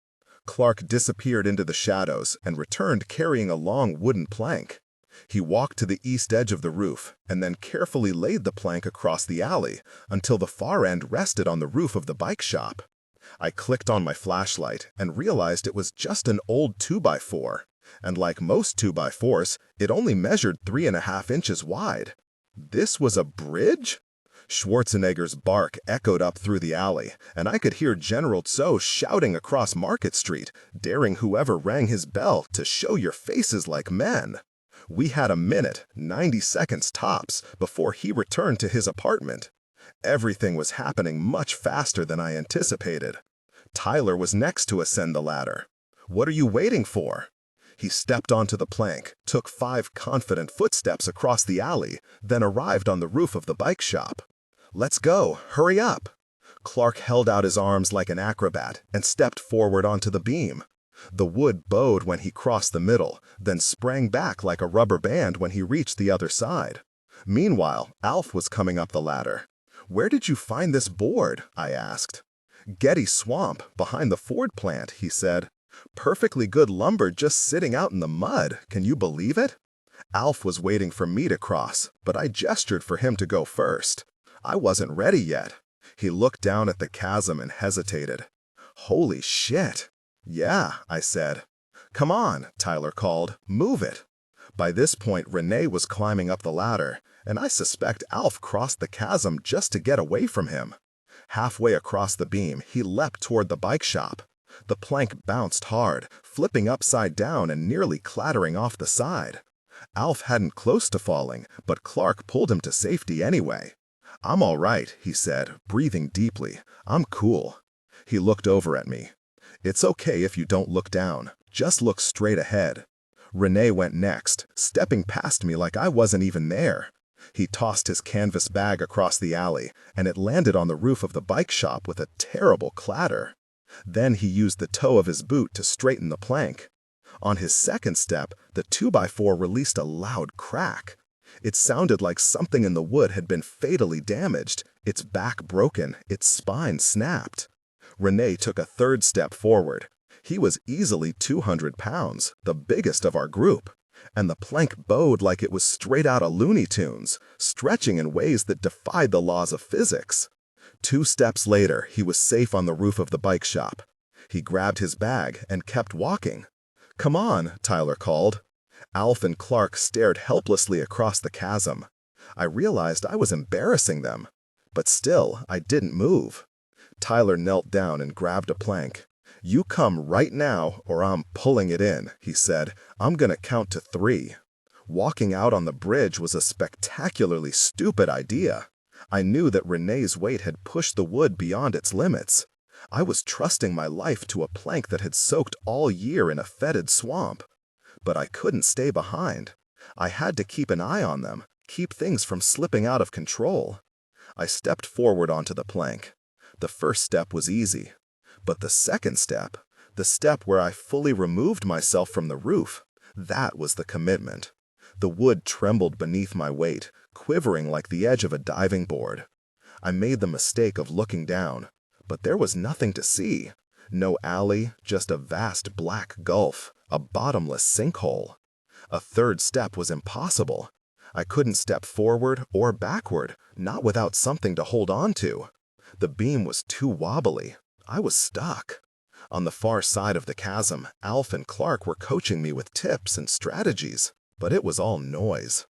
Clark disappeared into the shadows and returned carrying a long wooden plank. He walked to the east edge of the roof and then carefully laid the plank across the alley until the far end rested on the roof of the bike shop. I clicked on my flashlight and realized it was just an old 2x4, and like most 2x4s, it only measured 3.5 inches wide. This was a bridge? Schwarzenegger's bark echoed up through the alley, and I could hear General Tso shouting across Market Street, daring whoever rang his bell to show your faces like men. We had a minute, 90 seconds tops, before he returned to his apartment. Everything was happening much faster than I anticipated. Tyler was next to ascend the ladder. "What are you waiting for?" He stepped onto the plank, took 5 confident footsteps across the alley, then arrived on the roof of the bike shop. "Let's go, hurry up." Clark held out his arms like an acrobat and stepped forward onto the beam. The wood bowed when he crossed the middle, then sprang back like a rubber band when he reached the other side. Meanwhile, Alf was coming up the ladder. "Where did you find this board?" I asked. "Getty Swamp, behind the Ford plant," he said. Perfectly good lumber just sitting out in the mud. Can you believe it? Alf was waiting for me to cross, but I gestured for him to go first. I wasn't ready yet. He looked down at the chasm and hesitated. Holy shit. Yeah, I said. Come on, Tyler called. Move it. By this point, Renee was climbing up the ladder, and I suspect Alf crossed the chasm just to get away from him. Halfway across the beam, he leapt toward the bike shop. The plank bounced hard, flipping upside down and nearly clattering off the side. Alf hadn't close to falling, but Clark pulled him to safety anyway. I'm all right, he said, breathing deeply. I'm cool. He looked over at me. It's okay if you don't look down. Just look straight ahead. Renee went next, stepping past me like I wasn't even there. He tossed his canvas bag across the alley, and it landed on the roof of the bike shop with a terrible clatter. Then he used the toe of his boot to straighten the plank. On his second step, the 2x4 released a loud crack. It sounded like something in the wood had been fatally damaged, its back broken, its spine snapped. Renee took a third step forward. He was easily 200 pounds, the biggest of our group. And the plank bowed like it was straight out of Looney Tunes, stretching in ways that defied the laws of physics. 2 steps later, he was safe on the roof of the bike shop. He grabbed his bag and kept walking. Come on, Tyler called. Alf and Clark stared helplessly across the chasm. I realized I was embarrassing them. But still, I didn't move. Tyler knelt down and grabbed a plank. You come right now, or I'm pulling it in, he said. I'm gonna count to 3. Walking out on the bridge was a spectacularly stupid idea. I knew that Renee's weight had pushed the wood beyond its limits. I was trusting my life to a plank that had soaked all year in a fetid swamp. But I couldn't stay behind. I had to keep an eye on them, keep things from slipping out of control. I stepped forward onto the plank. The first step was easy. But the second step, the step where I fully removed myself from the roof, that was the commitment. The wood trembled beneath my weight, quivering like the edge of a diving board. I made the mistake of looking down, but there was nothing to see. No alley, just a vast black gulf, a bottomless sinkhole. A third step was impossible. I couldn't step forward or backward, not without something to hold on to. The beam was too wobbly. I was stuck. On the far side of the chasm, Alf and Clark were coaching me with tips and strategies, but it was all noise.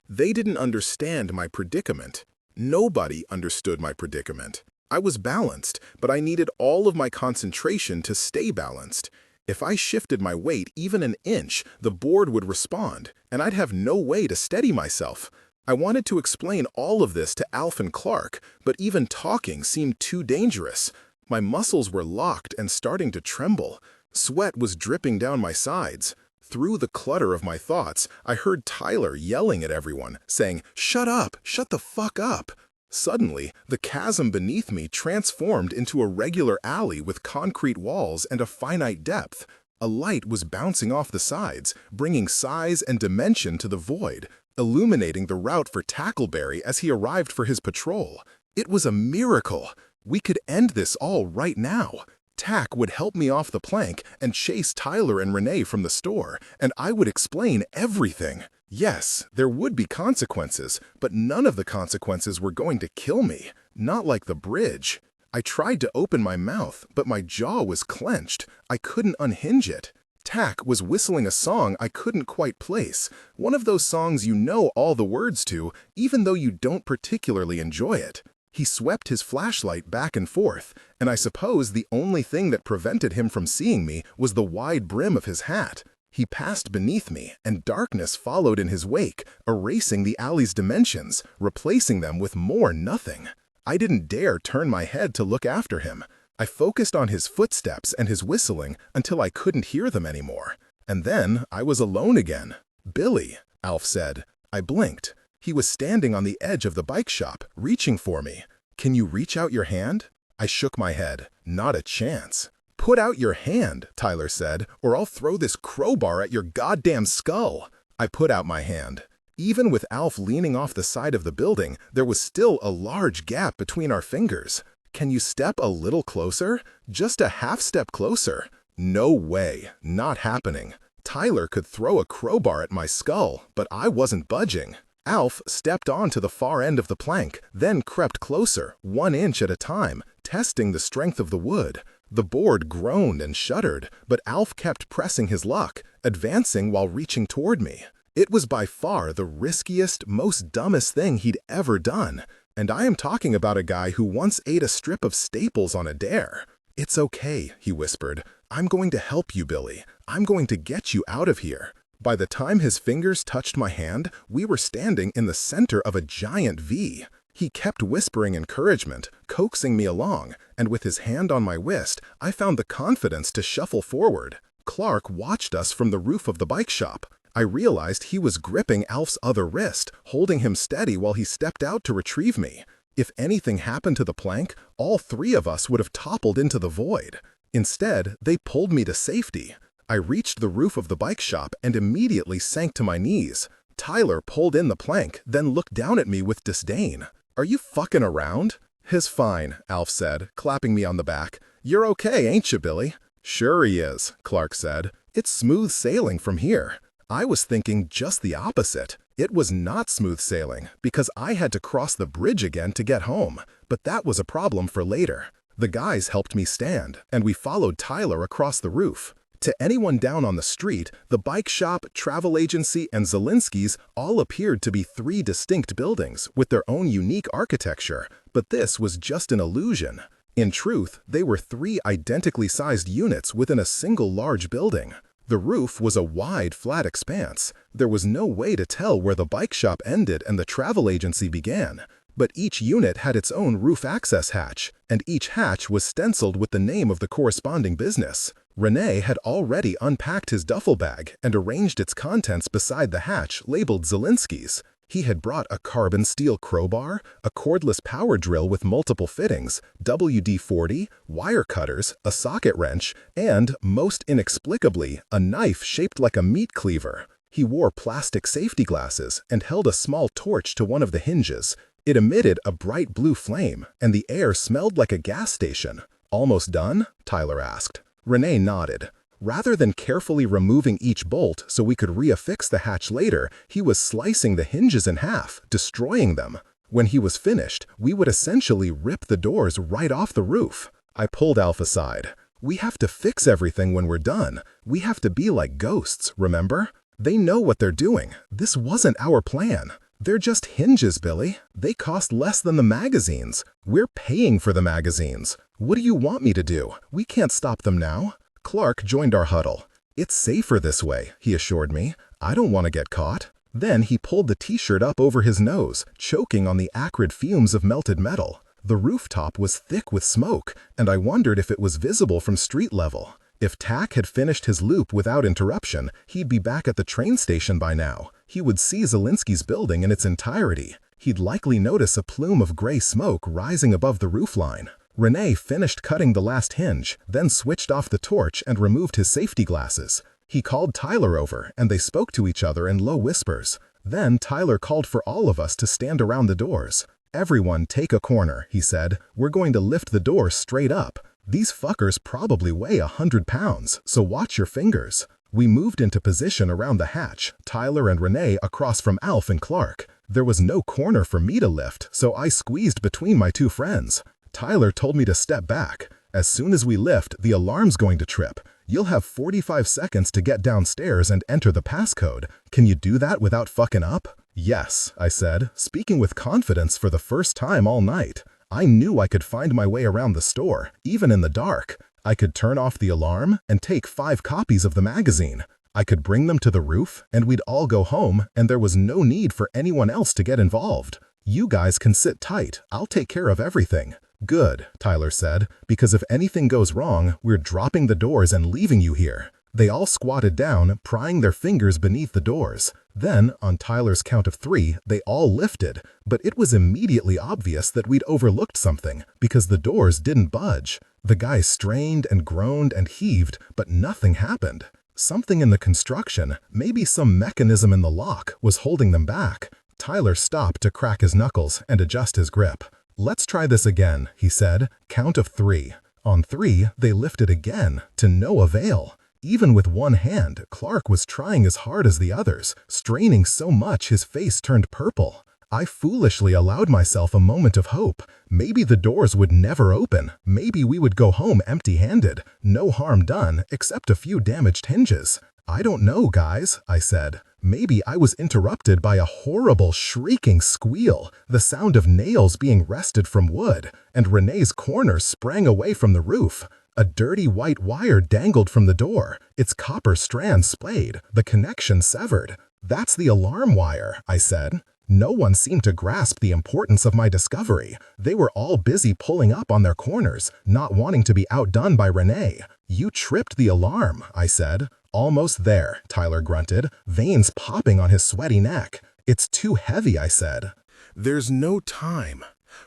They didn't understand my predicament. Nobody understood my predicament. I was balanced, but I needed all of my concentration to stay balanced. If I shifted my weight even an inch, the board would respond, and I'd have no way to steady myself. I wanted to explain all of this to Alf and Clark, but even talking seemed too dangerous. My muscles were locked and starting to tremble. Sweat was dripping down my sides. Through the clutter of my thoughts, I heard Tyler yelling at everyone, saying, "Shut up! Shut the fuck up!" Suddenly, the chasm beneath me transformed into a regular alley with concrete walls and a finite depth. A light was bouncing off the sides, bringing size and dimension to the void, illuminating the route for Tackleberry as he arrived for his patrol. It was a miracle. We could end this all right now. Tack would help me off the plank and chase Tyler and Renee from the store, and I would explain everything. Yes, there would be consequences, but none of the consequences were going to kill me. Not like the bridge. I tried to open my mouth, but my jaw was clenched. I couldn't unhinge it. Tack was whistling a song I couldn't quite place, one of those songs you know all the words to, even though you don't particularly enjoy it. He swept his flashlight back and forth, and I suppose the only thing that prevented him from seeing me was the wide brim of his hat. He passed beneath me, and darkness followed in his wake, erasing the alley's dimensions, replacing them with more nothing. I didn't dare turn my head to look after him. I focused on his footsteps and his whistling until I couldn't hear them anymore. And then I was alone again. "Billy," Alf said. I blinked. He was standing on the edge of the bike shop, reaching for me. "Can you reach out your hand?" I shook my head. Not a chance. "Put out your hand," Tyler said, "or I'll throw this crowbar at your goddamn skull." I put out my hand. Even with Alf leaning off the side of the building, there was still a large gap between our fingers. "Can you step a little closer? Just a half step closer." No way, not happening. Tyler could throw a crowbar at my skull, but I wasn't budging. Alf stepped onto the far end of the plank, then crept closer, 1 inch at a time, testing the strength of the wood. The board groaned and shuddered, but Alf kept pressing his luck, advancing while reaching toward me. It was by far the riskiest, most dumbest thing he'd ever done, and I am talking about a guy who once ate a strip of Staples on a dare. "It's okay," he whispered. "I'm going to help you, Billy. I'm going to get you out of here." By the time his fingers touched my hand, we were standing in the center of a giant V. He kept whispering encouragement, coaxing me along, and with his hand on my wrist, I found the confidence to shuffle forward. Clark watched us from the roof of the bike shop. I realized he was gripping Alf's other wrist, holding him steady while he stepped out to retrieve me. If anything happened to the plank, all 3 of us would have toppled into the void. Instead, they pulled me to safety. I reached the roof of the bike shop and immediately sank to my knees. Tyler pulled in the plank, then looked down at me with disdain. "Are you fucking around?" "He's fine," Alf said, clapping me on the back. "You're okay, ain't you, Billy?" "Sure he is," Clark said. "It's smooth sailing from here." I was thinking just the opposite. It was not smooth sailing, because I had to cross the bridge again to get home, but that was a problem for later. The guys helped me stand, and we followed Tyler across the roof. To anyone down on the street, the bike shop, travel agency, and Zielinski's all appeared to be 3 distinct buildings with their own unique architecture, but this was just an illusion. In truth, they were 3 identically sized units within a single large building. The roof was a wide, flat expanse. There was no way to tell where the bike shop ended and the travel agency began, but each unit had its own roof access hatch, and each hatch was stenciled with the name of the corresponding business. Rene had already unpacked his duffel bag and arranged its contents beside the hatch labeled Zielinski's. He had brought a carbon steel crowbar, a cordless power drill with multiple fittings, WD-40, wire cutters, a socket wrench, and, most inexplicably, a knife shaped like a meat cleaver. He wore plastic safety glasses and held a small torch to one of the hinges. It emitted a bright blue flame, and the air smelled like a gas station. "Almost done?" Tyler asked. Rene nodded. Rather than carefully removing each bolt so we could reaffix the hatch later, he was slicing the hinges in half, destroying them. When he was finished, we would essentially rip the doors right off the roof. I pulled Alf aside. "We have to fix everything when we're done. We have to be like ghosts, remember? They know what they're doing. This wasn't our plan. They're just hinges, Billy. They cost less than the magazines. We're paying for the magazines. What do you want me to do? We can't stop them now." Clark joined our huddle. "It's safer this way," he assured me. "I don't want to get caught." Then he pulled the t-shirt up over his nose, choking on the acrid fumes of melted metal. The rooftop was thick with smoke, and I wondered if it was visible from street level. If Tack had finished his loop without interruption, he'd be back at the train station by now. He would see Zielinski's building in its entirety. He'd likely notice a plume of gray smoke rising above the roofline. Rene finished cutting the last hinge, then switched off the torch and removed his safety glasses. He called Tyler over, and they spoke to each other in low whispers. Then Tyler called for all of us to stand around the doors. "Everyone take a corner," he said. "We're going to lift the doors straight up. These fuckers probably weigh 100 pounds, so watch your fingers." We moved into position around the hatch, Tyler and Rene across from Alf and Clark. There was no corner for me to lift, so I squeezed between my 2 friends. Tyler told me to step back. "As soon as we lift, the alarm's going to trip. You'll have 45 seconds to get downstairs and enter the passcode. Can you do that without fucking up?" "Yes," I said, speaking with confidence for the first time all night. I knew I could find my way around the store, even in the dark. I could turn off the alarm and take 5 copies of the magazine. I could bring them to the roof, and we'd all go home, and there was no need for anyone else to get involved. "You guys can sit tight. I'll take care of everything." "Good," Tyler said, "because if anything goes wrong, we're dropping the doors and leaving you here." They all squatted down, prying their fingers beneath the doors. Then, on Tyler's count of 3, they all lifted, but it was immediately obvious that we'd overlooked something, because the doors didn't budge. The guys strained and groaned and heaved, but nothing happened. Something in the construction, maybe some mechanism in the lock, was holding them back. Tyler stopped to crack his knuckles and adjust his grip. "Let's try this again," he said. "Count of 3. On 3, they lifted again, to no avail. Even with one hand, Clark was trying as hard as the others, straining so much his face turned purple. I foolishly allowed myself a moment of hope. Maybe the doors would never open. Maybe we would go home empty-handed. No harm done, except a few damaged hinges. I don't know, guys, I said. Maybe I was interrupted by a horrible, shrieking squeal, the sound of nails being wrested from wood, and Renee's corner sprang away from the roof. A dirty white wire dangled from the door, its copper strand splayed, the connection severed. That's the alarm wire, I said. No one seemed to grasp the importance of my discovery. They were all busy pulling up on their corners, not wanting to be outdone by Renee. You tripped the alarm, I said. Almost there, Tyler grunted, veins popping on his sweaty neck. It's too heavy, I said. There's no time.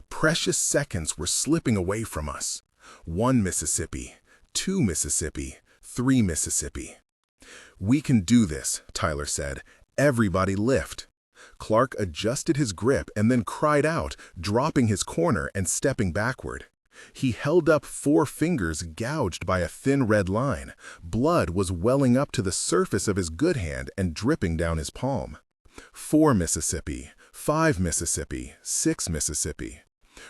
Precious seconds were slipping away from us. 1 Mississippi, 2 Mississippi, 3 Mississippi. We can do this, Tyler said. Everybody lift. Clark adjusted his grip and then cried out, dropping his corner and stepping backward. He held up 4 fingers gouged by a thin red line. Blood was welling up to the surface of his good hand and dripping down his palm. 4 Mississippi, 5 Mississippi, 6 Mississippi.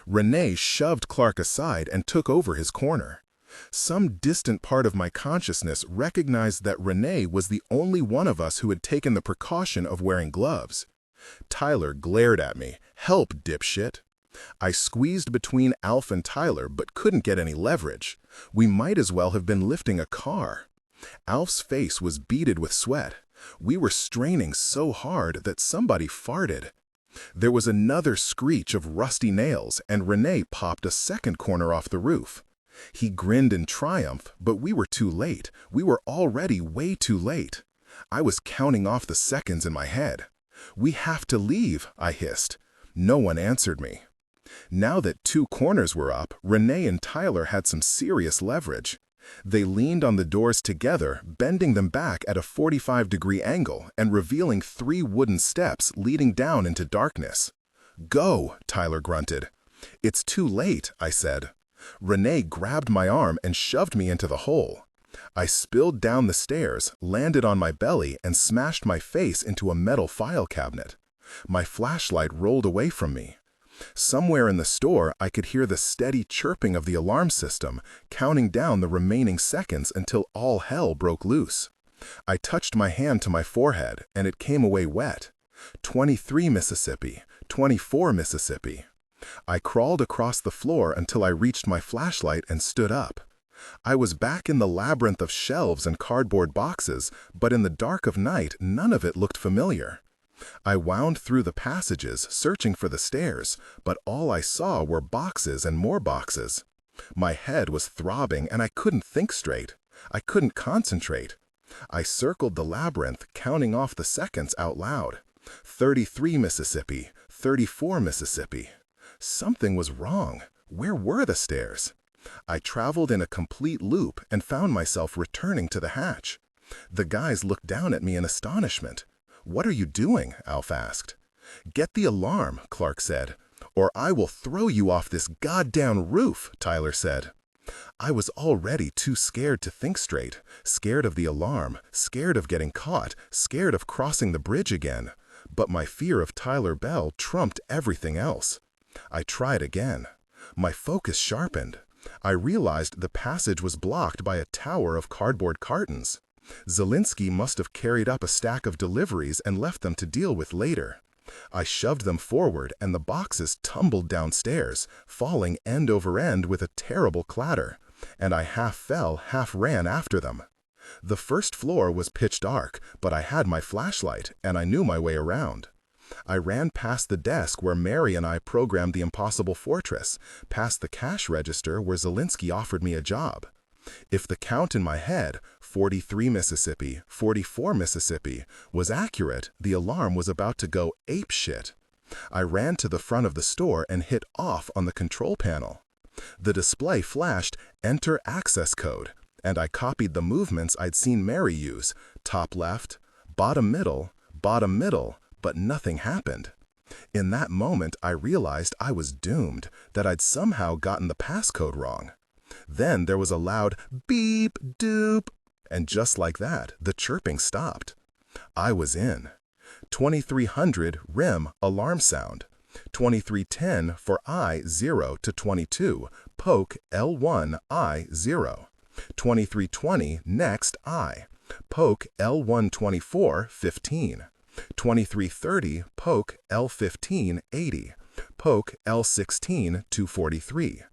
Renee shoved Clark aside and took over his corner. Some distant part of my consciousness recognized that Renee was the only one of us who had taken the precaution of wearing gloves. Tyler glared at me. Help, dipshit. I squeezed between Alf and Tyler but couldn't get any leverage. We might as well have been lifting a car. Alf's face was beaded with sweat. We were straining so hard that somebody farted. There was another screech of rusty nails, and Renee popped a second corner off the roof. He grinned in triumph, but we were too late. We were already way too late. I was counting off the seconds in my head. We have to leave, I hissed. No one answered me. Now that 2 corners were up, Renee and Tyler had some serious leverage. They leaned on the doors together, bending them back at a 45-degree angle and revealing 3 wooden steps leading down into darkness. Go, Tyler grunted. It's too late, I said. Renee grabbed my arm and shoved me into the hole. I spilled down the stairs, landed on my belly, and smashed my face into a metal file cabinet. My flashlight rolled away from me. Somewhere in the store, I could hear the steady chirping of the alarm system, counting down the remaining seconds until all hell broke loose. I touched my hand to my forehead, and it came away wet. 23 Mississippi, 24 Mississippi. I crawled across the floor until I reached my flashlight and stood up. I was back in the labyrinth of shelves and cardboard boxes, but in the dark of night, none of it looked familiar. I wound through the passages, searching for the stairs, but all I saw were boxes and more boxes. My head was throbbing and I couldn't think straight. I couldn't concentrate. I circled the labyrinth, counting off the seconds out loud. 33 Mississippi, 34 Mississippi. Something was wrong. Where were the stairs? I traveled in a complete loop and found myself returning to the hatch. The guys looked down at me in astonishment. "What are you doing?" Alf asked. "Get the alarm," Clark said. "Or I will throw you off this goddamn roof," Tyler said. I was already too scared to think straight, scared of the alarm, scared of getting caught, scared of crossing the bridge again. But my fear of Tyler Bell trumped everything else. I tried again. My focus sharpened. I realized the passage was blocked by a tower of cardboard cartons. Zielinski must have carried up a stack of deliveries and left them to deal with later. I shoved them forward and the boxes tumbled downstairs, falling end over end with a terrible clatter, and I half fell, half ran after them. The first floor was pitch dark, but I had my flashlight and I knew my way around. I ran past the desk where Mary and I programmed the Impossible Fortress, past the cash register where Zielinski offered me a job. If the count in my head, 43 Mississippi, 44 Mississippi, was accurate, the alarm was about to go apeshit. I ran to the front of the store and hit off on the control panel. The display flashed, "Enter access code," and I copied the movements I'd seen Mary use, top left, bottom middle, but nothing happened. In that moment, I realized I was doomed, that I'd somehow gotten the passcode wrong. Then there was a loud beep doop, and just like that, the chirping stopped. I was in. 2300 REM alarm sound. 2310 for I0 to 22, poke L1 I0. 2320 next I, poke L124 15. 2330 poke L15 80, poke L16 243.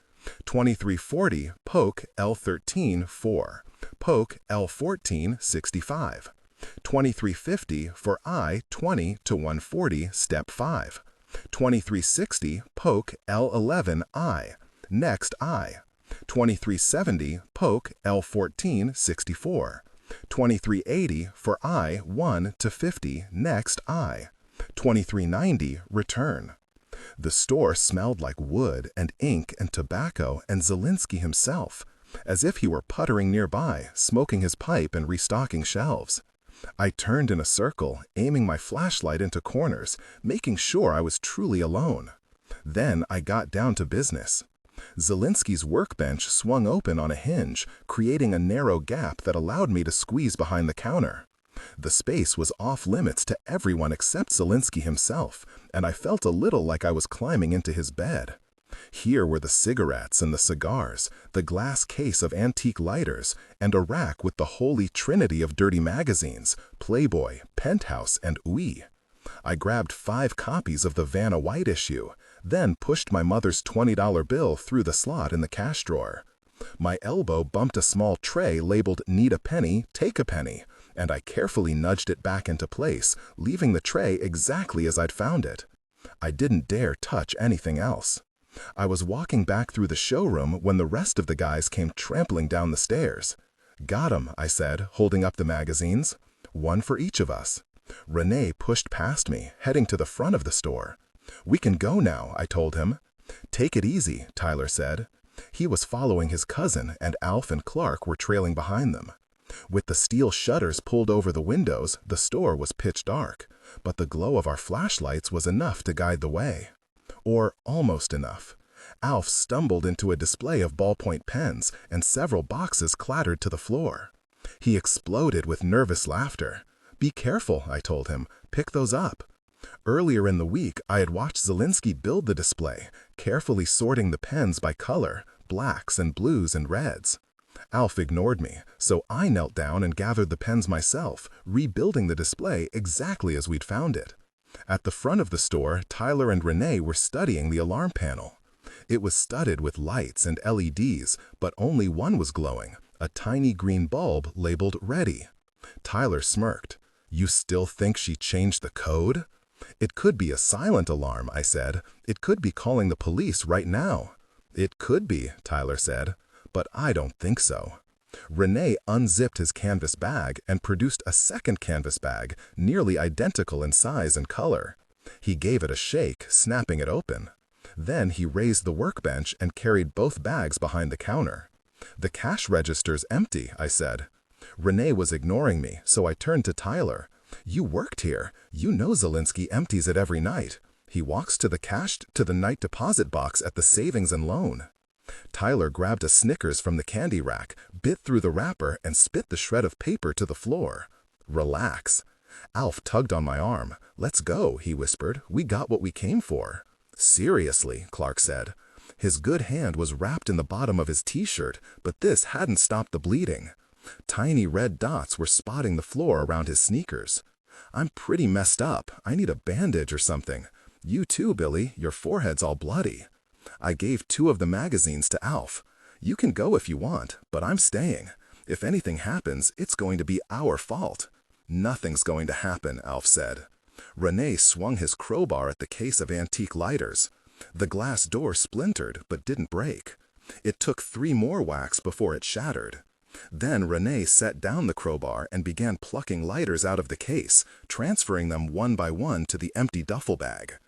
2340 poke L13 4, poke L14 65. 2350 for I 20 to 140 step 5. 2360 poke L11 I, next I. 2370 poke L14 64. 2380 for I 1 to 50 next I. 2390 return. The store smelled like wood and ink and tobacco and Zelinsky himself, as if he were puttering nearby, smoking his pipe and restocking shelves. I turned in a circle, aiming my flashlight into corners, making sure I was truly alone. Then I got down to business. Zelinsky's workbench swung open on a hinge, creating a narrow gap that allowed me to squeeze behind the counter. The space was off-limits to everyone except Zelinsky himself, and I felt a little like I was climbing into his bed. Here were the cigarettes and the cigars, the glass case of antique lighters, and a rack with the holy trinity of dirty magazines, Playboy, Penthouse, and Oui. I grabbed 5 copies of the Vanna White issue, then pushed my mother's $20 bill through the slot in the cash drawer. My elbow bumped a small tray labeled "Need a penny, take a penny," and I carefully nudged it back into place, leaving the tray exactly as I'd found it. I didn't dare touch anything else. I was walking back through the showroom when the rest of the guys came trampling down the stairs. "Got 'em," I said, holding up the magazines. "One for each of us." Renee pushed past me, heading to the front of the store. "We can go now," I told him. "Take it easy," Tyler said. He was following his cousin, and Alf and Clark were trailing behind them. With the steel shutters pulled over the windows, the store was pitch dark, but the glow of our flashlights was enough to guide the way. Or almost enough. Alf stumbled into a display of ballpoint pens, and several boxes clattered to the floor. He exploded with nervous laughter. "Be careful," I told him. "Pick those up." Earlier in the week, I had watched Zelinsky build the display, carefully sorting the pens by color, blacks and blues and reds. Alf ignored me, so I knelt down and gathered the pens myself, rebuilding the display exactly as we'd found it. At the front of the store, Tyler and Renee were studying the alarm panel. It was studded with lights and LEDs, but only one was glowing, a tiny green bulb labeled "Ready." Tyler smirked. "You still think she changed the code?" "It could be a silent alarm," I said. "It could be calling the police right now." "It could be," Tyler said, "but I don't think so." Renee unzipped his canvas bag and produced a second canvas bag, nearly identical in size and color. He gave it a shake, snapping it open. Then he raised the workbench and carried both bags behind the counter. "The cash register's empty," I said. Renee was ignoring me, so I turned to Tyler. "You worked here. You know Zelinsky empties it every night. He walks to the night deposit box at the Savings and Loan." Tyler grabbed a Snickers from the candy rack, bit through the wrapper, and spit the shred of paper to the floor. "Relax." Alf tugged on my arm. "Let's go," he whispered. "We got what we came for." "Seriously," Clark said. His good hand was wrapped in the bottom of his t-shirt, but this hadn't stopped the bleeding. Tiny red dots were spotting the floor around his sneakers. "I'm pretty messed up. I need a bandage or something. You too, Billy. Your forehead's all bloody." I gave 2 of the magazines to Alf. "You can go if you want, but I'm staying. If anything happens, it's going to be our fault." "Nothing's going to happen," Alf said. Renee swung his crowbar at the case of antique lighters. The glass door splintered, but didn't break. It took 3 more whacks before it shattered. Then Renee set down the crowbar and began plucking lighters out of the case, transferring them one by one to the empty duffel bag.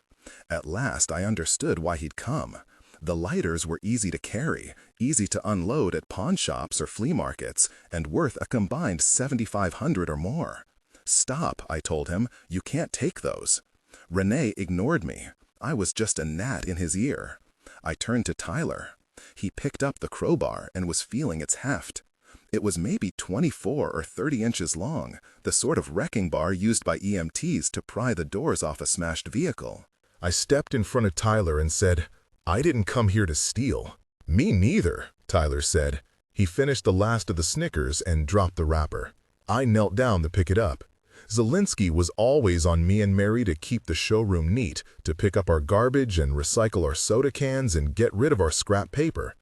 At last I understood why he'd come. The lighters were easy to carry, easy to unload at pawn shops or flea markets, and worth a combined $7,500 or more. "Stop," I told him. "You can't take those." Renee ignored me. I was just a gnat in his ear. I turned to Tyler. He picked up the crowbar and was feeling its heft. It was maybe 24 or 30 inches long, the sort of wrecking bar used by EMTs to pry the doors off a smashed vehicle. I stepped in front of Tyler and said, "I didn't come here to steal." "Me neither," Tyler said. He finished the last of the Snickers and dropped the wrapper. I knelt down to pick it up. Zelinsky was always on me and Mary to keep the showroom neat, to pick up our garbage and recycle our soda cans and get rid of our scrap paper.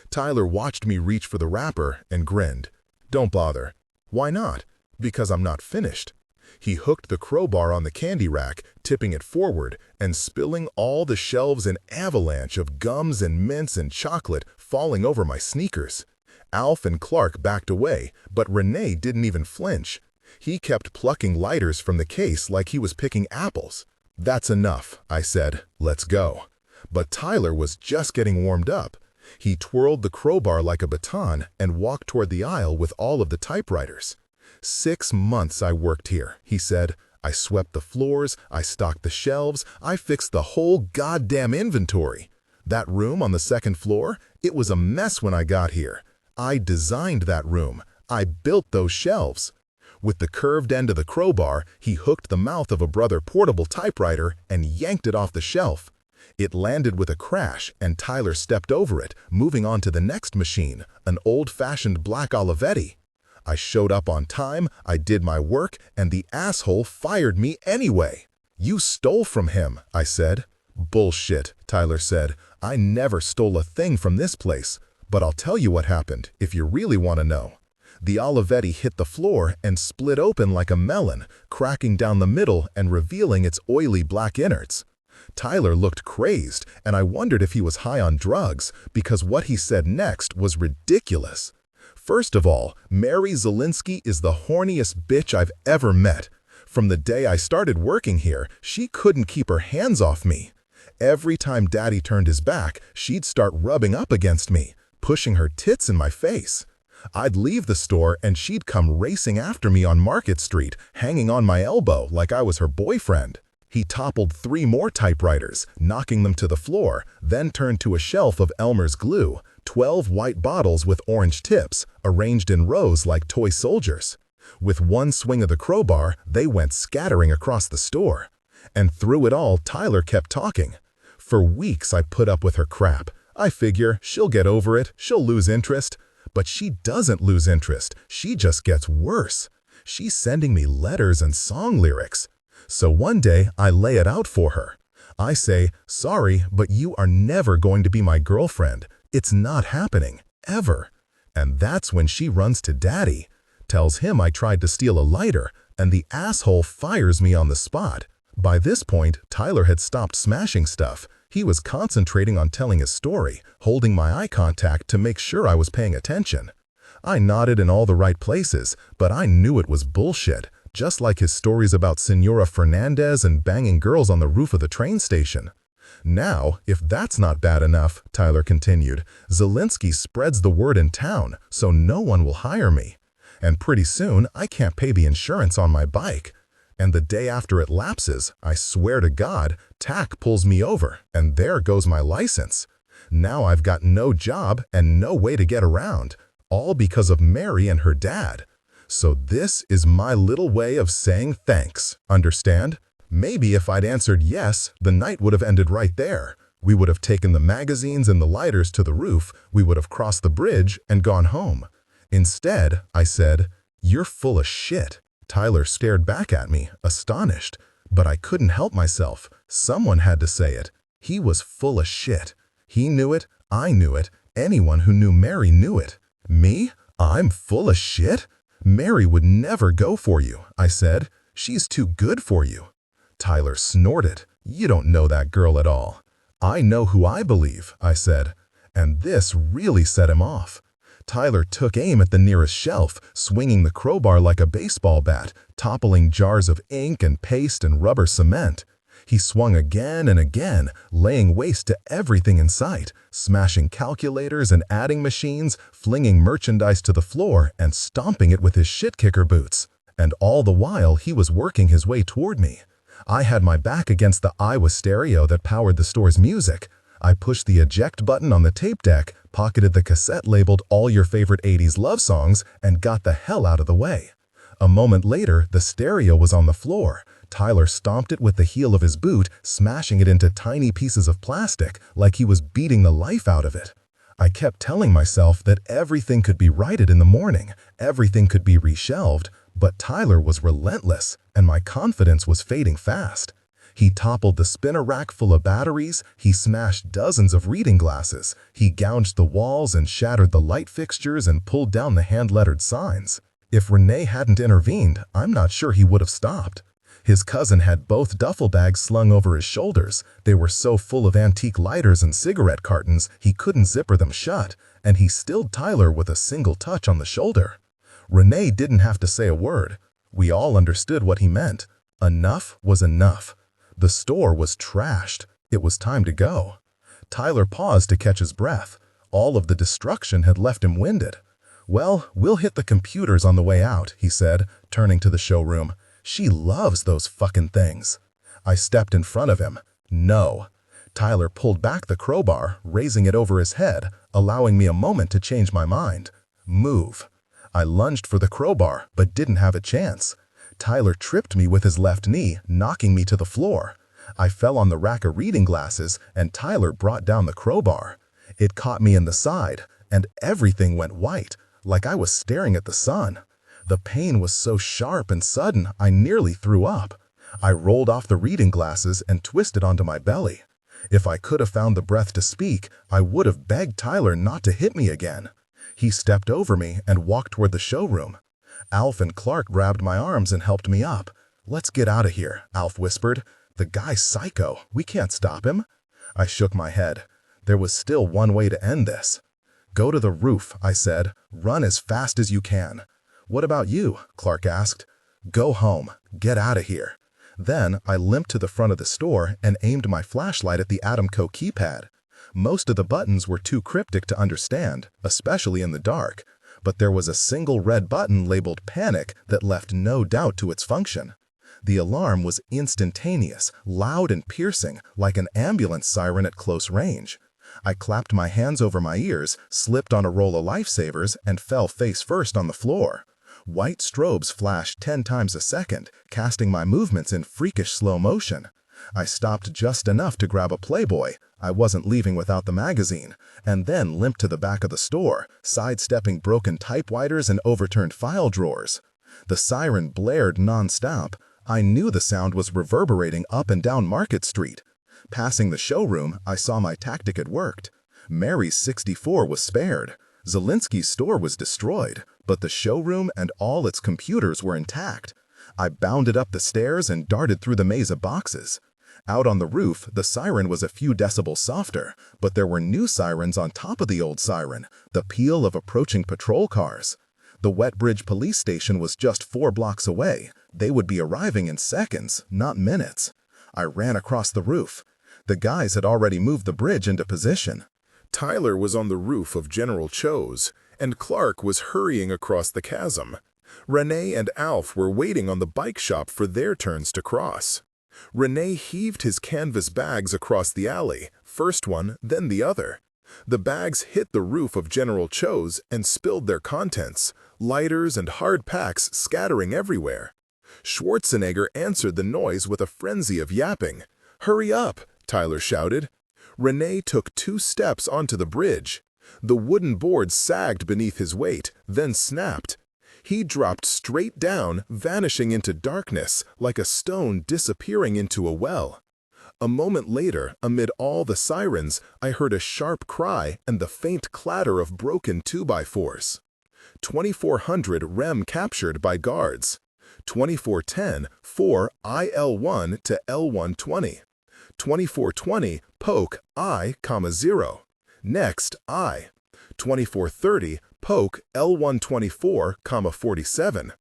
Tyler watched me reach for the wrapper and grinned. "Don't bother." "Why not?" "Because I'm not finished." He hooked the crowbar on the candy rack, tipping it forward and spilling all the shelves an avalanche of gums and mints and chocolate falling over my sneakers. Alf and Clark backed away, but Renee didn't even flinch. He kept plucking lighters from the case like he was picking apples. "That's enough," I said. "Let's go." But Tyler was just getting warmed up. He twirled the crowbar like a baton and walked toward the aisle with all of the typewriters. "6 months I worked here," he said. "I swept the floors, I stocked the shelves, I fixed the whole goddamn inventory. That room on the 2nd floor, it was a mess when I got here. I designed that room. I built those shelves." With the curved end of the crowbar, he hooked the mouth of a Brother portable typewriter and yanked it off the shelf. It landed with a crash, and Tyler stepped over it, moving on to the next machine, an old-fashioned black Olivetti. I showed up on time, I did my work, and the asshole fired me anyway. "You stole from him," I said. "Bullshit," Tyler said. "I never stole a thing from this place. But I'll tell you what happened, if you really want to know." The Olivetti hit the floor and split open like a melon, cracking down the middle and revealing its oily black innards. Tyler looked crazed, and I wondered if he was high on drugs, because what he said next was ridiculous. "First of all, Mary Zelinsky is the horniest bitch I've ever met. From the day I started working here, she couldn't keep her hands off me. Every time Daddy turned his back, she'd start rubbing up against me, pushing her tits in my face. I'd leave the store and she'd come racing after me on Market Street, hanging on my elbow like I was her boyfriend." He toppled 3 more typewriters, knocking them to the floor, then turned to a shelf of Elmer's glue, 12 white bottles with orange tips, arranged in rows like toy soldiers. With one swing of the crowbar, they went scattering across the store. And through it all, Tyler kept talking. "For weeks I put up with her crap. I figure she'll get over it, she'll lose interest. But she doesn't lose interest, she just gets worse. She's sending me letters and song lyrics. So one day I lay it out for her. I say, 'Sorry, but you are never going to be my girlfriend. It's not happening, ever.' And that's when she runs to Daddy, tells him I tried to steal a lighter, and the asshole fires me on the spot. By this point, Tyler had stopped smashing stuff. He was concentrating on telling his story, holding my eye contact to make sure I was paying attention. I nodded in all the right places, but I knew it was bullshit, just like his stories about Senora Fernandez and banging girls on the roof of the train station. "Now, if that's not bad enough," Tyler continued, "Zelinsky spreads the word in town, so no one will hire me. And pretty soon, I can't pay the insurance on my bike. And the day after it lapses, I swear to God, TAC pulls me over, and there goes my license. Now I've got no job and no way to get around, all because of Mary and her dad. So this is my little way of saying thanks, understand? Maybe if I'd answered yes, the night would have ended right there. We would have taken the magazines and the lighters to the roof, we would have crossed the bridge and gone home. Instead, I said, 'You're full of shit.'" Tyler stared back at me, astonished, but I couldn't help myself. Someone had to say it. He was full of shit. He knew it, I knew it, anyone who knew Mary knew it. "Me? I'm full of shit? Mary would never go for you," I said. "She's too good for you." Tyler snorted. "You don't know that girl at all." "I know who I believe," I said. And this really set him off. Tyler took aim at the nearest shelf, swinging the crowbar like a baseball bat, toppling jars of ink and paste and rubber cement. He swung again and again, laying waste to everything in sight, smashing calculators and adding machines, flinging merchandise to the floor and stomping it with his shit-kicker boots. And all the while, he was working his way toward me. I had my back against the Iowa stereo that powered the store's music. I pushed the eject button on the tape deck, pocketed the cassette labeled All Your Favorite 80s Love Songs, and got the hell out of the way. A moment later, the stereo was on the floor. Tyler stomped it with the heel of his boot, smashing it into tiny pieces of plastic, like he was beating the life out of it. I kept telling myself that everything could be righted in the morning, everything could be reshelved, but Tyler was relentless, and my confidence was fading fast. He toppled the spinner rack full of batteries, he smashed dozens of reading glasses, he gouged the walls and shattered the light fixtures and pulled down the hand-lettered signs. If Renee hadn't intervened, I'm not sure he would have stopped. His cousin had both duffel bags slung over his shoulders. They were so full of antique lighters and cigarette cartons he couldn't zipper them shut, and he stilled Tyler with a single touch on the shoulder. Renee didn't have to say a word. We all understood what he meant. Enough was enough. The store was trashed. It was time to go. Tyler paused to catch his breath. All of the destruction had left him winded. "Well, we'll hit the computers on the way out," he said, turning to the showroom. "She loves those fucking things." I stepped in front of him. "No." Tyler pulled back the crowbar, raising it over his head, allowing me a moment to change my mind. "Move." I lunged for the crowbar, but didn't have a chance. Tyler tripped me with his left knee, knocking me to the floor. I fell on the rack of reading glasses, and Tyler brought down the crowbar. It caught me in the side, and everything went white, like I was staring at the sun. The pain was so sharp and sudden, I nearly threw up. I rolled off the reading glasses and twisted onto my belly. If I could have found the breath to speak, I would have begged Tyler not to hit me again. He stepped over me and walked toward the showroom. Alf and Clark grabbed my arms and helped me up. "Let's get out of here," Alf whispered. "The guy's psycho. We can't stop him." I shook my head. There was still one way to end this. "Go to the roof," I said. "Run as fast as you can." "What about you?" Clark asked. "Go home. Get out of here." Then I limped to the front of the store and aimed my flashlight at the Adamco keypad. Most of the buttons were too cryptic to understand, especially in the dark, but there was a single red button labeled Panic that left no doubt to its function. The alarm was instantaneous, loud and piercing, like an ambulance siren at close range. I clapped my hands over my ears, slipped on a roll of lifesavers, and fell face first on the floor. White strobes flashed 10 times a second, casting my movements in freakish slow motion. I stopped just enough to grab a Playboy, I wasn't leaving without the magazine, and then limped to the back of the store, sidestepping broken typewriters and overturned file drawers. The siren blared non-stop. I knew the sound was reverberating up and down Market Street. Passing the showroom, I saw my tactic had worked. Mary's 64 was spared. Zelinsky's store was destroyed, but the showroom and all its computers were intact. I bounded up the stairs and darted through the maze of boxes. Out on the roof, the siren was a few decibels softer, but there were new sirens on top of the old siren, the peal of approaching patrol cars. The Wetbridge police station was just 4 blocks away. They would be arriving in seconds, not minutes. I ran across the roof. The guys had already moved the bridge into position. Tyler was on the roof of General Cho's, and Clark was hurrying across the chasm. Renee and Alf were waiting on the bike shop for their turns to cross. Renee heaved his canvas bags across the alley, first one, then the other. The bags hit the roof of General Cho's and spilled their contents, lighters and hard packs scattering everywhere. Schwarzenegger answered the noise with a frenzy of yapping. "Hurry up!" Tyler shouted. Renee took 2 steps onto the bridge. The wooden board sagged beneath his weight, then snapped. He dropped straight down, vanishing into darkness, like a stone disappearing into a well. A moment later, amid all the sirens, I heard a sharp cry and the faint clatter of broken 2x4s. 2400 REM captured by guards. 2410, 4 IL1 to L120. 2420, poke I, 0. Next, I. 2430, poke L124, 47.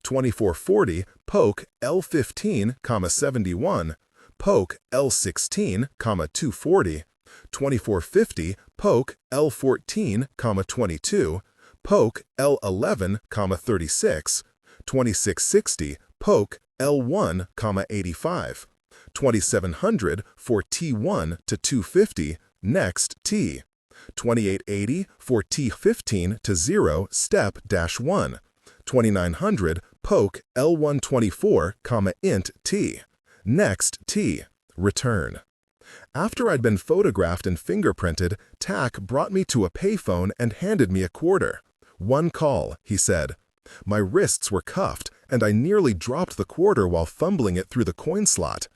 2440, poke L15, 71. Poke L16, 240. 2450, poke L14, 22. Poke L11, 36. 2660, poke L1, 85. 2700 for T1 to 250, Next, T. 2880 for T15 to 0 step -1. 2900 poke L124, int T. Next, T. Return. After I'd been photographed and fingerprinted, Tack brought me to a payphone and handed me a quarter. "One call," he said. My wrists were cuffed, and I nearly dropped the quarter while fumbling it through the coin slot.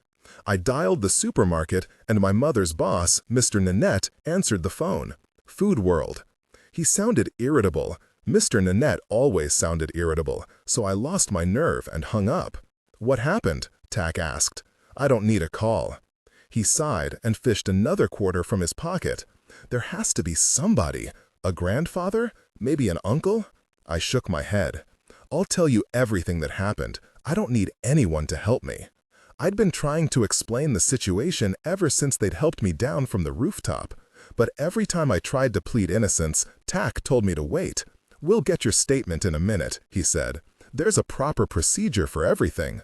I dialed the supermarket, and my mother's boss, Mr. Nanette, answered the phone. Food World. He sounded irritable. Mr. Nanette always sounded irritable, so I lost my nerve and hung up. "What happened?" Tack asked. "I don't need a call." He sighed and fished another quarter from his pocket. "There has to be somebody. A grandfather? Maybe an uncle?" I shook my head. "I'll tell you everything that happened. I don't need anyone to help me." I'd been trying to explain the situation ever since they'd helped me down from the rooftop. But every time I tried to plead innocence, Tack told me to wait. "We'll get your statement in a minute," he said. "There's a proper procedure for everything."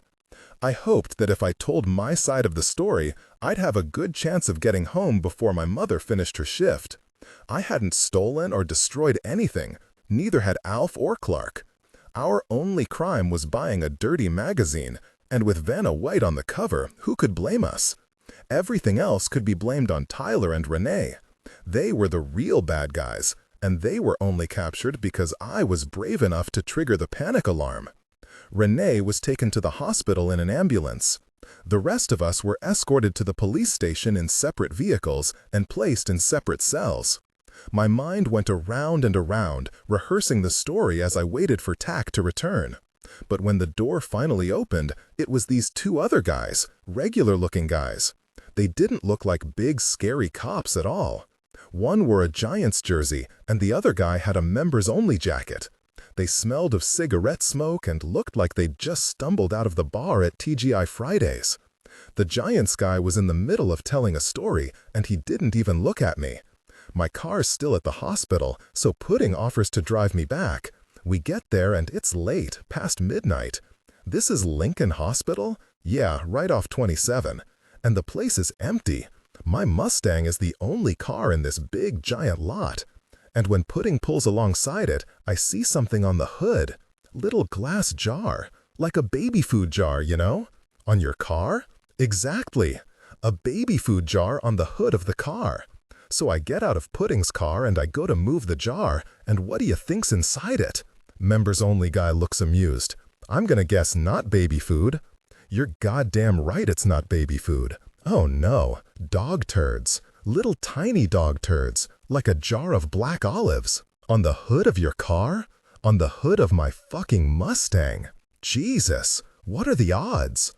I hoped that if I told my side of the story, I'd have a good chance of getting home before my mother finished her shift. I hadn't stolen or destroyed anything. Neither had Alf or Clark. Our only crime was buying a dirty magazine, and with Vanna White on the cover, who could blame us? Everything else could be blamed on Tyler and Renee. They were the real bad guys, and they were only captured because I was brave enough to trigger the panic alarm. Renee was taken to the hospital in an ambulance. The rest of us were escorted to the police station in separate vehicles and placed in separate cells. My mind went around and around, rehearsing the story as I waited for Tack to return. But when the door finally opened, it was these two other guys, regular-looking guys. They didn't look like big, scary cops at all. One wore a Giants jersey, and the other guy had a members-only jacket. They smelled of cigarette smoke and looked like they'd just stumbled out of the bar at TGI Fridays. The Giants guy was in the middle of telling a story, and he didn't even look at me. My car's still at the hospital, so Pudding offers to drive me back. We get there and it's late, past midnight. This is Lincoln Hospital? Yeah, right off 27. And the place is empty. My Mustang is the only car in this big, giant lot. And when Pudding pulls alongside it, I see something on the hood. Little glass jar. Like a baby food jar, you know? On your car? Exactly. A baby food jar on the hood of the car. So I get out of Pudding's car and I go to move the jar, and what do you think's inside it? Members-only guy looks amused. "I'm gonna guess not baby food." "You're goddamn right it's not baby food." "Oh no, dog turds. Little tiny dog turds, like a jar of black olives. On the hood of your car? On the hood of my fucking Mustang. Jesus, what are the odds?"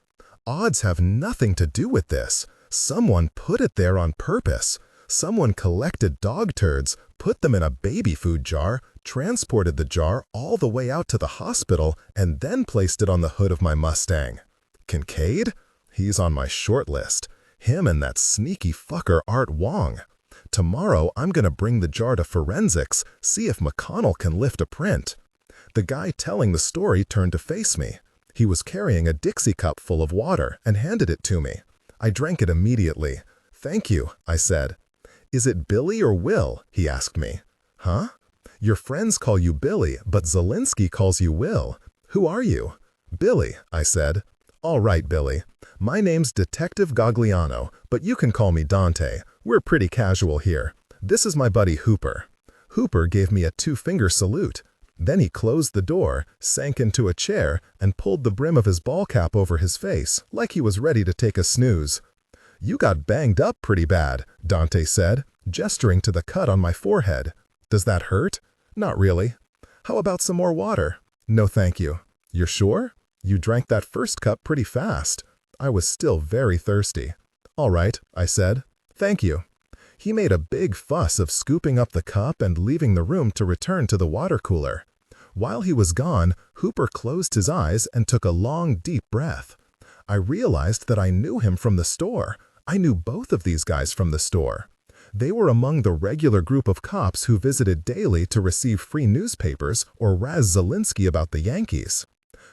Odds have nothing to do with this. Someone put it there on purpose. Someone collected dog turds, put them in a baby food jar, transported the jar all the way out to the hospital, and then placed it on the hood of my Mustang. Kincaid? He's on my short list. Him and that sneaky fucker Art Wong. Tomorrow I'm gonna bring the jar to forensics, see if McConnell can lift a print. The guy telling the story turned to face me. He was carrying a Dixie cup full of water and handed it to me. I drank it immediately. "Thank you," I said. "Is it Billy or Will?" he asked me. "Huh? Your friends call you Billy, but Zelinsky calls you Will. Who are you?" "Billy," I said. "All right, Billy. My name's Detective Gagliano, but you can call me Dante. We're pretty casual here. This is my buddy Hooper." Hooper gave me a two-finger salute. Then he closed the door, sank into a chair, and pulled the brim of his ball cap over his face, like he was ready to take a snooze. "You got banged up pretty bad," Dante said, gesturing to the cut on my forehead. "Does that hurt?" "Not really." "How about some more water?" "No, thank you." "You're sure? You drank that first cup pretty fast." I was still very thirsty. "All right," I said. "Thank you." He made a big fuss of scooping up the cup and leaving the room to return to the water cooler. While he was gone, Hooper closed his eyes and took a long, deep breath. I realized that I knew him from the store. I knew both of these guys from the store. They were among the regular group of cops who visited daily to receive free newspapers or razz Zelinsky about the Yankees.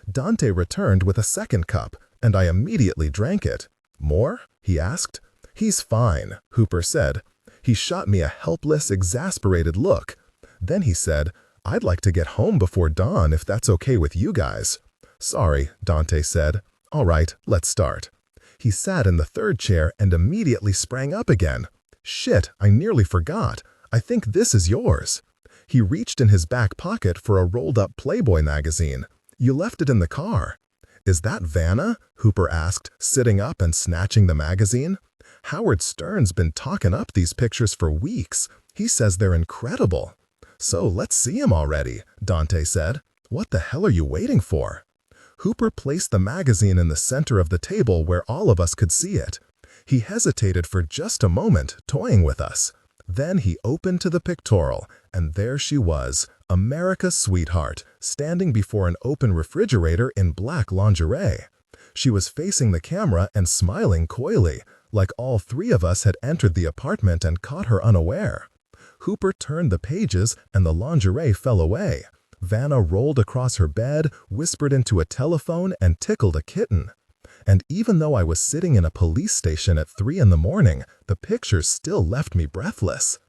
Dante returned with a second cup, and I immediately drank it. "More?" he asked. "He's fine," Hooper said. He shot me a helpless, exasperated look. Then he said, "I'd like to get home before dawn if that's okay with you guys." "Sorry," Dante said. "All right, let's start." He sat in the third chair and immediately sprang up again. "Shit, I nearly forgot. I think this is yours." He reached in his back pocket for a rolled-up Playboy magazine. "You left it in the car." "Is that Vanna?" Hooper asked, sitting up and snatching the magazine. "Howard Stern's been talking up these pictures for weeks. He says they're incredible." "So let's see 'em already," Dante said. "What the hell are you waiting for?" Hooper placed the magazine in the center of the table where all of us could see it. He hesitated for just a moment, toying with us. Then he opened to the pictorial, and there she was, America's sweetheart, standing before an open refrigerator in black lingerie. She was facing the camera and smiling coyly, like all three of us had entered the apartment and caught her unaware. Hooper turned the pages and the lingerie fell away. Vanna rolled across her bed, whispered into a telephone, and tickled a kitten. And even though I was sitting in a police station at 3 in the morning, the pictures still left me breathless.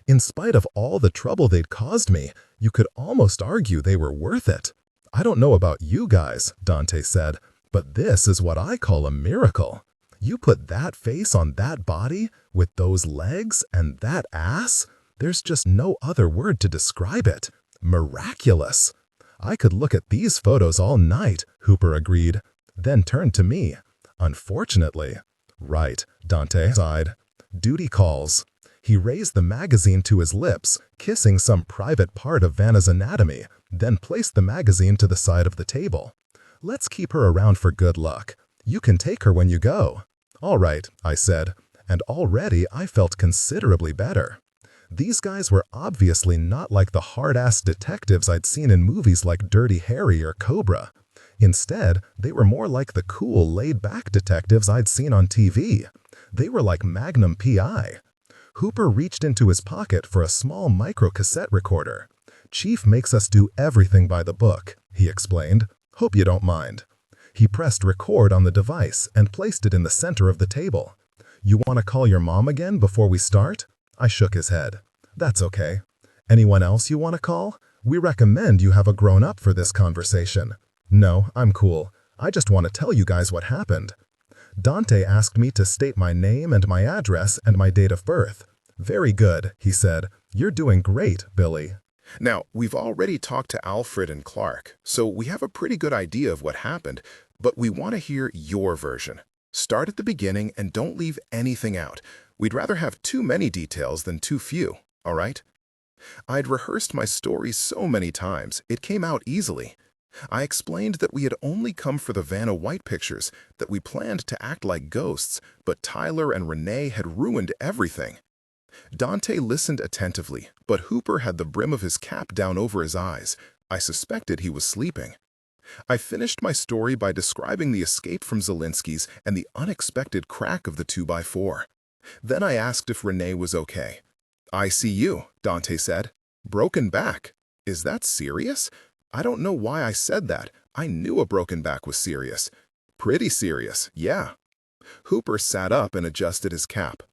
In spite of all the trouble they'd caused me, you could almost argue they were worth it. "I don't know about you guys," Dante said, "but this is what I call a miracle. You put that face on that body, with those legs and that ass, there's just no other word to describe it. Miraculous." "I could look at these photos all night," Hooper agreed, then turned to me. "Unfortunately." "Right," Dante sighed. "Duty calls." He raised the magazine to his lips, kissing some private part of Vanna's anatomy, then placed the magazine to the side of the table. "Let's keep her around for good luck. You can take her when you go." "All right," I said, and already I felt considerably better. These guys were obviously not like the hard-ass detectives I'd seen in movies like Dirty Harry or Cobra. Instead, they were more like the cool, laid-back detectives I'd seen on TV. They were like Magnum P.I. Hooper reached into his pocket for a small micro-cassette recorder. "Chief makes us do everything by the book," he explained. "Hope you don't mind." He pressed record on the device and placed it in the center of the table. "You want to call your mom again before we start?" I shook his head. "That's okay. Anyone else you want to call? We recommend you have a grown-up for this conversation." "No, I'm cool. I just want to tell you guys what happened." Dante asked me to state my name and my address and my date of birth. "Very good," he said. "You're doing great, Billy." Now, we've already talked to Alfred and Clark, so we have a pretty good idea of what happened, but we want to hear your version. Start at the beginning and don't leave anything out. We'd rather have too many details than too few, all right? I'd rehearsed my story so many times, it came out easily. I explained that we had only come for the Vanna White pictures, that we planned to act like ghosts, but Tyler and Renee had ruined everything. Dante listened attentively, but Hooper had the brim of his cap down over his eyes. I suspected he was sleeping. I finished my story by describing the escape from Zelinsky's and the unexpected crack of the 2x4. Then I asked if Renee was okay. "I see you," Dante said. "Broken back. Is that serious?" I don't know why I said that. I knew a broken back was serious. "Pretty serious, yeah." Hooper sat up and adjusted his cap.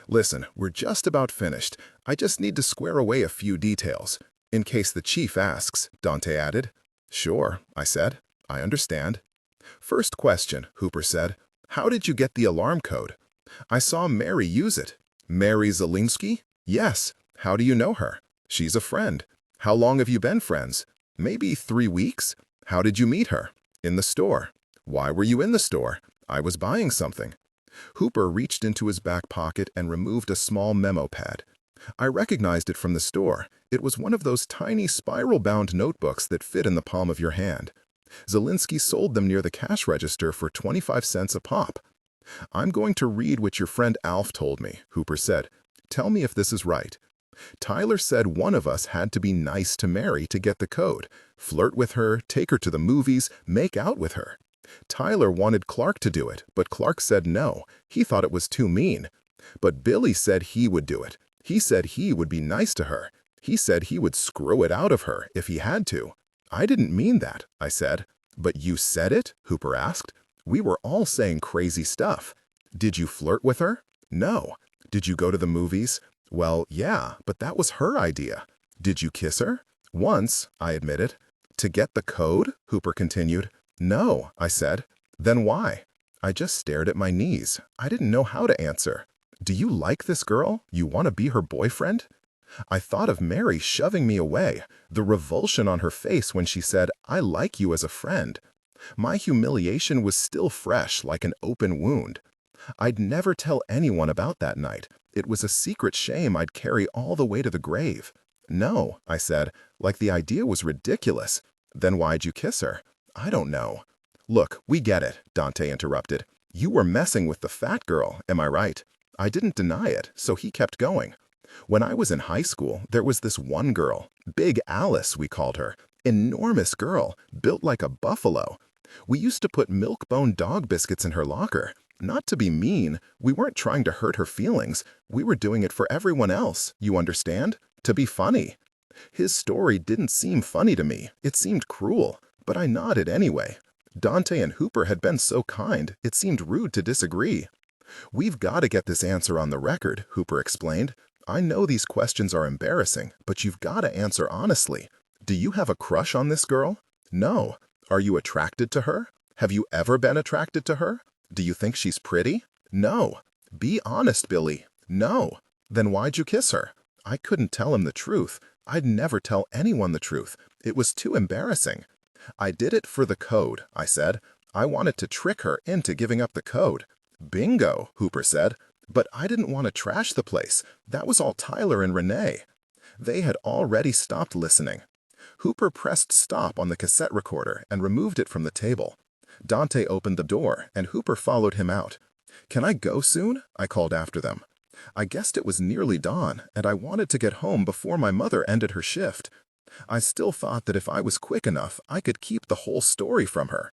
"Listen, we're just about finished. I just need to square away a few details. In case the chief asks," Dante added. "Sure," I said. "I understand." "First question," Hooper said. "How did you get the alarm code?" "I saw Mary use it." "Mary Zelinsky?" "Yes." "How do you know her?" "She's a friend." "How long have you been friends?" "Maybe 3 weeks." "How did you meet her?" "In the store." "Why were you in the store?" "I was buying something." Hooper reached into his back pocket and removed a small memo pad. I recognized it from the store. It was one of those tiny spiral-bound notebooks that fit in the palm of your hand. Zelinsky sold them near the cash register for 25 cents a pop. "I'm going to read what your friend Alf told me," Hooper said. "Tell me if this is right. Tyler said one of us had to be nice to Mary to get the code, flirt with her, take her to the movies, make out with her. Tyler wanted Clark to do it, but Clark said no. He thought it was too mean. But Billy said he would do it. He said he would be nice to her. He said he would screw it out of her if he had to." "I didn't mean that," I said. "But you said it?" Hooper asked. "We were all saying crazy stuff." "Did you flirt with her?" "No." "Did you go to the movies?" Well, yeah, but that was her idea. Did you kiss her? Once, I admitted. To get the code? Hooper continued. No, I said. Then why? I just stared at my knees. I didn't know how to answer. Do you like this girl? You want to be her boyfriend? I thought of Mary shoving me away, the revulsion on her face when she said, I like you as a friend. My humiliation was still fresh like an open wound. I'd never tell anyone about that night. It was a secret shame I'd carry all the way to the grave. No, I said, like the idea was ridiculous. Then why'd you kiss her? I don't know. Look, we get it, Dante interrupted. You were messing with the fat girl, am I right? I didn't deny it, so he kept going. When I was in high school, there was this one girl, Big Alice, we called her. Enormous girl, built like a buffalo. We used to put milk-bone dog biscuits in her locker. Not to be mean, we weren't trying to hurt her feelings. We were doing it for everyone else, you understand? To be funny. His story didn't seem funny to me. It seemed cruel, but I nodded anyway. Dante and Hooper had been so kind, it seemed rude to disagree. We've got to get this answer on the record, Hooper explained. I know these questions are embarrassing, but you've got to answer honestly. Do you have a crush on this girl? No. Are you attracted to her? Have you ever been attracted to her? Do you think she's pretty? No. Be honest, Billy. No. Then why'd you kiss her? I couldn't tell him the truth. I'd never tell anyone the truth. It was too embarrassing. I did it for the code, I said. I wanted to trick her into giving up the code. Bingo, Hooper said. But I didn't want to trash the place. That was all Tyler and Renee. They had already stopped listening. Hooper pressed stop on the cassette recorder and removed it from the table. Dante opened the door, and Hooper followed him out. Can I go soon? I called after them. I guessed it was nearly dawn, and I wanted to get home before my mother ended her shift. I still thought that if I was quick enough, I could keep the whole story from her.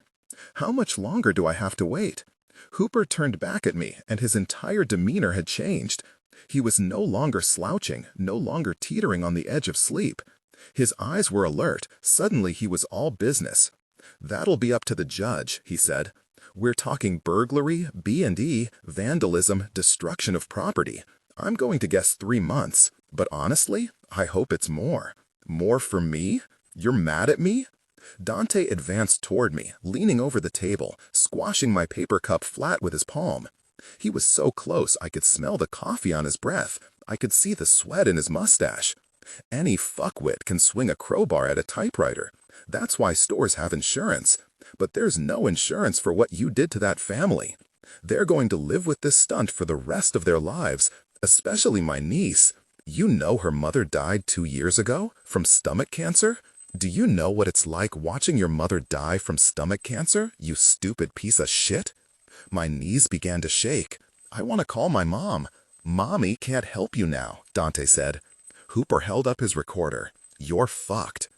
How much longer do I have to wait? Hooper turned back at me, and his entire demeanor had changed. He was no longer slouching, no longer teetering on the edge of sleep. His eyes were alert. Suddenly he was all business. That'll be up to the judge, he said. We're talking burglary, B&E, vandalism, destruction of property. I'm going to guess 3 months, but honestly, I hope it's more. More for me? You're mad at me? Dante advanced toward me, leaning over the table, squashing my paper cup flat with his palm. He was so close I could smell the coffee on his breath. I could see the sweat in his mustache. Any fuckwit can swing a crowbar at a typewriter. That's why stores have insurance. But there's no insurance for what you did to that family. They're going to live with this stunt for the rest of their lives, especially my niece. You know her mother died 2 years ago from stomach cancer? Do you know what it's like watching your mother die from stomach cancer, you stupid piece of shit? My knees began to shake. I want to call my mom. Mommy can't help you now, Dante said. Hooper held up his recorder. You're fucked.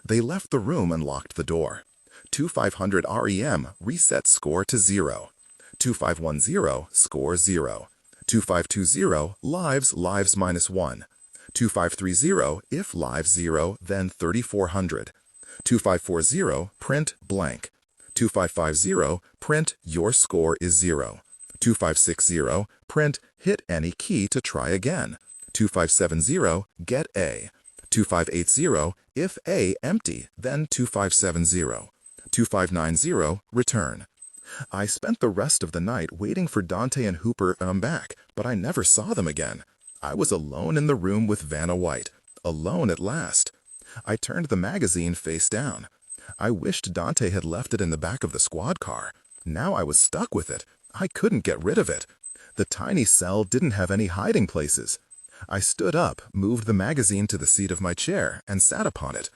They left the room and locked the door. 2500 REM, reset score to 0. 2510, score 0. 2520, lives -1. 2530, if lives 0, then 3400. 2540, print blank. 2550, print your score is 0. 2560, print hit any key to try again. 2570, get A. 2580, if A empty, then 2570. 2590, return. I spent the rest of the night waiting for Dante and Hooper to come back, but I never saw them again. I was alone in the room with Vanna White, alone at last. I turned the magazine face down. I wished Dante had left it in the back of the squad car. Now I was stuck with it. I couldn't get rid of it. The tiny cell didn't have any hiding places. I stood up, moved the magazine to the seat of my chair, and sat upon it.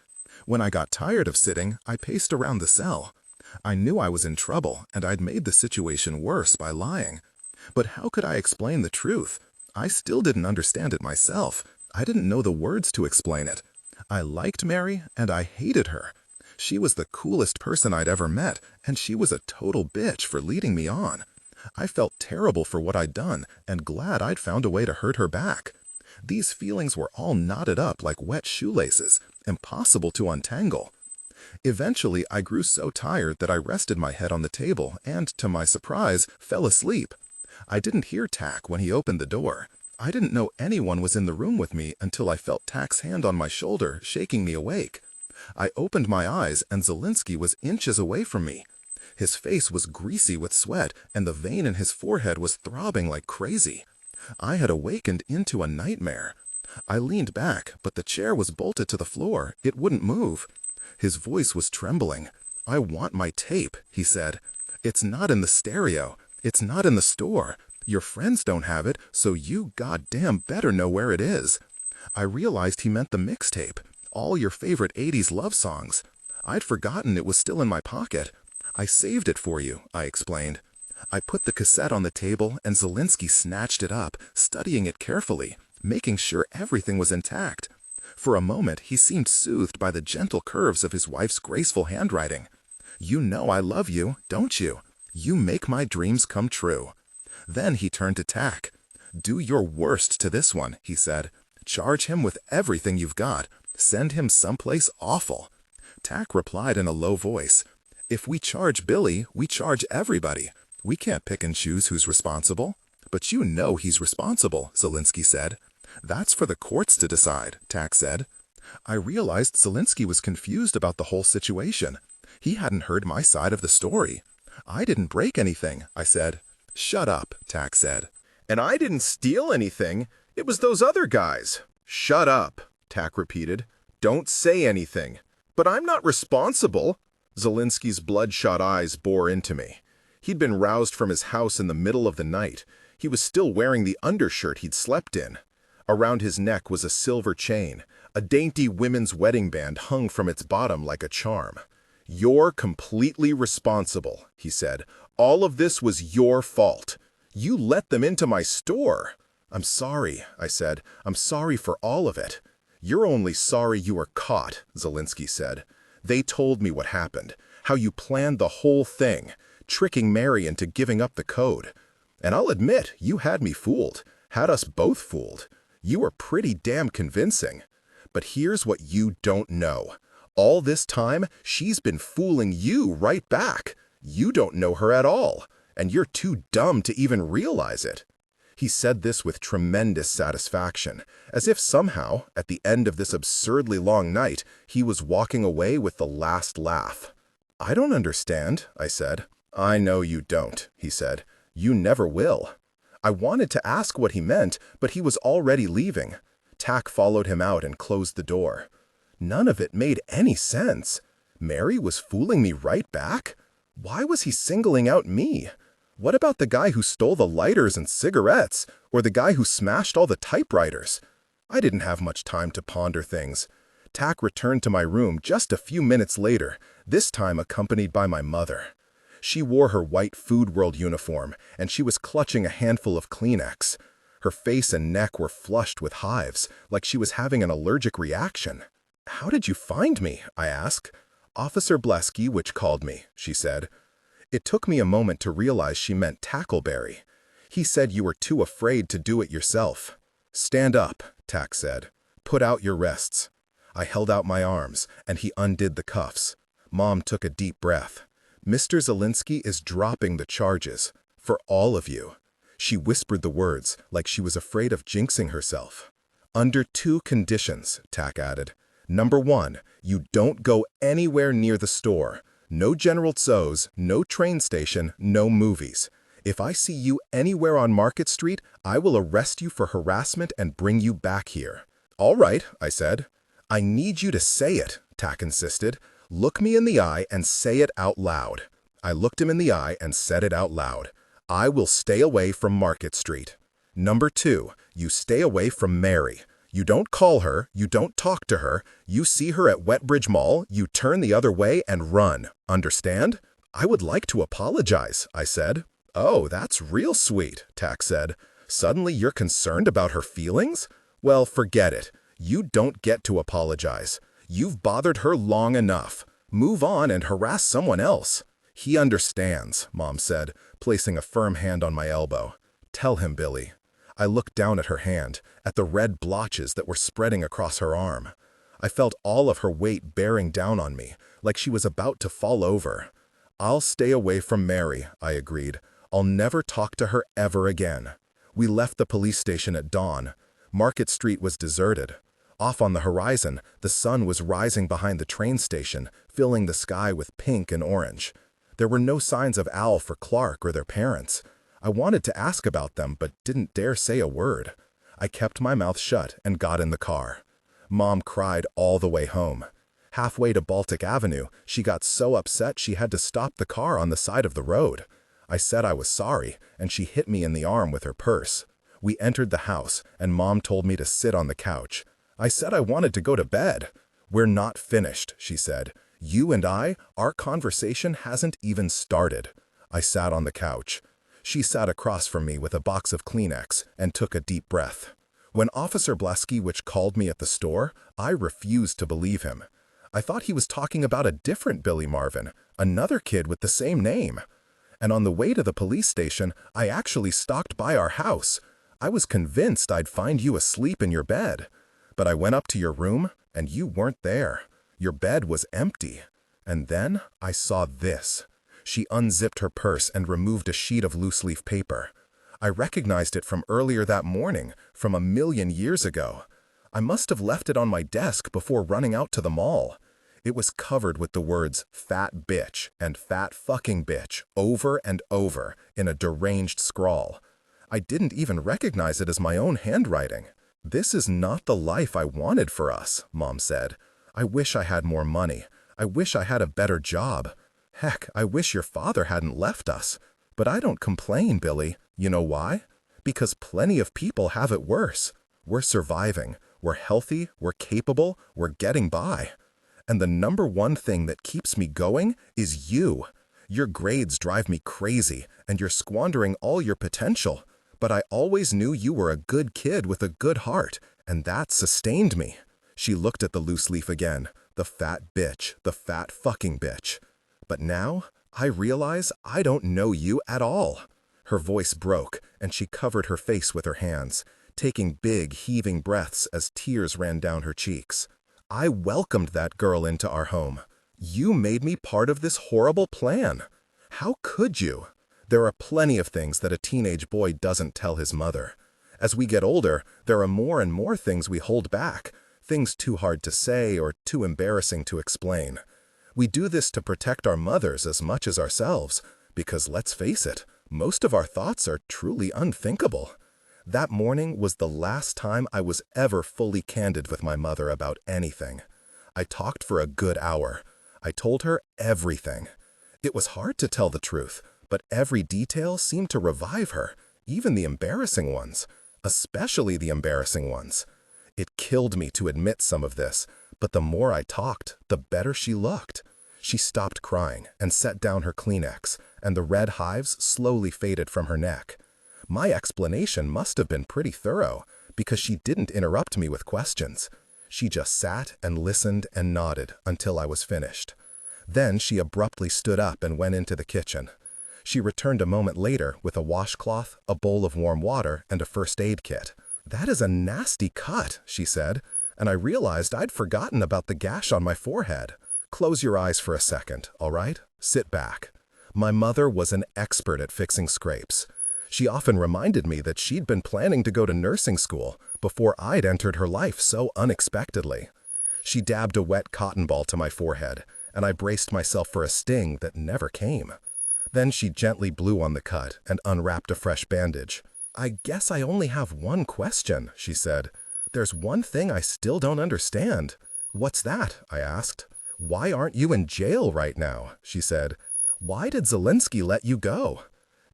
When I got tired of sitting, I paced around the cell. I knew I was in trouble, and I'd made the situation worse by lying. But how could I explain the truth? I still didn't understand it myself. I didn't know the words to explain it. I liked Mary, and I hated her. She was the coolest person I'd ever met, and she was a total bitch for leading me on. I felt terrible for what I'd done, and glad I'd found a way to hurt her back. These feelings were all knotted up like wet shoelaces, impossible to untangle. Eventually, I grew so tired that I rested my head on the table and, to my surprise, fell asleep. I didn't hear Tack when he opened the door. I didn't know anyone was in the room with me until I felt Tak's hand on my shoulder, shaking me awake. I opened my eyes, and Zelinsky was inches away from me. His face was greasy with sweat, and the vein in his forehead was throbbing like crazy. I had awakened into a nightmare. I leaned back, but the chair was bolted to the floor. It wouldn't move. His voice was trembling. "I want my tape," he said. "It's not in the stereo. It's not in the store. Your friends don't have it, so you goddamn better know where it is." I realized he meant the mixtape, all your favorite 80s love songs. I'd forgotten it was still in my pocket. "I saved it for you," I explained. I put the cassette on the table, and Zelinsky snatched it up, studying it carefully, making sure everything was intact. For a moment, he seemed soothed by the gentle curves of his wife's graceful handwriting. "You know I love you, don't you? You make my dreams come true." Then he turned to Tak. "Do your worst to this one," he said. "Charge him with everything you've got. Send him someplace awful." Tak replied in a low voice, "If we charge Billy, we charge everybody. We can't pick and choose who's responsible." "But you know he's responsible," Zelinsky said. "That's for the courts to decide," Tak said. I realized Zelinsky was confused about the whole situation. He hadn't heard my side of the story. "I didn't break anything," I said. "Shut up," Tak said. "And I didn't steal anything. It was those other guys." "Shut up," Tak repeated. "Don't say anything." "But I'm not responsible." Zelinsky's bloodshot eyes bore into me. He'd been roused from his house in the middle of the night. He was still wearing the undershirt he'd slept in. Around his neck was a silver chain. A dainty women's wedding band hung from its bottom like a charm. "You're completely responsible," he said. "All of this was your fault. You let them into my store." "I'm sorry," I said. "I'm sorry for all of it." "You're only sorry you were caught," Zelinsky said. "They told me what happened, how you planned the whole thing, tricking Mary into giving up the code. And I'll admit, you had me fooled, had us both fooled. You were pretty damn convincing. But here's what you don't know. All this time, she's been fooling you right back. You don't know her at all, and you're too dumb to even realize it." He said this with tremendous satisfaction, as if somehow, at the end of this absurdly long night, he was walking away with the last laugh. "I don't understand," I said. "I know you don't," he said. "You never will." I wanted to ask what he meant, but he was already leaving. Tak followed him out and closed the door. None of it made any sense. Mary was fooling me right back? Why was he singling out me? What about the guy who stole the lighters and cigarettes, or the guy who smashed all the typewriters? I didn't have much time to ponder things. Tak returned to my room just a few minutes later, this time accompanied by my mother. She wore her white Food World uniform, and she was clutching a handful of Kleenex. Her face and neck were flushed with hives, like she was having an allergic reaction. "How did you find me?" I asked. "Officer Blesky called me," she said. It took me a moment to realize she meant Tackleberry. "He said you were too afraid to do it yourself." "Stand up," Tak said. "Put out your wrists." I held out my arms, and he undid the cuffs. Mom took a deep breath. "Mr. Zelinsky is dropping the charges. For all of you." She whispered the words, like she was afraid of jinxing herself. "Under 2 conditions," Tak added. "Number 1, you don't go anywhere near the store. No General Tso's, no train station, no movies. If I see you anywhere on Market Street, I will arrest you for harassment and bring you back here." "All right," I said. "I need you to say it," Tak insisted. "Look me in the eye and say it out loud." I looked him in the eye and said it out loud. "I will stay away from Market Street." "Number 2, you stay away from Mary. You don't call her, you don't talk to her, you see her at Wetbridge Mall, you turn the other way and run. Understand?" "I would like to apologize," I said. "Oh, that's real sweet," Tak said. "Suddenly you're concerned about her feelings? Well, forget it. You don't get to apologize. You've bothered her long enough. Move on and harass someone else." "He understands," Mom said, placing a firm hand on my elbow. "Tell him, Billy." I looked down at her hand, at the red blotches that were spreading across her arm. I felt all of her weight bearing down on me, like she was about to fall over. "I'll stay away from Mary," I agreed. "I'll never talk to her ever again. We left the police station at dawn. Market Street was deserted. Off on the horizon, the sun was rising behind the train station, filling the sky with pink and orange. There were no signs of Al for Clark or their parents. I wanted to ask about them, but didn't dare say a word. I kept my mouth shut and got in the car. Mom cried all the way home. Halfway to Baltic Avenue, she got so upset she had to stop the car on the side of the road. I said I was sorry, and she hit me in the arm with her purse. We entered the house, and Mom told me to sit on the couch. I said I wanted to go to bed. "We're not finished," she said. "You and I, our conversation hasn't even started." I sat on the couch. She sat across from me with a box of Kleenex and took a deep breath. When Officer Blesky called me at the store, I refused to believe him. I thought he was talking about a different Billy Marvin, another kid with the same name. And on the way to the police station, I actually stopped by our house. I was convinced I'd find you asleep in your bed. But I went up to your room, and you weren't there. Your bed was empty. And then I saw this. She unzipped her purse and removed a sheet of loose-leaf paper. I recognized it from earlier that morning, from 1,000,000 years ago. I must have left it on my desk before running out to the mall. It was covered with the words "fat bitch" and "fat fucking bitch" over and over in a deranged scrawl. I didn't even recognize it as my own handwriting. "This is not the life I wanted for us," Mom said. "I wish I had more money. I wish I had a better job. Heck, I wish your father hadn't left us. But I don't complain, Billy. You know why? Because plenty of people have it worse. We're surviving. We're healthy. We're capable. We're getting by. And the number one thing that keeps me going is you. Your grades drive me crazy, and you're squandering all your potential. But I always knew you were a good kid with a good heart, and that sustained me." She looked at the loose leaf again. The fat bitch, the fat fucking bitch. "But now, I realize I don't know you at all." Her voice broke, and she covered her face with her hands, taking big, heaving breaths as tears ran down her cheeks. "I welcomed that girl into our home. You made me part of this horrible plan. How could you? There are plenty of things that a teenage boy doesn't tell his mother. As we get older, there are more and more things we hold back, things too hard to say or too embarrassing to explain. We do this to protect our mothers as much as ourselves, because let's face it, most of our thoughts are truly unthinkable. That morning was the last time I was ever fully candid with my mother about anything. I talked for a good hour. I told her everything. It was hard to tell the truth, but every detail seemed to revive her, even the embarrassing ones, especially the embarrassing ones. It killed me to admit some of this, but the more I talked, the better she looked. She stopped crying and set down her Kleenex, and the red hives slowly faded from her neck. My explanation must have been pretty thorough, because she didn't interrupt me with questions. She just sat and listened and nodded until I was finished. Then she abruptly stood up and went into the kitchen. She returned a moment later with a washcloth, a bowl of warm water, and a first aid kit. "That is a nasty cut," she said, and I realized I'd forgotten about the gash on my forehead. "Close your eyes for a second, all right? Sit back." My mother was an expert at fixing scrapes. She often reminded me that she'd been planning to go to nursing school before I'd entered her life so unexpectedly. She dabbed a wet cotton ball to my forehead, and I braced myself for a sting that never came. Then she gently blew on the cut and unwrapped a fresh bandage. "I guess I only have one question," she said. "There's one thing I still don't understand." "What's that?" I asked. "Why aren't you in jail right now?" she said. "Why did Zelensky let you go?"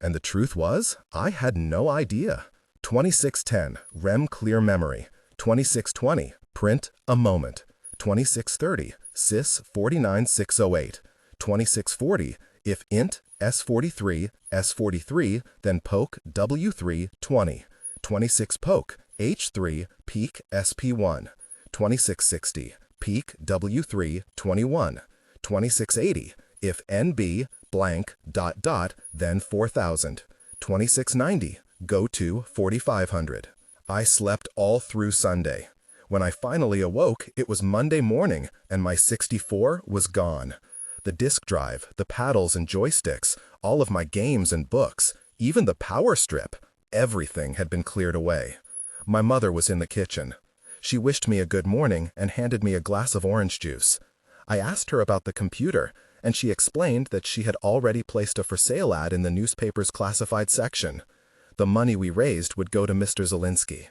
And the truth was, I had no idea. 2610, REM clear memory. 2620, print a moment. 2630, sys 49608. 2640, if int S43, S43, then poke W320. 26 poke, H3, peak SP1. 2660, peak W321. 2680, if NB blank dot dot, then 4000. 2690, go to 4500. I slept all through Sunday. When I finally awoke, it was Monday morning, and my 64 was gone. The disk drive, the paddles and joysticks, all of my games and books, even the power strip, Everything had been cleared away. My mother was in the kitchen. She wished me a good morning and handed me a glass of orange juice. I asked her about the computer, and she explained that she had already placed a for sale ad in the newspaper's classified section. The money we raised would go to Mr. Zielinski.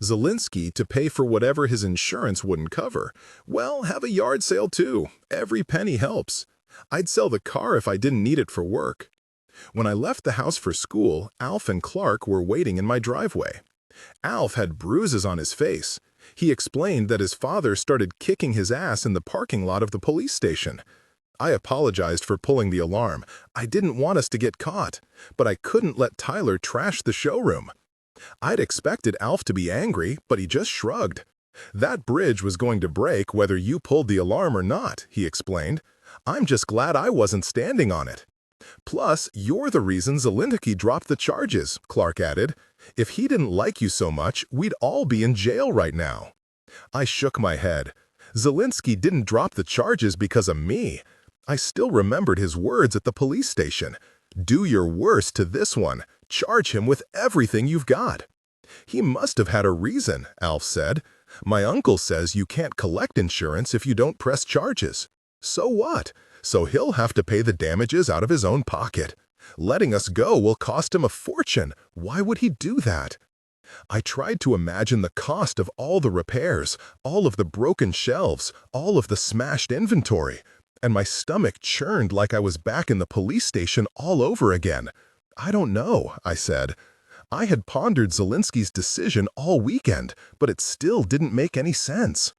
Zielinski to pay for whatever his insurance wouldn't cover. Well, have a yard sale too. Every penny helps. I'd sell the car if I didn't need it for work. When I left the house for school, Alf and Clark were waiting in my driveway. Alf had bruises on his face. He explained that his father started kicking his ass in the parking lot of the police station. I apologized for pulling the alarm. I didn't want us to get caught, but I couldn't let Tyler trash the showroom. I'd expected Alf to be angry, but he just shrugged. That bridge was going to break whether you pulled the alarm or not, he explained. I'm just glad I wasn't standing on it. Plus, you're the reason Zielinski dropped the charges, Clark added. If he didn't like you so much, we'd all be in jail right now. I shook my head. Zielinski didn't drop the charges because of me. I still remembered his words at the police station. Do your worst to this one. Charge him with everything you've got. He must have had a reason, Alf said. My uncle says you can't collect insurance if you don't press charges. So what? So he'll have to pay the damages out of his own pocket. Letting us go will cost him a fortune. Why would he do that? I tried to imagine the cost of all the repairs, all of the broken shelves, all of the smashed inventory, and my stomach churned like I was back in the police station all over again. I don't know, I said. I had pondered Zielinski's decision all weekend, but it still didn't make any sense.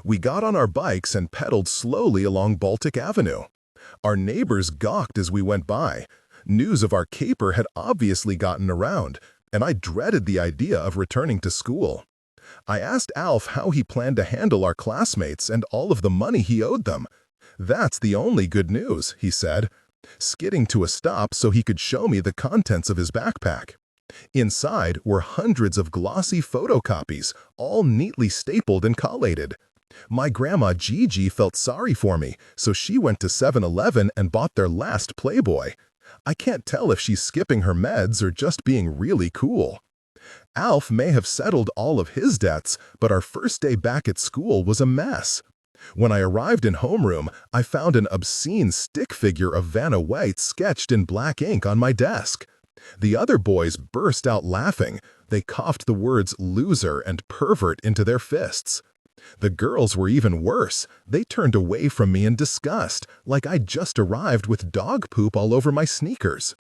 We got on our bikes and pedaled slowly along Baltic Avenue. Our neighbors gawked as we went by. News of our caper had obviously gotten around, and I dreaded the idea of returning to school. I asked Alf how he planned to handle our classmates and all of the money he owed them. That's the only good news, he said, skidding to a stop so he could show me the contents of his backpack. Inside were hundreds of glossy photocopies, all neatly stapled and collated. My grandma Gigi felt sorry for me, so she went to 7-Eleven and bought their last Playboy. I can't tell if she's skipping her meds or just being really cool. Alf may have settled all of his debts, but our first day back at school was a mess. When I arrived in homeroom, I found an obscene stick figure of Vanna White sketched in black ink on my desk. The other boys burst out laughing. They coughed the words loser and pervert into their fists. The girls were even worse. They turned away from me in disgust, like I'd just arrived with dog poop all over my sneakers.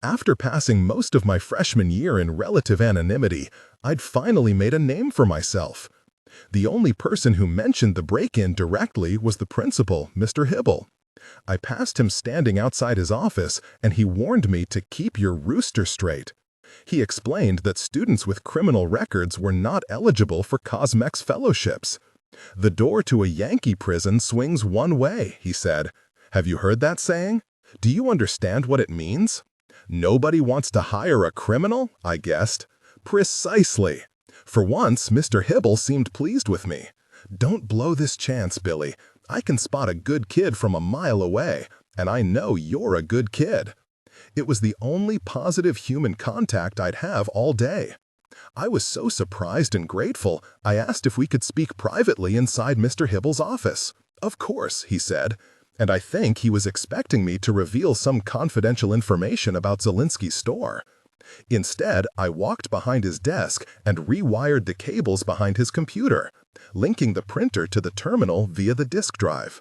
After passing most of my freshman year in relative anonymity, I'd finally made a name for myself. The only person who mentioned the break-in directly was the principal, Mr. Hibble. I passed him standing outside his office, and he warned me to keep your rooster straight. He explained that students with criminal records were not eligible for Cosmex fellowships. The door to a Yankee prison swings one way, he said. Have you heard that saying? Do you understand what it means? Nobody wants to hire a criminal, I guessed. Precisely. For once, Mr. Hibble seemed pleased with me. Don't blow this chance, Billy. I can spot a good kid from a mile away, and I know you're a good kid. It was the only positive human contact I'd have all day. I was so surprised and grateful, I asked if we could speak privately inside Mr. Hibble's office. Of course, he said, and I think he was expecting me to reveal some confidential information about Zielinski's store. Instead, I walked behind his desk and rewired the cables behind his computer, linking the printer to the terminal via the disk drive.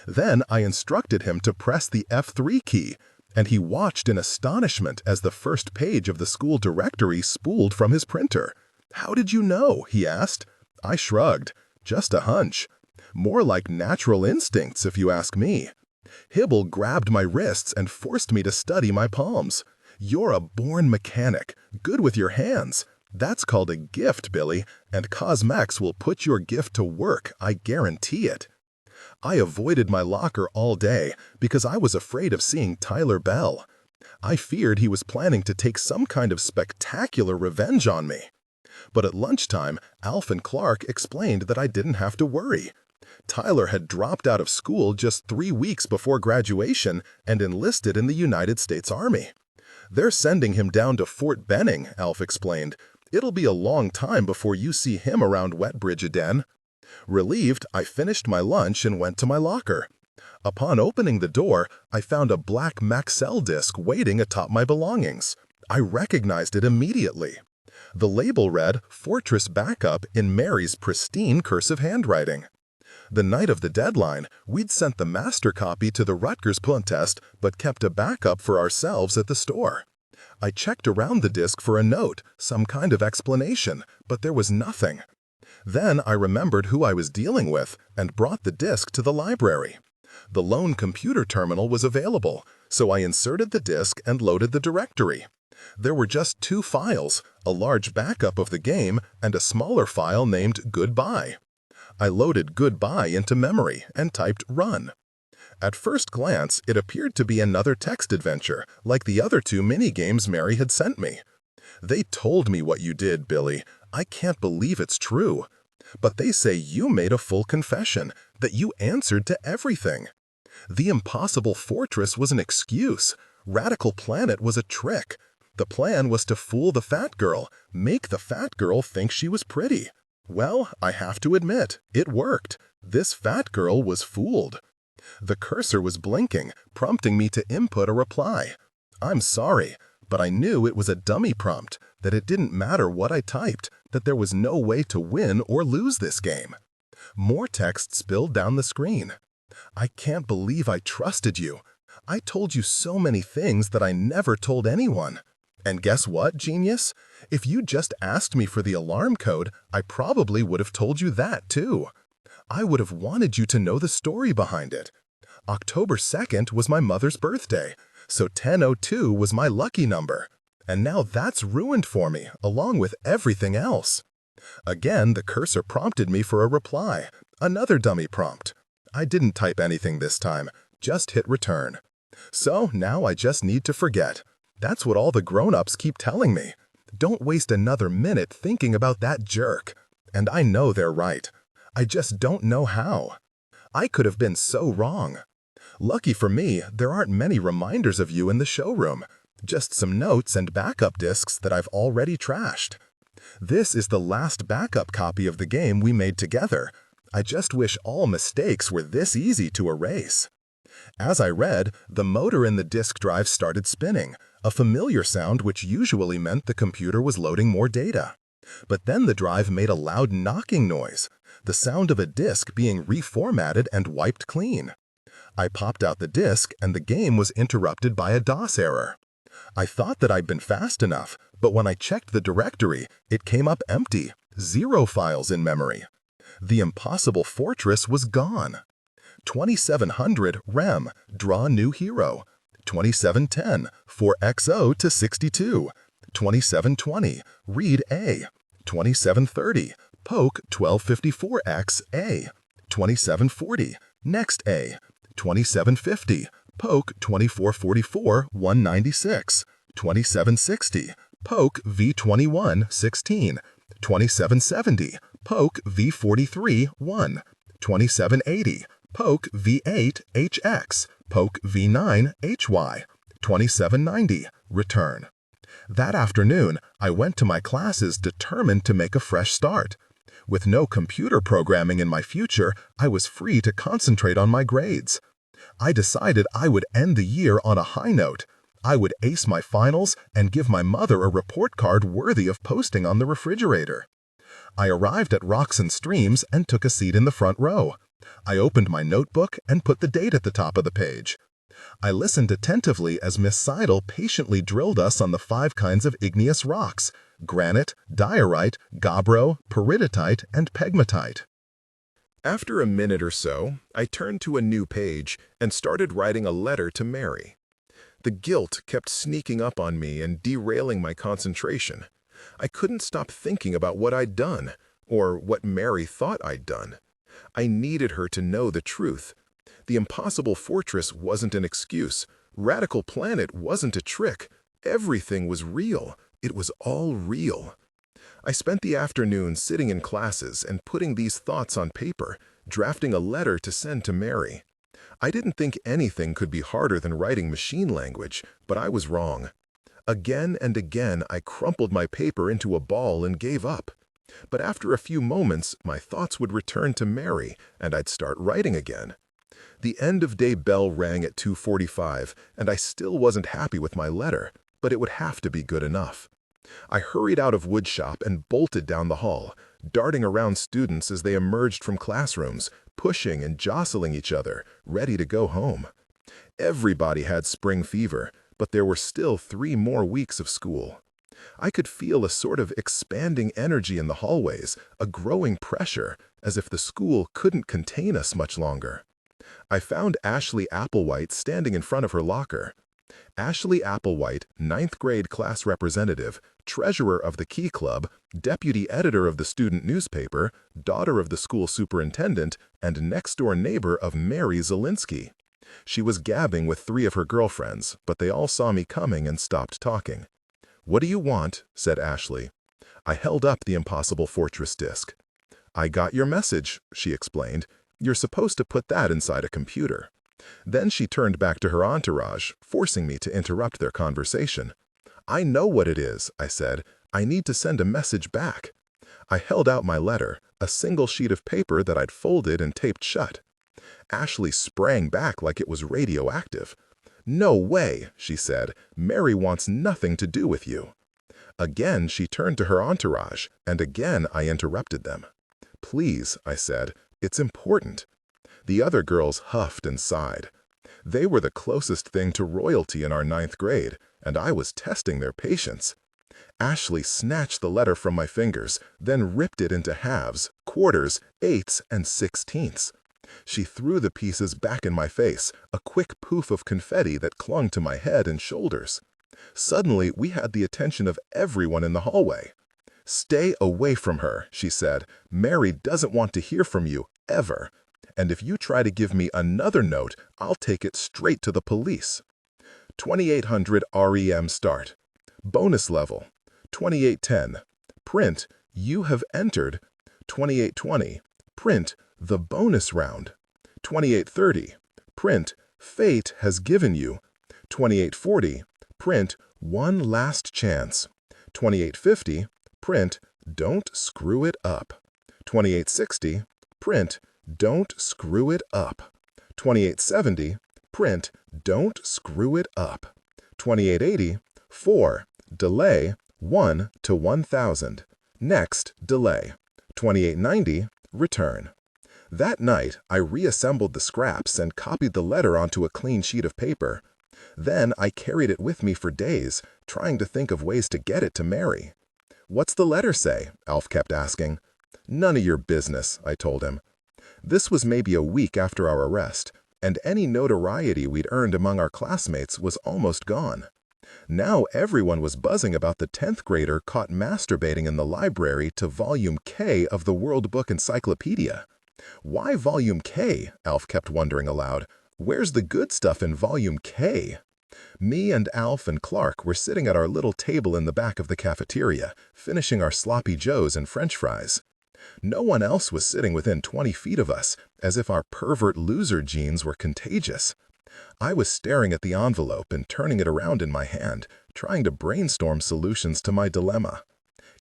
Then I instructed him to press the F3 key, and he watched in astonishment as the first page of the school directory spooled from his printer. "How did you know?" he asked. I shrugged. Just a hunch. More like natural instincts, if you ask me. Hibble grabbed my wrists and forced me to study my palms. "You're a born mechanic, good with your hands. That's called a gift, Billy, and Cosmex will put your gift to work, I guarantee it." I avoided my locker all day because I was afraid of seeing Tyler Bell. I feared he was planning to take some kind of spectacular revenge on me. But at lunchtime, Alf and Clark explained that I didn't have to worry. Tyler had dropped out of school just 3 weeks before graduation and enlisted in the United States Army. "They're sending him down to Fort Benning," Alf explained. "It'll be a long time before you see him around Wetbridge again." Relieved, I finished my lunch and went to my locker. Upon opening the door, I found a black Maxell disc waiting atop my belongings. I recognized it immediately. The label read Fortress Backup in Mary's pristine cursive handwriting. The night of the deadline, we'd sent the master copy to the Rutgers Punt test but kept a backup for ourselves at the store. I checked around the disc for a note, some kind of explanation, but there was nothing. Then I remembered who I was dealing with and brought the disc to the library. The lone computer terminal was available, so I inserted the disc and loaded the directory. There were just 2 files, a large backup of the game and a smaller file named Goodbye. I loaded Goodbye into memory and typed Run. At first glance, it appeared to be another text adventure, like the other 2 mini-games Mary had sent me. "They told me what you did, Billy. I can't believe it's true. But they say you made a full confession, that you answered to everything. The impossible fortress was an excuse. Radical Planet was a trick. The plan was to fool the fat girl, make the fat girl think she was pretty. Well, I have to admit, it worked. This fat girl was fooled." The cursor was blinking, prompting me to input a reply. "I'm sorry, but I knew it was a dummy prompt, that it didn't matter what I typed, that there was no way to win or lose this game." More text spilled down the screen. "I can't believe I trusted you. I told you so many things that I never told anyone. And guess what, genius? If you just asked me for the alarm code, I probably would have told you that too. I would have wanted you to know the story behind it. October 2nd was my mother's birthday, so 1002 was my lucky number. And now that's ruined for me, along with everything else." Again, the cursor prompted me for a reply, another dummy prompt. I didn't type anything this time, just hit return. So now I just need to forget. That's what all the grown-ups keep telling me. Don't waste another minute thinking about that jerk. And I know they're right. I just don't know how. I could have been so wrong. Lucky for me, there aren't many reminders of you in the showroom. Just some notes and backup discs that I've already trashed. This is the last backup copy of the game we made together. I just wish all mistakes were this easy to erase." As I read, the motor in the disk drive started spinning, a familiar sound which usually meant the computer was loading more data. But then the drive made a loud knocking noise, the sound of a disk being reformatted and wiped clean. I popped out the disk and the game was interrupted by a DOS error. I thought that I'd been fast enough, but when I checked the directory, it came up empty, 0 files in memory. The impossible fortress was gone. 2700 REM, draw new hero. 2710, 4XO to 62. 2720, read A. 2730, poke 1254X A. 2740, next A. 2750, poke 2444 196. 2760, poke V21 16. 2770, poke V43 1. 2780, poke V8 HX, poke V9 HY. 2790, return. That afternoon, I went to my classes determined to make a fresh start. With no computer programming in my future, I was free to concentrate on my grades. I decided I would end the year on a high note. I would ace my finals and give my mother a report card worthy of posting on the refrigerator. I arrived at Rocks and Streams and took a seat in the front row. I opened my notebook and put the date at the top of the page. I listened attentively as Miss Seidel patiently drilled us on the 5 kinds of igneous rocks: granite, diorite, gabbro, peridotite, and pegmatite. After a minute or so, I turned to a new page and started writing a letter to Mary. The guilt kept sneaking up on me and derailing my concentration. I couldn't stop thinking about what I'd done, or what Mary thought I'd done. I needed her to know the truth. The impossible fortress wasn't an excuse. Radical Planet wasn't a trick. Everything was real. It was all real. I spent the afternoon sitting in classes and putting these thoughts on paper, drafting a letter to send to Mary. I didn't think anything could be harder than writing machine language, but I was wrong. Again and again, I crumpled my paper into a ball and gave up. But after a few moments, my thoughts would return to Mary, and I'd start writing again. The end-of-day bell rang at 2:45, and I still wasn't happy with my letter, but it would have to be good enough. I hurried out of woodshop and bolted down the hall, darting around students as they emerged from classrooms, pushing and jostling each other, ready to go home. Everybody had spring fever, but there were still 3 more weeks of school. I could feel a sort of expanding energy in the hallways, a growing pressure, as if the school couldn't contain us much longer. I found Ashley Applewhite standing in front of her locker. Ashley Applewhite, 9th grade class representative, treasurer of the Key Club, deputy editor of the student newspaper, daughter of the school superintendent, and next-door neighbor of Mary Zielinski. She was gabbing with 3 of her girlfriends, but they all saw me coming and stopped talking. "What do you want?" said Ashley. I held up the Impossible Fortress disc. "I got your message," she explained. "You're supposed to put that inside a computer." Then she turned back to her entourage, forcing me to interrupt their conversation. "I know what it is," I said. "I need to send a message back." I held out my letter, a single sheet of paper that I'd folded and taped shut. Ashley sprang back like it was radioactive. "No way," she said. "Mary wants nothing to do with you." Again, she turned to her entourage, and again I interrupted them. "Please," I said, "it's important." The other girls huffed and sighed. They were the closest thing to royalty in our 9th grade, and I was testing their patience. Ashley snatched the letter from my fingers, then ripped it into halves, quarters, eighths, and 16ths. She threw the pieces back in my face, a quick poof of confetti that clung to my head and shoulders. Suddenly, we had the attention of everyone in the hallway. "Stay away from her," she said. "Mary doesn't want to hear from you, ever. And if you try to give me another note, I'll take it straight to the police." 2800 REM start. Bonus level. 2810. Print, "You have entered." 2820. Print, "The bonus round." 2830. Print, "Fate has given you." 2840. Print, "One last chance." 2850. Print, "Don't screw it up." 2860. Print, "Don't screw it up." 2870. Print, "Don't screw it up." 2880. 4. Delay, 1 to 1000. Next, delay. 2890. Return. That night, I reassembled the scraps and copied the letter onto a clean sheet of paper. Then I carried it with me for days, trying to think of ways to get it to Mary. "What's the letter say?" Alf kept asking. "None of your business," I told him. This was maybe a week after our arrest, and any notoriety we'd earned among our classmates was almost gone. Now everyone was buzzing about the 10th grader caught masturbating in the library to Volume K of the World Book Encyclopedia. "Why Volume K?" Alf kept wondering aloud. "Where's the good stuff in Volume K?" Me and Alf and Clark were sitting at our little table in the back of the cafeteria, finishing our sloppy joes and French fries. No one else was sitting within 20 feet of us, as if our pervert loser genes were contagious. I was staring at the envelope and turning it around in my hand, trying to brainstorm solutions to my dilemma.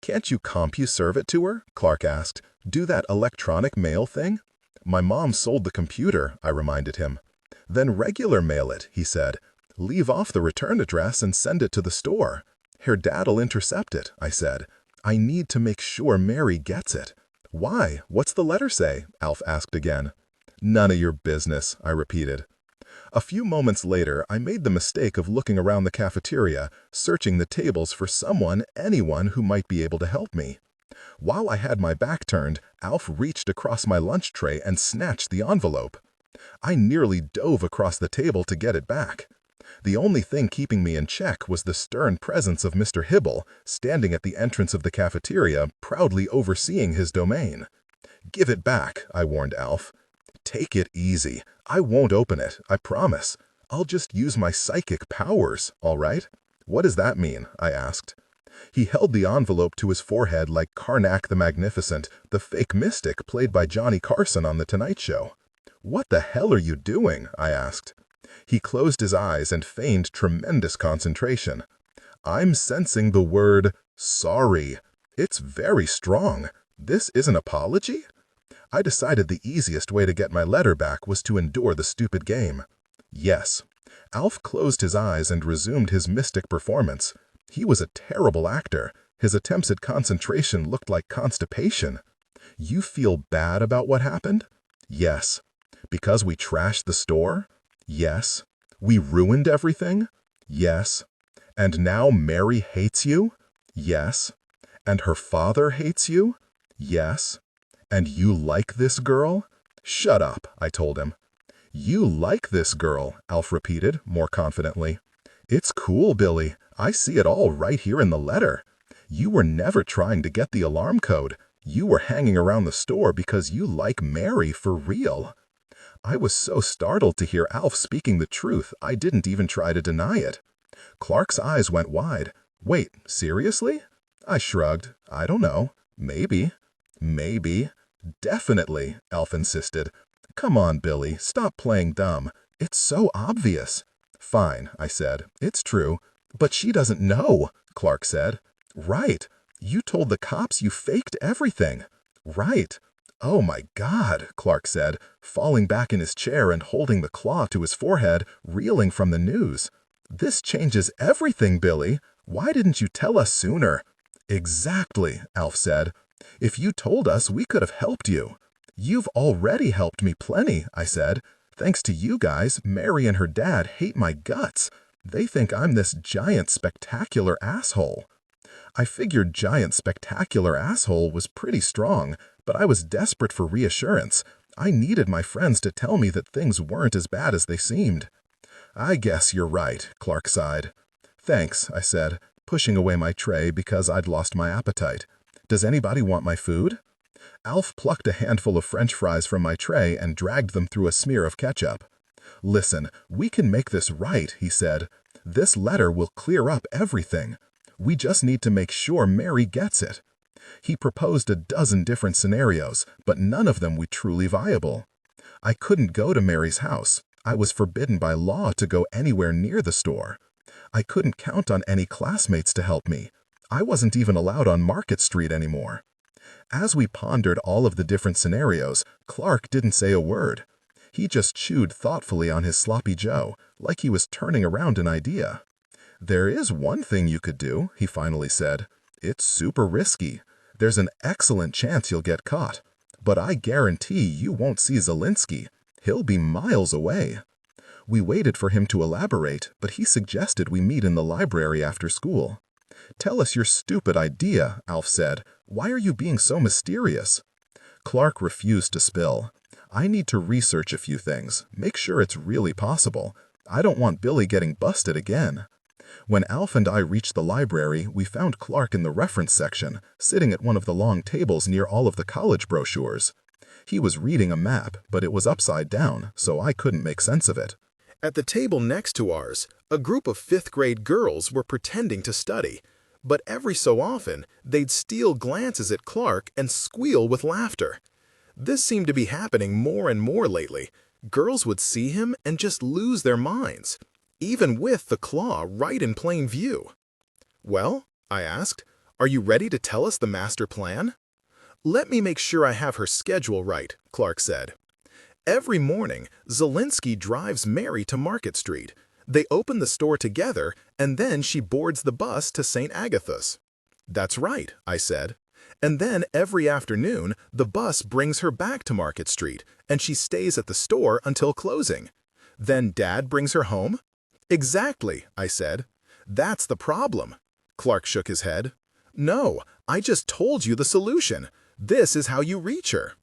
"Can't you CompuServe it to her?" Clark asked. "Do that electronic mail thing?" "My mom sold the computer," I reminded him. "Then regular mail it," he said. "Leave off the return address and send it to the store." "Her dad'll intercept it," I said. "I need to make sure Mary gets it." "Why? What's the letter say?" Alf asked again. "None of your business," I repeated. A few moments later, I made the mistake of looking around the cafeteria, searching the tables for anyone who might be able to help me. While I had my back turned, Alf reached across my lunch tray and snatched the envelope. I nearly dove across the table to get it back. The only thing keeping me in check was the stern presence of Mr. Hibble, standing at the entrance of the cafeteria, proudly overseeing his domain. "Give it back," I warned Alf. "Take it easy. I won't open it, I promise. I'll just use my psychic powers, all right?" "What does that mean?" I asked. He held the envelope to his forehead like Karnak the Magnificent, the fake mystic played by Johnny Carson on The Tonight Show. "What the hell are you doing?" I asked. He closed his eyes and feigned tremendous concentration. I'm sensing the word sorry. It's very strong. This is an apology? I decided the easiest way to get my letter back was to endure the stupid game. Yes. Alf closed his eyes and resumed his mystic performance. He was a terrible actor. His attempts at concentration looked like constipation. You feel bad about what happened? Yes. Because we trashed the store? Yes. We ruined everything? Yes. And now Mary hates you? Yes. And her father hates you? Yes. And you like this girl? Shut up, I told him. You like this girl, Alf repeated, more confidently. It's cool, Billy. I see it all right here in the letter. You were never trying to get the alarm code. You were hanging around the store because you like Mary for real. I was so startled to hear Alf speaking the truth, I didn't even try to deny it. Clark's eyes went wide. Wait, seriously? I shrugged. I don't know. Maybe. Maybe. Definitely, Alf insisted. Come on, Billy, stop playing dumb. It's so obvious. Fine, I said. It's true. But she doesn't know, Clark said. Right. You told the cops you faked everything. Right. Oh my God, Clark said, falling back in his chair and holding the claw to his forehead, reeling from the news. This changes everything, Billy. Why didn't you tell us sooner? Exactly, Alf said. If you told us, we could have helped you. You've already helped me plenty, I said. Thanks to you guys, Mary and her dad hate my guts. They think I'm this giant, spectacular asshole. I figured giant, spectacular asshole was pretty strong, but I was desperate for reassurance. I needed my friends to tell me that things weren't as bad as they seemed. I guess you're right, Clark sighed. Thanks, I said, pushing away my tray because I'd lost my appetite. Does anybody want my food? Alf plucked a handful of French fries from my tray and dragged them through a smear of ketchup. Listen, we can make this right, he said. This letter will clear up everything. We just need to make sure Mary gets it. He proposed a dozen different scenarios, but none of them were truly viable. I couldn't go to Mary's house. I was forbidden by law to go anywhere near the store. I couldn't count on any classmates to help me. I wasn't even allowed on Market Street anymore. As we pondered all of the different scenarios, Clark didn't say a word. He just chewed thoughtfully on his sloppy joe, like he was turning around an idea. There is one thing you could do, he finally said. It's super risky. There's an excellent chance you'll get caught. But I guarantee you won't see Zelinsky. He'll be miles away. We waited for him to elaborate, but he suggested we meet in the library after school. Tell us your stupid idea, Alf said. Why are you being so mysterious? Clark refused to spill. I need to research a few things, make sure it's really possible. I don't want Billy getting busted again. When Alf and I reached the library, we found Clark in the reference section, sitting at one of the long tables near all of the college brochures. He was reading a map, but it was upside down, so I couldn't make sense of it. At the table next to ours, a group of fifth-grade girls were pretending to study, but every so often, they'd steal glances at Clark and squeal with laughter. This seemed to be happening more and more lately. Girls would see him and just lose their minds, even with the claw right in plain view. Well, I asked, are you ready to tell us the master plan? Let me make sure I have her schedule right, Clark said. Every morning, Zelinsky drives Mary to Market Street. They open the store together, and then she boards the bus to St. Agatha's. That's right, I said. And then every afternoon, the bus brings her back to Market Street, and she stays at the store until closing. Then Dad brings her home? Exactly, I said. That's the problem. Clark shook his head. No, I just told you the solution. This is how you reach her.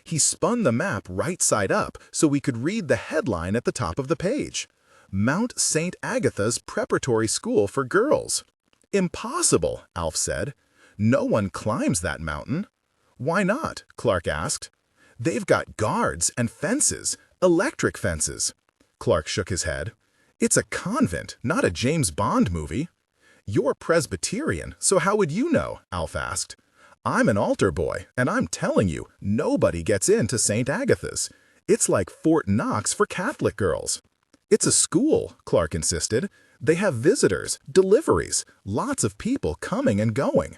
He spun the map right side up so we could read the headline at the top of the page. Mount St. Agatha's Preparatory School for Girls. Impossible, Alf said. No one climbs that mountain. Why not? Clark asked. They've got guards and fences, electric fences. Clark shook his head. It's a convent, not a James Bond movie. You're Presbyterian, so how would you know? Alf asked. I'm an altar boy, and I'm telling you, nobody gets into St. Agatha's. It's like Fort Knox for Catholic girls. It's a school, Clark insisted. They have visitors, deliveries, lots of people coming and going.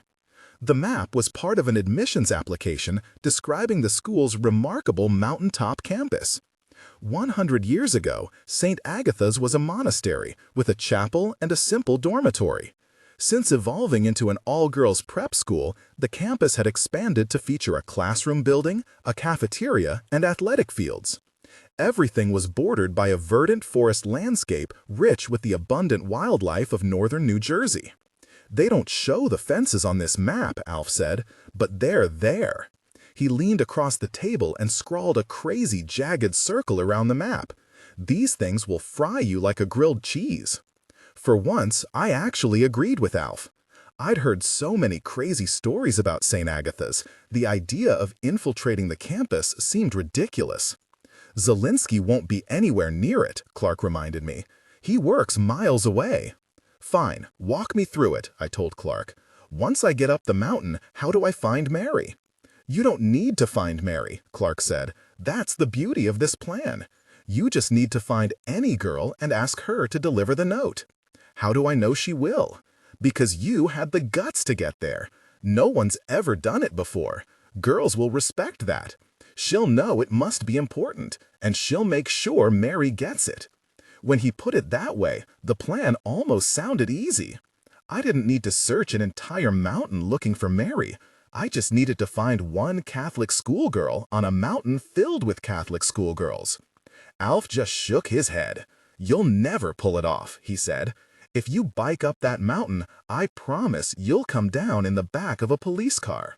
The map was part of an admissions application describing the school's remarkable mountaintop campus. 100 years ago, St. Agatha's was a monastery with a chapel and a simple dormitory. Since evolving into an all-girls prep school, the campus had expanded to feature a classroom building, a cafeteria, and athletic fields. Everything was bordered by a verdant forest landscape rich with the abundant wildlife of northern New Jersey. "They don't show the fences on this map," Alf said, "but they're there." He leaned across the table and scrawled a crazy, jagged circle around the map. "These things will fry you like a grilled cheese." For once, I actually agreed with Alf. I'd heard so many crazy stories about St. Agatha's, the idea of infiltrating the campus seemed ridiculous. "Zelinsky won't be anywhere near it," Clark reminded me. "He works miles away." "Fine, walk me through it," I told Clark. "Once I get up the mountain, how do I find Mary?" "You don't need to find Mary," Clark said. "That's the beauty of this plan. You just need to find any girl and ask her to deliver the note." "How do I know she will?" "Because you had the guts to get there. No one's ever done it before. Girls will respect that. She'll know it must be important, and she'll make sure Mary gets it." When he put it that way, the plan almost sounded easy. I didn't need to search an entire mountain looking for Mary. I just needed to find one Catholic schoolgirl on a mountain filled with Catholic schoolgirls. Alf just shook his head. "You'll never pull it off," he said. "If you bike up that mountain, I promise you'll come down in the back of a police car."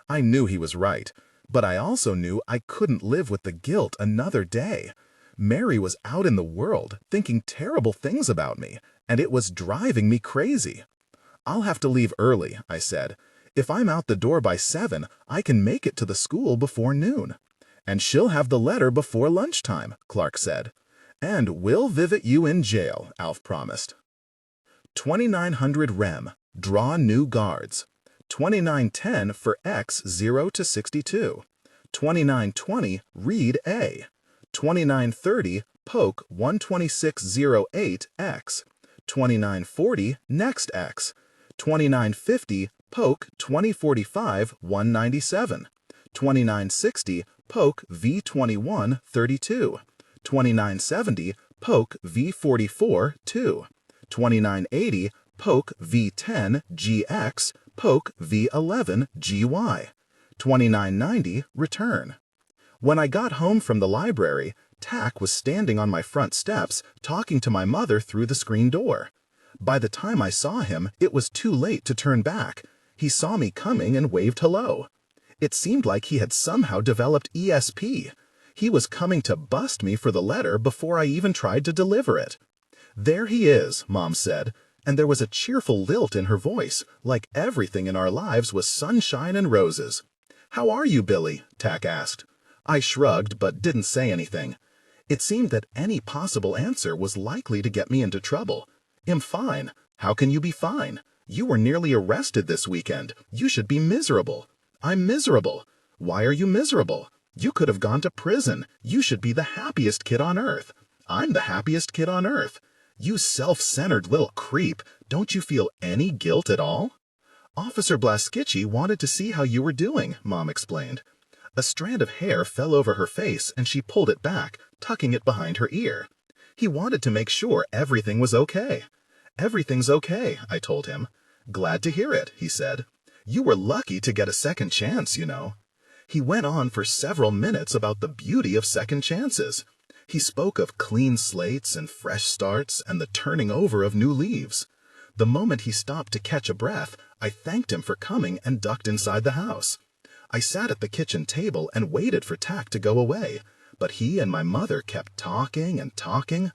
I knew he was right, but I also knew I couldn't live with the guilt another day. Mary was out in the world, thinking terrible things about me, and it was driving me crazy. "I'll have to leave early," I said. "If I'm out the door by 7, I can make it to the school before noon." "And she'll have the letter before lunchtime," Clark said. "And we'll visit you in jail," Alf promised. 2900 Rem. Draw new guards. 2910 for X 0 to 62. 2920 Read A. 2930 Poke 12608 X. 2940 Next X. 2950 Poke 2045 197. 2960 Poke V21 32. 2970 Poke V44 2. 2980 Poke V10 GX Poke V11 GY. 2990 Return. When I got home from the library, Tack was standing on my front steps talking to my mother through the screen door. By the time I saw him, it was too late to turn back. He saw me coming and waved hello. It seemed like he had somehow developed ESP. He was coming to bust me for the letter before I even tried to deliver it. "There he is," Mom said, and there was a cheerful lilt in her voice, like everything in our lives was sunshine and roses. "How are you, Billy?" Tack asked. I shrugged but didn't say anything. It seemed that any possible answer was likely to get me into trouble. "I'm fine." "How can you be fine? You were nearly arrested this weekend. You should be miserable." "I'm miserable." "Why are you miserable? You could have gone to prison. You should be the happiest kid on earth." "I'm the happiest kid on earth." "You self-centered little creep. Don't you feel any guilt at all?" "Officer Blaskitchy wanted to see how you were doing," Mom explained. A strand of hair fell over her face and she pulled it back, tucking it behind her ear. "He wanted to make sure everything was okay." "Everything's okay," I told him. "Glad to hear it," he said. "You were lucky to get a second chance, you know." He went on for several minutes about the beauty of second chances. He spoke of clean slates and fresh starts and the turning over of new leaves. The moment he stopped to catch a breath, I thanked him for coming and ducked inside the house. I sat at the kitchen table and waited for Tack to go away, but he and my mother kept talking and talking.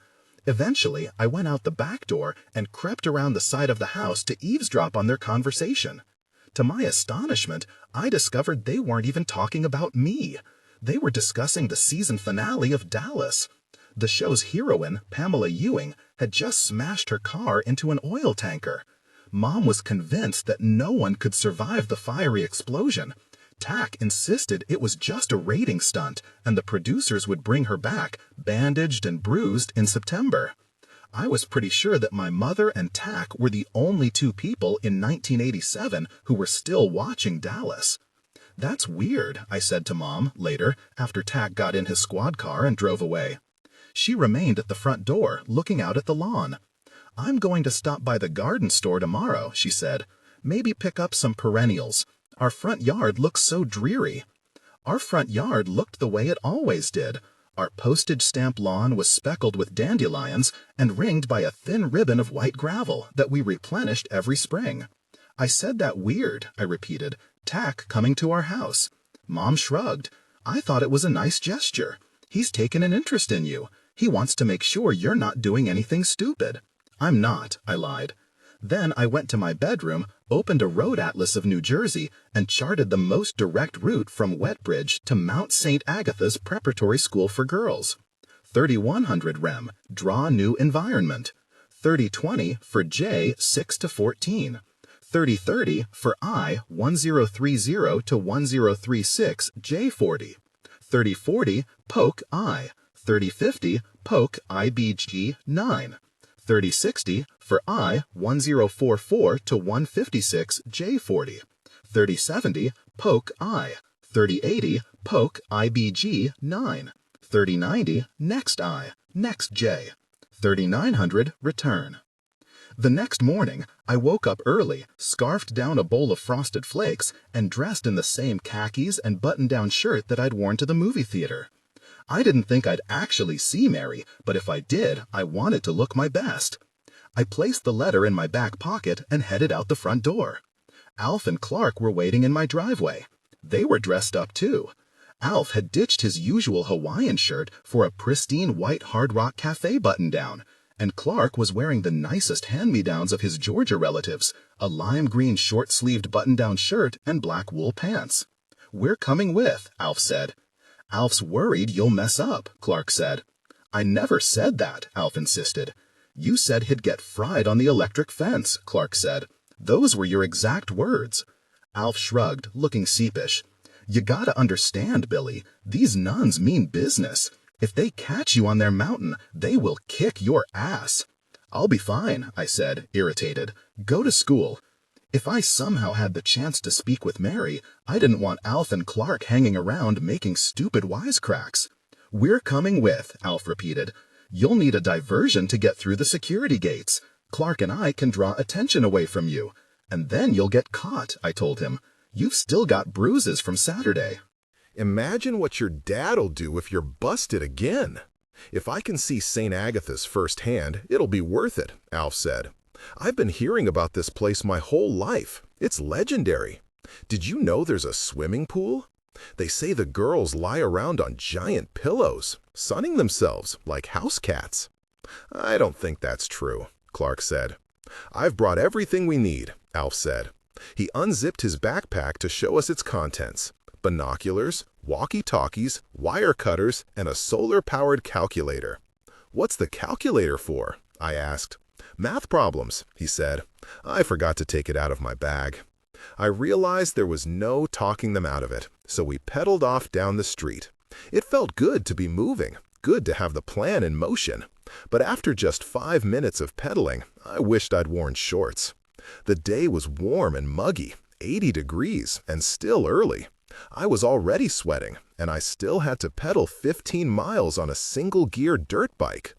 Eventually, I went out the back door and crept around the side of the house to eavesdrop on their conversation. To my astonishment, I discovered they weren't even talking about me. They were discussing the season finale of Dallas. The show's heroine, Pamela Ewing, had just smashed her car into an oil tanker. Mom was convinced that no one could survive the fiery explosion. Tack insisted it was just a rating stunt, and the producers would bring her back, bandaged and bruised, in September. I was pretty sure that my mother and Tack were the only two people in 1987 who were still watching Dallas. That's weird, I said to Mom later after Tack got in his squad car and drove away. She remained at the front door, looking out at the lawn. I'm going to stop by the garden store tomorrow, she said. Maybe pick up some perennials. Our front yard looks so dreary. Our front yard looked the way it always did. Our postage stamp lawn was speckled with dandelions and ringed by a thin ribbon of white gravel that we replenished every spring. I said that weird, I repeated. Tack coming to our house. Mom shrugged. I thought it was a nice gesture. He's taken an interest in you. He wants to make sure you're not doing anything stupid. I'm not, I lied. Then I went to my bedroom, opened a road atlas of New Jersey, and charted the most direct route from Wetbridge to Mount St. Agatha's Preparatory School for Girls. 3100 Rem, draw new environment. 3020 for J, 6 to 14. 3030 for I, 1030 to 1036, J40. 3040, poke I. 3050, poke IBG 9. 3060 for I, 1044 to 156, J40. 3070, poke I. 3080, poke IBG 9. 3090, next I, next J. 3900, return. The next morning, I woke up early, scarfed down a bowl of Frosted Flakes, and dressed in the same khakis and button-down shirt that I'd worn to the movie theater. I didn't think I'd actually see Mary, but if I did, I wanted to look my best. I placed the letter in my back pocket and headed out the front door. Alf and Clark were waiting in my driveway. They were dressed up too. Alf had ditched his usual Hawaiian shirt for a pristine white Hard Rock Cafe button-down, and Clark was wearing the nicest hand-me-downs of his Georgia relatives, a lime green short-sleeved button-down shirt and black wool pants. We're coming with, Alf said. Alf's worried you'll mess up, Clark said. I never said that, Alf insisted. You said he'd get fried on the electric fence, Clark said. Those were your exact words. Alf shrugged, looking sheepish. You gotta understand, Billy, these nuns mean business. If they catch you on their mountain, they will kick your ass. I'll be fine, I said, irritated. Go to school. If I somehow had the chance to speak with Mary, I didn't want Alf and Clark hanging around making stupid wisecracks. We're coming with, Alf repeated. You'll need a diversion to get through the security gates. Clark and I can draw attention away from you. And then you'll get caught, I told him. You've still got bruises from Saturday. Imagine what your dad'll do if you're busted again. If I can see St. Agatha's firsthand, it'll be worth it, Alf said. I've been hearing about this place my whole life. It's legendary. Did you know there's a swimming pool? They say the girls lie around on giant pillows, sunning themselves like house cats. I don't think that's true, Clark said. I've brought everything we need, Alf said. He unzipped his backpack to show us its contents. Binoculars, walkie-talkies, wire cutters, and a solar-powered calculator. What's the calculator for? I asked. Math problems, he said. I forgot to take it out of my bag. I realized there was no talking them out of it, so we pedaled off down the street. It felt good to be moving, good to have the plan in motion. But after just 5 minutes of pedaling, I wished I'd worn shorts. The day was warm and muggy, 80 degrees, and still early. I was already sweating, and I still had to pedal 15 miles on a single-gear dirt bike.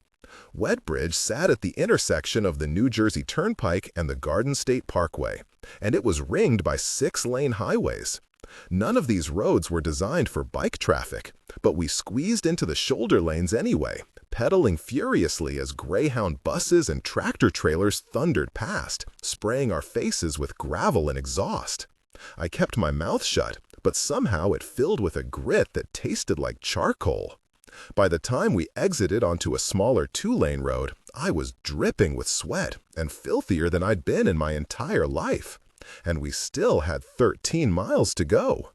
Wetbridge sat at the intersection of the New Jersey Turnpike and the Garden State Parkway, and it was ringed by 6-lane highways. None of these roads were designed for bike traffic, but we squeezed into the shoulder lanes anyway, pedaling furiously as Greyhound buses and tractor-trailers thundered past, spraying our faces with gravel and exhaust. I kept my mouth shut, but somehow it filled with a grit that tasted like charcoal. By the time we exited onto a smaller 2-lane road, I was dripping with sweat and filthier than I'd been in my entire life. And we still had 13 miles to go.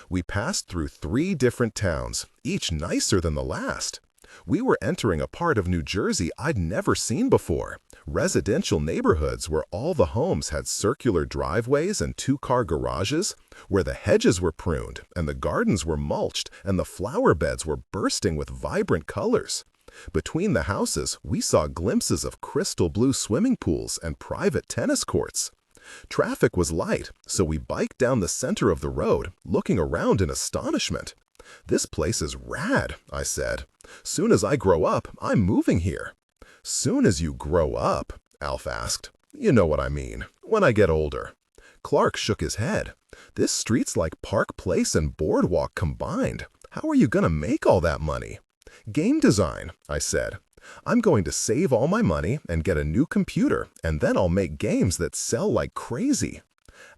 We passed through 3 different towns, each nicer than the last. We were entering a part of New Jersey I'd never seen before, residential neighborhoods where all the homes had circular driveways and 2-car garages, where the hedges were pruned and the gardens were mulched and the flower beds were bursting with vibrant colors. Between the houses, we saw glimpses of crystal blue swimming pools and private tennis courts. Traffic was light, so we biked down the center of the road, looking around in astonishment. "This place is rad," I said. "Soon as I grow up, I'm moving here." "Soon as you grow up?" Alf asked. "You know what I mean. When I get older." Clark shook his head. "This street's like Park Place and Boardwalk combined. How are you gonna make all that money?" "Game design," I said. "I'm going to save all my money and get a new computer, and then I'll make games that sell like crazy."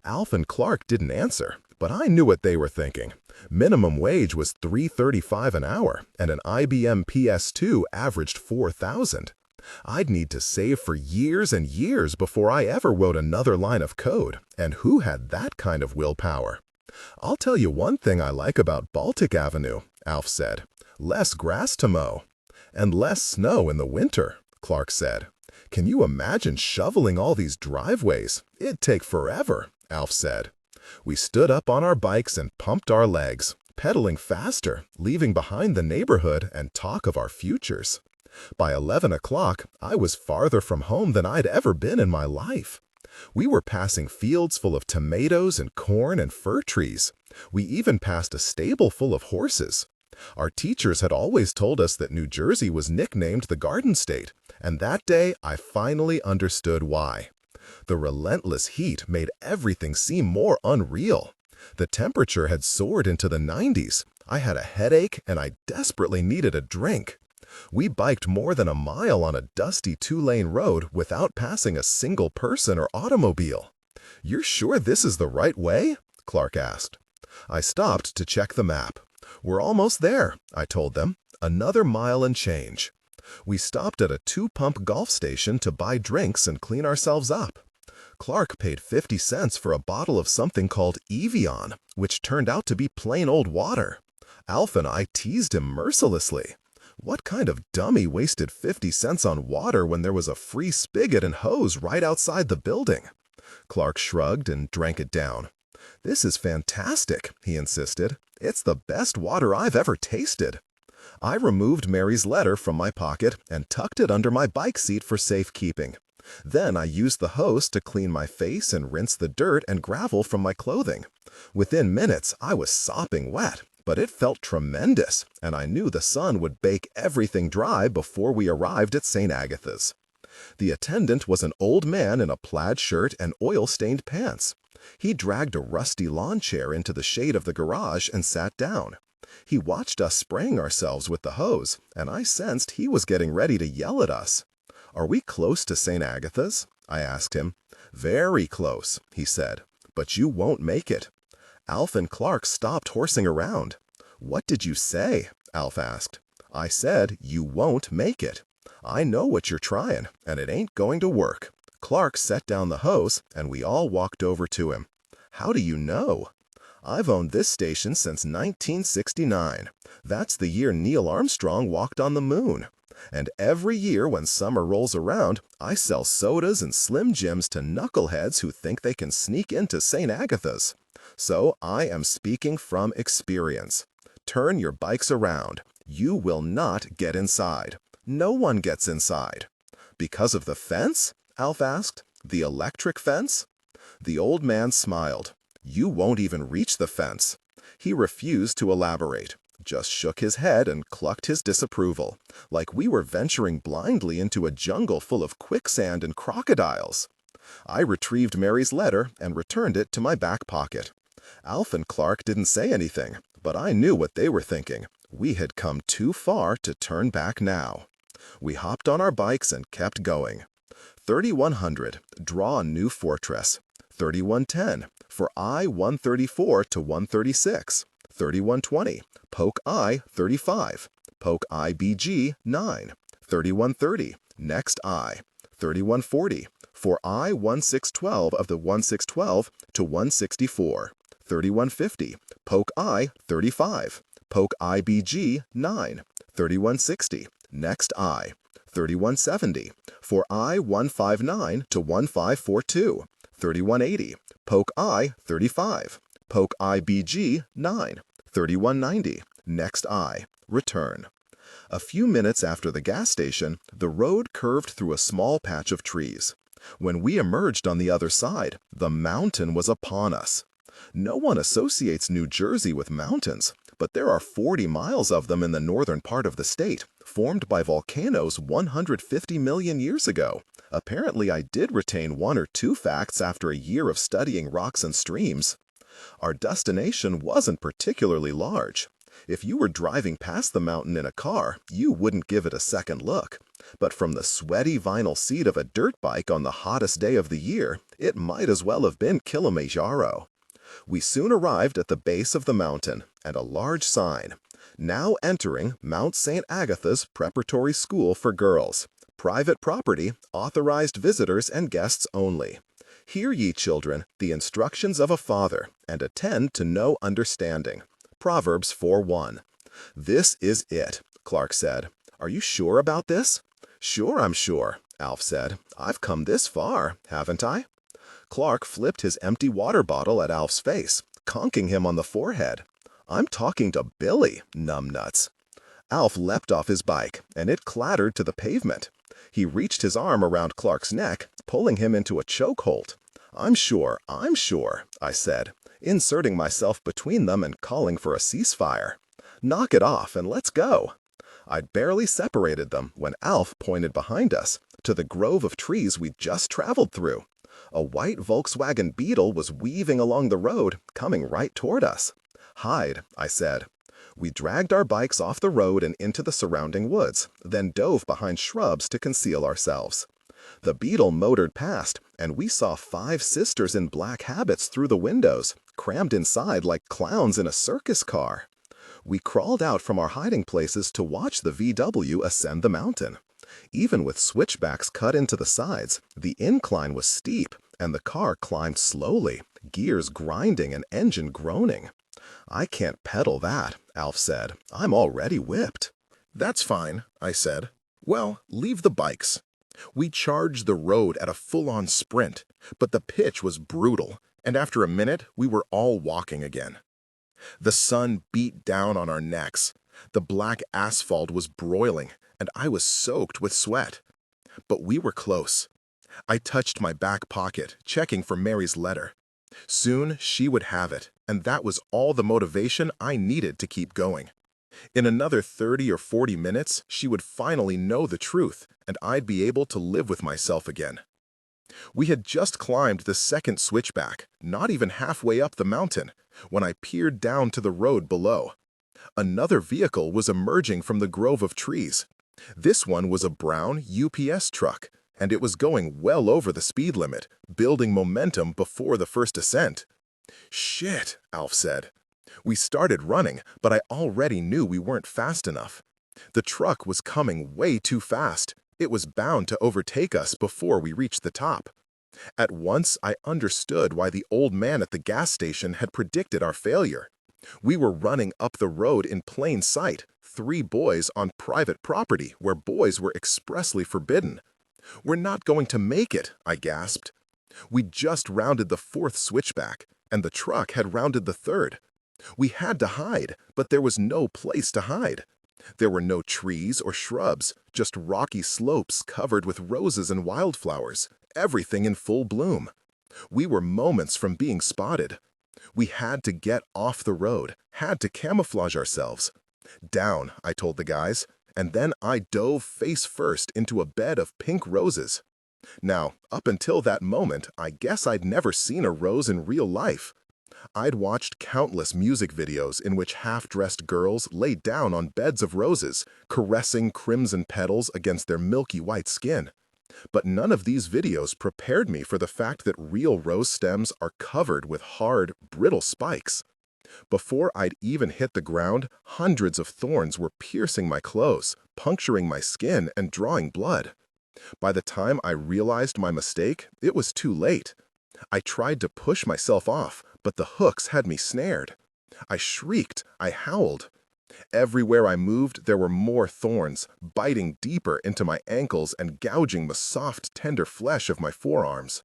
Alf and Clark didn't answer, but I knew what they were thinking. Minimum wage was $3.35 an hour, and an IBM PS2 averaged $4,000. I'd need to save for years and years before I ever wrote another line of code, and who had that kind of willpower? "I'll tell you one thing I like about Baltic Avenue," Alf said. "Less grass to mow." "And less snow in the winter," Clark said. "Can you imagine shoveling all these driveways? It'd take forever," Alf said. We stood up on our bikes and pumped our legs, pedaling faster, leaving behind the neighborhood and talk of our futures. By 11 o'clock, I was farther from home than I'd ever been in my life. We were passing fields full of tomatoes and corn and fir trees. We even passed a stable full of horses. Our teachers had always told us that New Jersey was nicknamed the Garden State, and that day I finally understood why. The relentless heat made everything seem more unreal. The temperature had soared into the 90s. I had a headache, and I desperately needed a drink. We biked more than a mile on a dusty two-lane road without passing a single person or automobile. "You're sure this is the right way?" Clark asked. I stopped to check the map. "We're almost there," I told them. "Another mile and change." We stopped at a two-pump golf station to buy drinks and clean ourselves up. Clark paid 50 cents for a bottle of something called Evian, which turned out to be plain old water. Alf and I teased him mercilessly. What kind of dummy wasted 50 cents on water when there was a free spigot and hose right outside the building? Clark shrugged and drank it down. "This is fantastic," he insisted. "It's the best water I've ever tasted." I removed Mary's letter from my pocket and tucked it under my bike seat for safekeeping. Then I used the hose to clean my face and rinse the dirt and gravel from my clothing. Within minutes, I was sopping wet, but it felt tremendous, and I knew the sun would bake everything dry before we arrived at St. Agatha's. The attendant was an old man in a plaid shirt and oil-stained pants. He dragged a rusty lawn chair into the shade of the garage and sat down. He watched us spraying ourselves with the hose, and I sensed he was getting ready to yell at us. "Are we close to St. Agatha's?" I asked him. "Very close," he said, "but you won't make it." Alf and Clark stopped horsing around. "What did you say?" Alf asked. "I said you won't make it. I know what you're trying, and it ain't going to work." Clark set down the hose, and we all walked over to him. "How do you know?" "I've owned this station since 1969. That's the year Neil Armstrong walked on the moon. And every year when summer rolls around, I sell sodas and Slim Jims to knuckleheads who think they can sneak into St. Agatha's. So I am speaking from experience. Turn your bikes around. You will not get inside. No one gets inside." "Because of the fence?" Alf asked. "The electric fence?" The old man smiled. "You won't even reach the fence." He refused to elaborate, just shook his head and clucked his disapproval, like we were venturing blindly into a jungle full of quicksand and crocodiles. I retrieved Mary's letter and returned it to my back pocket. Alf and Clark didn't say anything, but I knew what they were thinking. We had come too far to turn back now. We hopped on our bikes and kept going. 3100, draw a new fortress. 3110, for I-134 to 136. 3120, poke I-35, poke IBG 9. 3130, next I. 3140, for I-1612 of the 1612 to 164. 3150, poke I-35, poke IBG 9. 3160, next I. 3170, for I-159 to 1542. 3180, poke I-35, poke IBG 9. 3190, next I. Return. A few minutes after the gas station, the road curved through a small patch of trees. When we emerged on the other side, the mountain was upon us. No one associates New Jersey with mountains, but there are 40 miles of them in the northern part of the state, formed by volcanoes 150 million years ago. Apparently, I did retain one or two facts after a year of studying rocks and streams. Our destination wasn't particularly large. If you were driving past the mountain in a car, you wouldn't give it a second look. But from the sweaty vinyl seat of a dirt bike on the hottest day of the year, it might as well have been Kilimanjaro. We soon arrived at the base of the mountain, and a large sign, "Now entering Mount St. Agatha's Preparatory School for Girls. Private property, authorized visitors and guests only. Hear ye, children, the instructions of a father, and attend to no understanding." Proverbs 4:1. "This is it," Clark said. "Are you sure about this?" "Sure, I'm sure," Alf said. "I've come this far, haven't I?" Clark flipped his empty water bottle at Alf's face, conking him on the forehead. "I'm talking to Billy, numbnuts." Alf leapt off his bike, and it clattered to the pavement. He reached his arm around Clark's neck, pulling him into a chokehold. I'm sure," I said, inserting myself between them and calling for a ceasefire. "Knock it off and let's go." I'd barely separated them when Alf pointed behind us, to the grove of trees we'd just traveled through. A white Volkswagen Beetle was weaving along the road, coming right toward us. "Hide," I said. We dragged our bikes off the road and into the surrounding woods, then dove behind shrubs to conceal ourselves. The Beetle motored past, and we saw 5 sisters in black habits through the windows, crammed inside like clowns in a circus car. We crawled out from our hiding places to watch the VW ascend the mountain. Even with switchbacks cut into the sides, the incline was steep, and the car climbed slowly, gears grinding and engine groaning. "I can't pedal that," Alf said. "I'm already whipped." "That's fine," I said. "Well, leave the bikes." We charged the road at a full-on sprint, but the pitch was brutal, and after a minute, we were all walking again. The sun beat down on our necks. The black asphalt was broiling, and I was soaked with sweat. But we were close. I touched my back pocket, checking for Mary's letter. Soon she would have it, and that was all the motivation I needed to keep going. In another 30 or 40 minutes, she would finally know the truth, and I'd be able to live with myself again. We had just climbed the second switchback, not even halfway up the mountain, when I peered down to the road below. Another vehicle was emerging from the grove of trees. This one was a brown UPS truck, and it was going well over the speed limit, building momentum before the first ascent. "Shit," Alf said. We started running, but I already knew we weren't fast enough. The truck was coming way too fast. It was bound to overtake us before we reached the top. At once, I understood why the old man at the gas station had predicted our failure. We were running up the road in plain sight, 3 boys on private property where boys were expressly forbidden. "We're not going to make it," I gasped. We'd just rounded the 4th switchback, and the truck had rounded the 3rd. We had to hide, but there was no place to hide. There were no trees or shrubs, just rocky slopes covered with roses and wildflowers, everything in full bloom. We were moments from being spotted. We had to get off the road, had to camouflage ourselves. "Down," I told the guys, and then I dove face first into a bed of pink roses. Now, up until that moment, I guess I'd never seen a rose in real life. I'd watched countless music videos in which half-dressed girls laid down on beds of roses, caressing crimson petals against their milky white skin. But none of these videos prepared me for the fact that real rose stems are covered with hard, brittle spikes. Before I'd even hit the ground, hundreds of thorns were piercing my clothes, puncturing my skin, and drawing blood. By the time I realized my mistake, it was too late. I tried to push myself off, but the hooks had me snared. I shrieked, I howled. Everywhere I moved, there were more thorns, biting deeper into my ankles and gouging the soft, tender flesh of my forearms.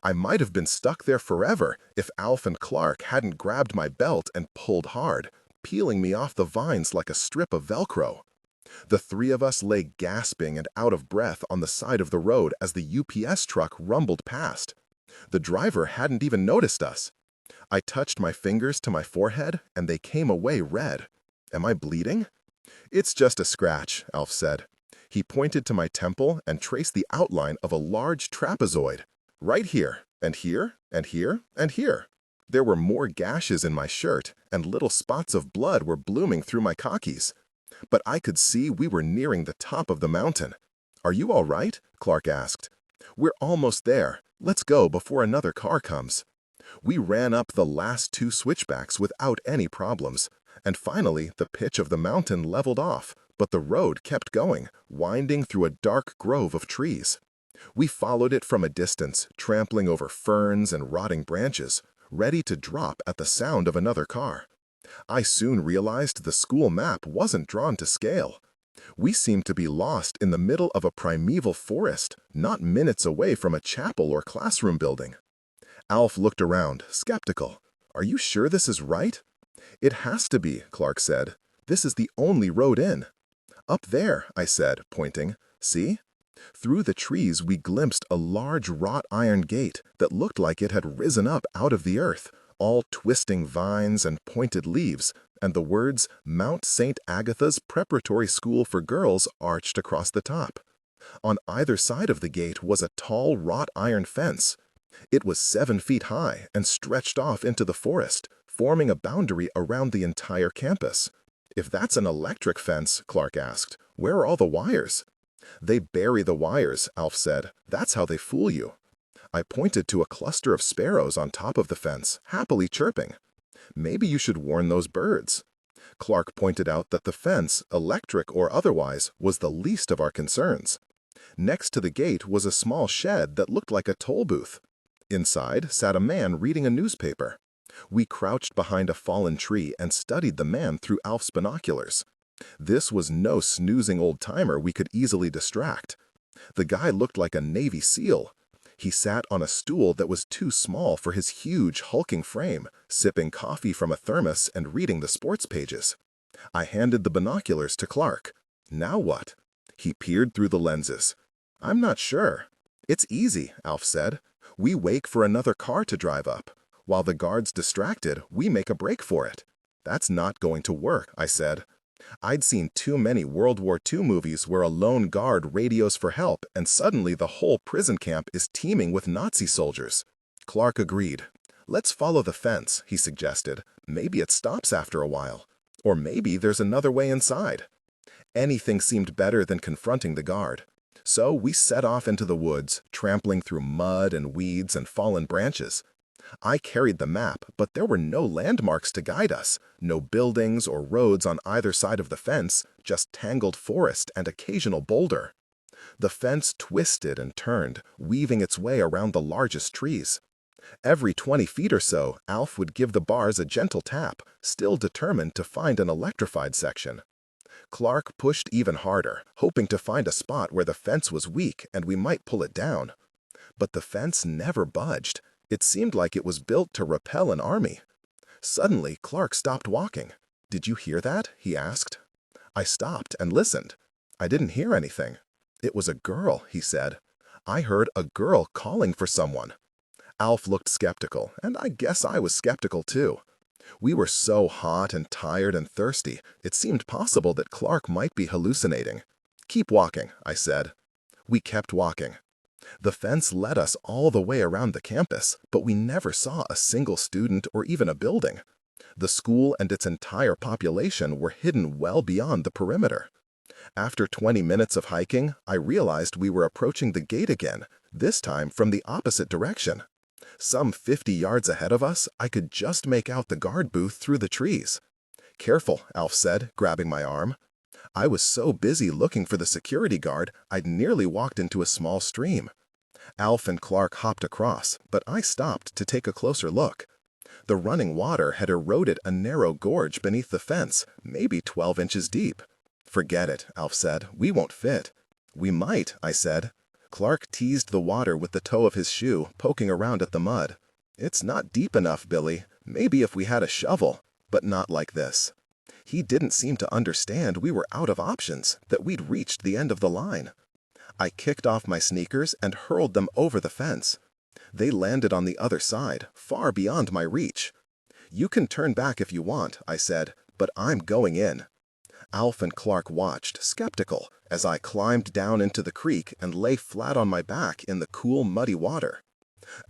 I might have been stuck there forever if Alf and Clark hadn't grabbed my belt and pulled hard, peeling me off the vines like a strip of Velcro. The three of us lay gasping and out of breath on the side of the road as the UPS truck rumbled past. The driver hadn't even noticed us. I touched my fingers to my forehead, and they came away red. Am I bleeding? It's just a scratch, Alf said. He pointed to my temple and traced the outline of a large trapezoid. Right here, and here, and here, and here. There were more gashes in my shirt, and little spots of blood were blooming through my khakis. But I could see we were nearing the top of the mountain. Are you all right? Clark asked. We're almost there. Let's go before another car comes. We ran up the last two switchbacks without any problems, and finally the pitch of the mountain leveled off, but the road kept going, winding through a dark grove of trees. We followed it from a distance, trampling over ferns and rotting branches, ready to drop at the sound of another car. I soon realized the school map wasn't drawn to scale. We seemed to be lost in the middle of a primeval forest, not minutes away from a chapel or classroom building. Alf looked around, skeptical. Are you sure this is right? It has to be, Clark said. This is the only road in. Up there, I said, pointing. See? Through the trees we glimpsed a large wrought iron gate that looked like it had risen up out of the earth, all twisting vines and pointed leaves, and the words Mount St. Agatha's Preparatory School for Girls arched across the top. On either side of the gate was a tall wrought iron fence. It was 7 feet high and stretched off into the forest, forming a boundary around the entire campus. If that's an electric fence, Clark asked, where are all the wires? They bury the wires, Alf said. That's how they fool you. I pointed to a cluster of sparrows on top of the fence, happily chirping. Maybe you should warn those birds. Clark pointed out that the fence, electric or otherwise, was the least of our concerns. Next to the gate was a small shed that looked like a toll booth. Inside sat a man reading a newspaper. We crouched behind a fallen tree and studied the man through Alf's binoculars. This was no snoozing old-timer we could easily distract. The guy looked like a Navy SEAL. He sat on a stool that was too small for his huge, hulking frame, sipping coffee from a thermos and reading the sports pages. I handed the binoculars to Clark. Now what? He peered through the lenses. I'm not sure. It's easy, Alf said. We wait for another car to drive up. While the guard's distracted, we make a break for it. That's not going to work, I said. I'd seen too many World War II movies where a lone guard radios for help and suddenly the whole prison camp is teeming with Nazi soldiers. Clark agreed. Let's follow the fence, he suggested. Maybe it stops after a while. Or maybe there's another way inside. Anything seemed better than confronting the guard. So we set off into the woods, trampling through mud and weeds and fallen branches. I carried the map, but there were no landmarks to guide us, no buildings or roads on either side of the fence, just tangled forest and occasional boulder. The fence twisted and turned, weaving its way around the largest trees. Every 20 feet or so, Alf would give the bars a gentle tap, still determined to find an electrified section. Clark pushed even harder, hoping to find a spot where the fence was weak and we might pull it down. But the fence never budged. It seemed like it was built to repel an army. Suddenly, Clark stopped walking. Did you hear that? He asked. I stopped and listened. I didn't hear anything. It was a girl, he said. I heard a girl calling for someone. Alf looked skeptical, and I guess I was skeptical too. We were so hot and tired and thirsty, it seemed possible that Clark might be hallucinating. Keep walking, I said. We kept walking. The fence led us all the way around the campus, but we never saw a single student or even a building. The school and its entire population were hidden well beyond the perimeter. After 20 minutes of hiking, I realized we were approaching the gate again, this time from the opposite direction. Some 50 yards ahead of us, I could just make out the guard booth through the trees. Careful, Alf said, grabbing my arm. I was so busy looking for the security guard, I'd nearly walked into a small stream. Alf and Clark hopped across, but I stopped to take a closer look. The running water had eroded a narrow gorge beneath the fence, maybe 12 inches deep. Forget it, Alf said. We won't fit. We might, I said. Clark teased the water with the toe of his shoe, poking around at the mud. It's not deep enough, Billy. Maybe if we had a shovel, but not like this. He didn't seem to understand we were out of options, that we'd reached the end of the line. I kicked off my sneakers and hurled them over the fence. They landed on the other side, far beyond my reach. "You can turn back if you want," I said, "but I'm going in." Alf and Clark watched, skeptical, as I climbed down into the creek and lay flat on my back in the cool, muddy water.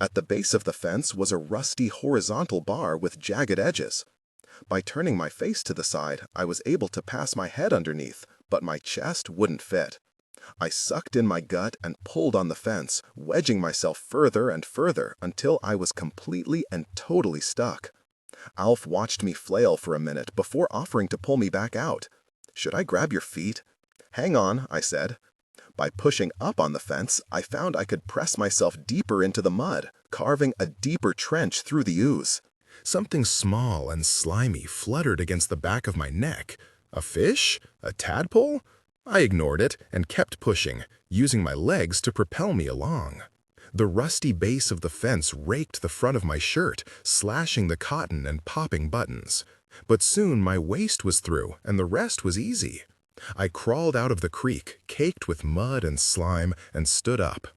At the base of the fence was a rusty horizontal bar with jagged edges. By turning my face to the side, I was able to pass my head underneath, but my chest wouldn't fit. I sucked in my gut and pulled on the fence, wedging myself further and further until I was completely and totally stuck. Alf watched me flail for a minute before offering to pull me back out. "Should I grab your feet?" "Hang on," I said. By pushing up on the fence, I found I could press myself deeper into the mud, carving a deeper trench through the ooze. Something small and slimy fluttered against the back of my neck. A fish? A tadpole? I ignored it and kept pushing, using my legs to propel me along. The rusty base of the fence raked the front of my shirt, slashing the cotton and popping buttons. But soon my waist was through, and the rest was easy. I crawled out of the creek, caked with mud and slime, and stood up.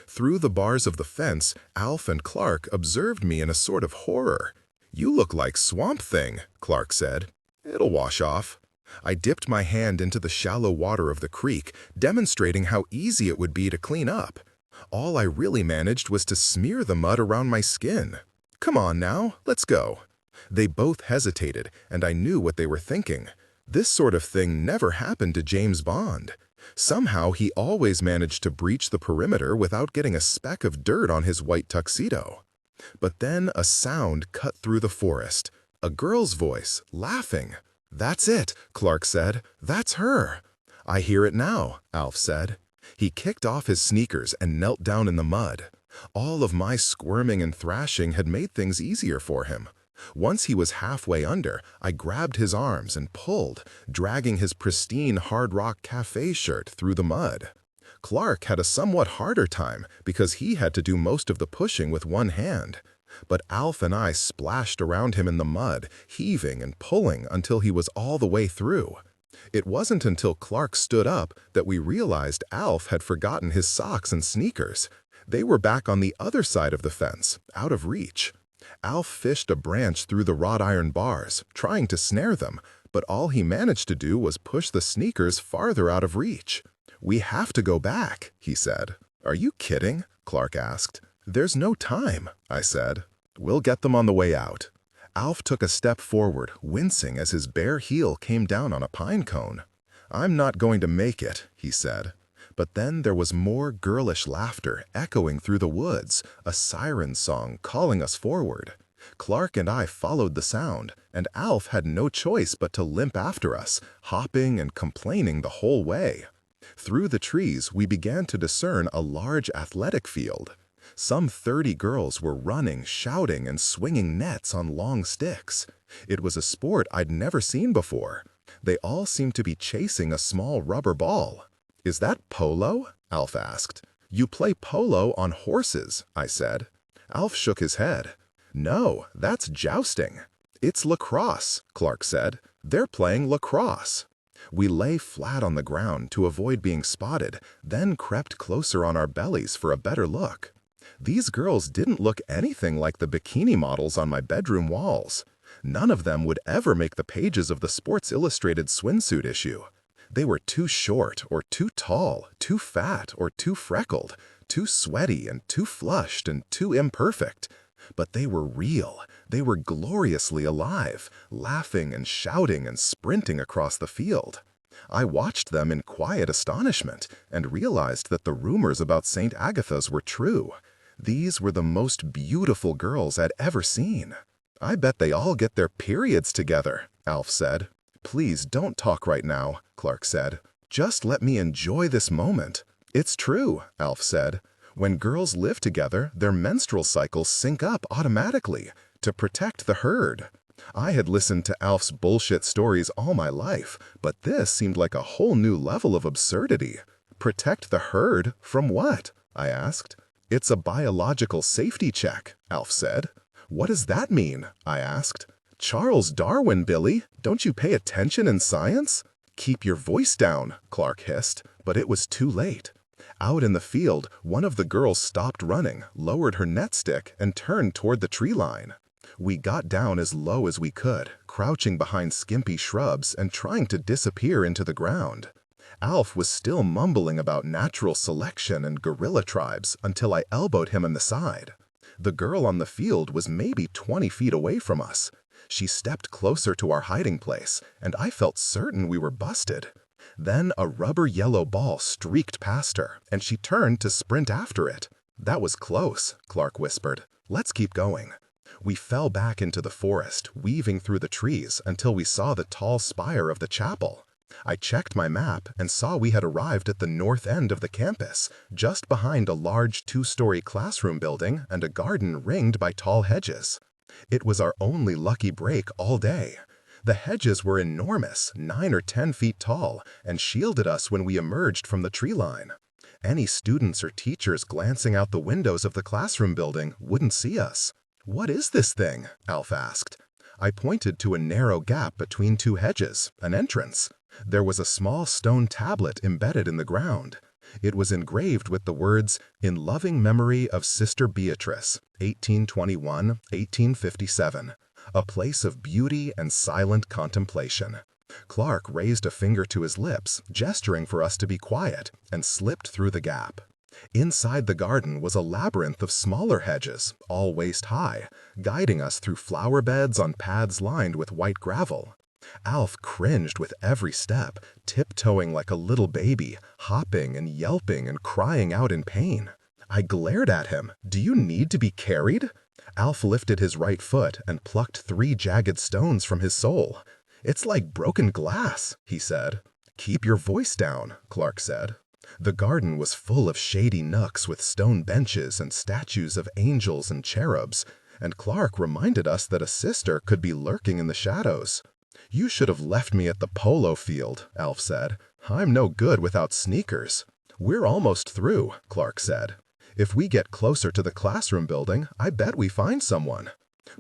Through the bars of the fence, Alf and Clark observed me in a sort of horror. "You look like Swamp Thing," Clark said. "It'll wash off." I dipped my hand into the shallow water of the creek, demonstrating how easy it would be to clean up. All I really managed was to smear the mud around my skin. "Come on now, let's go." They both hesitated, and I knew what they were thinking. This sort of thing never happened to James Bond. Somehow he always managed to breach the perimeter without getting a speck of dirt on his white tuxedo. But then a sound cut through the forest. A girl's voice, laughing. "That's it," Clark said. "That's her." "I hear it now," Alf said. He kicked off his sneakers and knelt down in the mud. All of my squirming and thrashing had made things easier for him. Once he was halfway under, I grabbed his arms and pulled, dragging his pristine Hard Rock Cafe shirt through the mud. Clark had a somewhat harder time because he had to do most of the pushing with one hand. But Alf and I splashed around him in the mud, heaving and pulling until he was all the way through. It wasn't until Clark stood up that we realized Alf had forgotten his socks and sneakers. They were back on the other side of the fence, out of reach. Alf fished a branch through the wrought iron bars, trying to snare them, but all he managed to do was push the sneakers farther out of reach. "We have to go back," he said. "Are you kidding?" Clark asked. "There's no time," I said. "We'll get them on the way out." Alf took a step forward, wincing as his bare heel came down on a pine cone. "I'm not going to make it," he said. But then there was more girlish laughter echoing through the woods, a siren song calling us forward. Clark and I followed the sound, and Alf had no choice but to limp after us, hopping and complaining the whole way. Through the trees, we began to discern a large athletic field. Some 30 girls were running, shouting, and swinging nets on long sticks. It was a sport I'd never seen before. They all seemed to be chasing a small rubber ball. "Is that polo?" Alf asked. "You play polo on horses," I said. Alf shook his head. "No, that's jousting." "It's lacrosse," Clark said. "They're playing lacrosse." We lay flat on the ground to avoid being spotted, then crept closer on our bellies for a better look. These girls didn't look anything like the bikini models on my bedroom walls. None of them would ever make the pages of the Sports Illustrated swimsuit issue. They were too short or too tall, too fat or too freckled, too sweaty and too flushed and too imperfect. But they were real. They were gloriously alive, laughing and shouting and sprinting across the field. I watched them in quiet astonishment and realized that the rumors about St. Agatha's were true. These were the most beautiful girls I'd ever seen. "I bet they all get their periods together," Alf said. "Please don't talk right now," Clark said. "Just let me enjoy this moment." "It's true," Alf said. "When girls live together, their menstrual cycles sync up automatically to protect the herd." I had listened to Alf's bullshit stories all my life, but this seemed like a whole new level of absurdity. "Protect the herd? From what?" I asked. "It's a biological safety check," Alf said. "What does that mean?" I asked. Charles Darwin, Billy. Don't you pay attention in science? Keep your voice down, Clark hissed, but it was too late. Out in the field, one of the girls stopped running, lowered her net stick, and turned toward the tree line. We got down as low as we could, crouching behind skimpy shrubs and trying to disappear into the ground. Alf was still mumbling about natural selection and gorilla tribes until I elbowed him in the side. The girl on the field was maybe 20 feet away from us. She stepped closer to our hiding place, and I felt certain we were busted. Then a rubber yellow ball streaked past her, and she turned to sprint after it. That was close, Clark whispered. Let's keep going. We fell back into the forest, weaving through the trees until we saw the tall spire of the chapel. I checked my map and saw we had arrived at the north end of the campus, just behind a large 2-story classroom building and a garden ringed by tall hedges. It was our only lucky break all day. The hedges were enormous, 9 or 10 feet tall, and shielded us when we emerged from the tree line. Any students or teachers glancing out the windows of the classroom building wouldn't see us. "What is this thing?" Alf asked. I pointed to a narrow gap between 2 hedges, an entrance. There was a small stone tablet embedded in the ground. It was engraved with the words, "In loving memory of Sister Beatrice, 1821-1857, a place of beauty and silent contemplation." Clark raised a finger to his lips, gesturing for us to be quiet, and slipped through the gap. Inside the garden was a labyrinth of smaller hedges, all waist-high, guiding us through flower beds on paths lined with white gravel. Alf cringed with every step, tiptoeing like a little baby, hopping and yelping and crying out in pain. I glared at him. "Do you need to be carried?" Alf lifted his right foot and plucked 3 jagged stones from his sole. "It's like broken glass," he said. "Keep your voice down," Clark said. The garden was full of shady nooks with stone benches and statues of angels and cherubs, and Clark reminded us that a sister could be lurking in the shadows. "You should have left me at the polo field," Alf said. "I'm no good without sneakers." "We're almost through," Clark said. "If we get closer to the classroom building, I bet we find someone."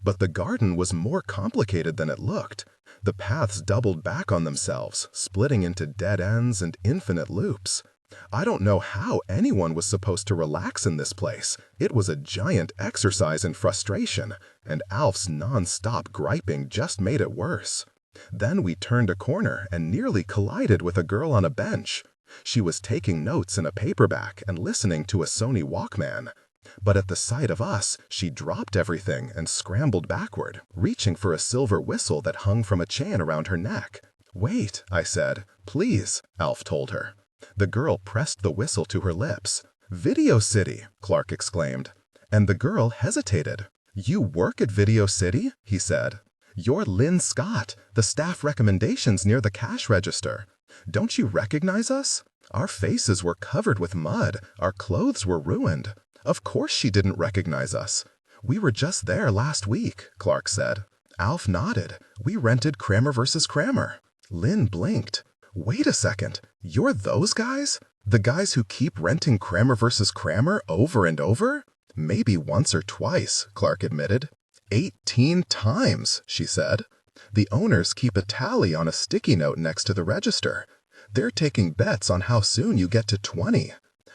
But the garden was more complicated than it looked. The paths doubled back on themselves, splitting into dead ends and infinite loops. I don't know how anyone was supposed to relax in this place. It was a giant exercise in frustration, and Alf's non-stop griping just made it worse. Then we turned a corner and nearly collided with a girl on a bench. She was taking notes in a paperback and listening to a Sony Walkman. But at the sight of us, she dropped everything and scrambled backward, reaching for a silver whistle that hung from a chain around her neck. "Wait," I said. "Please," Alf told her. The girl pressed the whistle to her lips. "Video City," Clark exclaimed. And the girl hesitated. "You work at Video City?" he said. "You're Lynn Scott, the staff recommendations near the cash register. Don't you recognize us?" Our faces were covered with mud. Our clothes were ruined. Of course she didn't recognize us. "We were just there last week," Clark said. Alf nodded. "We rented Kramer vs. Kramer." Lynn blinked. "Wait a second. You're those guys? The guys who keep renting Kramer vs. Kramer over and over?" "Maybe once or twice," Clark admitted. 18 times, she said. "The owners keep a tally on a sticky note next to the register. They're taking bets on how soon you get to 20.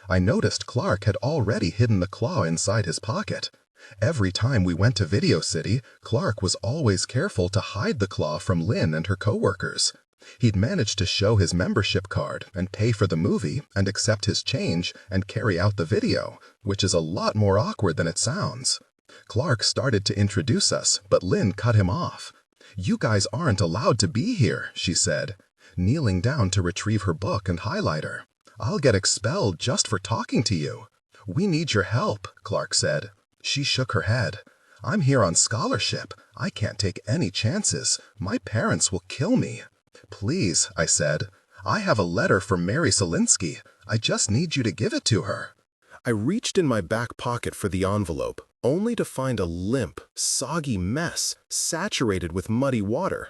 I noticed Clark had already hidden the claw inside his pocket. Every time we went to Video City, Clark was always careful to hide the claw from Lynn and her coworkers. He'd managed to show his membership card and pay for the movie and accept his change and carry out the video, which is a lot more awkward than it sounds. Clark started to introduce us, but Lynn cut him off. "You guys aren't allowed to be here," she said, kneeling down to retrieve her book and highlighter. "I'll get expelled just for talking to you." "We need your help," Clark said. She shook her head. "I'm here on scholarship. I can't take any chances. My parents will kill me." "Please," I said. "I have a letter from Mary Solinsky. I just need you to give it to her." I reached in my back pocket for the envelope, only to find a limp, soggy mess, saturated with muddy water.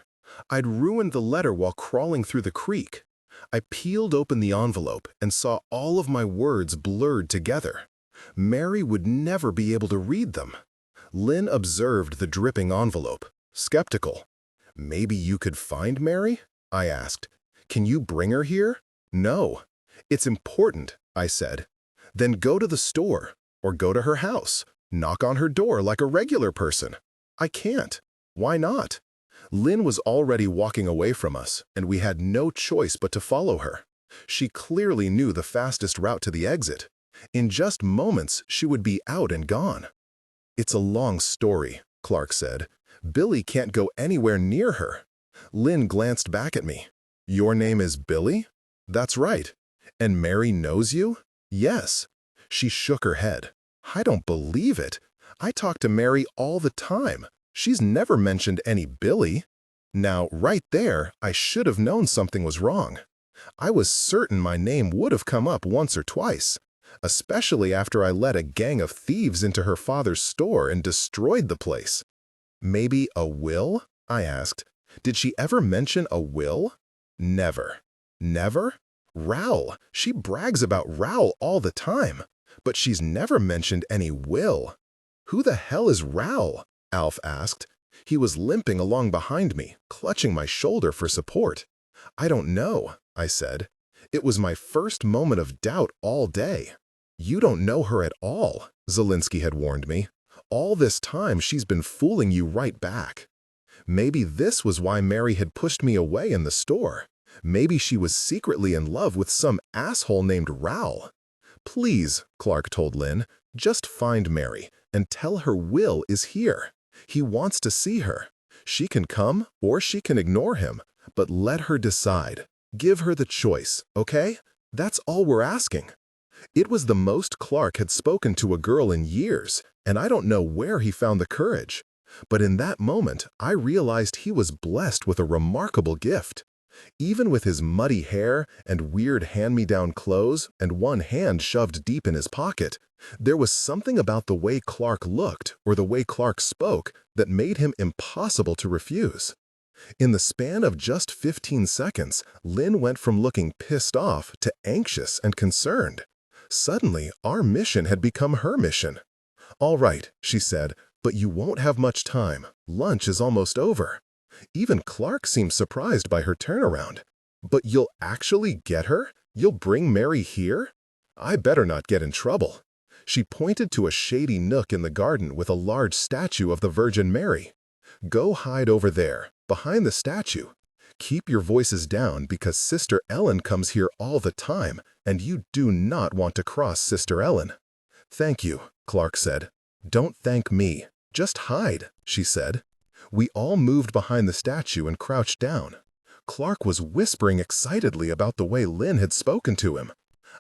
I'd ruined the letter while crawling through the creek. I peeled open the envelope and saw all of my words blurred together. Mary would never be able to read them. Lynn observed the dripping envelope, skeptical. "Maybe you could find Mary?" I asked. "Can you bring her here?" "No." "It's important," I said. "Then go to the store, or go to her house. Knock on her door like a regular person." "I can't." "Why not?" Lynn was already walking away from us, and we had no choice but to follow her. She clearly knew the fastest route to the exit. In just moments, she would be out and gone. "It's a long story," Clark said. "Billy can't go anywhere near her." Lynn glanced back at me. "Your name is Billy?" "That's right." "And Mary knows you?" "Yes." She shook her head. "I don't believe it. I talk to Mary all the time. She's never mentioned any Billy." Now, right there, I should have known something was wrong. I was certain my name would have come up once or twice, especially after I led a gang of thieves into her father's store and destroyed the place. "Maybe a will?" I asked. "Did she ever mention a will?" "Never." "Never?" "Raoul. She brags about Raoul all the time, but she's never mentioned any will." "Who the hell is Raoul?" Alf asked. He was limping along behind me, clutching my shoulder for support. "I don't know," I said. It was my first moment of doubt all day. "You don't know her at all," Zelinsky had warned me. "All this time she's been fooling you right back." Maybe this was why Mary had pushed me away in the store. Maybe she was secretly in love with some asshole named Raoul. "Please," Clark told Lynn, "just find Mary and tell her Will is here. He wants to see her. She can come or she can ignore him, but let her decide. Give her the choice, okay? That's all we're asking." It was the most Clark had spoken to a girl in years, and I don't know where he found the courage. But in that moment, I realized he was blessed with a remarkable gift. Even with his muddy hair and weird hand-me-down clothes and one hand shoved deep in his pocket, there was something about the way Clark looked or the way Clark spoke that made him impossible to refuse. In the span of just 15 seconds, Lynn went from looking pissed off to anxious and concerned. Suddenly, our mission had become her mission. "All right," she said, "but you won't have much time. Lunch is almost over." Even Clark seemed surprised by her turnaround. "But you'll actually get her? You'll bring Mary here?" I better not get in trouble. She pointed to a shady nook in the garden with a large statue of the Virgin Mary. "Go hide over there, behind the statue. Keep your voices down because Sister Ellen comes here all the time, and you do not want to cross Sister Ellen." "Thank you," Clark said. "Don't thank me. Just hide," she said. We all moved behind the statue and crouched down. Clark was whispering excitedly about the way Lynn had spoken to him.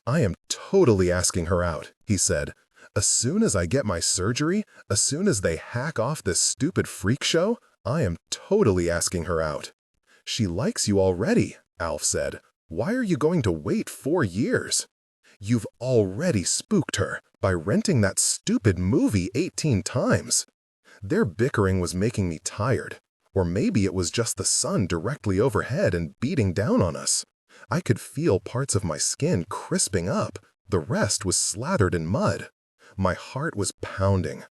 "I am totally asking her out," he said. "As soon as I get my surgery, as soon as they hack off this stupid freak show, I am totally asking her out." "She likes you already," Alf said. "Why are you going to wait 4 years?" "You've already spooked her by renting that stupid movie 18 times. Their bickering was making me tired. Or maybe it was just the sun directly overhead and beating down on us. I could feel parts of my skin crisping up. The rest was slathered in mud. My heart was pounding.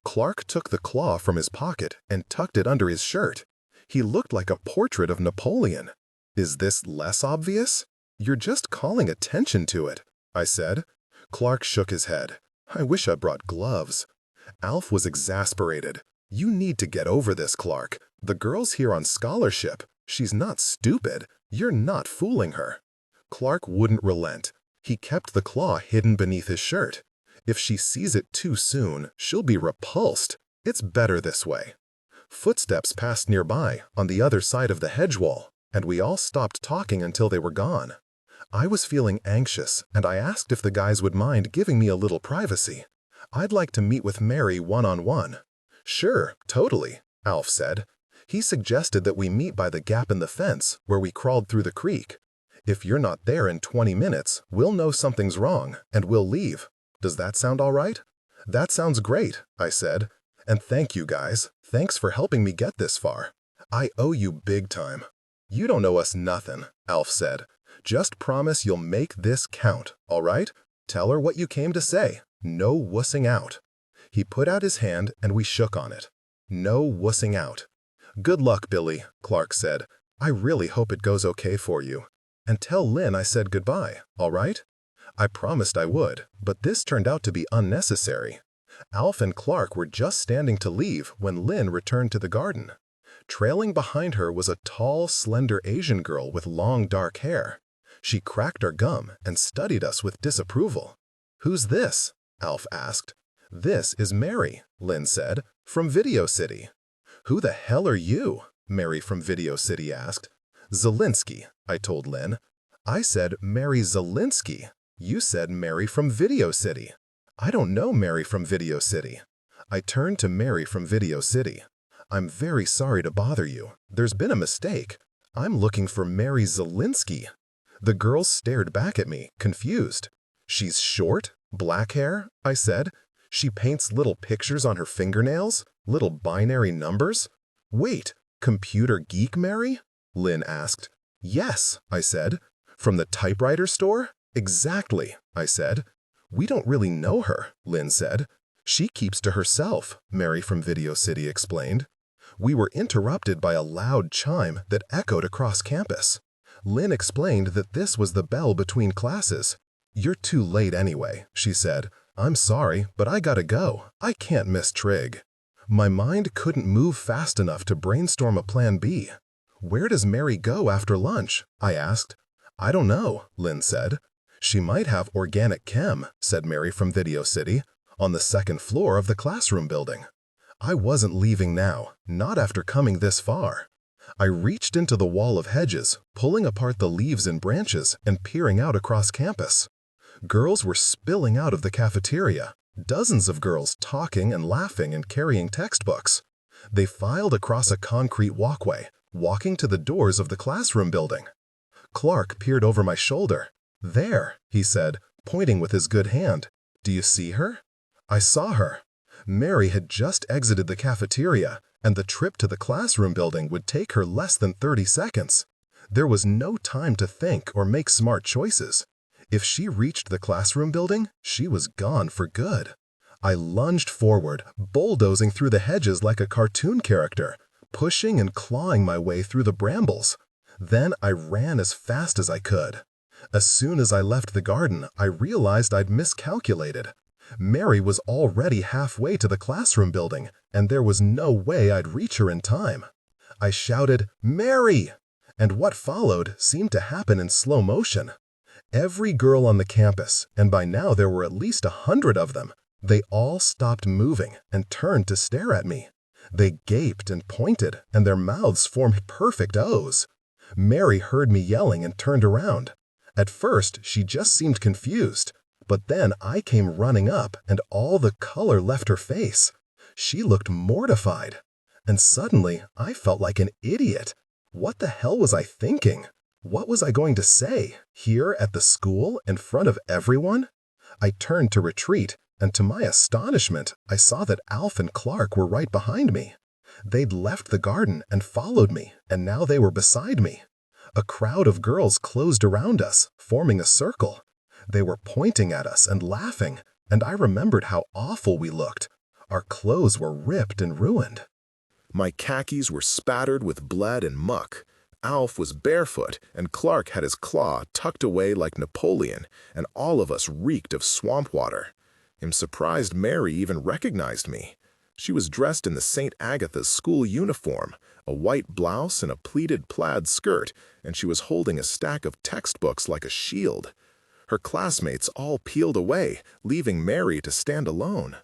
Clark took the claw from his pocket and tucked it under his shirt. He looked like a portrait of Napoleon. "Is this less obvious?" "You're just calling attention to it," I said. Clark shook his head. "I wish I brought gloves." Alf was exasperated. "You need to get over this, Clark. The girl's here on scholarship. She's not stupid. You're not fooling her." Clark wouldn't relent. He kept the claw hidden beneath his shirt. "If she sees it too soon, she'll be repulsed. It's better this way." Footsteps passed nearby, on the other side of the hedge wall, and we all stopped talking until they were gone. I was feeling anxious, and I asked if the guys would mind giving me a little privacy. I'd like to meet with Mary one-on-one. "Sure, totally," Alf said. He suggested that we meet by the gap in the fence where we crawled through the creek. "If you're not there in 20 minutes, we'll know something's wrong, and we'll leave. Does that sound all right?" "That sounds great," I said. "And thank you, guys. Thanks for helping me get this far. I owe you big time." "You don't owe us nothing," Alf said. "Just promise you'll make this count, all right? Tell her what you came to say. No wussing out." He put out his hand and we shook on it. No wussing out. Good luck, Billy, Clark said. I really hope it goes okay for you. And tell Lynn I said goodbye, all right? I promised I would, but this turned out to be unnecessary. Alf and Clark were just standing to leave when Lynn returned to the garden. Trailing behind her was a tall, slender Asian girl with long, dark hair. She cracked her gum and studied us with disapproval. "Who's this?" Alf asked. "This is Mary," Lynn said, "from Video City." "Who the hell are you?" Mary from Video City asked. "Zelinsky," I told Lynn. "I said Mary Zelinsky. You said Mary from Video City." "I don't know Mary from Video City." I turned to Mary from Video City. "I'm very sorry to bother you. There's been a mistake. I'm looking for Mary Zelinsky." The girls stared back at me, confused. "She's short, black hair," I said. "She paints little pictures on her fingernails, little binary numbers." "Wait, computer geek Mary?" Lynn asked. "Yes," I said. "From the typewriter store?" "Exactly," I said. "We don't really know her," Lynn said. "She keeps to herself," Mary from Video City explained. We were interrupted by a loud chime that echoed across campus. Lynn explained that this was the bell between classes. "You're too late anyway," she said. "I'm sorry, but I gotta go. I can't miss Trig." My mind couldn't move fast enough to brainstorm a plan B. "Where does Mary go after lunch?" I asked. "I don't know," Lynn said. "She might have organic chem," said Mary from Video City, "on the second floor of the classroom building." I wasn't leaving now, not after coming this far. I reached into the wall of hedges, pulling apart the leaves and branches and peering out across campus. Girls were spilling out of the cafeteria, dozens of girls talking and laughing and carrying textbooks. They filed across a concrete walkway, walking to the doors of the classroom building. Clark peered over my shoulder. "There," he said, pointing with his good hand. "Do you see her?" I saw her. Mary had just exited the cafeteria, and the trip to the classroom building would take her less than 30 seconds. There was no time to think or make smart choices. If she reached the classroom building, she was gone for good. I lunged forward, bulldozing through the hedges like a cartoon character, pushing and clawing my way through the brambles. Then I ran as fast as I could. As soon as I left the garden, I realized I'd miscalculated. Mary was already halfway to the classroom building, and there was no way I'd reach her in time. I shouted, "Mary!" And what followed seemed to happen in slow motion. Every girl on the campus, and by now there were at least 100 of them, they all stopped moving and turned to stare at me. They gaped and pointed, and their mouths formed perfect O's. Mary heard me yelling and turned around. At first, she just seemed confused. But then I came running up, and all the color left her face. She looked mortified. And suddenly, I felt like an idiot. What the hell was I thinking? What was I going to say, here at the school, in front of everyone? I turned to retreat, and to my astonishment, I saw that Alf and Clark were right behind me. They'd left the garden and followed me, and now they were beside me. A crowd of girls closed around us, forming a circle. They were pointing at us and laughing, and I remembered how awful we looked. Our clothes were ripped and ruined. My khakis were spattered with blood and muck. Alf was barefoot, and Clark had his claw tucked away like Napoleon, and all of us reeked of swamp water. I'm surprised Mary even recognized me. She was dressed in the St. Agatha's school uniform, a white blouse and a pleated plaid skirt, and she was holding a stack of textbooks like a shield. Her classmates all peeled away, leaving Mary to stand alone.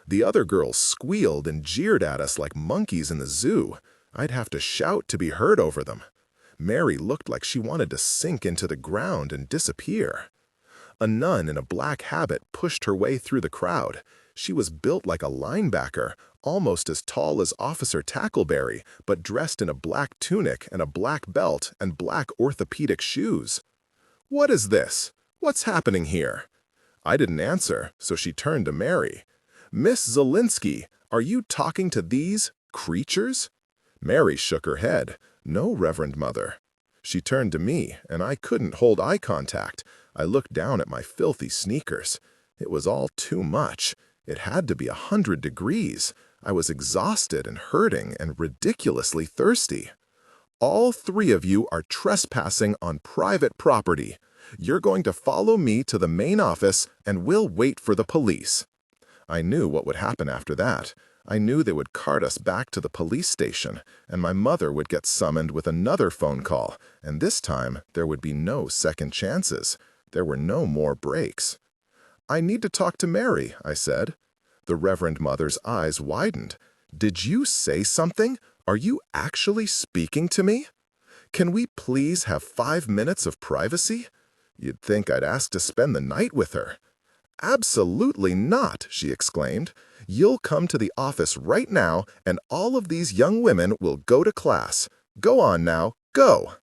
The other girls squealed and jeered at us like monkeys in the zoo. I'd have to shout to be heard over them. Mary looked like she wanted to sink into the ground and disappear. A nun in a black habit pushed her way through the crowd. She was built like a linebacker, almost as tall as Officer Tackleberry, but dressed in a black tunic and a black belt and black orthopedic shoes. "What is this? What's happening here?" I didn't answer, so she turned to Mary. "Miss Zelinsky, are you talking to these creatures?" Mary shook her head. "No, Reverend Mother." She turned to me, and I couldn't hold eye contact. I looked down at my filthy sneakers. It was all too much. It had to be 100 degrees. I was exhausted and hurting and ridiculously thirsty. All three of you are trespassing on private property. You're going to follow me to the main office and we'll wait for the police. I knew what would happen after that. I knew they would cart us back to the police station, and my mother would get summoned with another phone call, and this time there would be no second chances. There were no more breaks. "I need to talk to Mary," I said. The Reverend Mother's eyes widened. "Did you say something? Are you actually speaking to me? Can we please have 5 minutes of privacy?" You'd think I'd ask to spend the night with her. "Absolutely not," she exclaimed. "You'll come to the office right now, and all of these young women will go to class. Go on now, go!"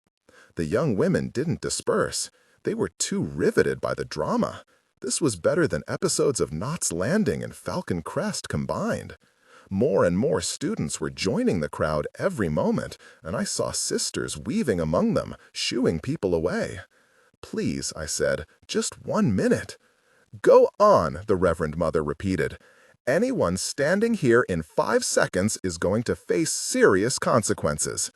The young women didn't disperse. They were too riveted by the drama. This was better than episodes of Knots Landing and Falcon Crest combined. More and more students were joining the crowd every moment, and I saw sisters weaving among them, shooing people away. "Please," I said, "just 1 minute." "Go on," the Reverend Mother repeated. "Anyone standing here in 5 seconds is going to face serious consequences."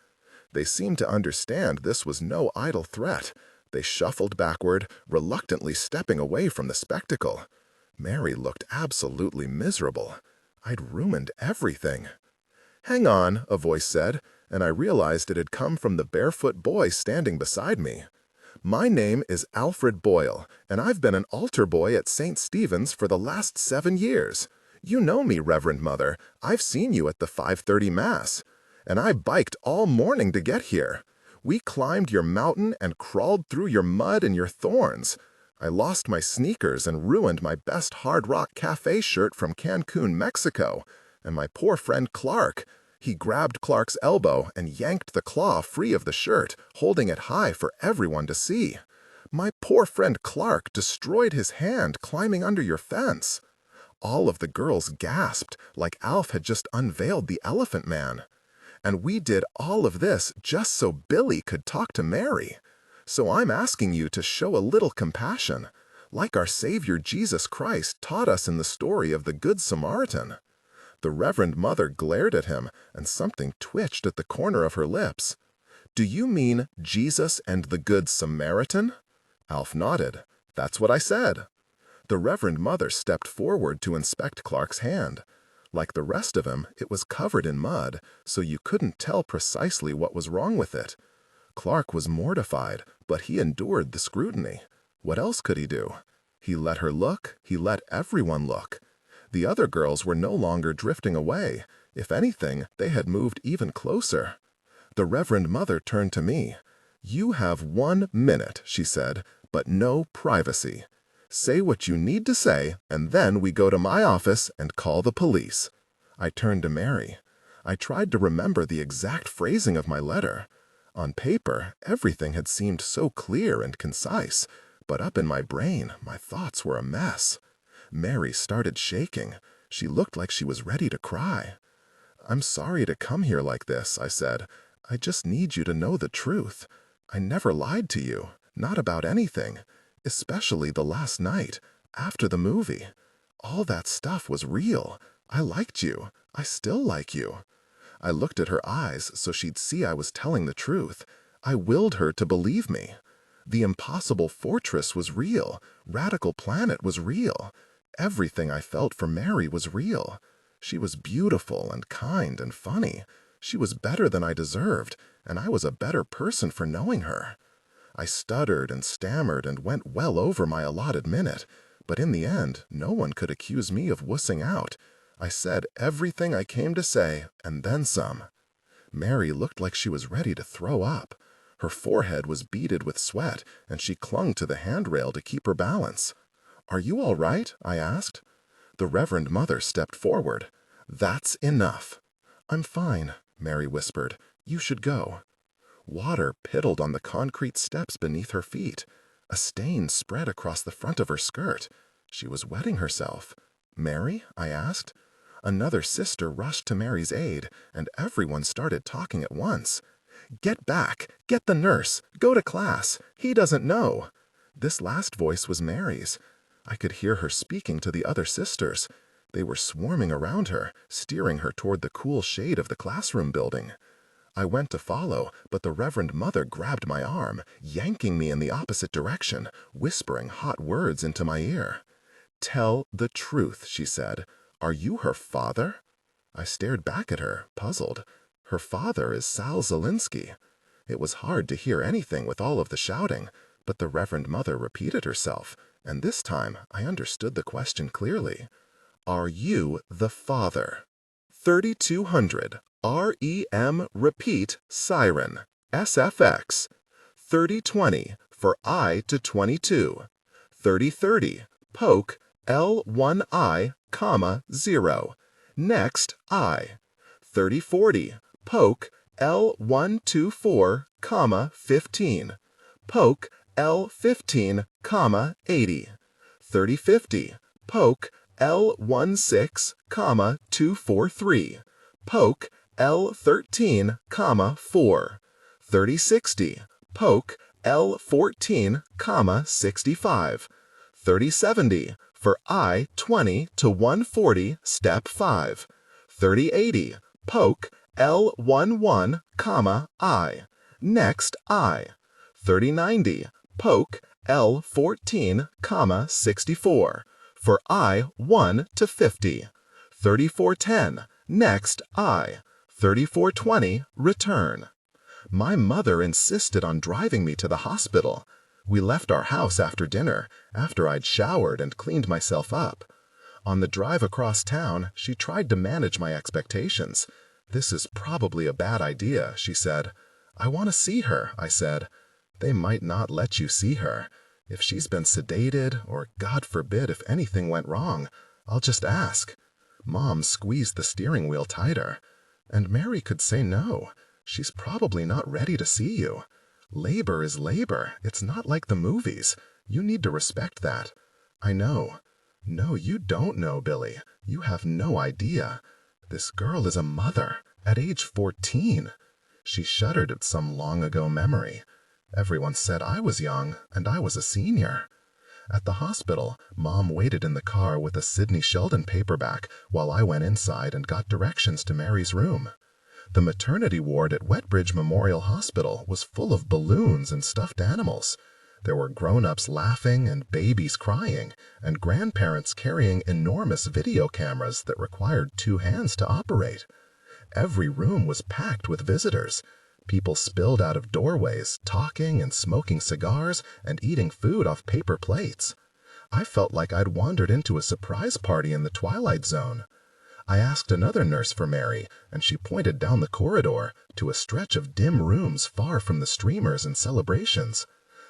They seemed to understand this was no idle threat. They shuffled backward, reluctantly stepping away from the spectacle. Mary looked absolutely miserable. I'd ruined everything. "Hang on," a voice said, and I realized it had come from the barefoot boy standing beside me. "My name is Alfred Boyle, and I've been an altar boy at St. Stephen's for the last 7 years. You know me, Reverend Mother. I've seen you at the 5:30 Mass. And I biked all morning to get here. We climbed your mountain and crawled through your mud and your thorns. I lost my sneakers and ruined my best Hard Rock Cafe shirt from Cancun, Mexico. And my poor friend Clark, he grabbed Clark's elbow and yanked the claw free of the shirt, holding it high for everyone to see. My poor friend Clark destroyed his hand climbing under your fence." All of the girls gasped, like Alf had just unveiled the Elephant Man. "And we did all of this just so Billy could talk to Mary. So I'm asking you to show a little compassion, like our Savior Jesus Christ taught us in the story of the Good Samaritan." The Reverend Mother glared at him, and something twitched at the corner of her lips. "Do you mean Jesus and the Good Samaritan?" Alf nodded. "That's what I said." The Reverend Mother stepped forward to inspect Clark's hand. Like the rest of him, it was covered in mud, so you couldn't tell precisely what was wrong with it. Clark was mortified, but he endured the scrutiny. What else could he do? He let her look, he let everyone look. The other girls were no longer drifting away. If anything, they had moved even closer. The Reverend Mother turned to me. "You have 1 minute," she said, "but no privacy. Say what you need to say, and then we go to my office and call the police." I turned to Mary. I tried to remember the exact phrasing of my letter. On paper, everything had seemed so clear and concise, but up in my brain, my thoughts were a mess. Mary started shaking. She looked like she was ready to cry. "I'm sorry to come here like this," I said. "I just need you to know the truth. I never lied to you, not about anything, especially the last night, after the movie. All that stuff was real. I liked you. I still like you." I looked at her eyes so she'd see I was telling the truth. I willed her to believe me. The Impossible Fortress was real. Radical Planet was real. Everything I felt for Mary was real. She was beautiful and kind and funny. She was better than I deserved, and I was a better person for knowing her. I stuttered and stammered and went well over my allotted minute, but in the end, no one could accuse me of wussing out. I said everything I came to say, and then some. Mary looked like she was ready to throw up. Her forehead was beaded with sweat, and she clung to the handrail to keep her balance. "Are you all right?" I asked. The Reverend Mother stepped forward. "That's enough." "I'm fine," Mary whispered. "You should go." Water piddled on the concrete steps beneath her feet. A stain spread across the front of her skirt. She was wetting herself. "Mary?" I asked. Another sister rushed to Mary's aid, and everyone started talking at once. "Get back! Get the nurse! Go to class! He doesn't know!" This last voice was Mary's. I could hear her speaking to the other sisters. They were swarming around her, steering her toward the cool shade of the classroom building. I went to follow, but the Reverend Mother grabbed my arm, yanking me in the opposite direction, whispering hot words into my ear. "Tell the truth," she said. "Are you her father?" I stared back at her, puzzled. Her father is Sal Zelinsky. It was hard to hear anything with all of the shouting, but the Reverend Mother repeated herself, and this time I understood the question clearly. "Are you the father?" 3200 REM repeat siren SFX 3020 for I to 22 3030 poke L1I, 0 next I 3040 poke L124, 15 poke L15, 80 3050 poke L16, 243 poke L13, 4 3060 poke L14, 65 3070 for I 20 to 140 step 5 3080 poke L11, I next I 3090 poke L14, 64 for I 1 to 50 3410 next I 3420 return. My mother insisted on driving me to the hospital. We left our house after dinner, after I'd showered and cleaned myself up. On the drive across town, she tried to manage my expectations. "This is probably a bad idea," she said. "I want to see her," I said. "They might not let you see her. If she's been sedated, or God forbid if anything went wrong, I'll just ask." Mom squeezed the steering wheel tighter. "And Mary could say no. She's probably not ready to see you. Labor is labor. It's not like the movies. You need to respect that." "I know." "No, you don't know, Billy. You have no idea. This girl is a mother, at age 14. She shuddered at some long-ago memory. Everyone said I was young, and I was a senior. At the hospital, Mom waited in the car with a Sidney Sheldon paperback while I went inside and got directions to Mary's room. The maternity ward at Wetbridge Memorial Hospital was full of balloons and stuffed animals. There were grown-ups laughing and babies crying, and grandparents carrying enormous video cameras that required 2 hands to operate. Every room was packed with visitors. People spilled out of doorways, talking and smoking cigars and eating food off paper plates. I felt like I'd wandered into a surprise party in the Twilight Zone. I asked another nurse for Mary, and she pointed down the corridor to a stretch of dim rooms far from the streamers and celebrations.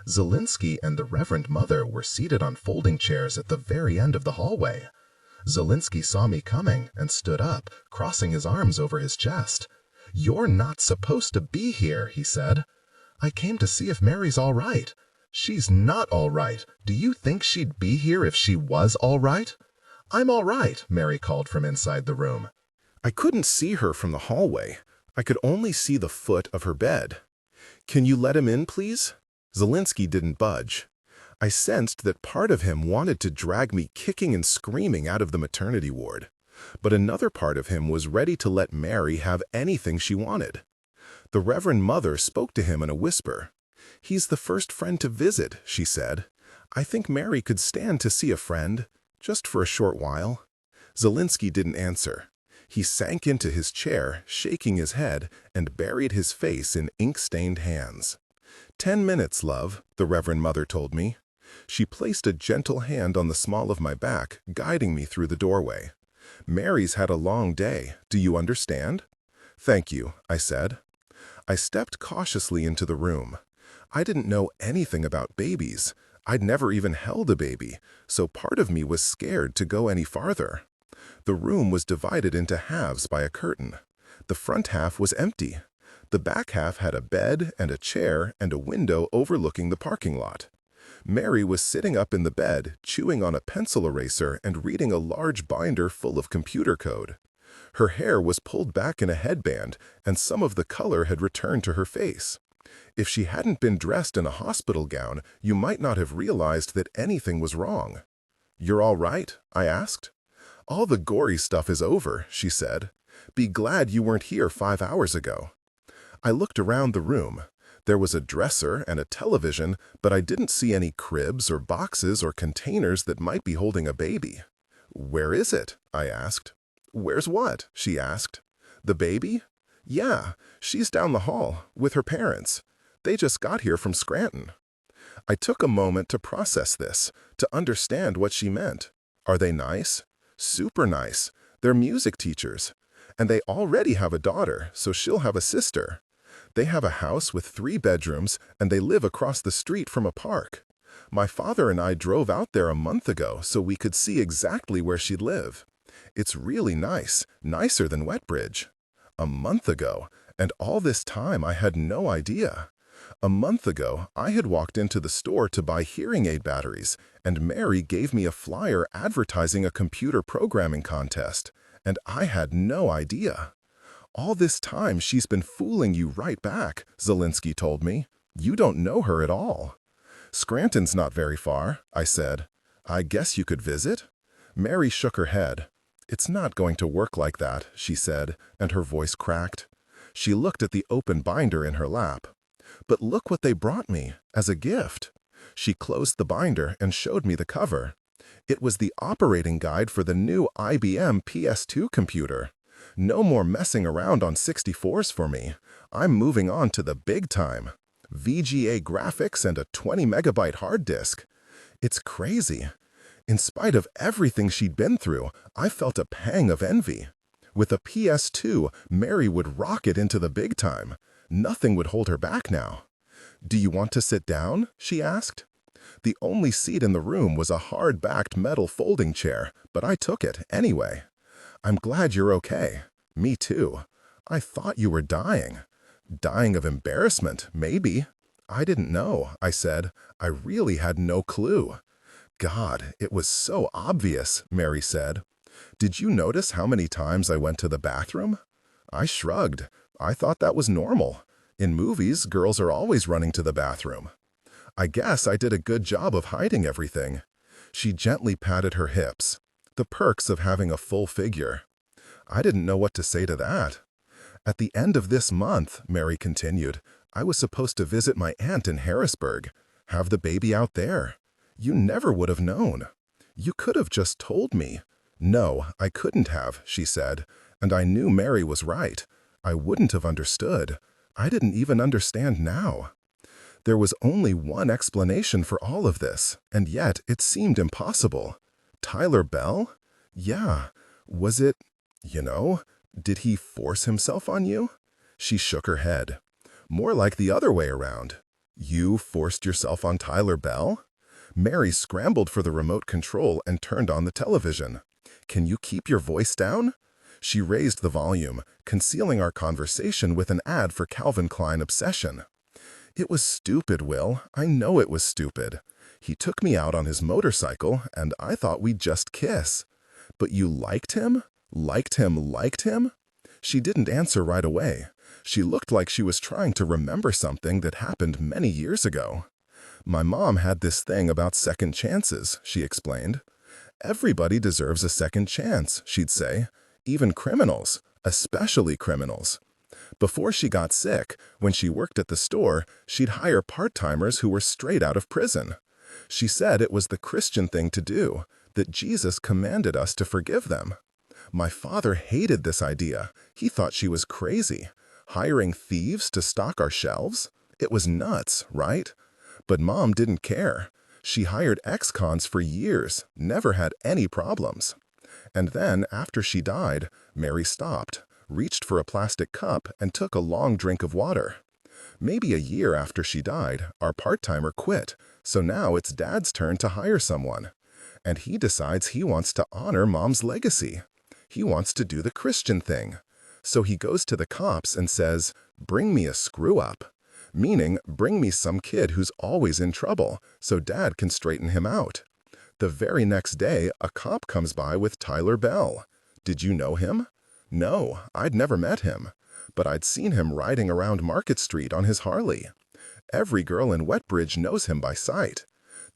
Zelinsky and the Reverend Mother were seated on folding chairs at the very end of the hallway. Zelinsky saw me coming and stood up, crossing his arms over his chest. "You're not supposed to be here," he said. "I came to see if Mary's all right." "She's not all right. Do you think she'd be here if she was all right?" "I'm all right," Mary called from inside the room. I couldn't see her from the hallway. I could only see the foot of her bed. "Can you let him in, please?" Zelinsky didn't budge. I sensed that part of him wanted to drag me kicking and screaming out of the maternity ward, but another part of him was ready to let Mary have anything she wanted. The Reverend Mother spoke to him in a whisper. "He's the first friend to visit," she said. "I think Mary could stand to see a friend, just for a short while." Zelinsky didn't answer. He sank into his chair, shaking his head, and buried his face in ink-stained hands. 10 minutes, love," the Reverend Mother told me. She placed a gentle hand on the small of my back, guiding me through the doorway. "Mary's had a long day. Do you understand?" "Thank you," I said. I stepped cautiously into the room. I didn't know anything about babies. I'd never even held a baby, so part of me was scared to go any farther. The room was divided into halves by a curtain. The front half was empty. The back half had a bed and a chair and a window overlooking the parking lot. Mary was sitting up in the bed, chewing on a pencil eraser and reading a large binder full of computer code. Her hair was pulled back in a headband, and some of the color had returned to her face. If she hadn't been dressed in a hospital gown, you might not have realized that anything was wrong. "You're all right?" I asked. All the gory stuff is over, she said. Be glad you weren't here 5 hours ago. I looked around the room. There was a dresser and a television, but I didn't see any cribs or boxes or containers that might be holding a baby. Where is it? I asked. Where's what? She asked. The baby? Yeah, she's down the hall with her parents. They just got here from Scranton. I took a moment to process this, to understand what she meant. Are they nice? Super nice. They're music teachers. And they already have a daughter, so she'll have a sister. They have a house with 3 bedrooms, and they live across the street from a park. My father and I drove out there a month ago so we could see exactly where she'd live. It's really nice, nicer than Wetbridge. A month ago, and all this time I had no idea. A month ago, I had walked into the store to buy hearing aid batteries, and Mary gave me a flyer advertising a computer programming contest, and I had no idea. All this time she's been fooling you right back, Zielinski told me. You don't know her at all. Scranton's not very far, I said. I guess you could visit? Mary shook her head. It's not going to work like that, she said, and her voice cracked. She looked at the open binder in her lap. But look what they brought me, as a gift. She closed the binder and showed me the cover. It was the operating guide for the new IBM PS2 computer. No more messing around on 64s for me. I'm moving on to the big time. VGA graphics and a 20-megabyte hard disk. It's crazy. In spite of everything she'd been through, I felt a pang of envy. With a PS2, Mary would rocket into the big time. Nothing would hold her back now. Do you want to sit down? She asked. The only seat in the room was a hard-backed metal folding chair, but I took it anyway. I'm glad you're okay. Me too. I thought you were dying. Dying of embarrassment, maybe. I didn't know, I said. I really had no clue. God, it was so obvious, Mary said. Did you notice how many times I went to the bathroom? I shrugged. I thought that was normal. In movies, girls are always running to the bathroom. I guess I did a good job of hiding everything. She gently patted her hips. The perks of having a full figure. I didn't know what to say to that. At the end of this month, Mary continued, I was supposed to visit my aunt in Harrisburg, have the baby out there. You never would have known. You could have just told me. No, I couldn't have, she said, and I knew Mary was right. I wouldn't have understood. I didn't even understand now. There was only one explanation for all of this, and yet it seemed impossible. Tyler Bell? Yeah. Was it, did he force himself on you? She shook her head. More like the other way around. You forced yourself on Tyler Bell? Mary scrambled for the remote control and turned on the television. Can you keep your voice down? She raised the volume, concealing our conversation with an ad for Calvin Klein Obsession. It was stupid, Will. I know it was stupid. He took me out on his motorcycle, and I thought we'd just kiss. But you liked him? Liked him? She didn't answer right away. She looked like she was trying to remember something that happened many years ago. My mom had this thing about second chances, she explained. Everybody deserves a second chance, she'd say. Even criminals, especially criminals. Before she got sick, when she worked at the store, she'd hire part-timers who were straight out of prison. She said it was the Christian thing to do, that Jesus commanded us to forgive them. My father hated this idea. He thought she was crazy. Hiring thieves to stock our shelves? It was nuts, right? But Mom didn't care. She hired ex-cons for years, never had any problems. And then, after she died, Mary stopped, reached for a plastic cup, and took a long drink of water. Maybe a year after she died, our part-timer quit, so now it's Dad's turn to hire someone. And he decides he wants to honor Mom's legacy. He wants to do the Christian thing. So he goes to the cops and says, "Bring me a screw-up." Meaning, bring me some kid who's always in trouble, so Dad can straighten him out. The very next day, a cop comes by with Tyler Bell. Did you know him? No, I'd never met him, but I'd seen him riding around Market Street on his Harley. Every girl in Wetbridge knows him by sight.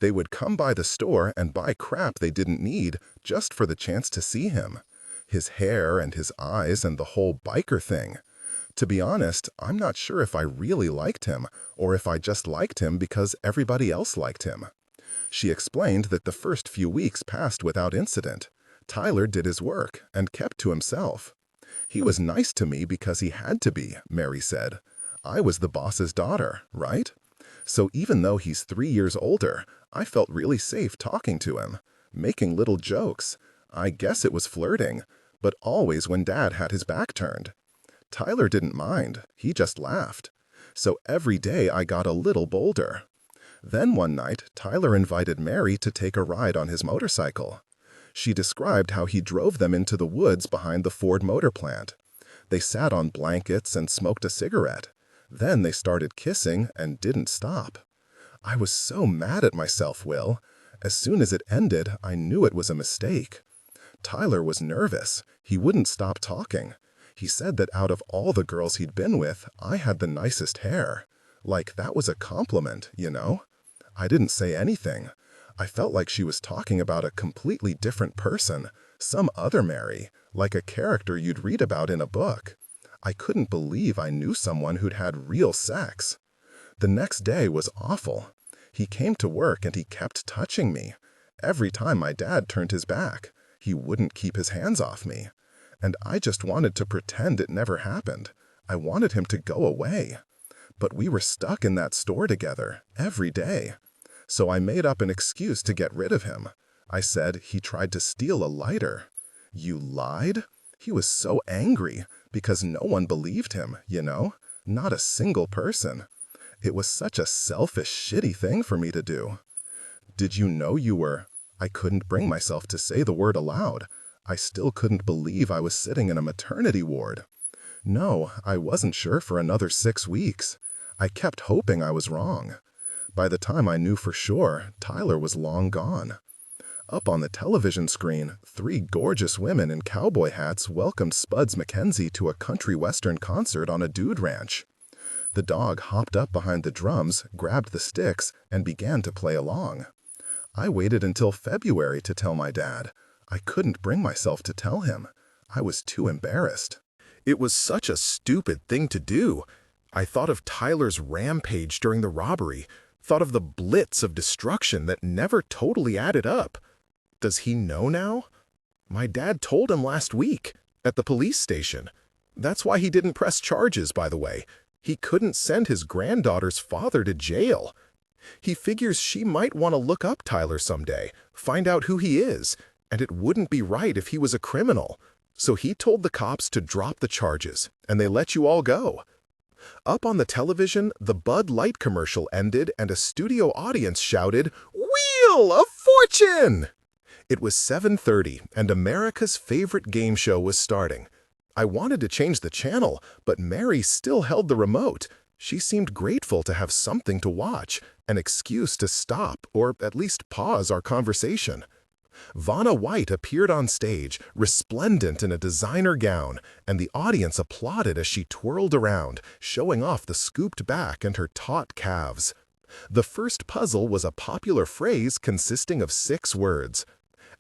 They would come by the store and buy crap they didn't need just for the chance to see him. His hair and his eyes and the whole biker thing. To be honest, I'm not sure if I really liked him or if I just liked him because everybody else liked him. She explained that the first few weeks passed without incident. Tyler did his work and kept to himself. He was nice to me because he had to be, Mary said. I was the boss's daughter, right? So even though he's 3 years older, I felt really safe talking to him, making little jokes. I guess it was flirting, but always when Dad had his back turned. Tyler didn't mind, he just laughed. So every day I got a little bolder. Then one night, Tyler invited Mary to take a ride on his motorcycle. She described how he drove them into the woods behind the Ford motor plant. They sat on blankets and smoked a cigarette. Then they started kissing and didn't stop. I was so mad at myself, Will. As soon as it ended, I knew it was a mistake. Tyler was nervous. He wouldn't stop talking. He said that out of all the girls he'd been with, I had the nicest hair. Like that was a compliment, you know? I didn't say anything. I felt like she was talking about a completely different person, some other Mary, like a character you'd read about in a book. I couldn't believe I knew someone who'd had real sex. The next day was awful. He came to work and he kept touching me. Every time my dad turned his back, he wouldn't keep his hands off me. And I just wanted to pretend it never happened. I wanted him to go away. But we were stuck in that store together, every day. So I made up an excuse to get rid of him. I said he tried to steal a lighter. You lied? He was so angry because no one believed him, you know? Not a single person. It was such a selfish, shitty thing for me to do. Did you know you were... I couldn't bring myself to say the word aloud. I still couldn't believe I was sitting in a maternity ward. No, I wasn't sure for another 6 weeks. I kept hoping I was wrong. By the time I knew for sure, Tyler was long gone. Up on the television screen, 3 gorgeous women in cowboy hats welcomed Spuds MacKenzie to a country western concert on a dude ranch. The dog hopped up behind the drums, grabbed the sticks, and began to play along. I waited until February to tell my dad. I couldn't bring myself to tell him. I was too embarrassed. It was such a stupid thing to do. I thought of Tyler's rampage during the robbery, thought of the blitz of destruction that never totally added up. Does he know now? My dad told him last week, at the police station. That's why he didn't press charges, by the way. He couldn't send his granddaughter's father to jail. He figures she might want to look up Tyler someday, find out who he is, and it wouldn't be right if he was a criminal. So he told the cops to drop the charges, and they let you all go. Up on the television, the Bud Light commercial ended and a studio audience shouted, "Wheel of Fortune!" It was 7:30 and America's favorite game show was starting. I wanted to change the channel, but Mary still held the remote. She seemed grateful to have something to watch, an excuse to stop or at least pause our conversation. Vanna White appeared on stage, resplendent in a designer gown, and the audience applauded as she twirled around, showing off the scooped back and her taut calves. The first puzzle was a popular phrase consisting of 6 words.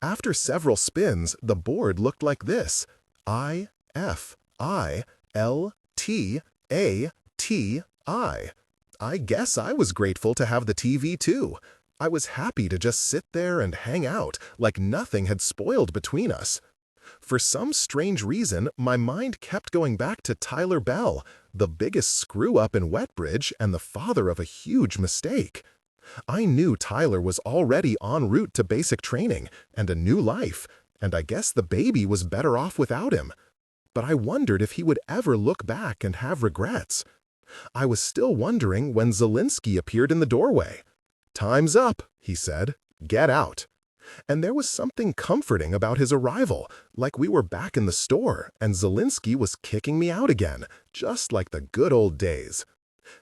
After several spins, the board looked like this: I-F-I-L-T-A-T-I. I guess I was grateful to have the TV too. I was happy to just sit there and hang out like nothing had spoiled between us. For some strange reason, my mind kept going back to Tyler Bell, the biggest screw-up in Wetbridge and the father of a huge mistake. I knew Tyler was already en route to basic training and a new life, and I guess the baby was better off without him. But I wondered if he would ever look back and have regrets. I was still wondering when Zelinsky appeared in the doorway. "Time's up," he said. "Get out." And there was something comforting about his arrival, like we were back in the store and Zelinsky was kicking me out again, just like the good old days.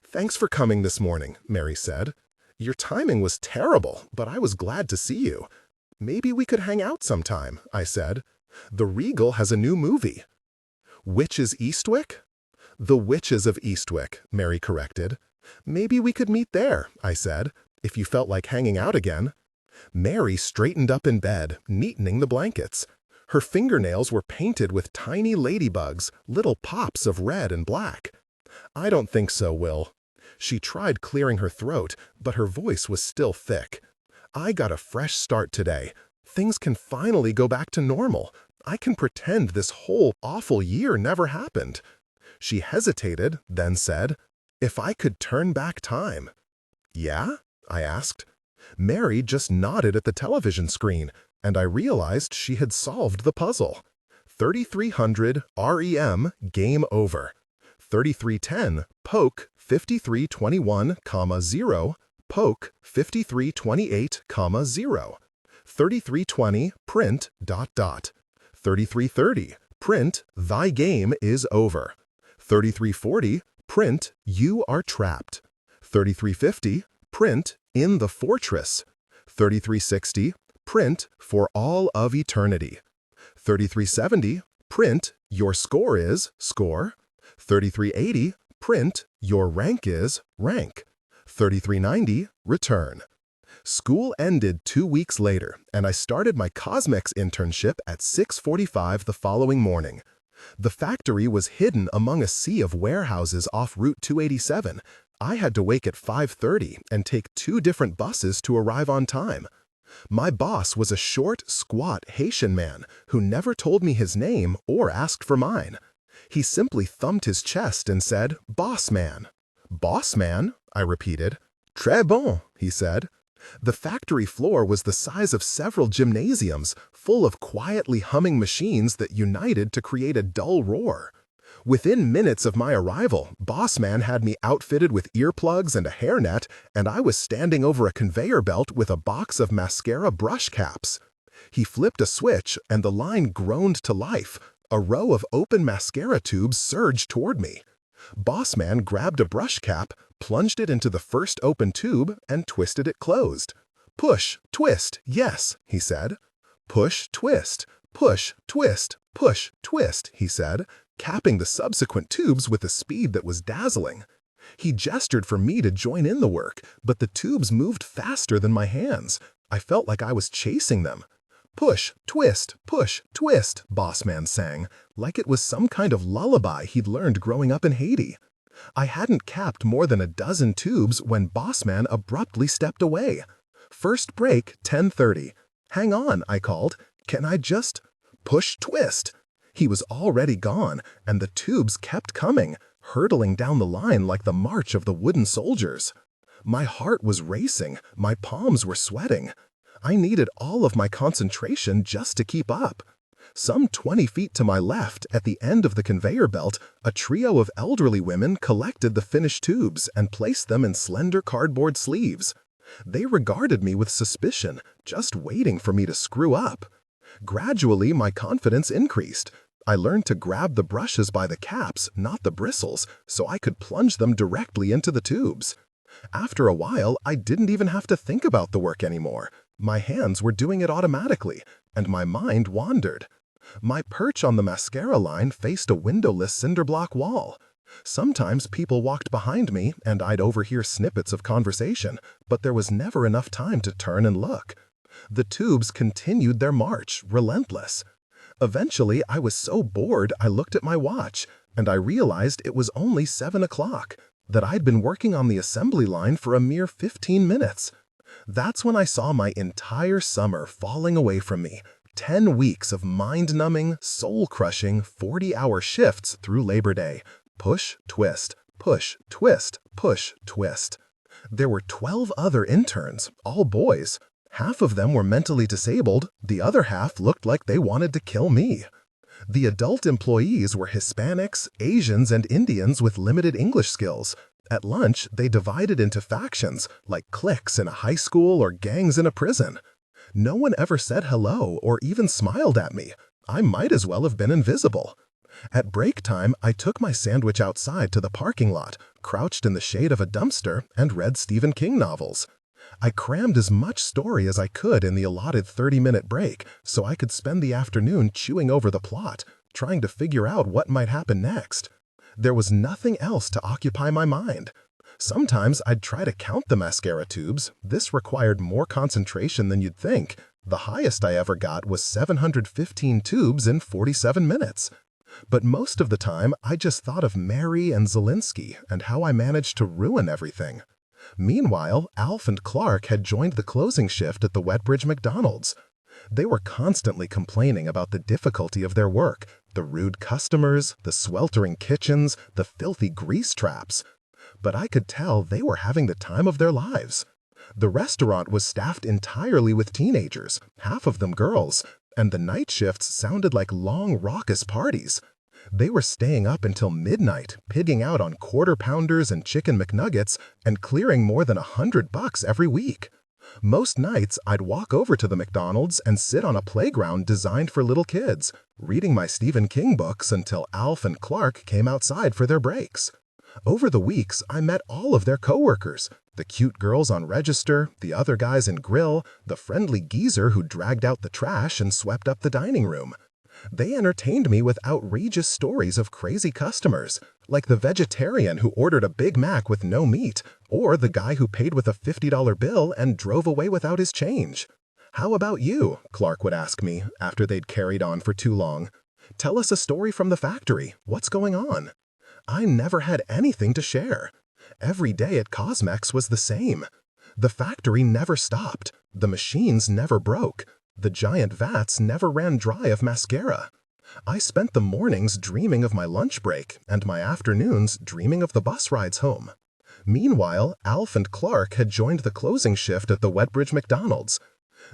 "Thanks for coming this morning," Mary said. "Your timing was terrible, but I was glad to see you." "Maybe we could hang out sometime," I said. "The Regal has a new movie." "Witches Eastwick?" "The Witches of Eastwick," Mary corrected. "Maybe we could meet there," I said. if you felt like hanging out again. Mary straightened up in bed, neatening the blankets. Her fingernails were painted with tiny ladybugs, little pops of red and black. I don't think so, Will. She tried clearing her throat, but her voice was still thick. I got a fresh start today. Things can finally go back to normal. I can pretend this whole awful year never happened. She hesitated, then said, "If I could turn back time." "Yeah?" I asked. Mary just nodded at the television screen, and I realized she had solved the puzzle. 3300 REM, game over. 3310, poke 5321, 0, poke 5328, 0. 3320, print, ... 3330, print, thy game is over. 3340, print, you are trapped. 3350, print, in the fortress. 3360, print, for all of eternity. 3370, print, your score is score. 3380, print, your rank is rank. 3390, return. School ended 2 weeks later, and I started my Cosmex internship at 6:45 the following morning. The factory was hidden among a sea of warehouses off Route 287. I had to wake at 5:30 and take 2 different buses to arrive on time. My boss was a short, squat Haitian man who never told me his name or asked for mine. He simply thumped his chest and said, "Boss man." "Boss man?" I repeated. "Très bon," he said. The factory floor was the size of several gymnasiums, full of quietly humming machines that united to create a dull roar. Within minutes of my arrival, Boss Man had me outfitted with earplugs and a hairnet, and I was standing over a conveyor belt with a box of mascara brush caps. He flipped a switch, and the line groaned to life. A row of open mascara tubes surged toward me. Boss Man grabbed a brush cap, plunged it into the first open tube, and twisted it closed. "Push, twist, yes," he said. "Push, twist, push, twist, push, twist," he said, capping the subsequent tubes with a speed that was dazzling. He gestured for me to join in the work, but the tubes moved faster than my hands. I felt like I was chasing them. "Push, twist, Boss Man sang, like it was some kind of lullaby he'd learned growing up in Haiti. I hadn't capped more than a dozen tubes when Boss Man abruptly stepped away. "First break, 10:30. "Hang on," I called. "Can I just—" "Push, twist." He was already gone, and the tubes kept coming, hurtling down the line like the march of the wooden soldiers. My heart was racing, my palms were sweating. I needed all of my concentration just to keep up. Some 20 feet to my left, at the end of the conveyor belt, a trio of elderly women collected the finished tubes and placed them in slender cardboard sleeves. They regarded me with suspicion, just waiting for me to screw up. Gradually, my confidence increased. I learned to grab the brushes by the caps, not the bristles, so I could plunge them directly into the tubes. After a while, I didn't even have to think about the work anymore. My hands were doing it automatically, and my mind wandered. My perch on the mascara line faced a windowless cinder block wall. Sometimes people walked behind me, and I'd overhear snippets of conversation, but there was never enough time to turn and look. The tubes continued their march, relentless. Eventually, I was so bored I looked at my watch, and I realized it was only 7 o'clock, that I'd been working on the assembly line for a mere 15 minutes. That's when I saw my entire summer falling away from me. 10 weeks of mind-numbing, soul-crushing, 40-hour shifts through Labor Day. Push, twist, push, twist, push, twist. There were 12 other interns, all boys. Half of them were mentally disabled, the other half looked like they wanted to kill me. The adult employees were Hispanics, Asians, and Indians with limited English skills. At lunch, they divided into factions, like cliques in a high school or gangs in a prison. No one ever said hello or even smiled at me. I might as well have been invisible. At break time, I took my sandwich outside to the parking lot, crouched in the shade of a dumpster, and read Stephen King novels. I crammed as much story as I could in the allotted 30-minute break so I could spend the afternoon chewing over the plot, trying to figure out what might happen next. There was nothing else to occupy my mind. Sometimes I'd try to count the mascara tubes. This required more concentration than you'd think. The highest I ever got was 715 tubes in 47 minutes. But most of the time, I just thought of Mary and Zelensky and how I managed to ruin everything. Meanwhile, Alf and Clark had joined the closing shift at the Wetbridge McDonald's. They were constantly complaining about the difficulty of their work, the rude customers, the sweltering kitchens, the filthy grease traps. But I could tell they were having the time of their lives. The restaurant was staffed entirely with teenagers, half of them girls, and the night shifts sounded like long, raucous parties. They were staying up until midnight, pigging out on quarter pounders and chicken McNuggets, and clearing more than $100 every week. Most nights, I'd walk over to the McDonald's and sit on a playground designed for little kids, reading my Stephen King books until Alf and Clark came outside for their breaks. Over the weeks, I met all of their coworkers, the cute girls on register, the other guys in grill, the friendly geezer who dragged out the trash and swept up the dining room. They entertained me with outrageous stories of crazy customers, like the vegetarian who ordered a Big Mac with no meat, or the guy who paid with a $50 bill and drove away without his change. "How about you?" Clark would ask me after they'd carried on for too long. "Tell us a story from the factory. What's going on?" I never had anything to share. Every day at Cosmex was the same. The factory never stopped. The machines never broke. The giant vats never ran dry of mascara. I spent the mornings dreaming of my lunch break and my afternoons dreaming of the bus rides home. Meanwhile, Alf and Clark had joined the closing shift at the Wetbridge McDonald's.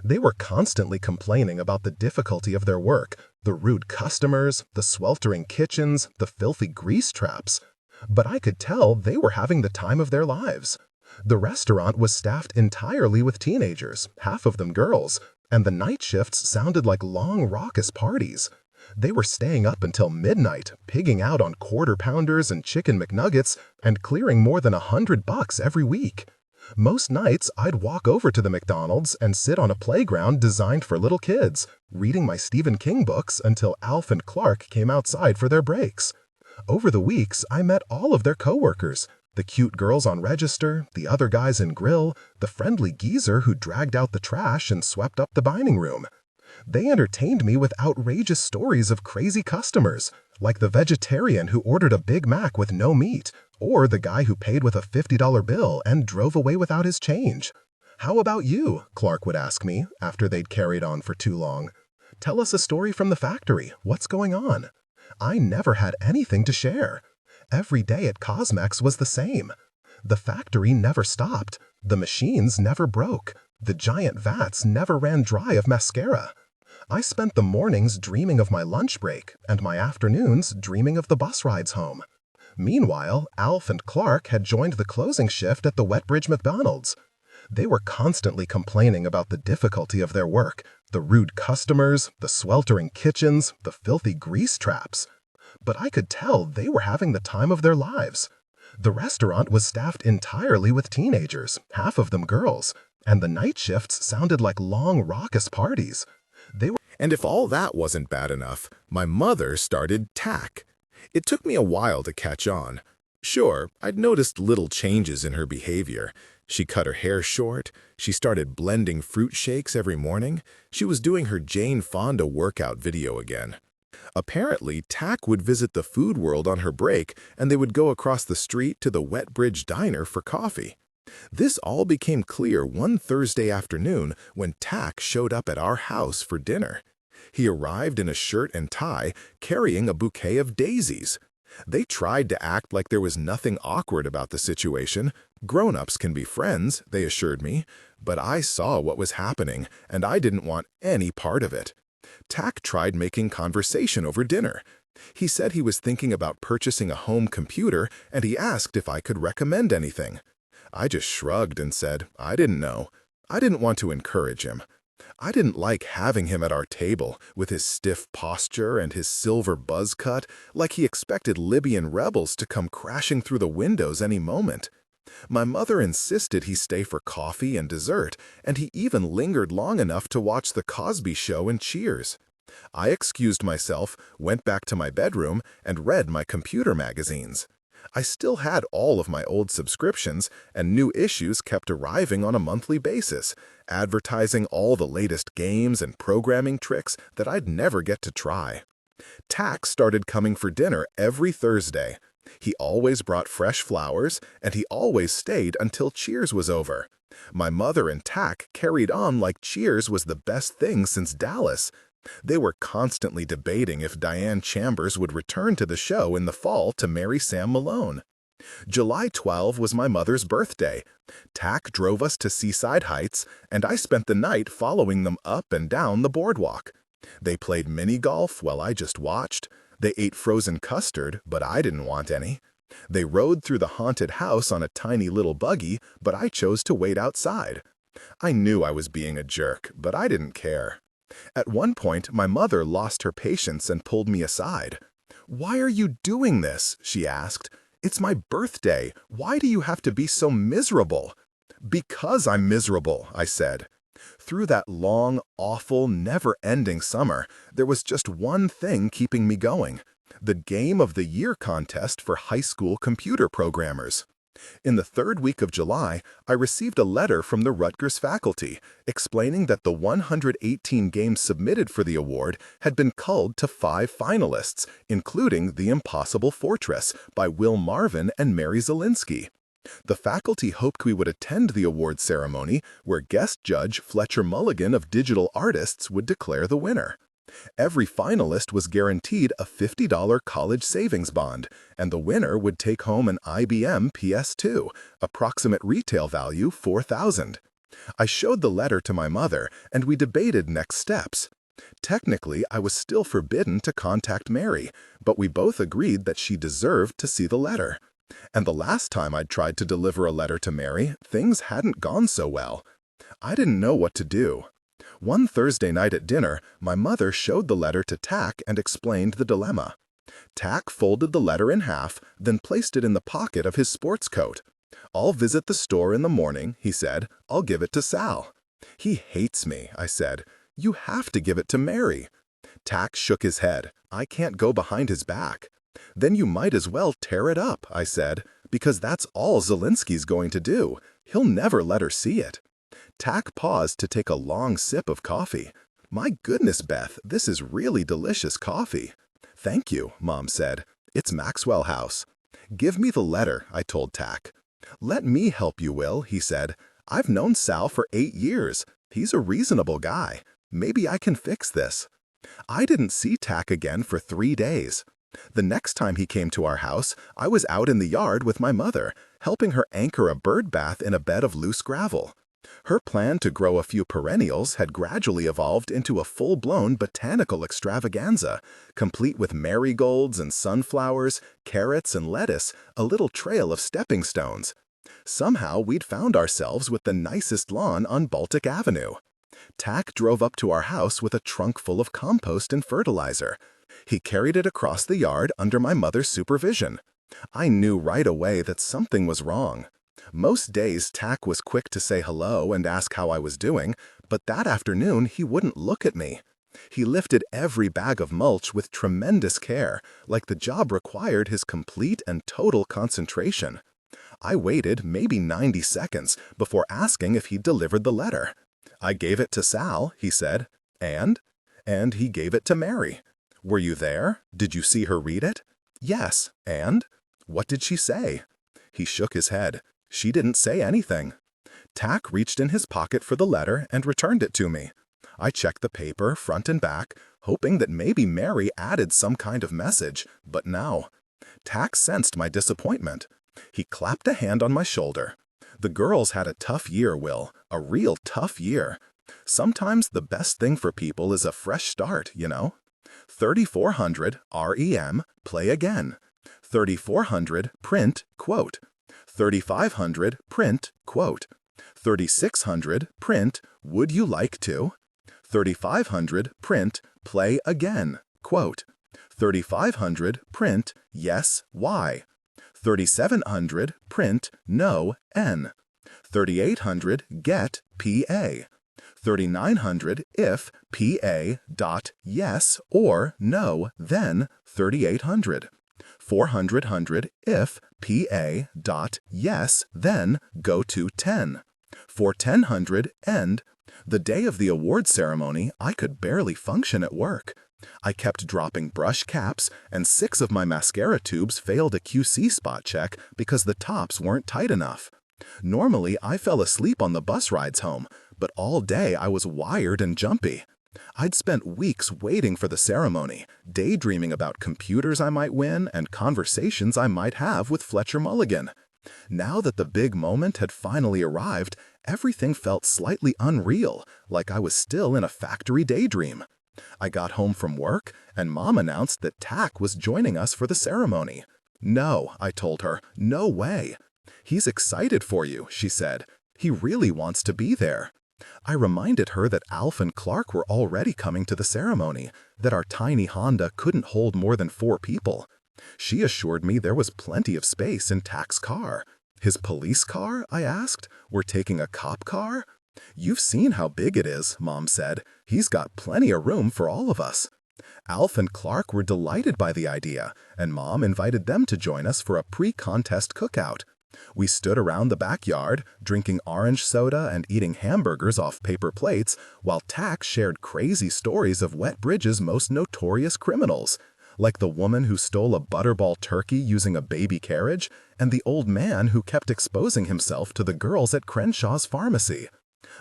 They were constantly complaining about the difficulty of their work, the rude customers, the sweltering kitchens, the filthy grease traps. But I could tell they were having the time of their lives. The restaurant was staffed entirely with teenagers, half of them girls, and the night shifts sounded like long, raucous parties. They were staying up until midnight, pigging out on quarter pounders and chicken McNuggets, and clearing more than $100 every week. Most nights, I'd walk over to the McDonald's and sit on a playground designed for little kids, reading my Stephen King books until Alf and Clark came outside for their breaks. Over the weeks, I met all of their coworkers, the cute girls on register, the other guys in grill, the friendly geezer who dragged out the trash and swept up the dining room. They entertained me with outrageous stories of crazy customers, like the vegetarian who ordered a Big Mac with no meat, or the guy who paid with a $50 bill and drove away without his change. "How about you?" Clark would ask me after they'd carried on for too long. "Tell us a story from the factory. What's going on?" I never had anything to share. Every day at Cosmex was the same. The factory never stopped. The machines never broke. The giant vats never ran dry of mascara. I spent the mornings dreaming of my lunch break and my afternoons dreaming of the bus rides home. Meanwhile, Alf and Clark had joined the closing shift at the Wetbridge McDonald's. They were constantly complaining about the difficulty of their work, the rude customers, the sweltering kitchens, the filthy grease traps. But I could tell they were having the time of their lives. The restaurant was staffed entirely with teenagers, half of them girls, and the night shifts sounded like long, raucous parties. And if all that wasn't bad enough, my mother started tack. It took me a while to catch on. Sure, I'd noticed little changes in her behavior. She cut her hair short, she started blending fruit shakes every morning, she was doing her Jane Fonda workout video again. Apparently, Tack would visit the food world on her break, and they would go across the street to the Wetbridge Diner for coffee. This all became clear one Thursday afternoon when Tack showed up at our house for dinner. He arrived in a shirt and tie, carrying a bouquet of daisies. They tried to act like there was nothing awkward about the situation. Grown-ups can be friends, they assured me, but I saw what was happening, and I didn't want any part of it. Tack tried making conversation over dinner. He said he was thinking about purchasing a home computer, and he asked if I could recommend anything. I just shrugged and said I didn't know. I didn't want to encourage him. I didn't like having him at our table with his stiff posture and his silver buzz cut, like he expected Libyan rebels to come crashing through the windows any moment. My mother insisted he stay for coffee and dessert, and he even lingered long enough to watch The Cosby Show and Cheers. I excused myself, went back to my bedroom, and read my computer magazines. I still had all of my old subscriptions, and new issues kept arriving on a monthly basis, advertising all the latest games and programming tricks that I'd never get to try. Tack started coming for dinner every Thursday. He always brought fresh flowers, and he always stayed until Cheers was over. My mother and Tack carried on like Cheers was the best thing since Dallas. They were constantly debating if Diane Chambers would return to the show in the fall to marry Sam Malone. July 12 was my mother's birthday. Tack drove us to Seaside Heights, and I spent the night following them up and down the boardwalk. They played mini-golf while I just watched. They ate frozen custard, but I didn't want any. They rode through the haunted house on a tiny little buggy, but I chose to wait outside. I knew I was being a jerk, but I didn't care. At one point, my mother lost her patience and pulled me aside. "Why are you doing this?" she asked. "It's my birthday. Why do you have to be so miserable?" "Because I'm miserable," I said. Through that long, awful, never-ending summer, there was just one thing keeping me going: the Game of the Year contest for high school computer programmers. In the third week of July, I received a letter from the Rutgers faculty explaining that the 118 games submitted for the award had been culled to 5 finalists, including The Impossible Fortress by Will Marvin and Mary Zelinsky. The faculty hoped we would attend the award ceremony, where guest judge Fletcher Mulligan of Digital Artists would declare the winner. Every finalist was guaranteed a $50 college savings bond, and the winner would take home an IBM PS2, approximate retail value $4,000. I showed the letter to my mother, and we debated next steps. Technically, I was still forbidden to contact Mary, but we both agreed that she deserved to see the letter. And the last time I'd tried to deliver a letter to Mary, things hadn't gone so well. I didn't know what to do. One Thursday night at dinner, my mother showed the letter to Tack and explained the dilemma. Tack folded the letter in half, then placed it in the pocket of his sports coat. "I'll visit the store in the morning," he said. "I'll give it to Sal." "He hates me," I said. "You have to give it to Mary." Tack shook his head. "I can't go behind his back." "Then you might as well tear it up," I said, "because that's all Zelinsky's going to do. He'll never let her see it." Tack paused to take a long sip of coffee. "My goodness, Beth, this is really delicious coffee." "Thank you," Mom said. "It's Maxwell House." "Give me the letter," I told Tack. "Let me help you, Will," he said. "I've known Sal for 8 years. He's a reasonable guy. Maybe I can fix this." I didn't see Tack again for 3 days. The next time he came to our house, I was out in the yard with my mother, helping her anchor a bird bath in a bed of loose gravel. Her plan to grow a few perennials had gradually evolved into a full-blown botanical extravaganza, complete with marigolds and sunflowers, carrots and lettuce, a little trail of stepping stones. Somehow we'd found ourselves with the nicest lawn on Baltic Avenue. Tack drove up to our house with a trunk full of compost and fertilizer. He carried it across the yard under my mother's supervision. I knew right away that something was wrong. Most days, Tack was quick to say hello and ask how I was doing, but that afternoon he wouldn't look at me. He lifted every bag of mulch with tremendous care, like the job required his complete and total concentration. I waited maybe 90 seconds before asking if he'd delivered the letter. "I gave it to Sal," he said. "And?" "And he gave it to Mary." "Were you there? Did you see her read it?" "Yes." "And?" "What did she say?" He shook his head. "She didn't say anything." Tack reached in his pocket for the letter and returned it to me. I checked the paper front and back, hoping that maybe Mary added some kind of message, but no. Tack sensed my disappointment. He clapped a hand on my shoulder. "The girls had a tough year, Will, a real tough year. Sometimes the best thing for people is a fresh start, you know? 3400 REM, play again. 3400 print, quote. 3500 print, quote. 3600 print, would you like to? 3500 print, play again, quote. 3500 print, yes, why? 3700 print, no, n. 3800 get, PA. 3900 if PA dot yes or no, then 3800. 400 hundred if PA dot yes, then go to 10. For 1000 and the day of the award ceremony, I could barely function at work. I kept dropping brush caps, and 6 of my mascara tubes failed a QC spot check because the tops weren't tight enough. Normally, I fell asleep on the bus rides home, but all day I was wired and jumpy. I'd spent weeks waiting for the ceremony, daydreaming about computers I might win and conversations I might have with Fletcher Mulligan. Now that the big moment had finally arrived, everything felt slightly unreal, like I was still in a factory daydream. I got home from work, and Mom announced that Tack was joining us for the ceremony. "No," I told her, "no way." "He's excited for you," she said. "He really wants to be there." I reminded her that Alf and Clark were already coming to the ceremony, that our tiny Honda couldn't hold more than 4 people. She assured me there was plenty of space in Tack's car. "His police car?" I asked. "We're taking a cop car?" "You've seen how big it is," Mom said. "He's got plenty of room for all of us." Alf and Clark were delighted by the idea, and Mom invited them to join us for a pre-contest cookout. We stood around the backyard, drinking orange soda and eating hamburgers off paper plates, while Tack shared crazy stories of Wet Bridge's most notorious criminals, like the woman who stole a butterball turkey using a baby carriage, and the old man who kept exposing himself to the girls at Crenshaw's pharmacy.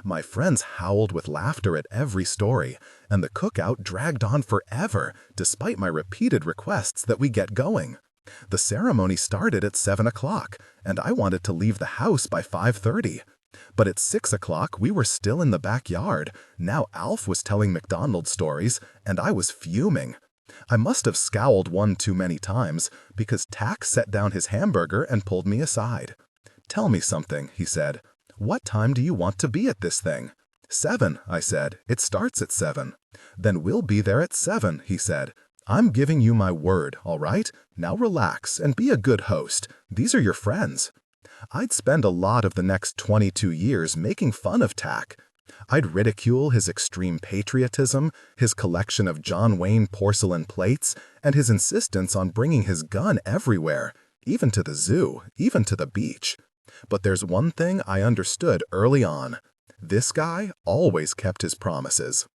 My friends howled with laughter at every story, and the cookout dragged on forever, despite my repeated requests that we get going. The ceremony started at 7 o'clock, and I wanted to leave the house by 5:30. But at 6 o'clock, we were still in the backyard. Now Alf was telling McDonald's stories, and I was fuming. I must have scowled one too many times, because Tack set down his hamburger and pulled me aside. "Tell me something," he said. "What time do you want to be at this thing?" 7, I said. "It starts at 7. "Then we'll be there at 7, he said. "I'm giving you my word, all right? Now relax and be a good host. These are your friends." I'd spend a lot of the next 22 years making fun of Tack. I'd ridicule his extreme patriotism, his collection of John Wayne porcelain plates, and his insistence on bringing his gun everywhere, even to the zoo, even to the beach. But there's one thing I understood early on. This guy always kept his promises.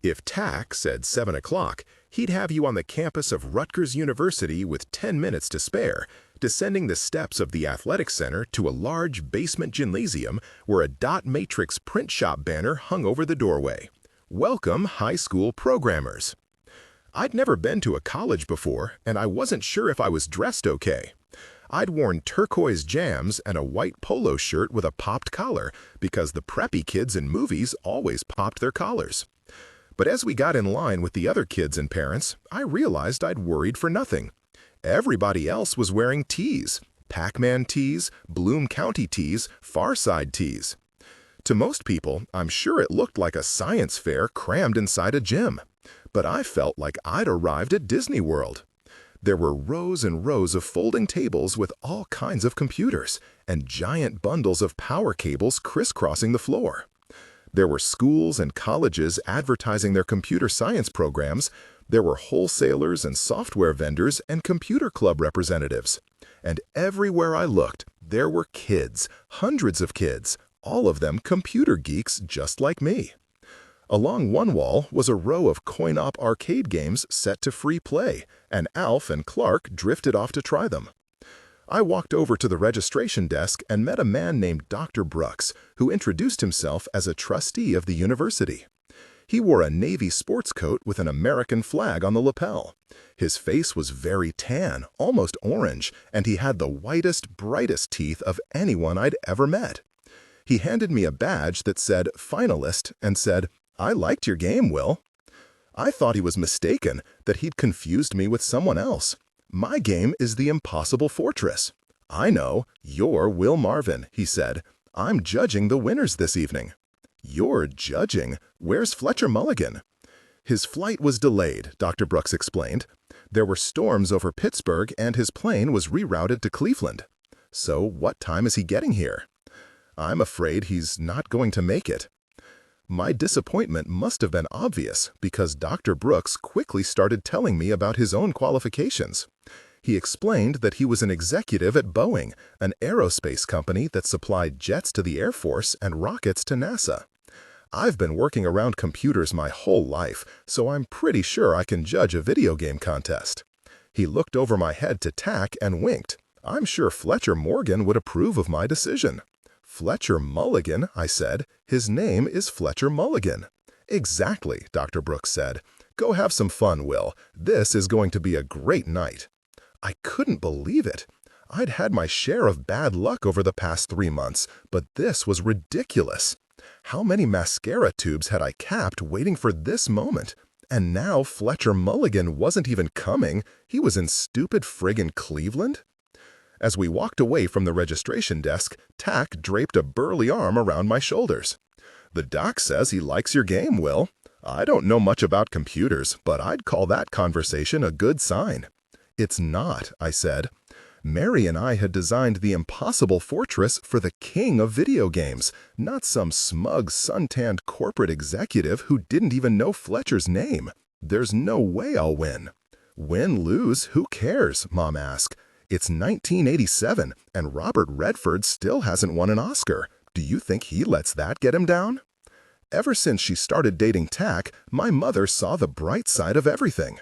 If Tack said 7 o'clock, he'd have you on the campus of Rutgers University with 10 minutes to spare, descending the steps of the athletic center to a large basement gymnasium where a dot matrix print shop banner hung over the doorway. "Welcome, high school programmers." I'd never been to a college before, and I wasn't sure if I was dressed okay. I'd worn turquoise jams and a white polo shirt with a popped collar because the preppy kids in movies always popped their collars. But as we got in line with the other kids and parents, I realized I'd worried for nothing. Everybody else was wearing tees, Pac-Man tees, Bloom County tees, Farside tees. To most people, I'm sure it looked like a science fair crammed inside a gym. But I felt like I'd arrived at Disney World. There were rows and rows of folding tables with all kinds of computers, and giant bundles of power cables crisscrossing the floor. There were schools and colleges advertising their computer science programs. There were wholesalers and software vendors and computer club representatives. And everywhere I looked, there were kids, hundreds of kids, all of them computer geeks just like me. Along one wall was a row of coin-op arcade games set to free play, and Alf and Clark drifted off to try them. I walked over to the registration desk and met a man named Dr. Brooks, who introduced himself as a trustee of the university. He wore a Navy sports coat with an American flag on the lapel. His face was very tan, almost orange, and he had the whitest, brightest teeth of anyone I'd ever met. He handed me a badge that said "Finalist" and said, "I liked your game, Will." I thought he was mistaken, that he'd confused me with someone else. "My game is the Impossible Fortress." "I know, you're Will Marvin," he said. "I'm judging the winners this evening." "You're judging? Where's Fletcher Mulligan?" "His flight was delayed," Dr. Brooks explained. "There were storms over Pittsburgh and his plane was rerouted to Cleveland." "So what time is he getting here?" "I'm afraid he's not going to make it." My disappointment must have been obvious because Dr. Brooks quickly started telling me about his own qualifications. He explained that he was an executive at Boeing, an aerospace company that supplied jets to the Air Force and rockets to NASA. I've been working around computers my whole life, so I'm pretty sure I can judge a video game contest. He looked over my head to Tack and winked. I'm sure Fletcher Morgan would approve of my decision. Fletcher Mulligan, I said. His name is Fletcher Mulligan. Exactly, Dr. Brooks said. Go have some fun, Will. This is going to be a great night. I couldn't believe it. I'd had my share of bad luck over the past 3 months, but this was ridiculous. How many mascara tubes had I capped waiting for this moment? And now Fletcher Mulligan wasn't even coming. He was in stupid friggin' Cleveland? As we walked away from the registration desk, Tack draped a burly arm around my shoulders. The doc says he likes your game, Will. I don't know much about computers, but I'd call that conversation a good sign. It's not, I said. Mary and I had designed the impossible fortress for the king of video games, not some smug, suntanned corporate executive who didn't even know Fletcher's name. There's no way I'll win. Win, lose, who cares? Mom asked. It's 1987, and Robert Redford still hasn't won an Oscar. Do you think he lets that get him down? Ever since she started dating Tack, my mother saw the bright side of everything.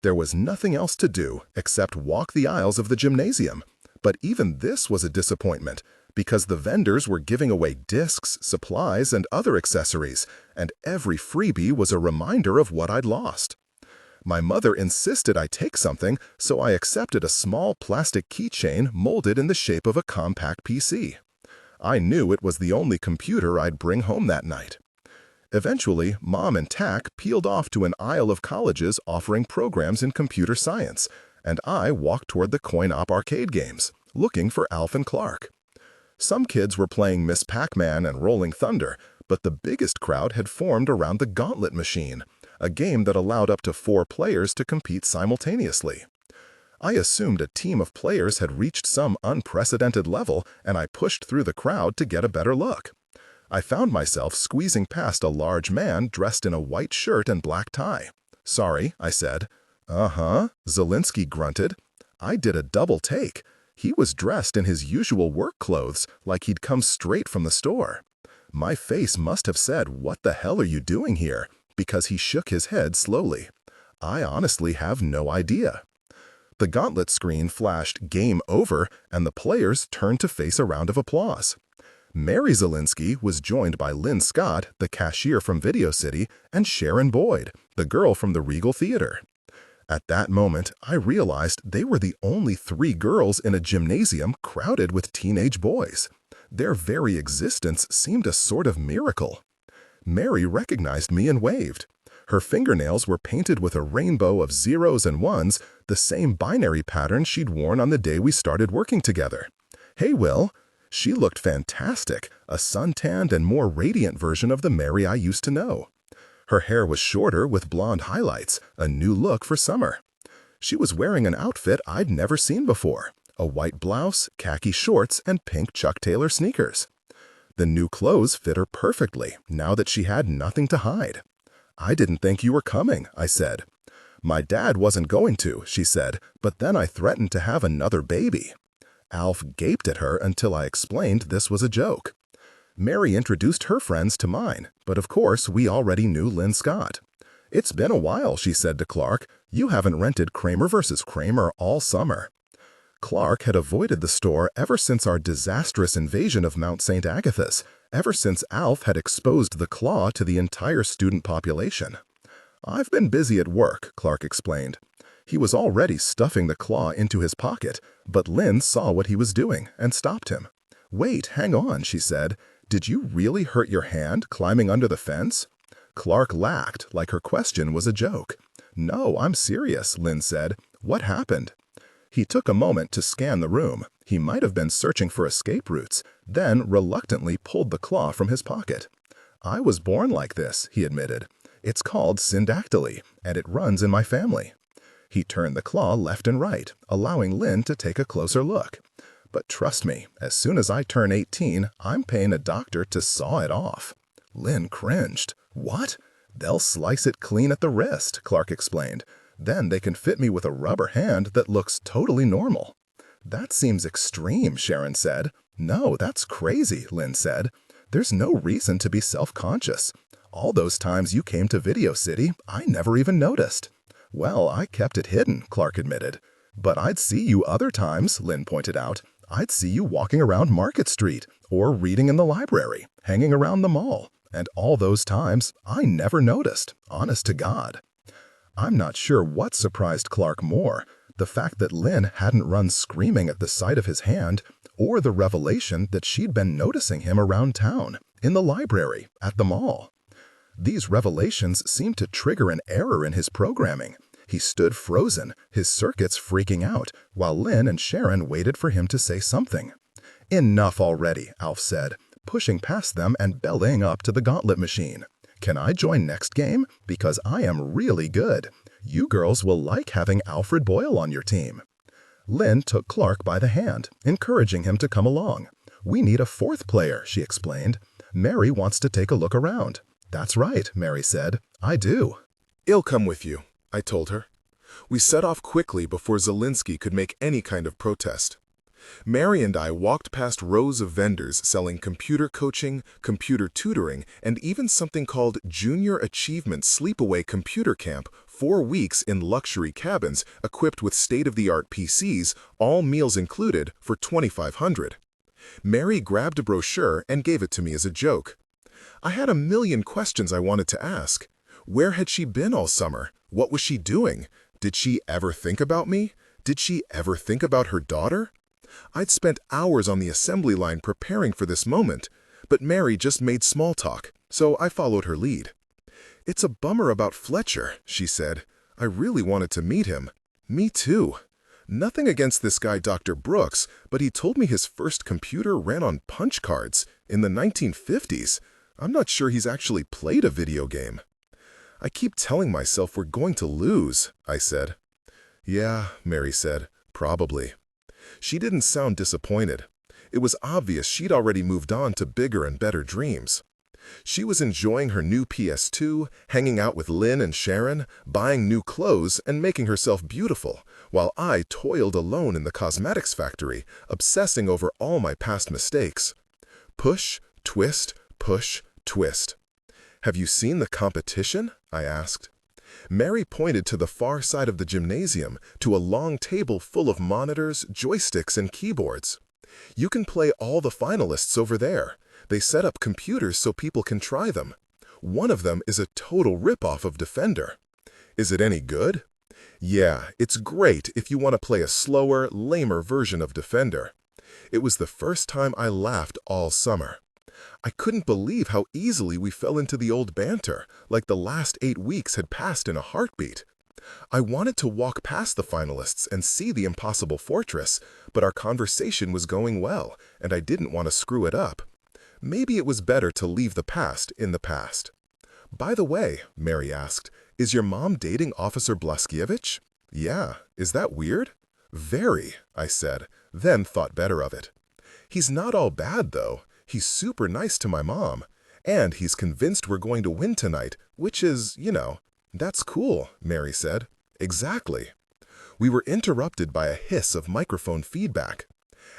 There was nothing else to do except walk the aisles of the gymnasium. But even this was a disappointment, because the vendors were giving away discs, supplies, and other accessories, and every freebie was a reminder of what I'd lost. My mother insisted I take something, so I accepted a small plastic keychain molded in the shape of a compact PC. I knew it was the only computer I'd bring home that night. Eventually, Mom and Tack peeled off to an aisle of colleges offering programs in computer science, and I walked toward the coin-op arcade games, looking for Alf and Clark. Some kids were playing Miss Pac-Man and Rolling Thunder, but the biggest crowd had formed around the Gauntlet machine, a game that allowed up to 4 players to compete simultaneously. I assumed a team of players had reached some unprecedented level, and I pushed through the crowd to get a better look. I found myself squeezing past a large man dressed in a white shirt and black tie. Sorry, I said. Uh-huh, Zelinsky grunted. I did a double take. He was dressed in his usual work clothes, like he'd come straight from the store. My face must have said, "What the hell are you doing here?" because he shook his head slowly. I honestly have no idea. The Gauntlet screen flashed "Game Over," and the players turned to face a round of applause. Mary Zelinsky was joined by Lynn Scott, the cashier from Video City, and Sharon Boyd, the girl from the Regal Theater. At that moment, I realized they were the only 3 girls in a gymnasium crowded with teenage boys. Their very existence seemed a sort of miracle. Mary recognized me and waved. Her fingernails were painted with a rainbow of zeros and ones, the same binary pattern she'd worn on the day we started working together. Hey, Will. She looked fantastic, a suntanned and more radiant version of the Mary I used to know. Her hair was shorter with blonde highlights, a new look for summer. She was wearing an outfit I'd never seen before, a white blouse, khaki shorts, and pink Chuck Taylor sneakers. The new clothes fit her perfectly, now that she had nothing to hide. I didn't think you were coming, I said. My dad wasn't going to, she said, but then I threatened to have another baby. Alf gaped at her until I explained this was a joke. Mary introduced her friends to mine, but of course we already knew Lynn Scott. It's been a while, she said to Clark. You haven't rented Kramer vs. Kramer all summer. Clark had avoided the store ever since our disastrous invasion of Mount St. Agatha's, ever since Alf had exposed the Claw to the entire student population. I've been busy at work, Clark explained. He was already stuffing the Claw into his pocket, but Lynn saw what he was doing and stopped him. Wait, hang on, she said. Did you really hurt your hand climbing under the fence? Clark laughed, like her question was a joke. No, I'm serious, Lynn said. What happened? He took a moment to scan the room. He might have been searching for escape routes, then reluctantly pulled the Claw from his pocket. I was born like this, he admitted. It's called syndactyly, and it runs in my family. He turned the Claw left and right, allowing Lynn to take a closer look. But trust me, as soon as I turn 18, I'm paying a doctor to saw it off. Lynn cringed. What? They'll slice it clean at the wrist, Clark explained. Then they can fit me with a rubber hand that looks totally normal. That seems extreme, Sharon said. No, that's crazy, Lynn said. There's no reason to be self-conscious. All those times you came to Video City, I never even noticed. Well, I kept it hidden, Clark admitted. But I'd see you other times, Lynn pointed out. I'd see you walking around Market Street, or reading in the library, hanging around the mall. And all those times, I never noticed, honest to God. I'm not sure what surprised Clark more, the fact that Lynn hadn't run screaming at the sight of his hand, or the revelation that she'd been noticing him around town, in the library, at the mall. These revelations seemed to trigger an error in his programming. He stood frozen, his circuits freaking out, while Lynn and Sharon waited for him to say something. "Enough already," Alf said, pushing past them and bellying up to the gauntlet machine. "Can I join next game? Because I am really good. You girls will like having Alfred Boyle on your team." Lynn took Clark by the hand, encouraging him to come along. "We need a fourth player," she explained. "Mary wants to take a look around." "That's right," Mary said. "I do." "I'll come with you," I told her. We set off quickly before Zelinsky could make any kind of protest. Mary and I walked past rows of vendors selling computer coaching, computer tutoring, and even something called Junior Achievement Sleepaway Computer Camp, 4 weeks in luxury cabins equipped with state-of-the-art PCs, all meals included, for $2,500. Mary grabbed a brochure and gave it to me as a joke. I had a million questions I wanted to ask. Where had she been all summer? What was she doing? Did she ever think about me? Did she ever think about her daughter? I'd spent hours on the assembly line preparing for this moment, but Mary just made small talk, so I followed her lead. "It's a bummer about Fletcher," she said. "I really wanted to meet him." "Me too. Nothing against this guy Dr. Brooks, but he told me his first computer ran on punch cards in the 1950s. I'm not sure he's actually played a video game." "I keep telling myself we're going to lose," I said. "Yeah," Mary said, "probably." She didn't sound disappointed. It was obvious she'd already moved on to bigger and better dreams. She was enjoying her new PS2, hanging out with Lynn and Sharon, buying new clothes, and making herself beautiful, while I toiled alone in the cosmetics factory, obsessing over all my past mistakes. Push, twist, push, twist. "Have you seen the competition?" I asked. Mary pointed to the far side of the gymnasium, to a long table full of monitors, joysticks, and keyboards. "You can play all the finalists over there. They set up computers so people can try them. One of them is a total rip-off of Defender." "Is it any good?" "Yeah, it's great if you want to play a slower, lamer version of Defender." It was the first time I laughed all summer. I couldn't believe how easily we fell into the old banter, like the last 8 weeks had passed in a heartbeat. I wanted to walk past the finalists and see the impossible fortress, but our conversation was going well, and I didn't want to screw it up. Maybe it was better to leave the past in the past. "By the way," Mary asked, "is your mom dating Officer Blaskiewicz?" "Yeah. Is that weird?" "Very," I said, then thought better of it. "He's not all bad, though. He's super nice to my mom. And he's convinced we're going to win tonight, which is, That's cool," Mary said. "Exactly." We were interrupted by a hiss of microphone feedback.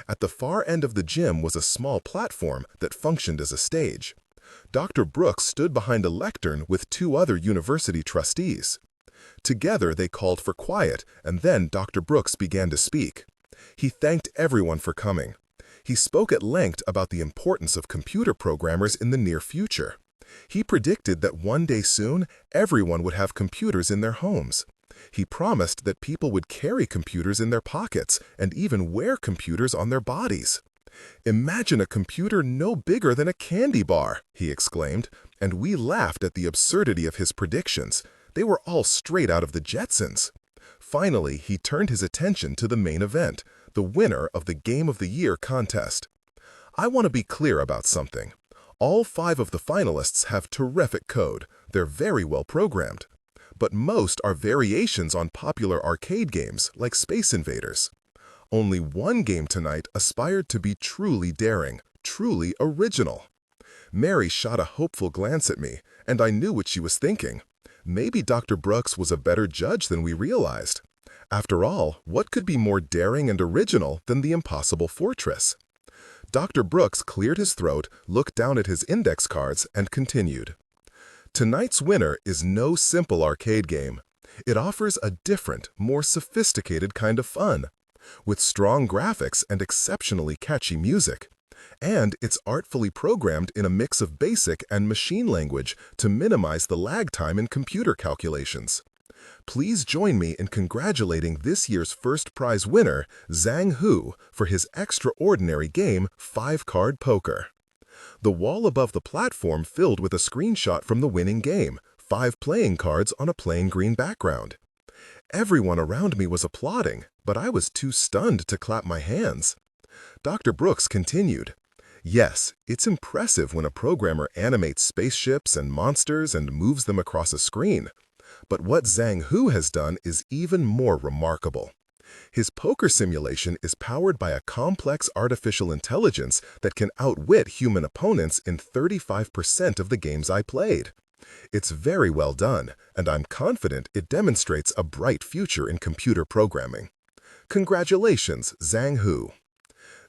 At the far end of the gym was a small platform that functioned as a stage. Dr. Brooks stood behind a lectern with 2 other university trustees. Together they called for quiet, and then Dr. Brooks began to speak. He thanked everyone for coming. He spoke at length about the importance of computer programmers in the near future. He predicted that one day soon, everyone would have computers in their homes. He promised that people would carry computers in their pockets and even wear computers on their bodies. "Imagine a computer no bigger than a candy bar," he exclaimed, and we laughed at the absurdity of his predictions. They were all straight out of the Jetsons. Finally, he turned his attention to the main event, the winner of the Game of the Year contest. I want to be clear about something. All 5 of the finalists have terrific code. They're very well programmed. But most are variations on popular arcade games like Space Invaders. Only one game tonight aspired to be truly daring, truly original. Mary shot a hopeful glance at me, and I knew what she was thinking. Maybe Dr. Brooks was a better judge than we realized. After all, what could be more daring and original than the impossible fortress? Dr. Brooks cleared his throat, looked down at his index cards, and continued. Tonight's winner is no simple arcade game. It offers a different, more sophisticated kind of fun, with strong graphics and exceptionally catchy music. And it's artfully programmed in a mix of basic and machine language to minimize the lag time in computer calculations. Please join me in congratulating this year's first prize winner, Zhang Hu, for his extraordinary game, 5-Card Poker. The wall above the platform filled with a screenshot from the winning game, 5 playing cards on a plain green background. Everyone around me was applauding, but I was too stunned to clap my hands. Dr. Brooks continued, "Yes, it's impressive when a programmer animates spaceships and monsters and moves them across a screen. But what Zhang Hu has done is even more remarkable. His poker simulation is powered by a complex artificial intelligence that can outwit human opponents in 35% of the games I played. It's very well done, and I'm confident it demonstrates a bright future in computer programming. Congratulations, Zhang Hu."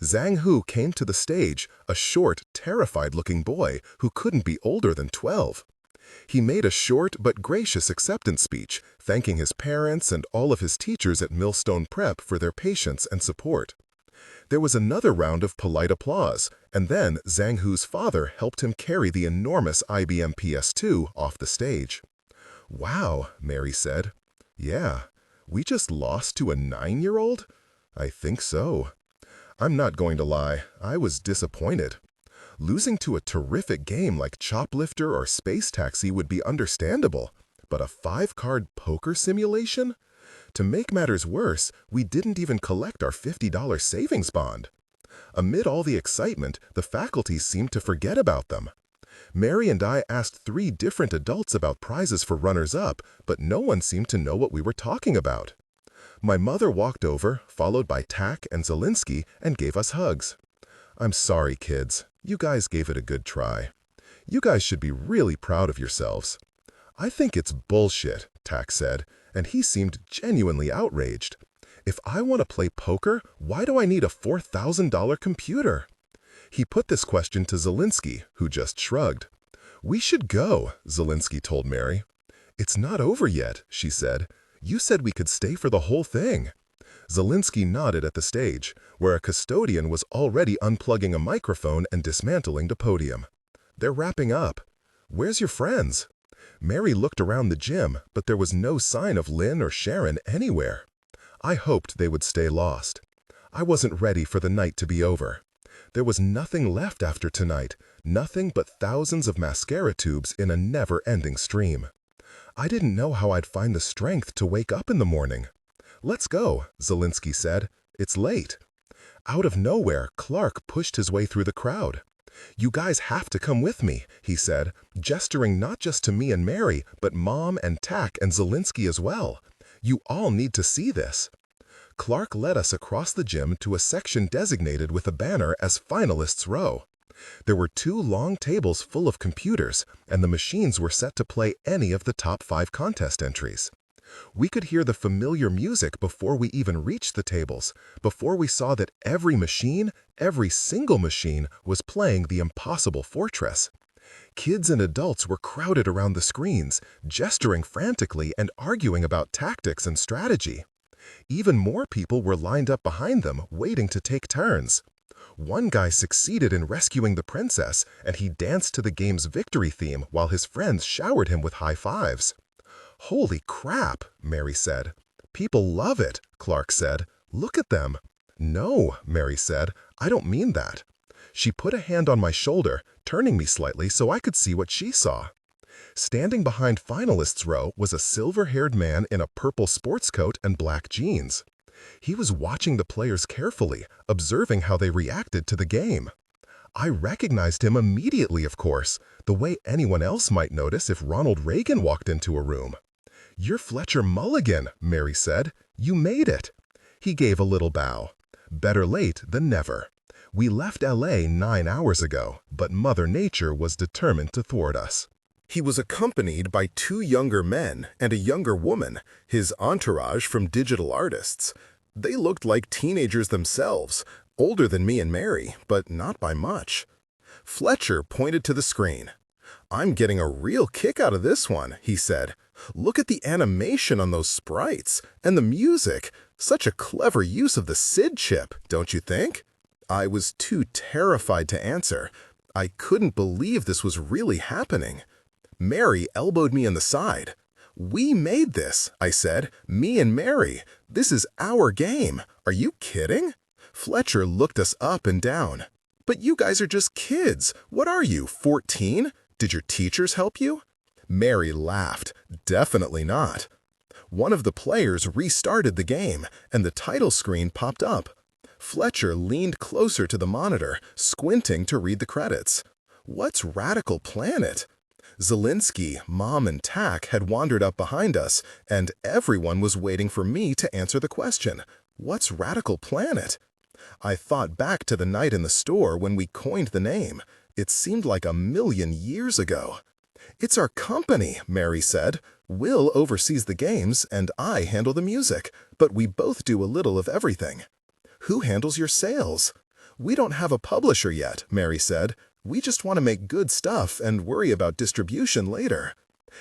Zhang Hu came to the stage, a short, terrified-looking boy who couldn't be older than 12. He made a short but gracious acceptance speech, thanking his parents and all of his teachers at Millstone Prep for their patience and support. There was another round of polite applause, and then Zhang Hu's father helped him carry the enormous IBM PS2 off the stage. "Wow," Mary said. "Yeah, we just lost to a 9-year-old? I think so." I'm not going to lie, I was disappointed. Losing to a terrific game like Choplifter or Space Taxi would be understandable, but a 5-card poker simulation? To make matters worse, we didn't even collect our $50 savings bond. Amid all the excitement, the faculty seemed to forget about them. Mary and I asked 3 different adults about prizes for runners-up, but no one seemed to know what we were talking about. My mother walked over, followed by Tak and Zelinsky, and gave us hugs. "I'm sorry, kids. You guys gave it a good try. You guys should be really proud of yourselves." "I think it's bullshit," Tak said, and he seemed genuinely outraged. "If I want to play poker, why do I need a $4,000 computer?" He put this question to Zelinsky, who just shrugged. "We should go," Zelinsky told Mary. "It's not over yet," she said. "You said we could stay for the whole thing." Zelinsky nodded at the stage, where a custodian was already unplugging a microphone and dismantling the podium. "They're wrapping up. Where's your friends?" Mary looked around the gym, but there was no sign of Lynn or Sharon anywhere. I hoped they would stay lost. I wasn't ready for the night to be over. There was nothing left after tonight, nothing but thousands of mascara tubes in a never-ending stream. I didn't know how I'd find the strength to wake up in the morning. "Let's go," Zelinsky said. "It's late." Out of nowhere, Clark pushed his way through the crowd. "You guys have to come with me," he said, gesturing not just to me and Mary, but Mom and Tak and Zelinsky as well. "You all need to see this." Clark led us across the gym to a section designated with a banner as Finalists Row. There were 2 long tables full of computers, and the machines were set to play any of the top 5 contest entries. We could hear the familiar music before we even reached the tables, before we saw that every machine, every single machine, was playing the impossible fortress. Kids and adults were crowded around the screens, gesturing frantically and arguing about tactics and strategy. Even more people were lined up behind them, waiting to take turns. One guy succeeded in rescuing the princess, and he danced to the game's victory theme while his friends showered him with high fives. "Holy crap," Mary said. "People love it," Clark said. "Look at them." "No," Mary said, "I don't mean that." She put a hand on my shoulder, turning me slightly so I could see what she saw. Standing behind Finalists Row was a silver-haired man in a purple sports coat and black jeans. He was watching the players carefully, observing how they reacted to the game. I recognized him immediately, of course, the way anyone else might notice if Ronald Reagan walked into a room. "You're Fletcher Mulligan," Mary said. "You made it." He gave a little bow. Better late than never. We left LA 9 hours ago, but Mother Nature was determined to thwart us. He was accompanied by 2 younger men and a younger woman, his entourage from digital artists. They looked like teenagers themselves, older than me and Mary, but not by much. Fletcher pointed to the screen. "I'm getting a real kick out of this one," he said. "Look at the animation on those sprites, and the music. Such a clever use of the SID chip, don't you think?" I was too terrified to answer. I couldn't believe this was really happening. Mary elbowed me in the side. "We made this," I said. "Me and Mary. This is our game. Are you kidding?" Fletcher looked us up and down. "But you guys are just kids. What are you, 14? Did your teachers help you?" Mary laughed. "Definitely not." One of the players restarted the game, and the title screen popped up. Fletcher leaned closer to the monitor, squinting to read the credits. "What's Radical Planet?" Zelinsky, Mom, and Tack had wandered up behind us, and everyone was waiting for me to answer the question, "What's Radical Planet?" I thought back to the night in the store when we coined the name. It seemed like a million years ago. "It's our company," Mary said. "Will oversees the games, and I handle the music, but we both do a little of everything." "Who handles your sales?" "We don't have a publisher yet," Mary said. "We just want to make good stuff and worry about distribution later."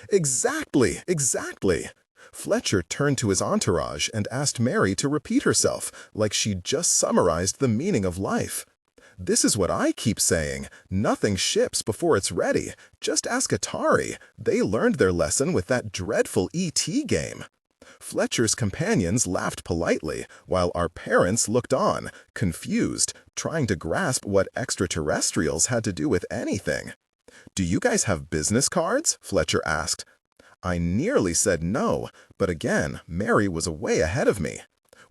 "Exactly, exactly." Fletcher turned to his entourage and asked Mary to repeat herself, like she'd just summarized the meaning of life. "This is what I keep saying. Nothing ships before it's ready. Just ask Atari. They learned their lesson with that dreadful E.T. game." Fletcher's companions laughed politely, while our parents looked on, confused, trying to grasp what extraterrestrials had to do with anything. "Do you guys have business cards?" Fletcher asked. I nearly said no, but again, Mary was way ahead of me.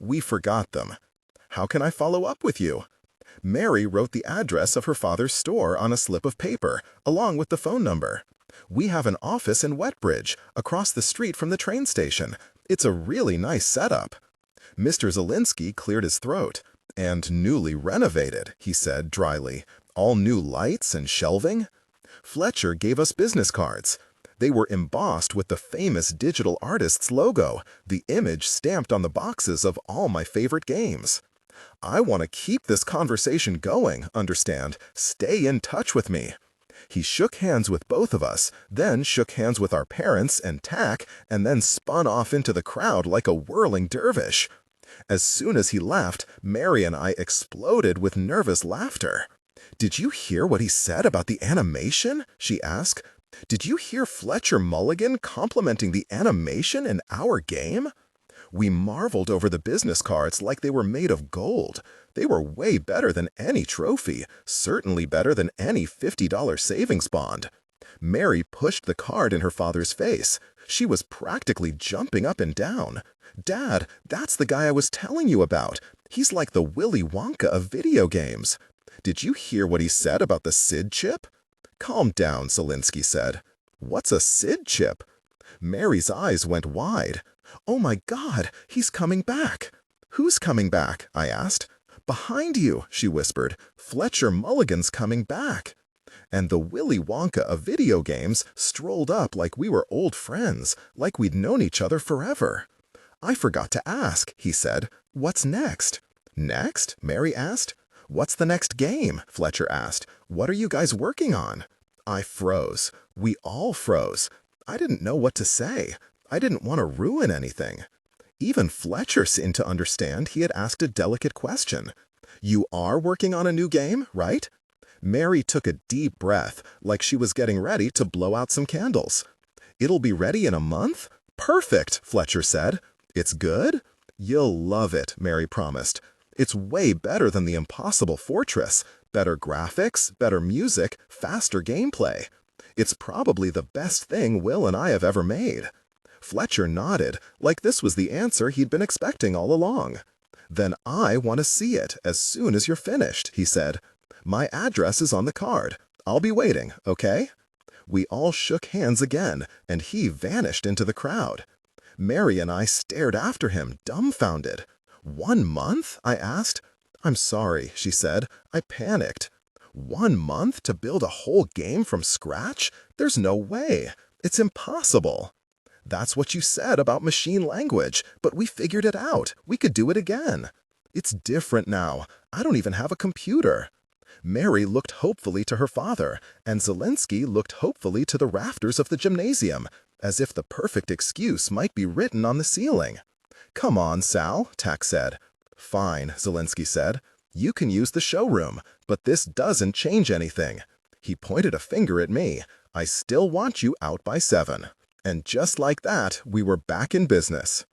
"We forgot them." "How can I follow up with you?" Mary wrote the address of her father's store on a slip of paper, along with the phone number. "We have an office in Wetbridge, across the street from the train station. It's a really nice setup." Mr. Zelinsky cleared his throat. "And newly renovated," he said dryly. "All new lights and shelving." Fletcher gave us business cards. They were embossed with the famous digital artist's logo, the image stamped on the boxes of all my favorite games. "I want to keep this conversation going, understand? Stay in touch with me." He shook hands with both of us, then shook hands with our parents and Tack, and then spun off into the crowd like a whirling dervish. As soon as he left, Mary and I exploded with nervous laughter. "Did you hear what he said about the animation?" she asked. "Did you hear Fletcher Mulligan complimenting the animation in our game?" We marveled over the business cards like they were made of gold. They were way better than any trophy, certainly better than any $50 savings bond. Mary pushed the card in her father's face. She was practically jumping up and down. "Dad, that's the guy I was telling you about. He's like the Willy Wonka of video games. Did you hear what he said about the SID chip?" "Calm down," Zelinsky said. "What's a SID chip?" Mary's eyes went wide. "Oh my God, he's coming back." "Who's coming back?" I asked. "Behind you," she whispered. "Fletcher Mulligan's coming back." And the Willy Wonka of video games strolled up like we were old friends, like we'd known each other forever. "I forgot to ask," he said. "What's next?" "Next?" Mary asked. "What's the next game?" Fletcher asked. "What are you guys working on?" I froze. We all froze. I didn't know what to say. I didn't want to ruin anything. Even Fletcher seemed to understand he had asked a delicate question. "You are working on a new game, right?" Mary took a deep breath, like she was getting ready to blow out some candles. "It'll be ready in a month?" "Perfect," Fletcher said. "It's good?" "You'll love it," Mary promised. "It's way better than the Impossible Fortress. Better graphics, better music, faster gameplay. It's probably the best thing Will and I have ever made." Fletcher nodded, like this was the answer he'd been expecting all along. "Then I want to see it as soon as you're finished," he said. "My address is on the card. I'll be waiting, okay?" We all shook hands again, and he vanished into the crowd. Mary and I stared after him, dumbfounded. "1 month?" I asked. "I'm sorry," she said. "I panicked." 1 month to build a whole game from scratch? There's no way. It's impossible. That's what you said about machine language, but we figured it out. We could do it again. It's different now. I don't even have a computer. Mary looked hopefully to her father, and Zelensky looked hopefully to the rafters of the gymnasium, as if the perfect excuse might be written on the ceiling. "Come on, Sal," Tack said. "Fine," Zelensky said. "You can use the showroom, but this doesn't change anything." He pointed a finger at me. "I still want you out by 7. And just like that, we were back in business.